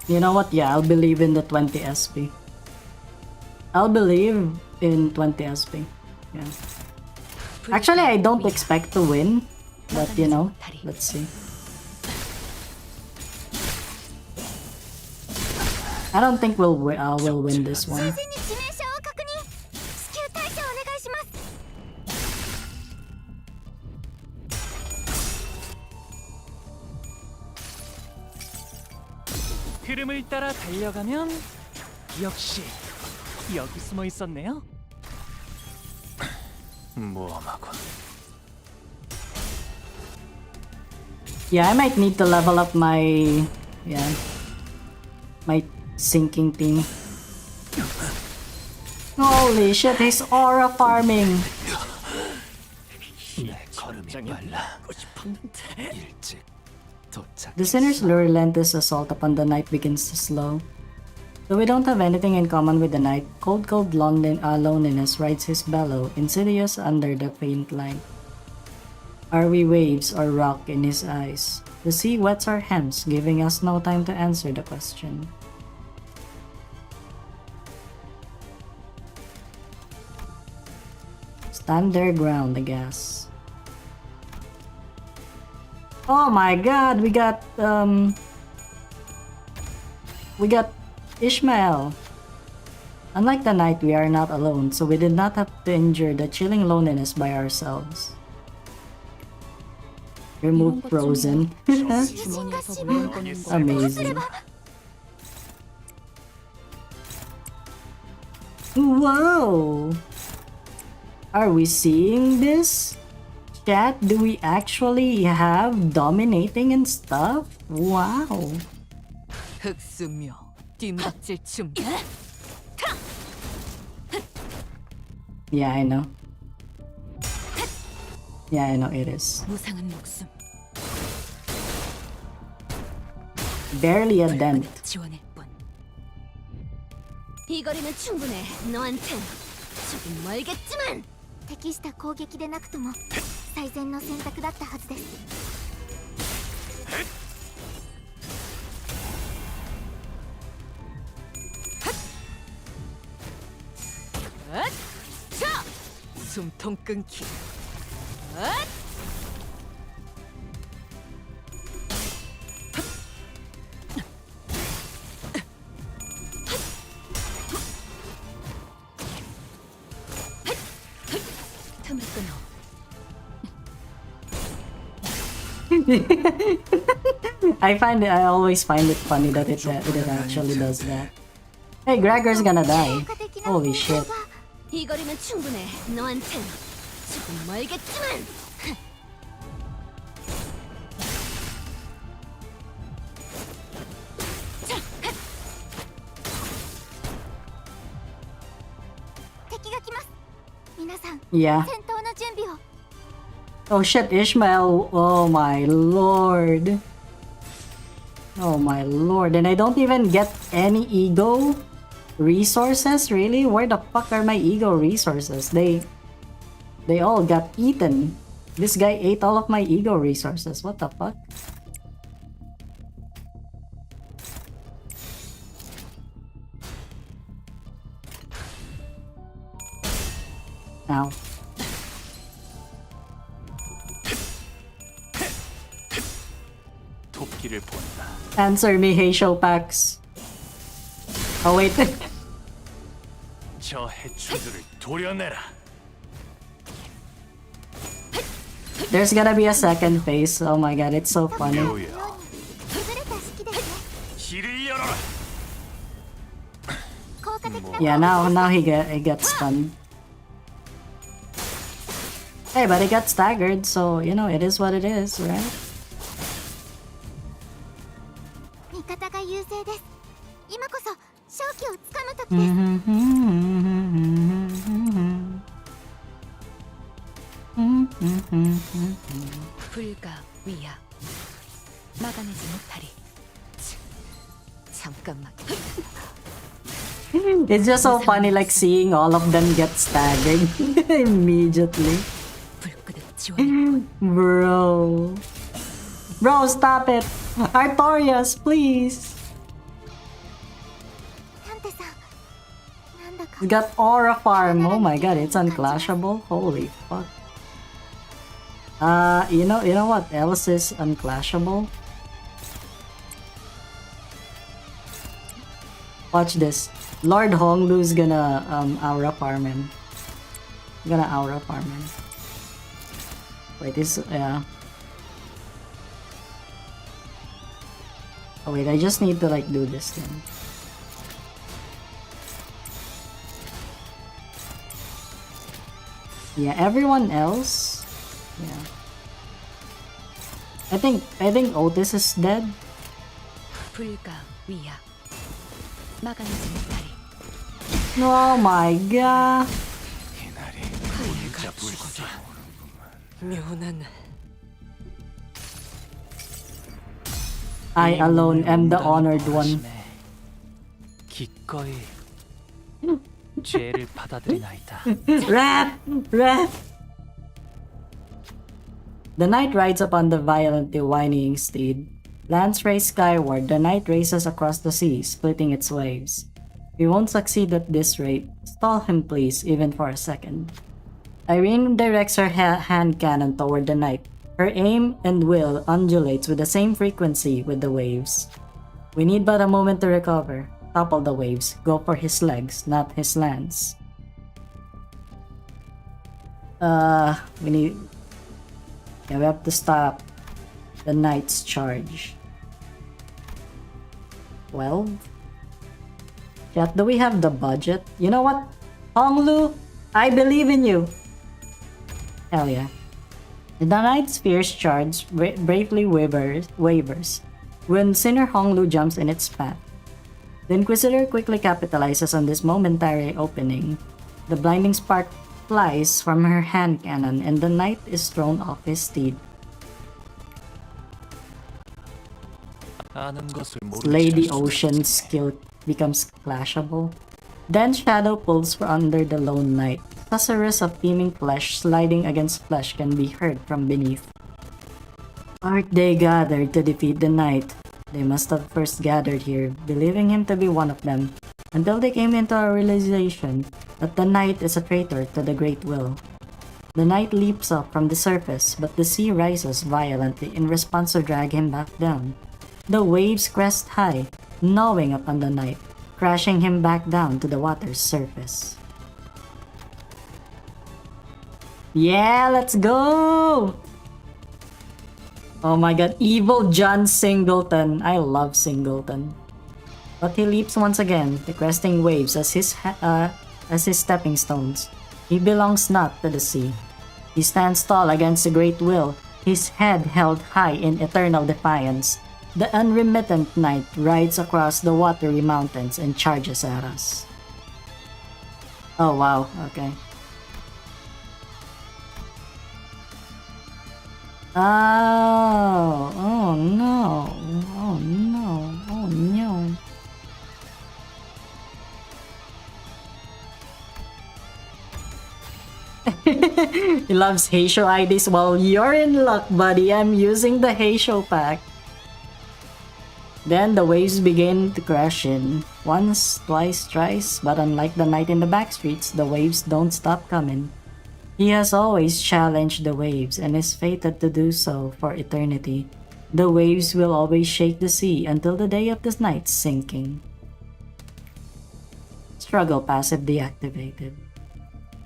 You know what? Yeah, I'll believe in the 20 SP. I'll believe in 20 SP. Yeah. Actually, I don't expect to win, but you know, let's see. I don't think we'll win this one. 흐름을 따라 달려가면 역시 여기 숨어 있었네요. 모험하군. Yeah, I might need to level up my... Yeah. My sinking team. Holy shit, he's aura farming! 내 걸음이 빨라. 일찍 도착. The sinner's relentless assault upon the night begins to slow. Though we don't have anything in common with the night, cold loneliness rides his bellow, insidious under the faint light. Are we waves or rock in his eyes? The sea wets our hems, giving us no time to answer the question. Stand their ground, I guess. Oh my god, we got Ishmael. Unlike the night, we are not alone, so we did not have to endure the chilling loneliness by ourselves. Remove frozen. 주머니에서 물건 꺼낸 거. Amazing. Whoa! Are we seeing this? Chat, do we actually have dominating and stuff? Wow. 흑수묘 뒷막질 준비. Yeah, I know. Yeah, I know it is. 무상한 목숨. Barely a dent. 지원일 뿐. 이 거리면 충분해. 너한텐 조금 멀겠지만 適した攻撃でなくとも最善の選択だったはずです。 숨통 끊기. 틈을 끊어. I always find it funny that it actually does that. Hey, Gregor's gonna die. Holy shit. いい거리면 충분해. 너한텐 조금 멀겠지만.敵が来ます. 皆さん, Yeah. 戦闘の準備を. Oh shit, Ishmael. Oh my lord. Oh my lord. And I don't even get any ego resources, really? Where the fuck are my ego resources? They all got eaten. This guy ate all of my ego resources. What the fuck? Ow. 도끼를 본다. Answer me, hey Showpax. Oh wait. 저 해충들을 도려내라. There's gonna be a second phase. Oh my god, it's so funny. 崩れた式ですね. 길을 열어라. 効果的な Yeah, now he gets stunned. Hey, but he got staggered, so you know it is what it is, right? 味方が優勢です。今こそ勝機をつかむ時です。 불가 위야. 막아내지 못하리. 잠깐만. It's just so funny, like seeing all of them get staggered immediately. 불끄듯 지원일 뿐. Bro, stop it! Artorias, please! タンテさん、なんだか We got Aura Farm. Oh my god, it's unclashable. Holy fuck. You know what else is unclashable? Watch this. Lord Honglu's gonna Aura Farm him. Gonna Aura Farm him. Wait, this yeah. Oh wait, I just need to like do this thing. Yeah, everyone else. Yeah. I think Otis is dead. 불가 위야. 막아내지 못하리. Oh my god. 이날이 내가 죽어도 묘난 I alone am the honored one. 기꺼이 죄를 받아들이나이다. Rap! The knight rides upon the violently whinnying steed. Lance raised skyward, the knight races across the sea, splitting its waves. We won't succeed at this rate. Stall him, please, even for a second. Irene directs her hand cannon toward the knight. Her aim and will undulates with the same frequency with the waves. We need but a moment to recover. Topple the waves. Go for his legs, not his lance. We have to stop the knight's charge. 12? Chat, do we have the budget? You know what? Honglu, I believe in you! Hell yeah. The knight's fierce charge bravely wavers when Sinner Honglu jumps in its path. The Inquisitor quickly capitalizes on this momentary opening. The blinding spark flies from her hand cannon and the knight is thrown off his steed. 아는 것을 Lady 모르지. Ocean's skill becomes clashable. Then Shadow pulls from under the lone knight. Susurrus of teeming flesh sliding against flesh can be heard from beneath. Art they gathered to defeat the knight? They must have first gathered here, believing him to be one of them, until they came into a realization that the knight is a traitor to the Great Will. The knight leaps up from the surface, but the sea rises violently in response to drag him back down. The waves crest high, gnawing upon the knight, crashing him back down to the water's surface. Yeah, let's go! Oh my god, evil John Singleton. I love Singleton. But he leaps once again, the cresting waves as his stepping stones. He belongs not to the sea. He stands tall against the great will, his head held high in eternal defiance. The unremittent knight rides across the watery mountains and charges at us. Oh wow, okay. Oh no, oh no, oh no. He loves Heisho IDs. Well, you're in luck, buddy. I'm using the Heisho pack. Then the waves begin to crash in. Once, twice, thrice, but unlike the knight in the backstreets, the waves don't stop coming. He has always challenged the waves and is fated to do so for eternity. The waves will always shake the sea until the day of the night's sinking. Struggle passive deactivated.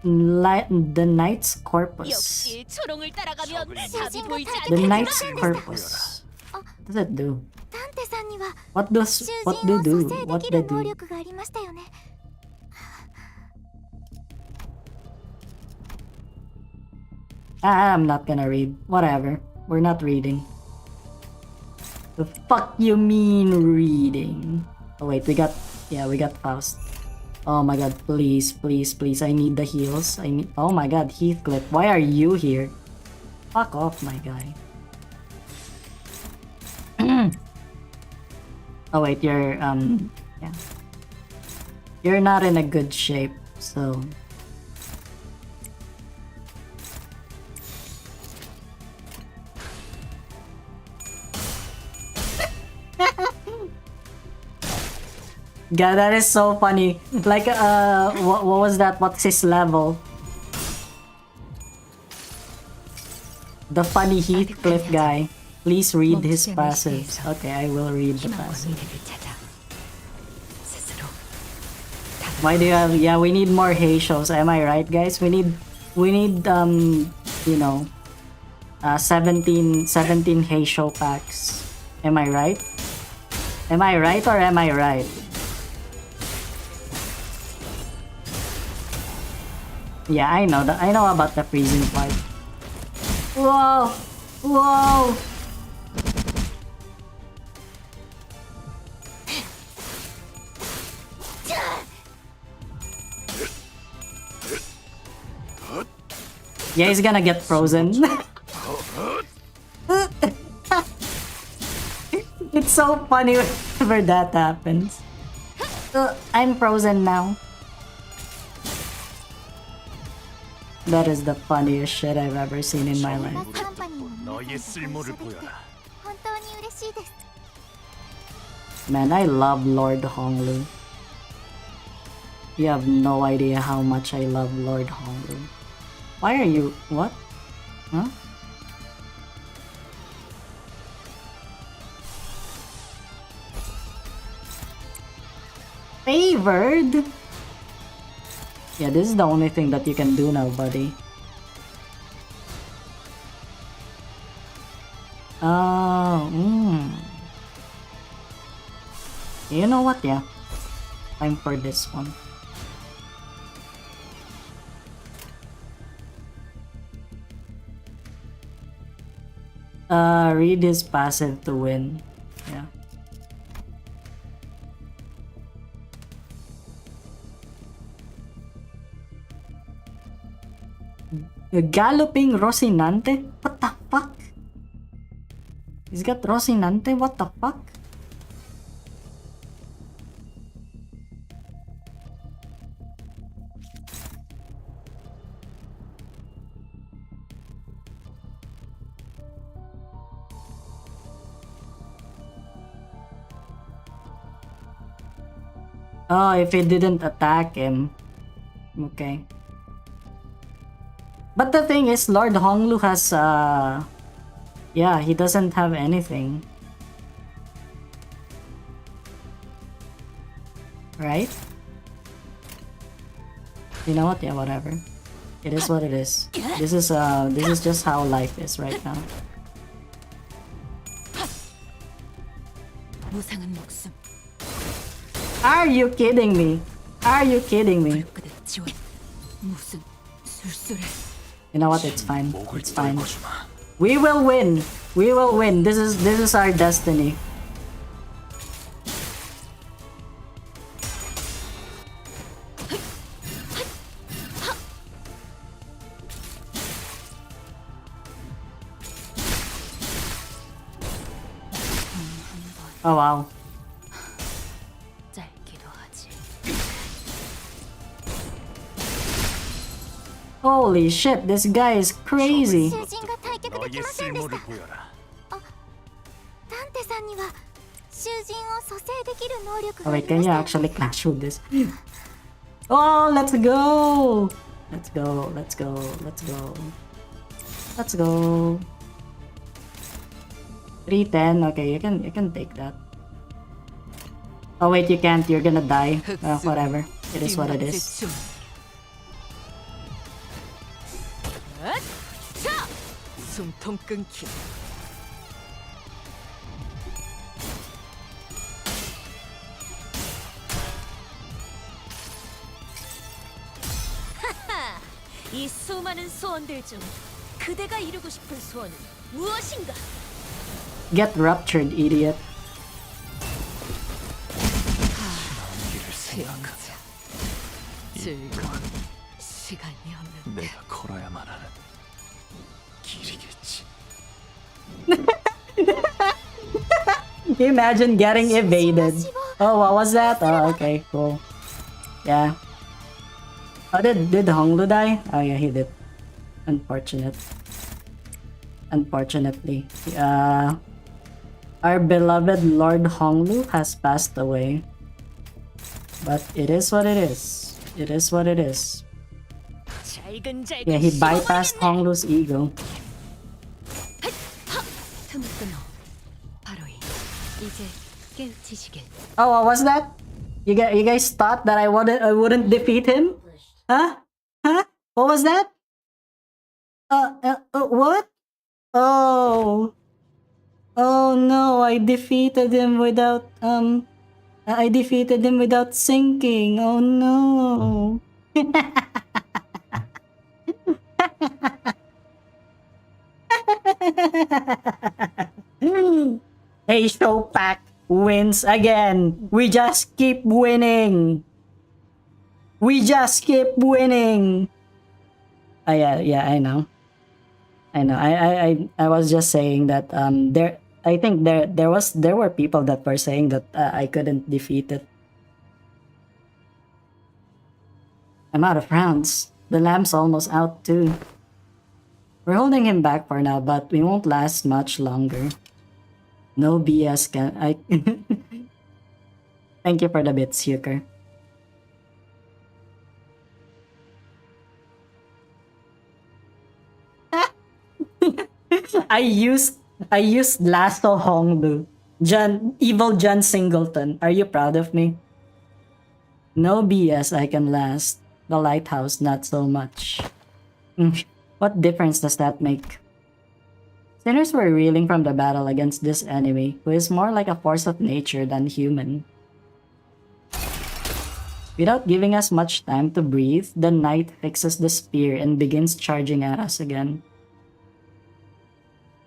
The Knight's Corpus. 역시 초롱을 따라가면 답이 보이지 The 않겠지만 Knight's Corpus. What does it do? 探偵さんには What do 囚人を do? 蘇生 What でき they る能 do? 力がありましたよね。 I'm not gonna read. Whatever. We're not reading. The fuck you mean reading? Oh wait, we got Faust. Oh my god, please, please, please. I need the heals. Oh my god, Heathcliff, why are you here? Fuck off, my guy. Oh wait, you're yeah. You're not in a good shape, so God, that is so funny. Like, what was that? What's his level? The funny Heathcliff guy. Please read his passive. Okay, I will read the passive. Why do you have? Yeah, we need more Heishos. Am I right, guys? We need, you know, 17 Heisho packs. Am I right? Am I right or am I right? Yeah, I know that. I know about the freezing part. Whoa! Whoa! Yeah, he's gonna get frozen. It's so funny whenever that happens. I'm frozen now. That is the funniest shit I've ever seen in my life. カンパニーの皆 너의 さんと 쓸모를 ご一緒できて 보여라. 本当に嬉しいです。 Man, I love Lord Honglu. You have no idea how much I love Lord Honglu. Why are you... what? Huh? Favored? Yeah, this is the only thing that you can do now, buddy. Oh, You know what? Yeah. Time for this one. Read his passive to win. Yeah. Galloping Rocinante? What the fuck? He's got Rocinante? What the fuck? Oh, if he didn't attack him. Okay. But the thing is, Lord Honglu has, yeah, he doesn't have anything. Right? You know what? Yeah, whatever. It is what it is. This is just how life is right now. 무상한 목숨. Are you kidding me? Are you kidding me? 끝의 지원. 무슨 술술해. You know what? It's fine. 목을 It's fine. 떨궈주마. We will win. We will win. This is our destiny. Oh wow. 짧기도 하지. Holy shit, this guy is crazy. 囚人が退却でき 너의 ませんでした。 쓸모를 보여라. ダンテさんには囚人を蘇生できる能力 Oh があ wait, り can まし you た。 actually clash with this? Oh, let's go! Let's go, let's go, let's go. Let's go. 310, okay, you can take that. Oh wait, you can't, you're gonna die. Whatever. It is what it is. 숨통 끊기. 이 수많은 소원들 중 그대가 이루고 싶은 소원은 무엇인가? Get ruptured, idiot. 길을 생각하며 즐거운 시간이었는데. 내가 걸어야만 하는 길이겠지. Can you imagine getting evaded? Oh, what was that? Oh, okay, cool. Yeah. Oh, did Honglu die? Oh yeah, he did. Unfortunate. Unfortunately. Our beloved Lord Honglu has passed away. But it is what it is. It is what it is. Yeah, he bypassed Honglu's ego. 틈을 끊어. 바로 이제 깨우치시길. Oh, what was that? You guys thought that I wouldn't defeat him? Huh? Huh? What was that? What? Oh. Oh no, I defeated him without sinking. Oh no. Hey, Showpack wins again. We just keep winning. We just keep winning. Yeah, I know. I know. I was just saying that there I think there were people that were saying that I couldn't defeat it. I'm out of rounds. The lamp's almost out too. We're holding him back for now, but we won't last much longer. No BS can I Thank you for the bits, Huker. I used I used Lasso Honglu. Evil John Singleton. Are you proud of me? No BS I can last. The lighthouse not so much. What difference does that make? Sinners were reeling from the battle against this enemy, who is more like a force of nature than human. Without giving us much time to breathe, the knight fixes the spear and begins charging at us again.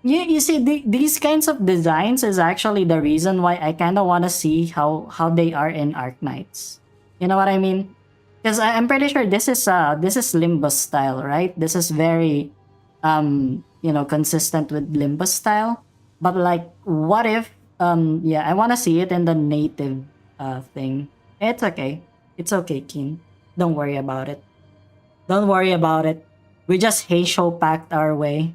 Yeah, you see, these kinds of designs is actually the reason why I kind of want to see how they are in Arknights. You know what I mean? Because I'm pretty sure this is Limbus style, right? This is very consistent with Limbus style. But like, what if yeah, I want to see it in the native thing. It's okay. It's okay, Keen. Don't worry about it. Don't worry about it. We just Heisho packed our way.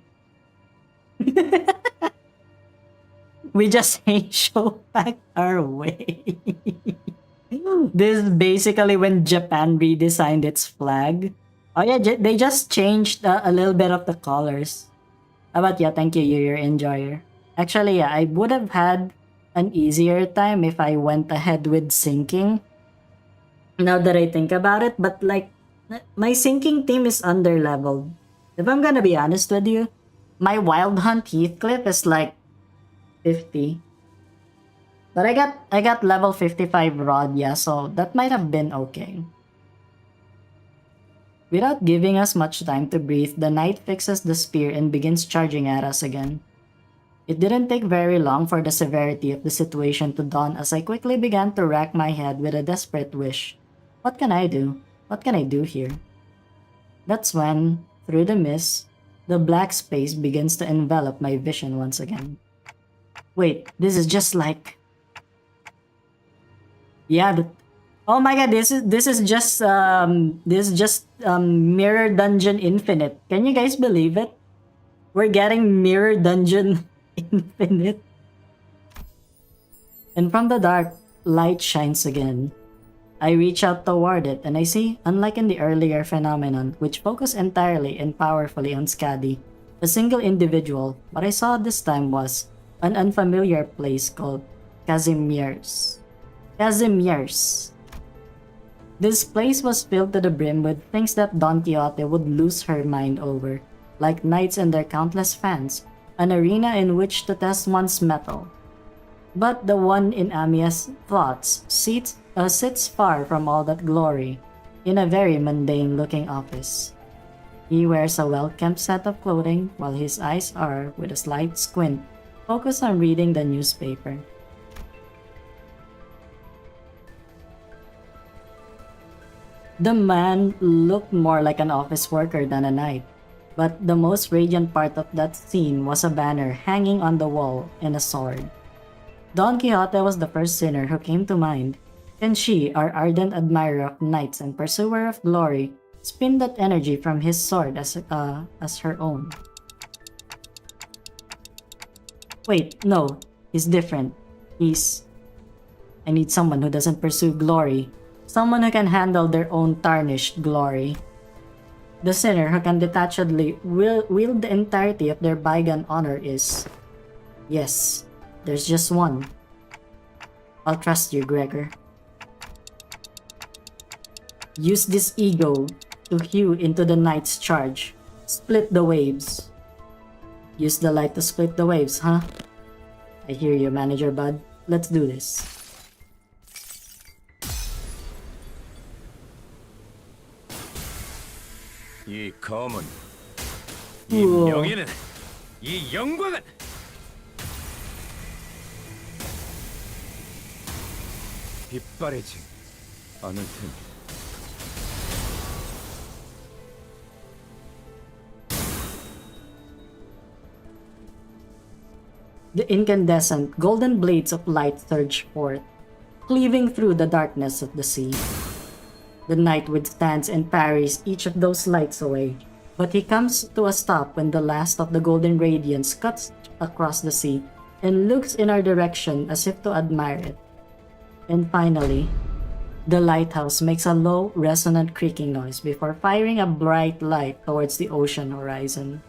We just Heisho packed our way. This is basically when Japan redesigned its flag. Oh yeah, they just changed a little bit of the colors. But yeah, thank you, you're enjoyer. Actually, yeah, I would have had an easier time if I went ahead with sinking. Now that I think about it, but like, my sinking team is under-leveled. If I'm gonna be honest with you, my Wild Hunt Heathcliff is like 50. But I got level 55 Rod, yeah, so that might have been okay. Without giving us much time to breathe, the knight fixes the spear and begins charging at us again. It didn't take very long for the severity of the situation to dawn as I quickly began to rack my head with a desperate wish. What can I do? What can I do here? That's when, through the mist, the black space begins to envelop my vision once again. Wait, this is just like... Yeah, oh my god, this is just Mirror Dungeon Infinite. Can you guys believe it? We're getting Mirror Dungeon Infinite. And from the dark, light shines again. I reach out toward it and I see, unlike in the earlier phenomenon, which focused entirely and powerfully on Skadi, a single individual, what I saw this time was an unfamiliar place called Kazimierz. This place was filled to the brim with things that Don Quixote would lose her mind over, like knights and their countless fans, an arena in which to test one's mettle. But the one in Amiya's thoughts sits far from all that glory, in a very mundane-looking office. He wears a well-kept set of clothing, while his eyes are, with a slight squint, focused on reading the newspaper. The man looked more like an office worker than a knight, but the most radiant part of that scene was a banner hanging on the wall and a sword. Don Quixote was the first sinner who came to mind, and she, our ardent admirer of knights and pursuer of glory, spinned that energy from his sword as her own. Wait, no, he's different. I need someone who doesn't pursue glory. Someone who can handle their own tarnished glory. The sinner who can detachedly wield the entirety of their bygone honor is... Yes, there's just one. I'll trust you, Gregor. Use this ego to hew into the knight's charge. Split the waves. Use the light to split the waves, huh? I hear you, Manager Bud. Let's do this. 이 검은, 이 명예는, 이 영광은 빛바래지 않을 테니. The incandescent golden blades of light surge forth, cleaving through the darkness of the sea. The knight withstands and parries each of those lights away, but he comes to a stop when the last of the golden radiance cuts across the sea and looks in our direction as if to admire it. And finally, the lighthouse makes a low, resonant creaking noise before firing a bright light towards the ocean horizon.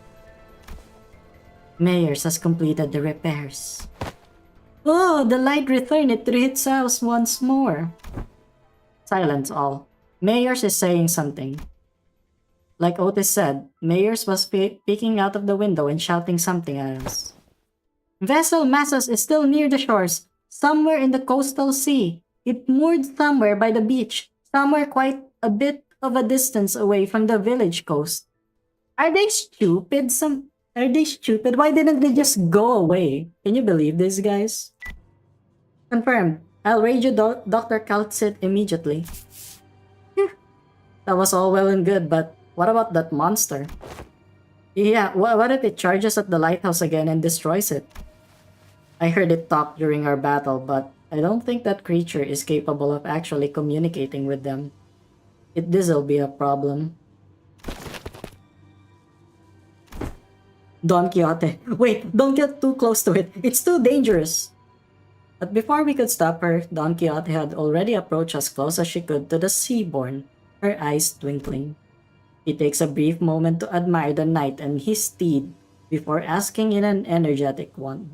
Mayers has completed the repairs. Oh, the light returned to its house once more. Silence all. Mayers is saying something. Like Otis said, Mayers was peeking out of the window and shouting something at us. Vessel Massos is still near the shores, somewhere in the coastal sea. It moored somewhere by the beach, somewhere quite a bit of a distance away from the village coast. Are they stupid? Are they stupid? Why didn't they just go away? Can you believe this, guys? Confirmed. I'll radio Dr. Kaltsit immediately. That was all well and good, but what about that monster? Yeah, what if it charges at the lighthouse again and destroys it? I heard it talk during our battle, but I don't think that creature is capable of actually communicating with them. This'll be a problem. Don Quixote. Wait, don't get too close to it. It's too dangerous. But before we could stop her, Don Quixote had already approached as close as she could to the Seaborn, her eyes twinkling. He takes a brief moment to admire the knight and his steed before asking in an energetic tone.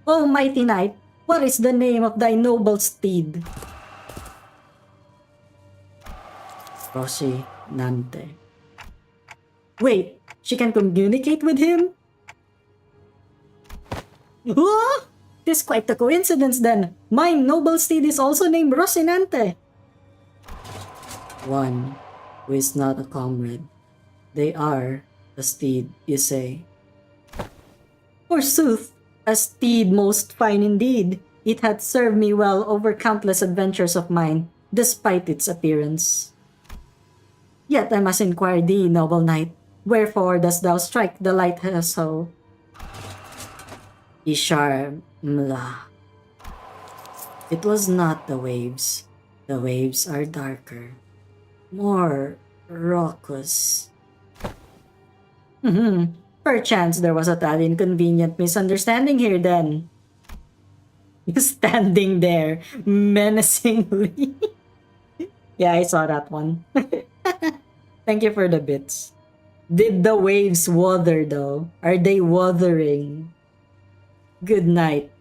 "Oh, mighty knight, what is the name of thy noble steed?" Rocinante. Wait, she can communicate with him? Oh, this is quite a coincidence then. My noble steed is also named Rocinante. One who is not a comrade. They are a steed, you say. Forsooth, a steed most fine indeed. It hath served me well over countless adventures of mine, despite its appearance. Yet I must inquire thee, noble knight, wherefore dost thou strike the lighthouse so? Isharmla. It was not the waves. The waves are darker, more raucous. Perchance there was a tad inconvenient misunderstanding here then. Standing there menacingly. Yeah, I saw that one. Thank you for the bits. Did the waves wather though? Are they wathering? Good night.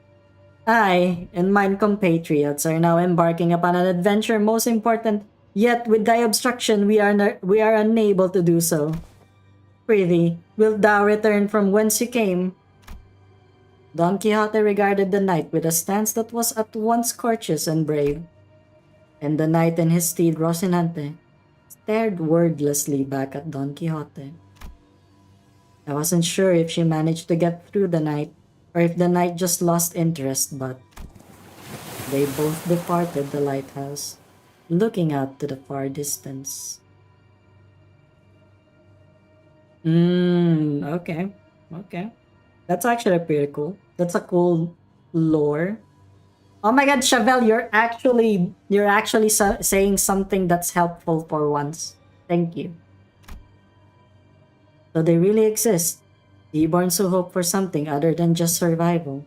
I and mine compatriots are now embarking upon an adventure most important, yet with thy obstruction we are unable to do so. Prithee, wilt thou return from whence you came? Don Quixote regarded the knight with a stance that was at once courteous and brave, and the knight and his steed Rocinante stared wordlessly back at Don Quixote. I wasn't sure if she managed to get through the night, or if the knight just lost interest, but they both departed the lighthouse, looking out to the far distance. Okay. That's actually pretty cool. That's a cool lore. Oh my god, Chevelle, you're actually saying something that's helpful for once. Thank you. So they really exist. Seaborns who hope for something other than just survival.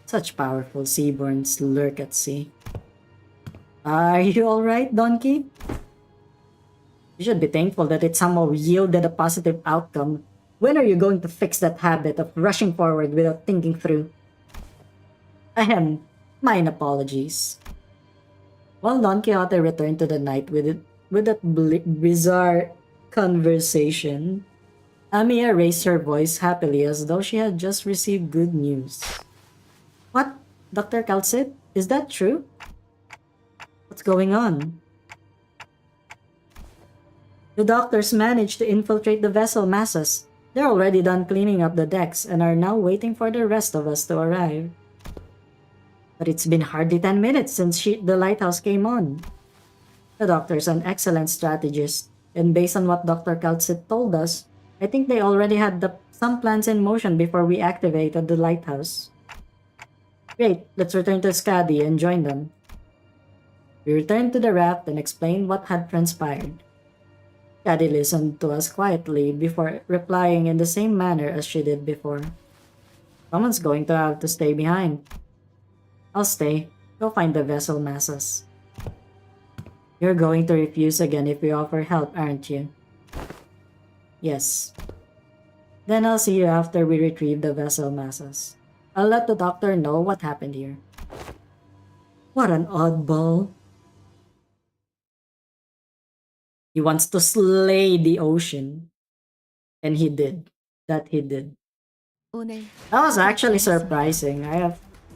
Such powerful seaborns lurk at sea. Are you alright, Donkey? You should be thankful that it somehow yielded a positive outcome. When are you going to fix that habit of rushing forward without thinking through? Ahem, mine apologies. While Don Quixote returned to the knight with that bizarre conversation, Amia raised her voice happily as though she had just received good news. What? Dr. Kaltsit? Is that true? What's going on? The doctors managed to infiltrate the vessel masses. They're already done cleaning up the decks and are now waiting for the rest of us to arrive. But it's been hardly 10 minutes since the lighthouse came on. The doctor's an excellent strategist, and based on what Dr. Kaltsit told us, I think they already had the some plans in motion before we activated the lighthouse. Great, let's return to Skadi and join them. We returned to the raft and explained what had transpired. Skadi listened to us quietly before replying in the same manner as she did before. Someone's going to have to stay behind. I'll stay. Go find the vessel masses. You're going to refuse again if we offer help, aren't you? Yes. Then I'll see you after we retrieve the vessel masses. I'll let the doctor know what happened here. What an oddball. He wants to slay the ocean. And he did. That he did. 오늘 That was actually surprising.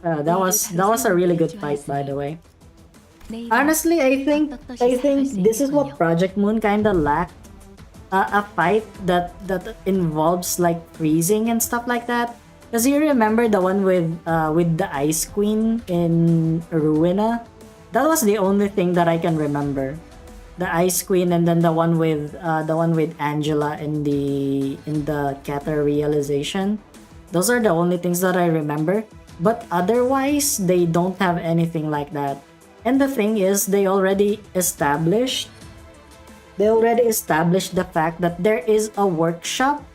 That was a really good fight, by the way. 내일은 Honestly, I think this is what Project Moon kinda lacked. A fight that involves like freezing and stuff like that. Cause you remember the one with the Ice Queen in Ruina? That was the only thing that I can remember. The Ice Queen, and then the one with Angela in the Cater realization. Those are the only things that I remember. But otherwise, they don't have anything like that. And the thing is, they already established the fact that there is a workshop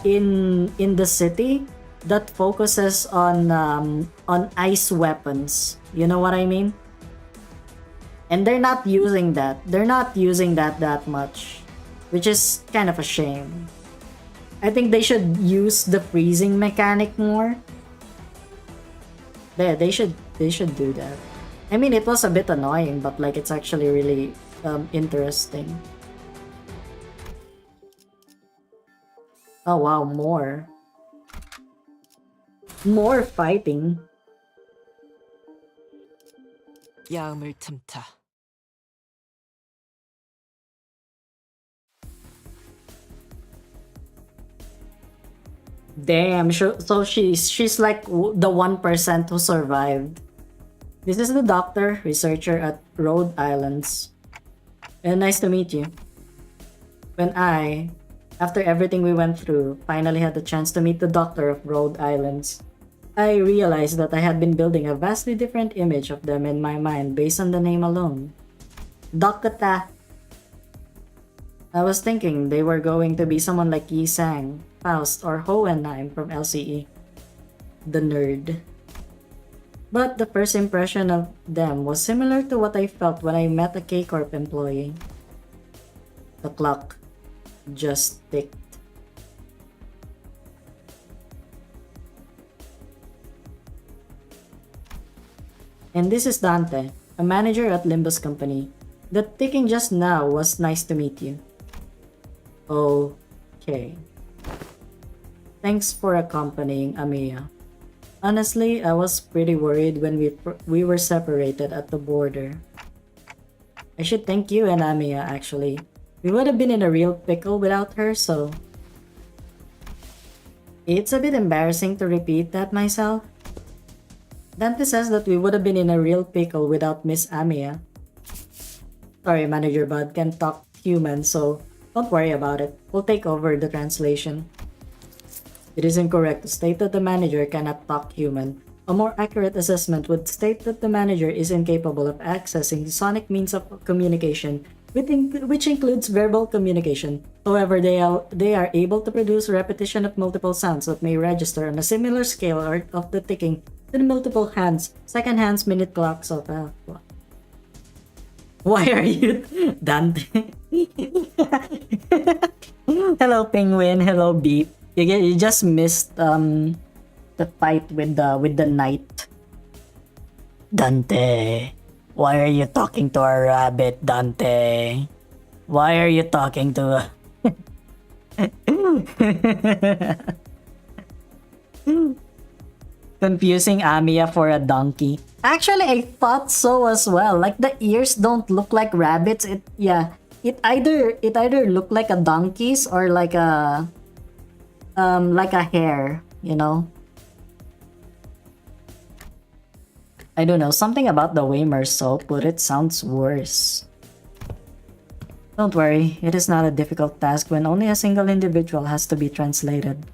in the city that focuses on ice weapons. You know what I mean? And they're not using that. They're not using that much, which is kind of a shame. I think they should use the freezing mechanic more. They should do that. I mean, it was a bit annoying, but like it's actually really interesting. Oh wow, more fighting. 야음을 틈타. Damn, so she's like the 1% who survived. This is the doctor, researcher at Rhode Islands. And nice to meet you. When I, after everything we went through, finally had the chance to meet the doctor of Rhode Islands, I realized that I had been building a vastly different image of them in my mind based on the name alone. Dokata. I was thinking they were going to be someone like Yi Sang, Faust, or Hohenheim from LCE. The nerd. But the first impression of them was similar to what I felt when I met a K-Corp employee. The clock just ticked. And this is Dante, a manager at Limbus company. The ticking just now was nice to meet you. Okay. Thanks for accompanying Amiya. Honestly, I was pretty worried when we were separated at the border. I should thank you and Amiya, actually. We would have been in a real pickle without her, so... It's a bit embarrassing to repeat that myself. Dante says that we would have been in a real pickle without Miss Amiya. Sorry, Manager Bud can't talk human, so don't worry about it. We'll take over the translation. It is incorrect to state that the manager cannot talk human. A more accurate assessment would state that the manager is incapable of accessing sonic means of communication, which includes verbal communication. However, they are able to produce repetition of multiple sounds that may register on a similar scale of the ticking to the multiple hands, second hands, minute clocks of... Why are you... Dante? Hello, Penguin. Hello, Beep. You just missed the fight with the knight. Dante, why are you talking to a rabbit, Dante? Why are you talking to confusing Amiya for a donkey? Actually, I thought so as well. Like the ears don't look like rabbits. It either look like a donkey's or like a hare, you know? I don't know, something about the Waymer soap, but it sounds worse. Don't worry, it is not a difficult task when only a single individual has to be translated.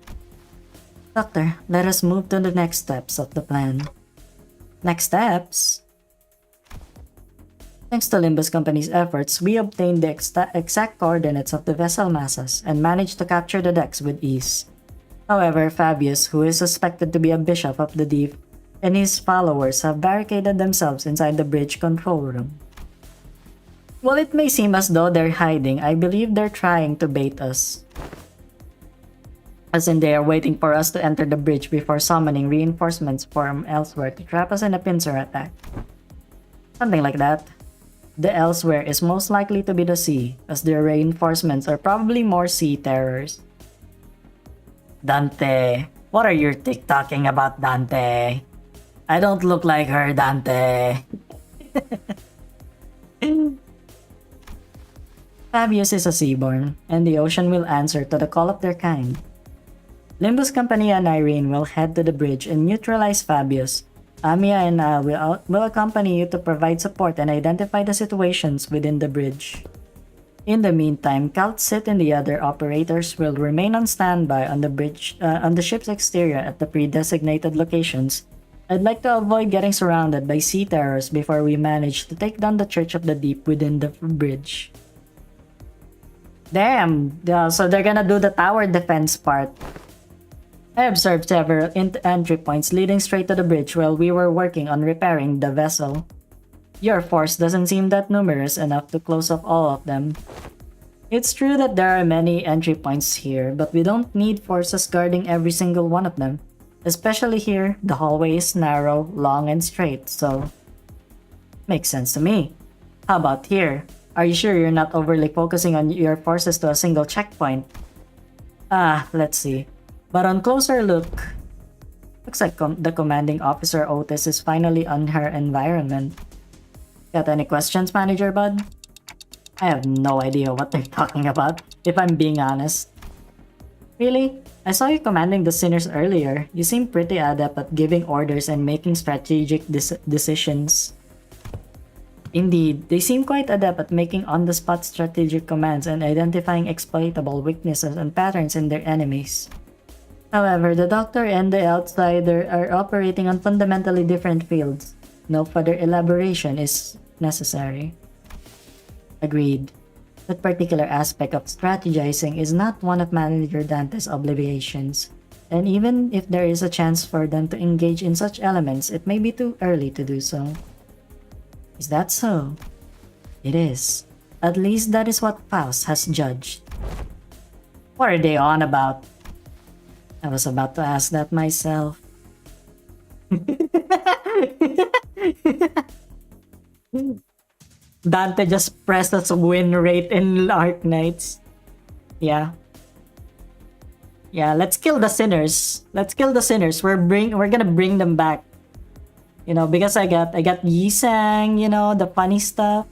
Doctor, let us move to the next steps of the plan. Next steps? Thanks to Limbus Company's efforts, we obtained the exact coordinates of the vessel masses and managed to capture the decks with ease. However, Fabius, who is suspected to be a bishop of the deep, and his followers have barricaded themselves inside the bridge control room. While it may seem as though they're hiding, I believe they're trying to bait us. As in they are waiting for us to enter the bridge before summoning reinforcements from elsewhere to trap us in a pincer attack. Something like that. The elsewhere is most likely to be the sea, as their reinforcements are probably more sea terrors. Dante, what are you TikToking about, Dante? I don't look like her, Dante. Fabius is a seaborn, and the ocean will answer to the call of their kind. Limbus Company and Irene will head to the bridge and neutralize Fabius. Amia and I will accompany you to provide support and identify the situations within the bridge. In the meantime, Calcit and the other operators will remain on standby on the bridge, on the ship's exterior at the pre-designated locations. I'd like to avoid getting surrounded by sea terrors before we manage to take down the Church of the Deep within the bridge. Damn! So they're gonna do the tower defense part. I observed several entry points leading straight to the bridge while we were working on repairing the vessel. Your force doesn't seem that numerous enough to close off all of them. It's true that there are many entry points here, but we don't need forces guarding every single one of them. Especially here, the hallway is narrow, long, and straight, so... Makes sense to me. How about here? Are you sure you're not overly focusing on your forces to a single checkpoint? Let's see. But on closer look, looks like the commanding officer Otis is finally on her environment. Got any questions, Manager Bud? I have no idea what they're talking about, if I'm being honest. Really? I saw you commanding the sinners earlier. You seem pretty adept at giving orders and making strategic decisions. Indeed, they seem quite adept at making on-the-spot strategic commands and identifying exploitable weaknesses and patterns in their enemies. However, the Doctor and the Outsider are operating on fundamentally different fields. No further elaboration is necessary. Agreed. That particular aspect of strategizing is not one of Manager Dante's obligations, and even if there is a chance for them to engage in such elements, it may be too early to do so. Is that so? It is. At least that is what Faust has judged. What are they on about? I was about to ask that myself. Dante just pressed us win rate in Arknights. Yeah. Yeah, let's kill the sinners. Let's kill the sinners. We're gonna bring them back. You know, because I got Yisang, you know, the funny stuff.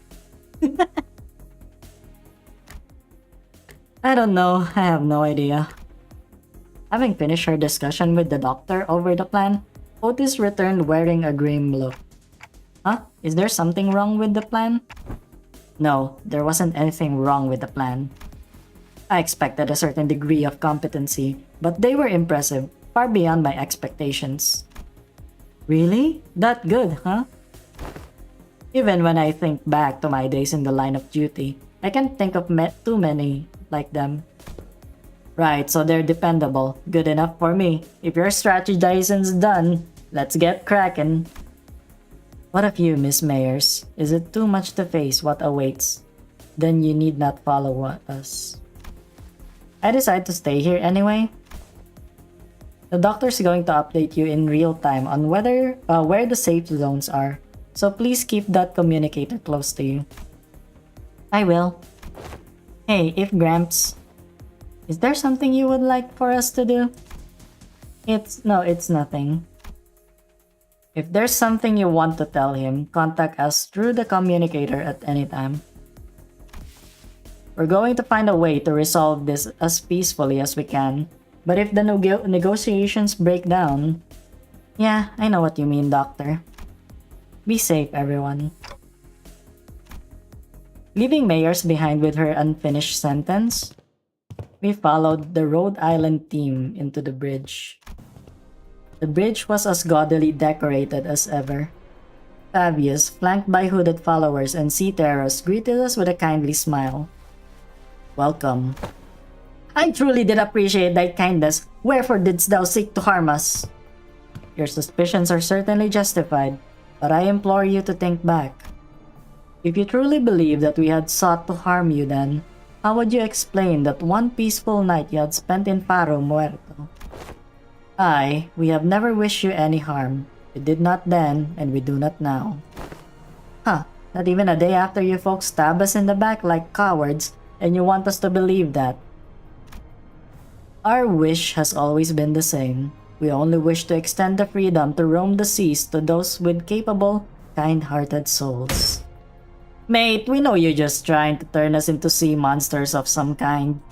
I don't know. I have no idea. Having finished her discussion with the Doctor over the plan, Otis returned wearing a grim look. Huh? Is there something wrong with the plan? No, there wasn't anything wrong with the plan. I expected a certain degree of competency, but they were impressive, far beyond my expectations. Really? That good, huh? Even when I think back to my days in the line of duty, I can't think of too many like them. Right, so they're dependable. Good enough for me. If your strategizing's done, let's get cracking. What of you, Miss Mayers? Is it too much to face what awaits? Then you need not follow us. I decide to stay here anyway. The Doctor's going to update you in real time on where the safe zones are, so please keep that communicator close to you. I will. Hey, if Gramps, is there something you would like for us to do? It's nothing. If there's something you want to tell him, contact us through the communicator at any time. We're going to find a way to resolve this as peacefully as we can. But if the negotiations break down... Yeah, I know what you mean, Doctor. Be safe, everyone. Leaving Mayors behind with her unfinished sentence, we followed the Rhode Island team into the bridge. The bridge was as gaudily decorated as ever. Fabius, flanked by hooded followers and seafarers, greeted us with a kindly smile. Welcome. I truly did appreciate thy kindness. Wherefore didst thou seek to harm us? Your suspicions are certainly justified, but I implore you to think back. If you truly believe that we had sought to harm you then, how would you explain that one peaceful night you had spent in Faro Muerto? We have never wished you any harm. We did not then, and we do not now. Not even a day after you folks stab us in the back like cowards, and you want us to believe that. Our wish has always been the same. We only wish to extend the freedom to roam the seas to those with capable, kind-hearted souls. Mate, we know you're just trying to turn us into sea monsters of some kind.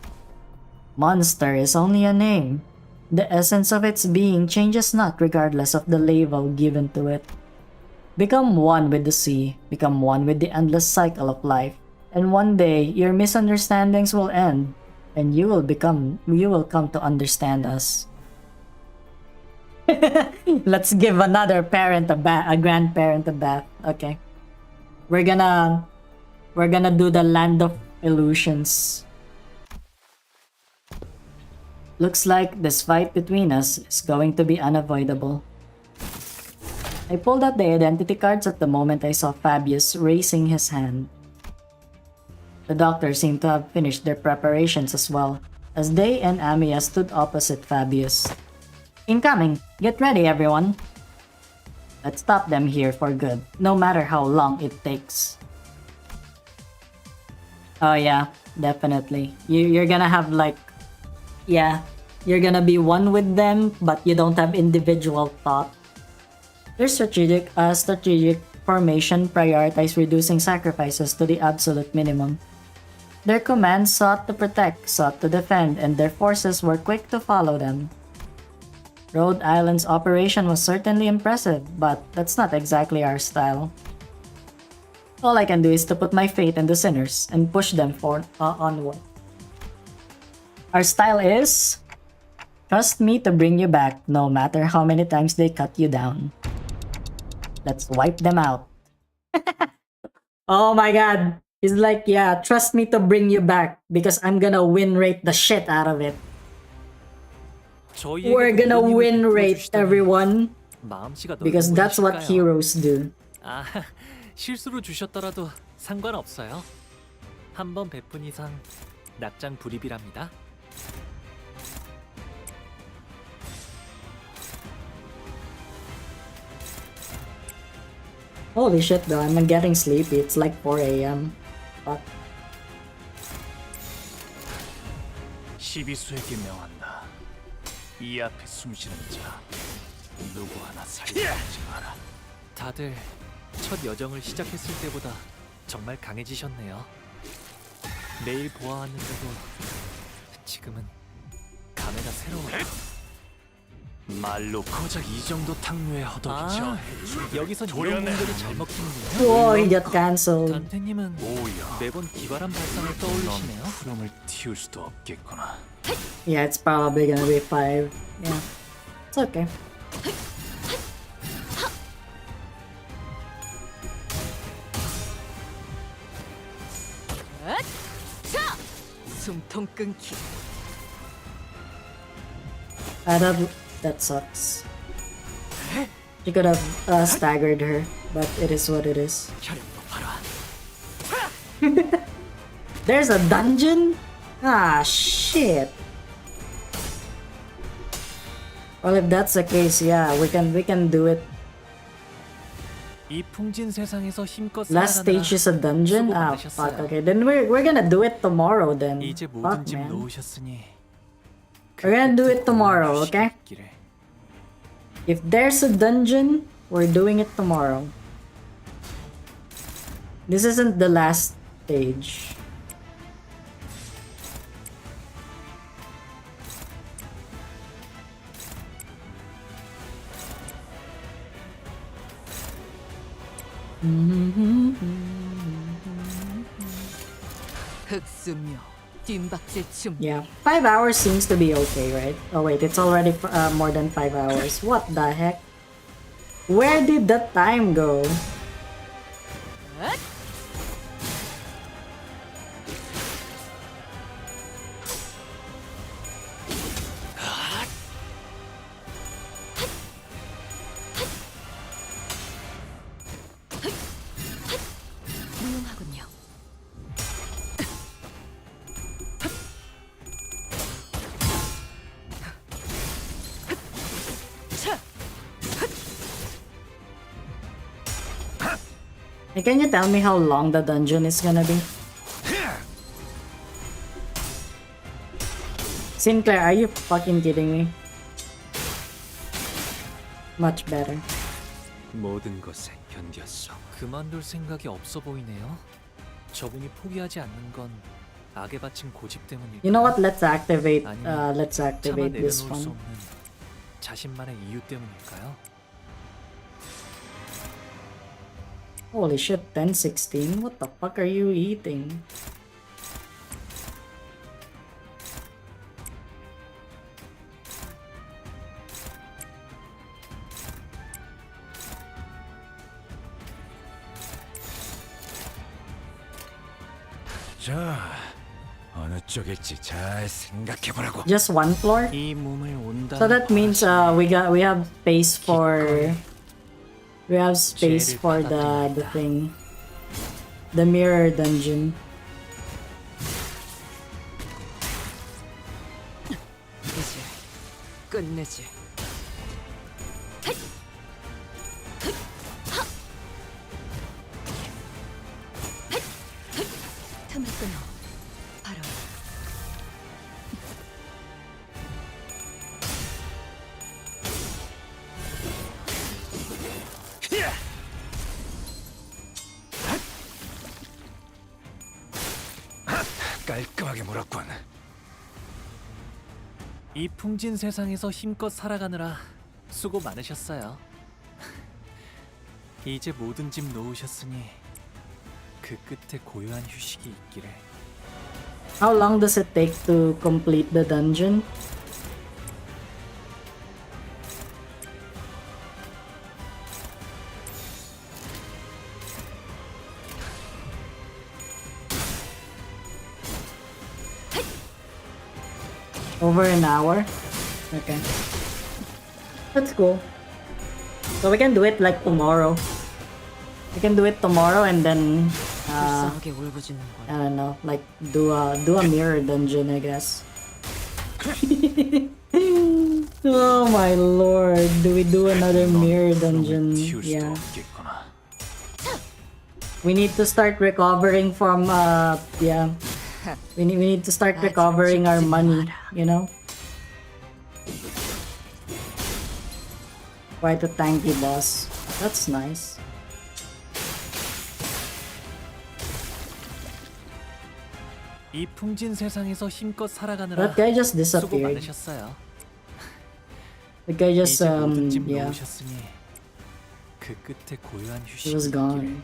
Monster is only a name. The essence of its being changes not regardless of the label given to it. Become one with the sea, become one with the endless cycle of life, and one day your misunderstandings will end, and you will come to understand us. Let's give another parent a grandparent a bath. Okay. We're gonna do the land of illusions. Looks like this fight between us is going to be unavoidable. I pulled out the identity cards at the moment I saw Fabius raising his hand. The doctors seemed to have finished their preparations as well, as they and Amiya stood opposite Fabius. Incoming! Get ready, everyone! Let's stop them here for good, no matter how long it takes. Oh yeah, definitely. You're gonna have like... Yeah, you're gonna be one with them, but you don't have individual thought. Their strategic formation prioritized reducing sacrifices to the absolute minimum. Their commands sought to protect, sought to defend, and their forces were quick to follow them. Rhode Island's operation was certainly impressive, but that's not exactly our style. All I can do is to put my faith in the sinners and push them onward. Our style is... trust me to bring you back, no matter how many times they cut you down. Let's wipe them out. Oh my god. He's like, yeah, trust me to bring you back because I'm gonna win rate the shit out of it. We're gonna win rate everyone. Because that's what heroes do. 아, 실수로 주셨더라도 상관없어요. 한 번 베푼 이상 납장 불입이랍니다. Holy shit though, I'm getting sleepy. It's like 4 a.m. Fuck. 시비수에게 명한다. 이 앞에 숨쉬는 자 누구 하나 살려주지 마라. 다들 첫 여정을 시작했을 때보다 정말 강해지셨네요. 매일 보아왔는데도 지금은 감회가 새로워요. 말로 고작 이 정도 탕류에 허덕이죠. 아, 여기선 이런 공들이 잘 먹히는군요. Whoa, he got cancelled. 단테님은 오야. 매번 기발한 발상을 떠올리시네요. 푸름을 틔울 수도 없겠구나. Yeah, it's probably gonna be 5. Yeah. It's okay. 숨통 끊기. That sucks. You could have staggered her, but it is what it is. There's a dungeon? Ah, shit. Well, if that's the case, yeah, we can do it. 이 풍진 세상에서 힘껏 Last stage is a dungeon? 수고 Ah, 많으셨어요. fuck. Okay, then we're gonna do it tomorrow then. 이제 Fuck, 모든 짐 man. 놓으셨으니 We're gonna do it tomorrow, okay? 있기를. If there's a dungeon, we're doing it tomorrow. This isn't the last stage. 흑수묘 뒷박질 춤. Yeah, 5 hours seems to be okay, right? Oh wait, it's already more than 5 hours. What the heck? Where did the time go? 무용하군요. Hey, can you tell me how long the dungeon is gonna be? Sinclair, are you fucking kidding me? Much better. 모든 것에 견뎠어. 그만둘 생각이 없어 보이네요. 저분이 포기하지 않는 건 악에 바친 고집 때문일까요? You know what? Let's activate. 아니면 Let's 차마 activate this 내려놓을 수 one. 없는 자신만의 이유 때문일까요? Holy shit! 10:16. What the fuck are you eating? 자, 어느 쪽일지 잘 생각해보라고. Just one floor. 이 몸을 온다. So that means we have space for the thing, the mirror dungeon. 이제 끝내지. 틈을 끊어. 바로. 깔끔하게 물었군. 이 풍진 세상에서 힘껏 살아가느라 수고 많으셨어요. 이제 모든 짐 놓으셨으니 그 끝에 고요한 휴식이 있기를. How long does it take to complete the dungeon? Over an hour? Okay. That's cool. So we can do it like tomorrow. We can do it tomorrow and then 불쌍하게 울부짖는 I 걸. don't know, like do a mirror dungeon, I guess. Oh my lord, do we do another mirror dungeon? 튀울 수도 Yeah. 없겠구나. We need to start recovering from yeah. We need to start recovering our money, you know? Quite a tanky boss. That's nice. 이 풍진 세상에서 힘껏 살아가느라 That guy just 수고 disappeared. 많으셨어요. The guy just 이제 모든 짐 yeah, 놓으셨으니 그 끝에 고요한 he 휴식이 was 있기를. gone.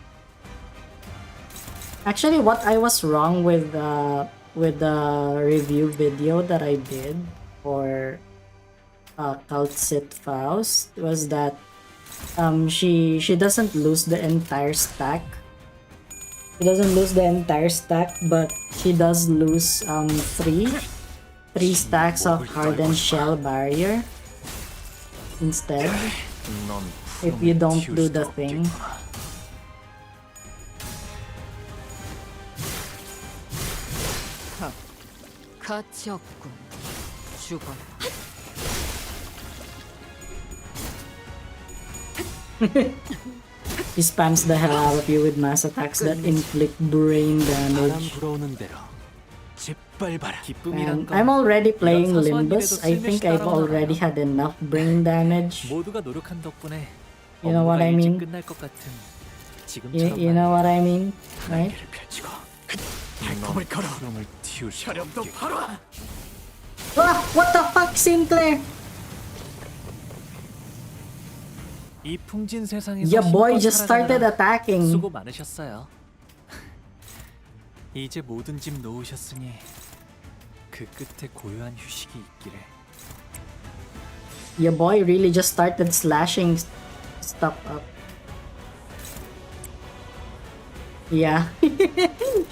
Actually, what I was wrong with the review video that I did for Cult Sit Faust was that she doesn't lose the entire stack. She doesn't lose the entire stack, but she does lose three stacks of hardened shell barrier instead 넌 if you don't 튀울 do 수도 the thing. 없겠구나. 가치 없군. 죽어라. He spams the hell out of you with mass attacks that inflict brain 바람 damage. 불어오는 대로 짓밟아라. 기쁨이란 And 건 I'm already playing 이런 사소한 Limbus. 일에도 I think 슬며시 I've 따라오나 already 봐요. had enough brain damage. 모두가 노력한 덕분에 You know what 업무가 I 일찍 mean? 끝날 것 같은 지금처럼 You know what I mean, right? 날개를 펼치고 발품을 걸어. 을 튀울 수 없겠구나. Ah, what the fuck, Sinclair? 이 풍진 세상에서 Your boy 힘껏 just started 살아가느라 attacking. 수고 많으셨어요. 이제 모든 짐 놓으셨으니 그 끝에 고요한 휴식이 있기를. Your boy really just started slashing stuff up. Yeah.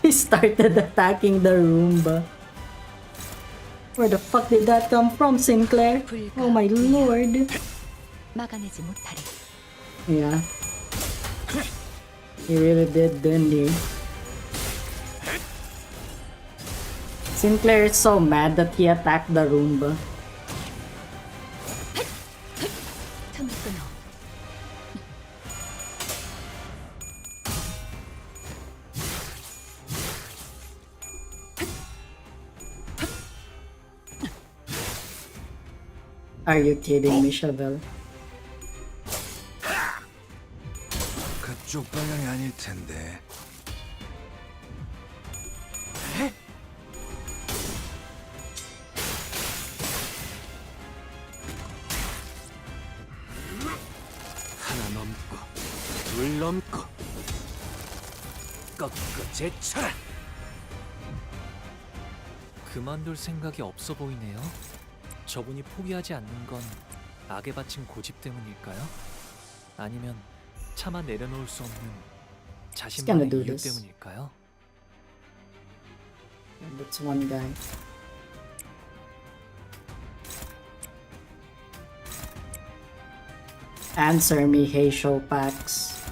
He started attacking the Roomba. Where the fuck did that come from, Sinclair? Oh my lord. 막아내지 못하리. Yeah. He really did, didn't he? Sinclair is so mad that he attacked the Roomba. 틈을 끊어. Are you kidding me, Chevelle? 그쪽 방향이 아닐 텐데. 하나 넘고 둘 넘고 꺾고 제쳐라. 그만둘 생각이 없어 보이네요. 저분이 포기하지 않는 건 악에 바친 고집 때문일까요? 아니면 차마 내려놓을 수 없는 자신만의 do 이유 this. 때문일까요? That's one guy. Answer me, hey Showpax.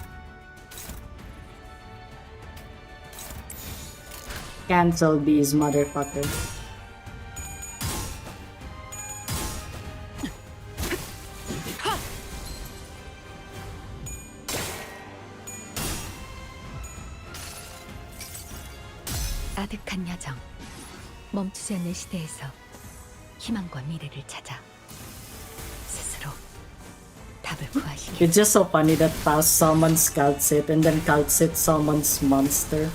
Cancel these motherfucker. 아득한 여정. 멈추지 않는 시대에서 희망과 미래를 찾아 스스로 답을 구하시길. It's just so funny that Faust summons Calcit and then Calcit summons Monster.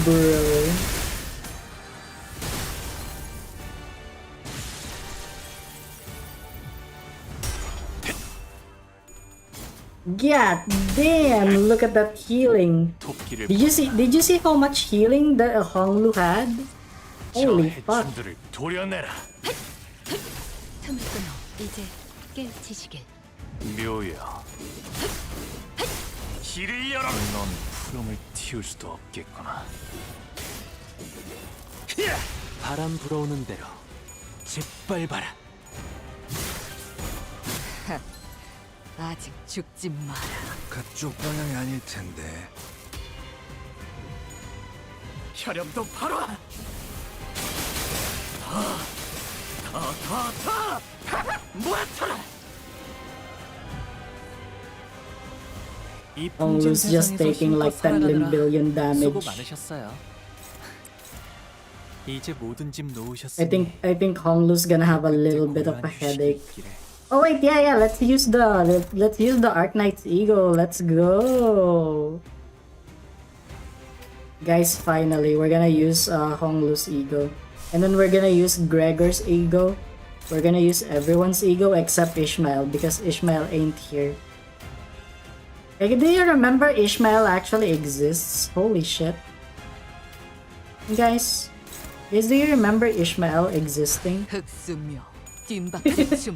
Bro. God damn, look at that healing. 도끼를 Did you see how much healing that Honglu had? Holy 저 fuck. 해충들을 도려내라. 틈을 끊어. 이제 깨우치시길. 묘야. 길을 열어. 넌 푸름을 틔울 수도 없겠구나. 바람 불어오는 대로 짓밟아라. 아직 죽지 마라. 그쪽 방향이 아닐 텐데. 혈염도 바로. 모아쳐라. 이 Honglu's just taking like 10 billion 수고 damage. 많으셨어요. 이제 모든 짐 놓으셨으니 I think Honglu's gonna have a little bit of a headache. Oh wait, yeah, let's use the Arknight's ego. Let's go. Guys, finally we're gonna use Honglu's ego. And then we're gonna use Gregor's ego. We're gonna use everyone's ego except Ishmael because Ishmael ain't here. Like, do you remember Ishmael actually exists? Holy shit. Guys, do you remember Ishmael existing? 흑수묘 뒷바퀴 춤.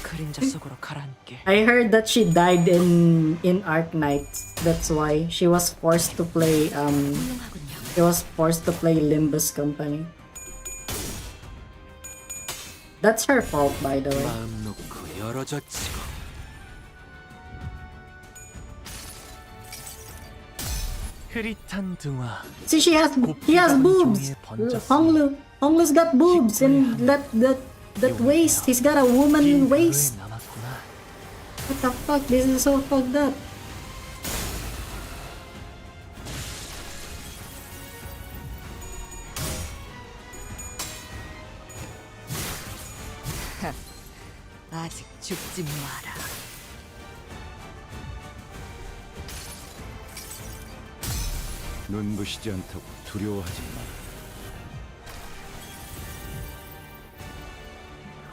그림자 속으로 가라앉게. I heard that she died in ARKNIGHTS. That's why she was forced to play Limbus company. That's her fault, by the way. 마음 놓고 열어젖히고. 흐릿한 등화. See, he has boobs. Honglu's got boobs and that waist. He's got a woman waist. 남았구나. What the fuck? This is so fucked up. 아직 죽지 마라. 눈부시지 않다고 두려워하지 마.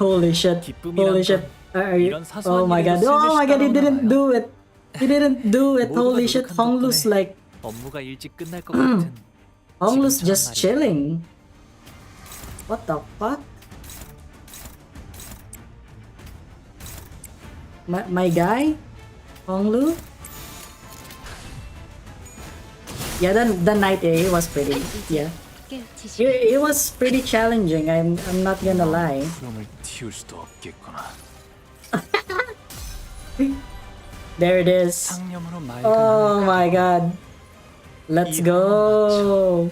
Holy shit. Holy 기쁨이란 shit. 건 Are you... 이런 사소한 Oh my god. 일에도 Oh my god, he 슬며시 didn't 따라오나 do it. He didn't do it. 모두가 Holy shit. 노력한 Honglu's 덕분에 like... 업무가 일찍 끝날 것 같은 Honglu's 지금처럼 just 말이야. chilling. What the fuck? My guy? Honglu? Yeah, the night A was pretty... Yeah. 깨우치시길. It was pretty challenging. I'm not gonna lie. 구름을 틔울 수도 없겠구나. There it is. 상념으로 맑은 Oh my god. Let's go.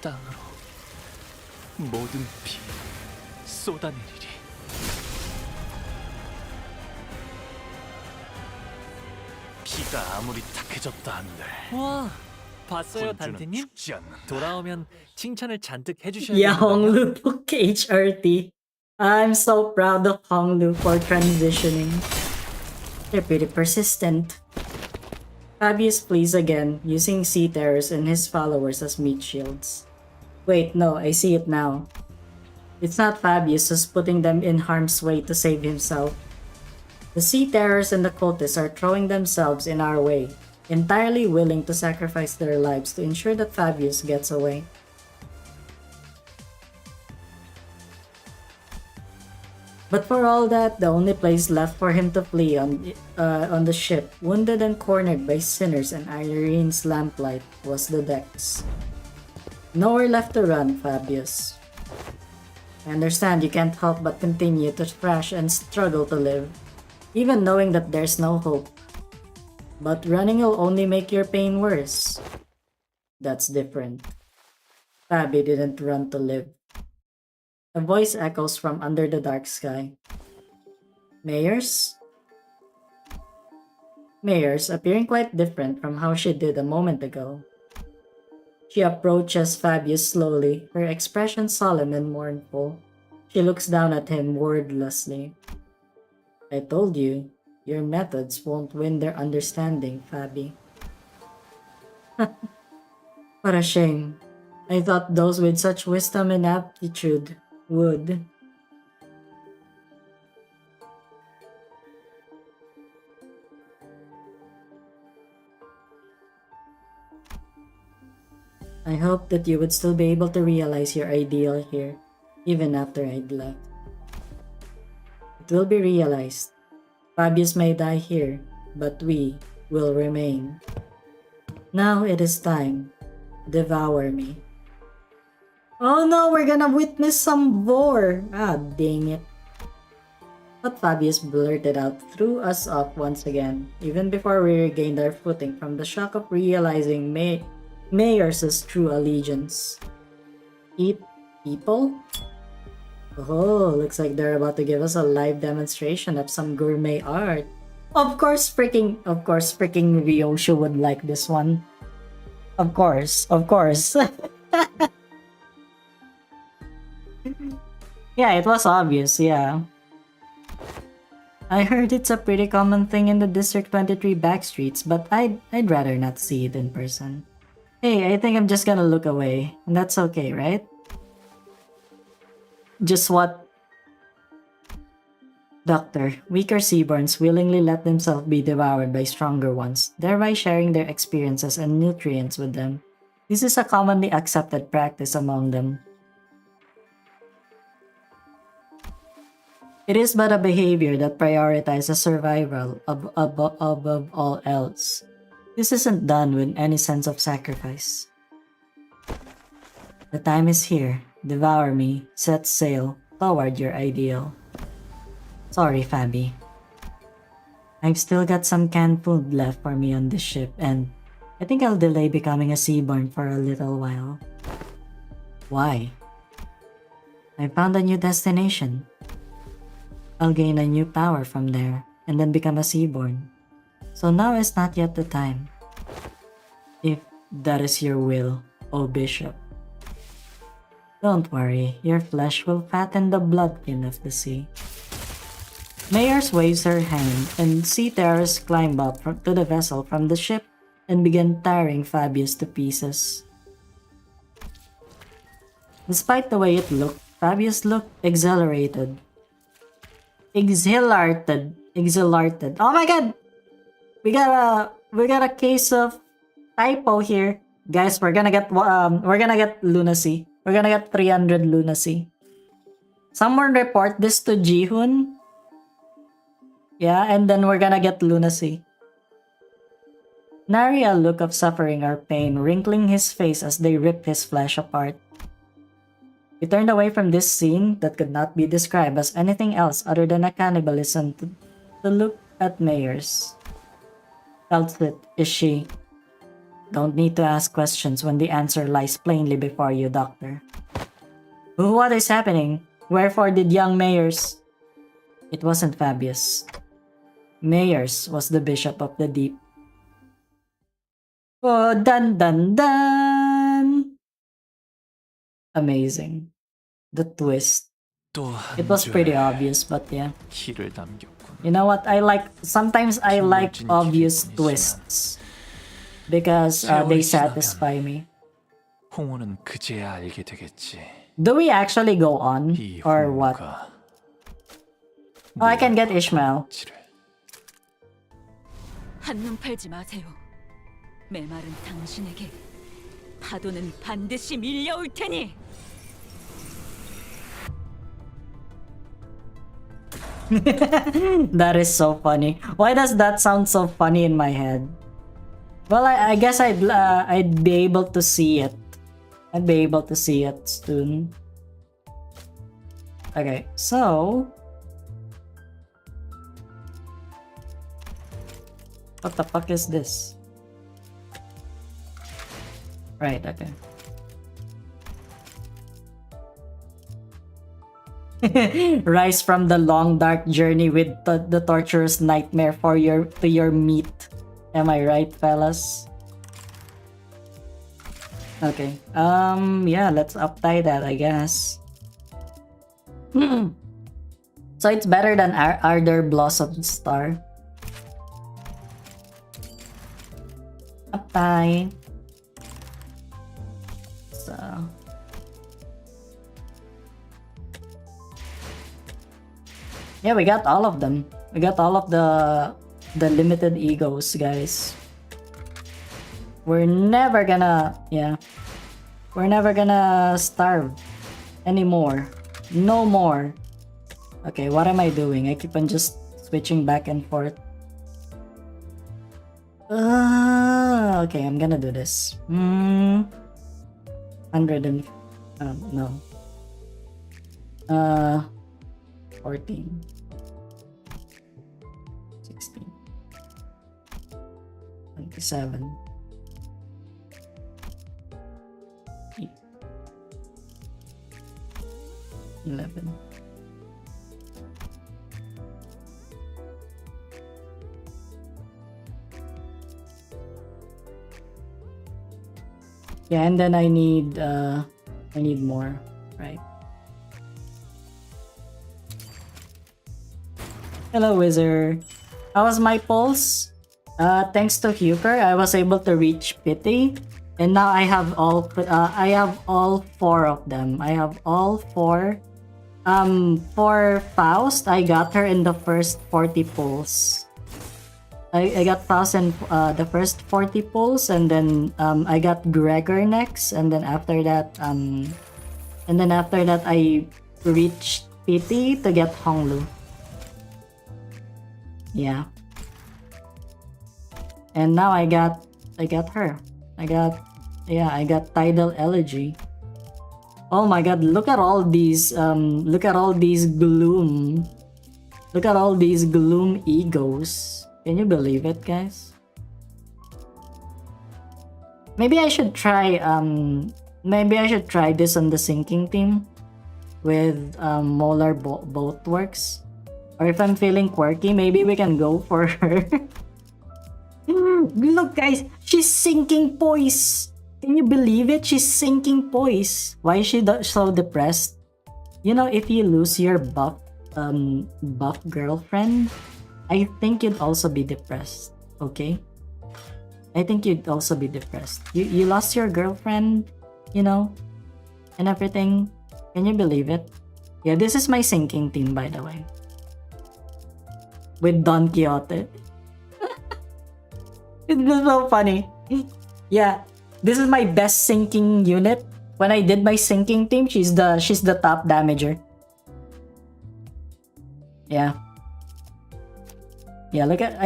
땅으로 모든 피 쏟아내리리. 피가 아무리 탁해졌다 한들 와, 봤어요, 군주는 단테님? 죽지 않는다. 돌아오면 칭찬을 잔뜩 해주셔야 Yeah, 되거든요. Honglu took HRT. I'm so proud of Honglu for transitioning. They're pretty persistent. Fabius flees again, using Sea Terrors and his followers as meat shields. Wait, no, I see it now. It's not Fabius who's putting them in harm's way to save himself. The Sea Terrors and the cultists are throwing themselves in our way, entirely willing to sacrifice their lives to ensure that Fabius gets away. But for all that, the only place left for him to flee on the ship, wounded and cornered by sinners and Irene's lamplight, was the decks. Nowhere left to run, Fabius. I understand you can't help but continue to thrash and struggle to live, even knowing that there's no hope. But running will only make your pain worse. That's different. Fabi didn't run to live. A voice echoes from under the dark sky. Mayors? Mayors, appearing quite different from how she did a moment ago. She approaches Fabius slowly, her expression solemn and mournful. She looks down at him wordlessly. I told you, your methods won't win their understanding, Fabi. What a shame. I thought those with such wisdom and aptitude would. I hope that you would still be able to realize your ideal here, even after I'd left. It will be realized. Fabius may die here, but we will remain. Now it is time. Devour me. Oh no, we're gonna witness some gore! Ah, dang it. But Fabius blurted out threw us off once again, even before we regained our footing from the shock of realizing Mayors' true allegiance. Eat people? Oh, looks like they're about to give us a live demonstration of some gourmet art. Of course freaking Ryoshu would like this one. Of course. Yeah, it was obvious, yeah. I heard it's a pretty common thing in the District 23 backstreets, but I'd rather not see it in person. Hey, I think I'm just gonna look away, and that's okay, right? Just what? Doctor, weaker seaborns willingly let themselves be devoured by stronger ones, thereby sharing their experiences and nutrients with them. This is a commonly accepted practice among them. It is but a behavior that prioritizes survival above all else. This isn't done with any sense of sacrifice. The time is here. Devour me. Set sail toward your ideal. Sorry, Fabi. I've still got some canned food left for me on this ship, and I think I'll delay becoming a seaborn for a little while. Why? I found a new destination. I'll gain a new power from there, and then become a seaborn. So now is not yet the time. If that is your will, O Bishop. Don't worry, your flesh will fatten the bloodkin of the sea. Mayors waves her hand, and sea terrors climb up to the vessel from the ship and begin tearing Fabius to pieces. Despite the way it looked, Fabius looked exhilarated. Exhilarated. Oh my god! We got a case of typo here. Guys, we're gonna get lunacy. We're gonna get 300 lunacy. Someone report this to Jihoon. Yeah, and then we're gonna get lunacy. Nary a look of suffering or pain, wrinkling his face as they rip his flesh apart. He turned away from this scene that could not be described as anything else other than a cannibalism to look at Mayers. Felt it, is she? Don't need to ask questions when the answer lies plainly before you, Doctor. What is happening? Wherefore did young Mayers... It wasn't Fabius. Mayers was the Bishop of the Deep. Oh, dun dun dun! Amazing. The twist. It was pretty obvious, but yeah. 길을 남겼군. You know what? Sometimes I like obvious twists. Because they satisfy me. 홍호는 그제야 알게 되겠지. Do we actually go on? 이 Or what? 홍호가 Oh, I can get Ishmael. 한눈 팔지 마세요. 메마른 당신에게 파도는 반드시 밀려올 테니. That is so funny. Why does that sound so funny in my head? Well, I guess I'd be able to see it. I'd be able to see it soon. Okay, so what the fuck is this? Right, okay. Rise from the long dark journey with the torturous nightmare to your meat. Am I right, fellas? Okay. Yeah, let's uptie that, I guess. So it's better than Ardor Blossom Star. Uptie. So yeah, we got all of them. We got all of the limited egos, guys. We're never gonna starve anymore. No more. Okay, what am I doing? I keep on just switching back and forth. Okay, I'm gonna do this. 100 and no. 14. 16. 27. 11. Yeah, and then I need more, right? Hello, Wizard. How was my pulse? Thanks to Huker, I was able to reach Pity, and now I have all 4 of them. I have all 4. For Faust, I got her in the first 40 pulls. I got Faust in the first 40 pulls, and then I got Gregor next, and then after that I reached Pity to get Honglu. Yeah. And now I got her. I got Tidal Elegy. Oh my god, look at all these gloom. Look at all these gloom egos. Can you believe it, guys? Maybe I should try this on the sinking team with Molar both works. Or if I'm feeling quirky, maybe we can go for her. Look, guys, she's sinking poise. Can you believe it? She's sinking poise. Why is she so depressed? You know, if you lose your buff girlfriend, I think you'd also be depressed. Okay? I think you'd also be depressed. You lost your girlfriend, you know, and everything. Can you believe it? Yeah, this is my sinking team, by the way. with Don Quixote. It's so funny. Yeah, this is my best sinking unit. When I did my sinking team, she's the top damager. Yeah. Yeah, look at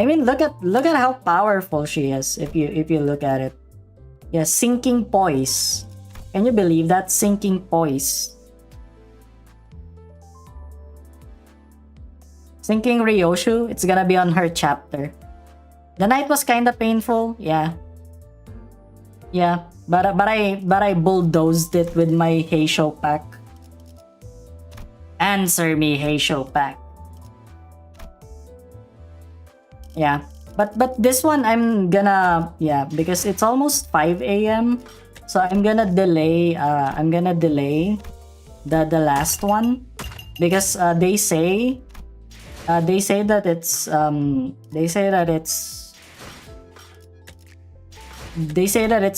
how powerful she is if you look at it. Yeah, sinking poise. Can you believe that? Sinking poise. Sinking Ryoshu, it's gonna be on her chapter. The night was kinda painful, yeah. Yeah, but I bulldozed it with my Heisho pack. Answer me, Heisho pack. Yeah, but this one I'm gonna, yeah, because it's almost 5 a.m. So I'm gonna delay the last one because they say that it's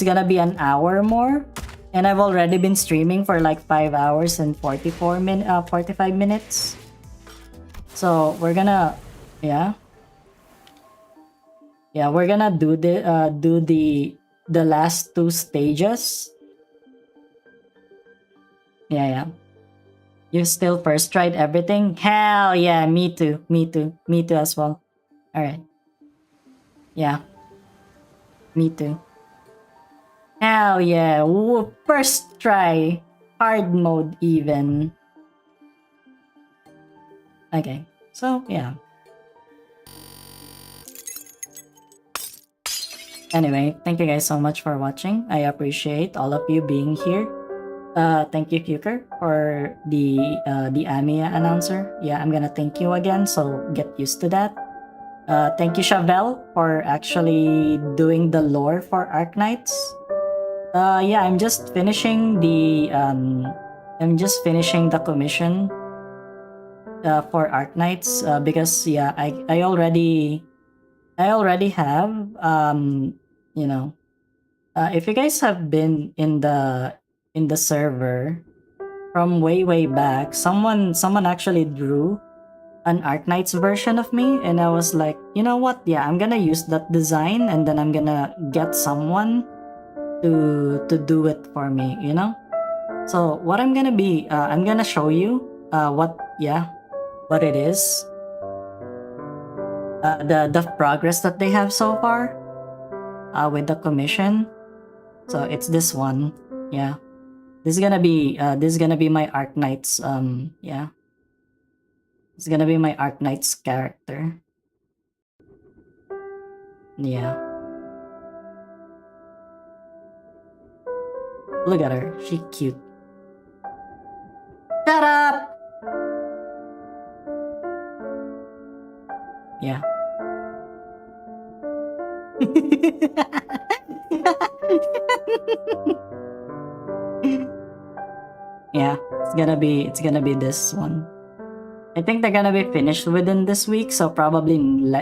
gonna be an hour more, and I've already been streaming for like 5 hours and 45 minutes. So we're gonna, we're gonna do the last 2 stages. Yeah. You still first tried everything? Hell yeah, me too as well. All right. Yeah. Me too. Hell yeah. Ooh, first try. Hard mode even. Okay. So, yeah. Anyway, thank you guys so much for watching. I appreciate all of you being here. Thank you, Fuker, for the Amiya announcer. Yeah, I'm gonna thank you again, so get used to that. Thank you, Chevelle, for actually doing the lore for Arknights. Yeah, I'm just finishing the commission for Arknights because yeah, I already have you know, if you guys have been in the server from way back, someone actually drew an Arknights version of me, and I was like, you know what? Yeah, I'm gonna use that design, and then I'm gonna get someone to do it for me, you know. So what I'm gonna be, I'm gonna show you what it is, the progress that they have so far with the commission. So it's this one, yeah. This is gonna be my Arknights, yeah. It's gonna be my Arknights character. Yeah. Look at her, she cute. Shut up! Yeah. Yeah, it's gonna be this one. I think they're gonna be finished within this week, so probably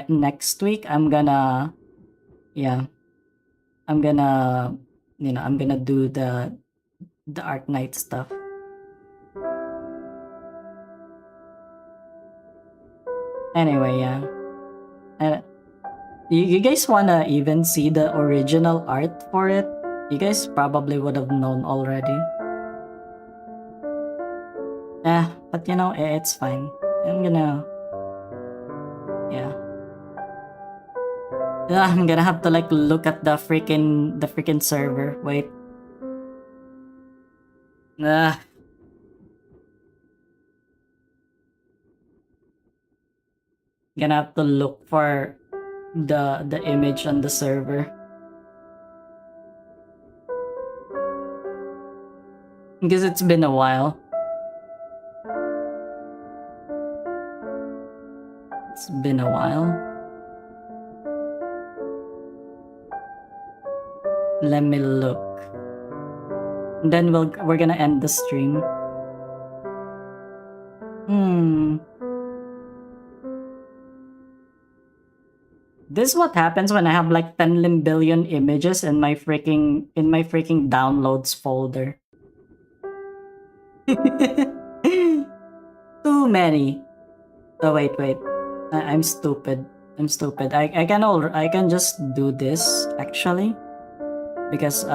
next week I'm gonna do the Arknight stuff. Anyway, yeah. You guys wanna even see the original art for it? You guys probably would have known already. But you know, it's fine. I'm gonna I'm gonna have to like look at the freaking server. Wait. Gonna have to look for the image on the server. Because it's been a while. It's been a while. Let me look. And then we're gonna end the stream. This is what happens when I have like 10 billion images in my freaking downloads folder. Too many. Oh wait. I'm stupid. I'm stupid. I can just do this actually because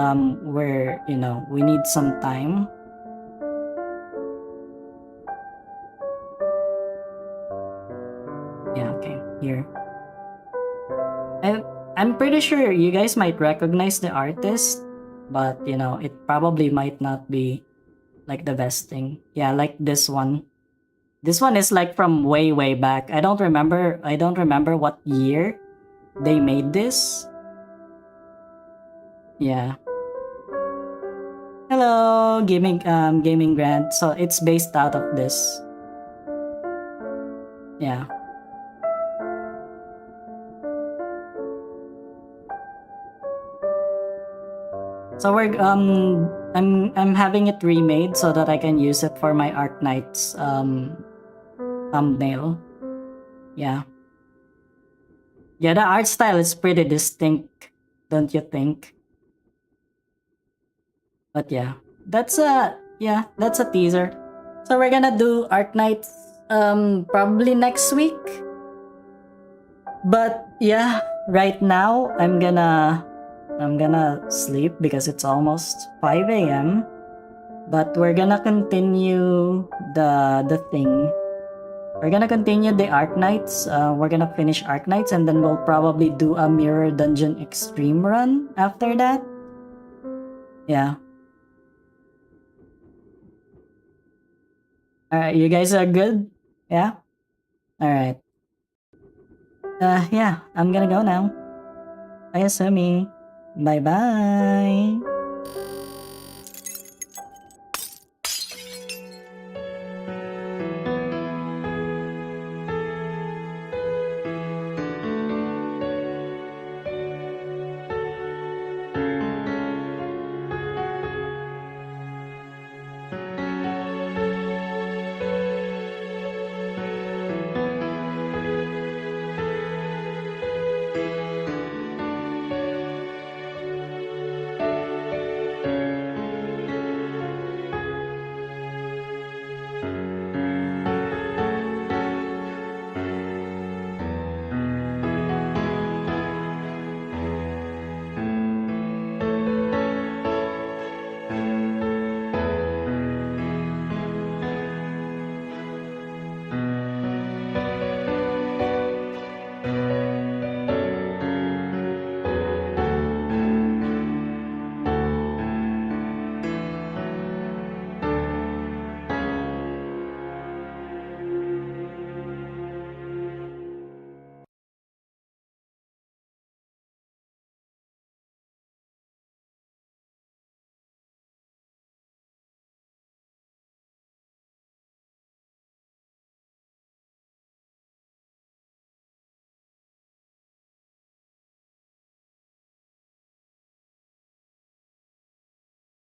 we're, you know, we need some time. Yeah, okay. Here. I'm pretty sure you guys might recognize the artist, but you know, it probably might not be like the best thing. Yeah, like this one. This one is like from way back. I don't remember what year they made this. Yeah. Hello, gaming grant. So it's based out of this. Yeah. So I'm having it remade so that I can use it for my Arknights thumbnail. Yeah. Yeah, the art style is pretty distinct, don't you think? But yeah, that's a teaser. So we're gonna do Arknights probably next week. But yeah, right now I'm gonna sleep because it's almost 5 a.m. But we're gonna continue the thing. We're gonna continue the Arknights. We're gonna finish Arknights and then we'll probably do a Mirror Dungeon Extreme run after that. Yeah. Alright, you guys are good? Yeah? Alright. Yeah, I'm gonna go now. Ayasumi. Bye bye.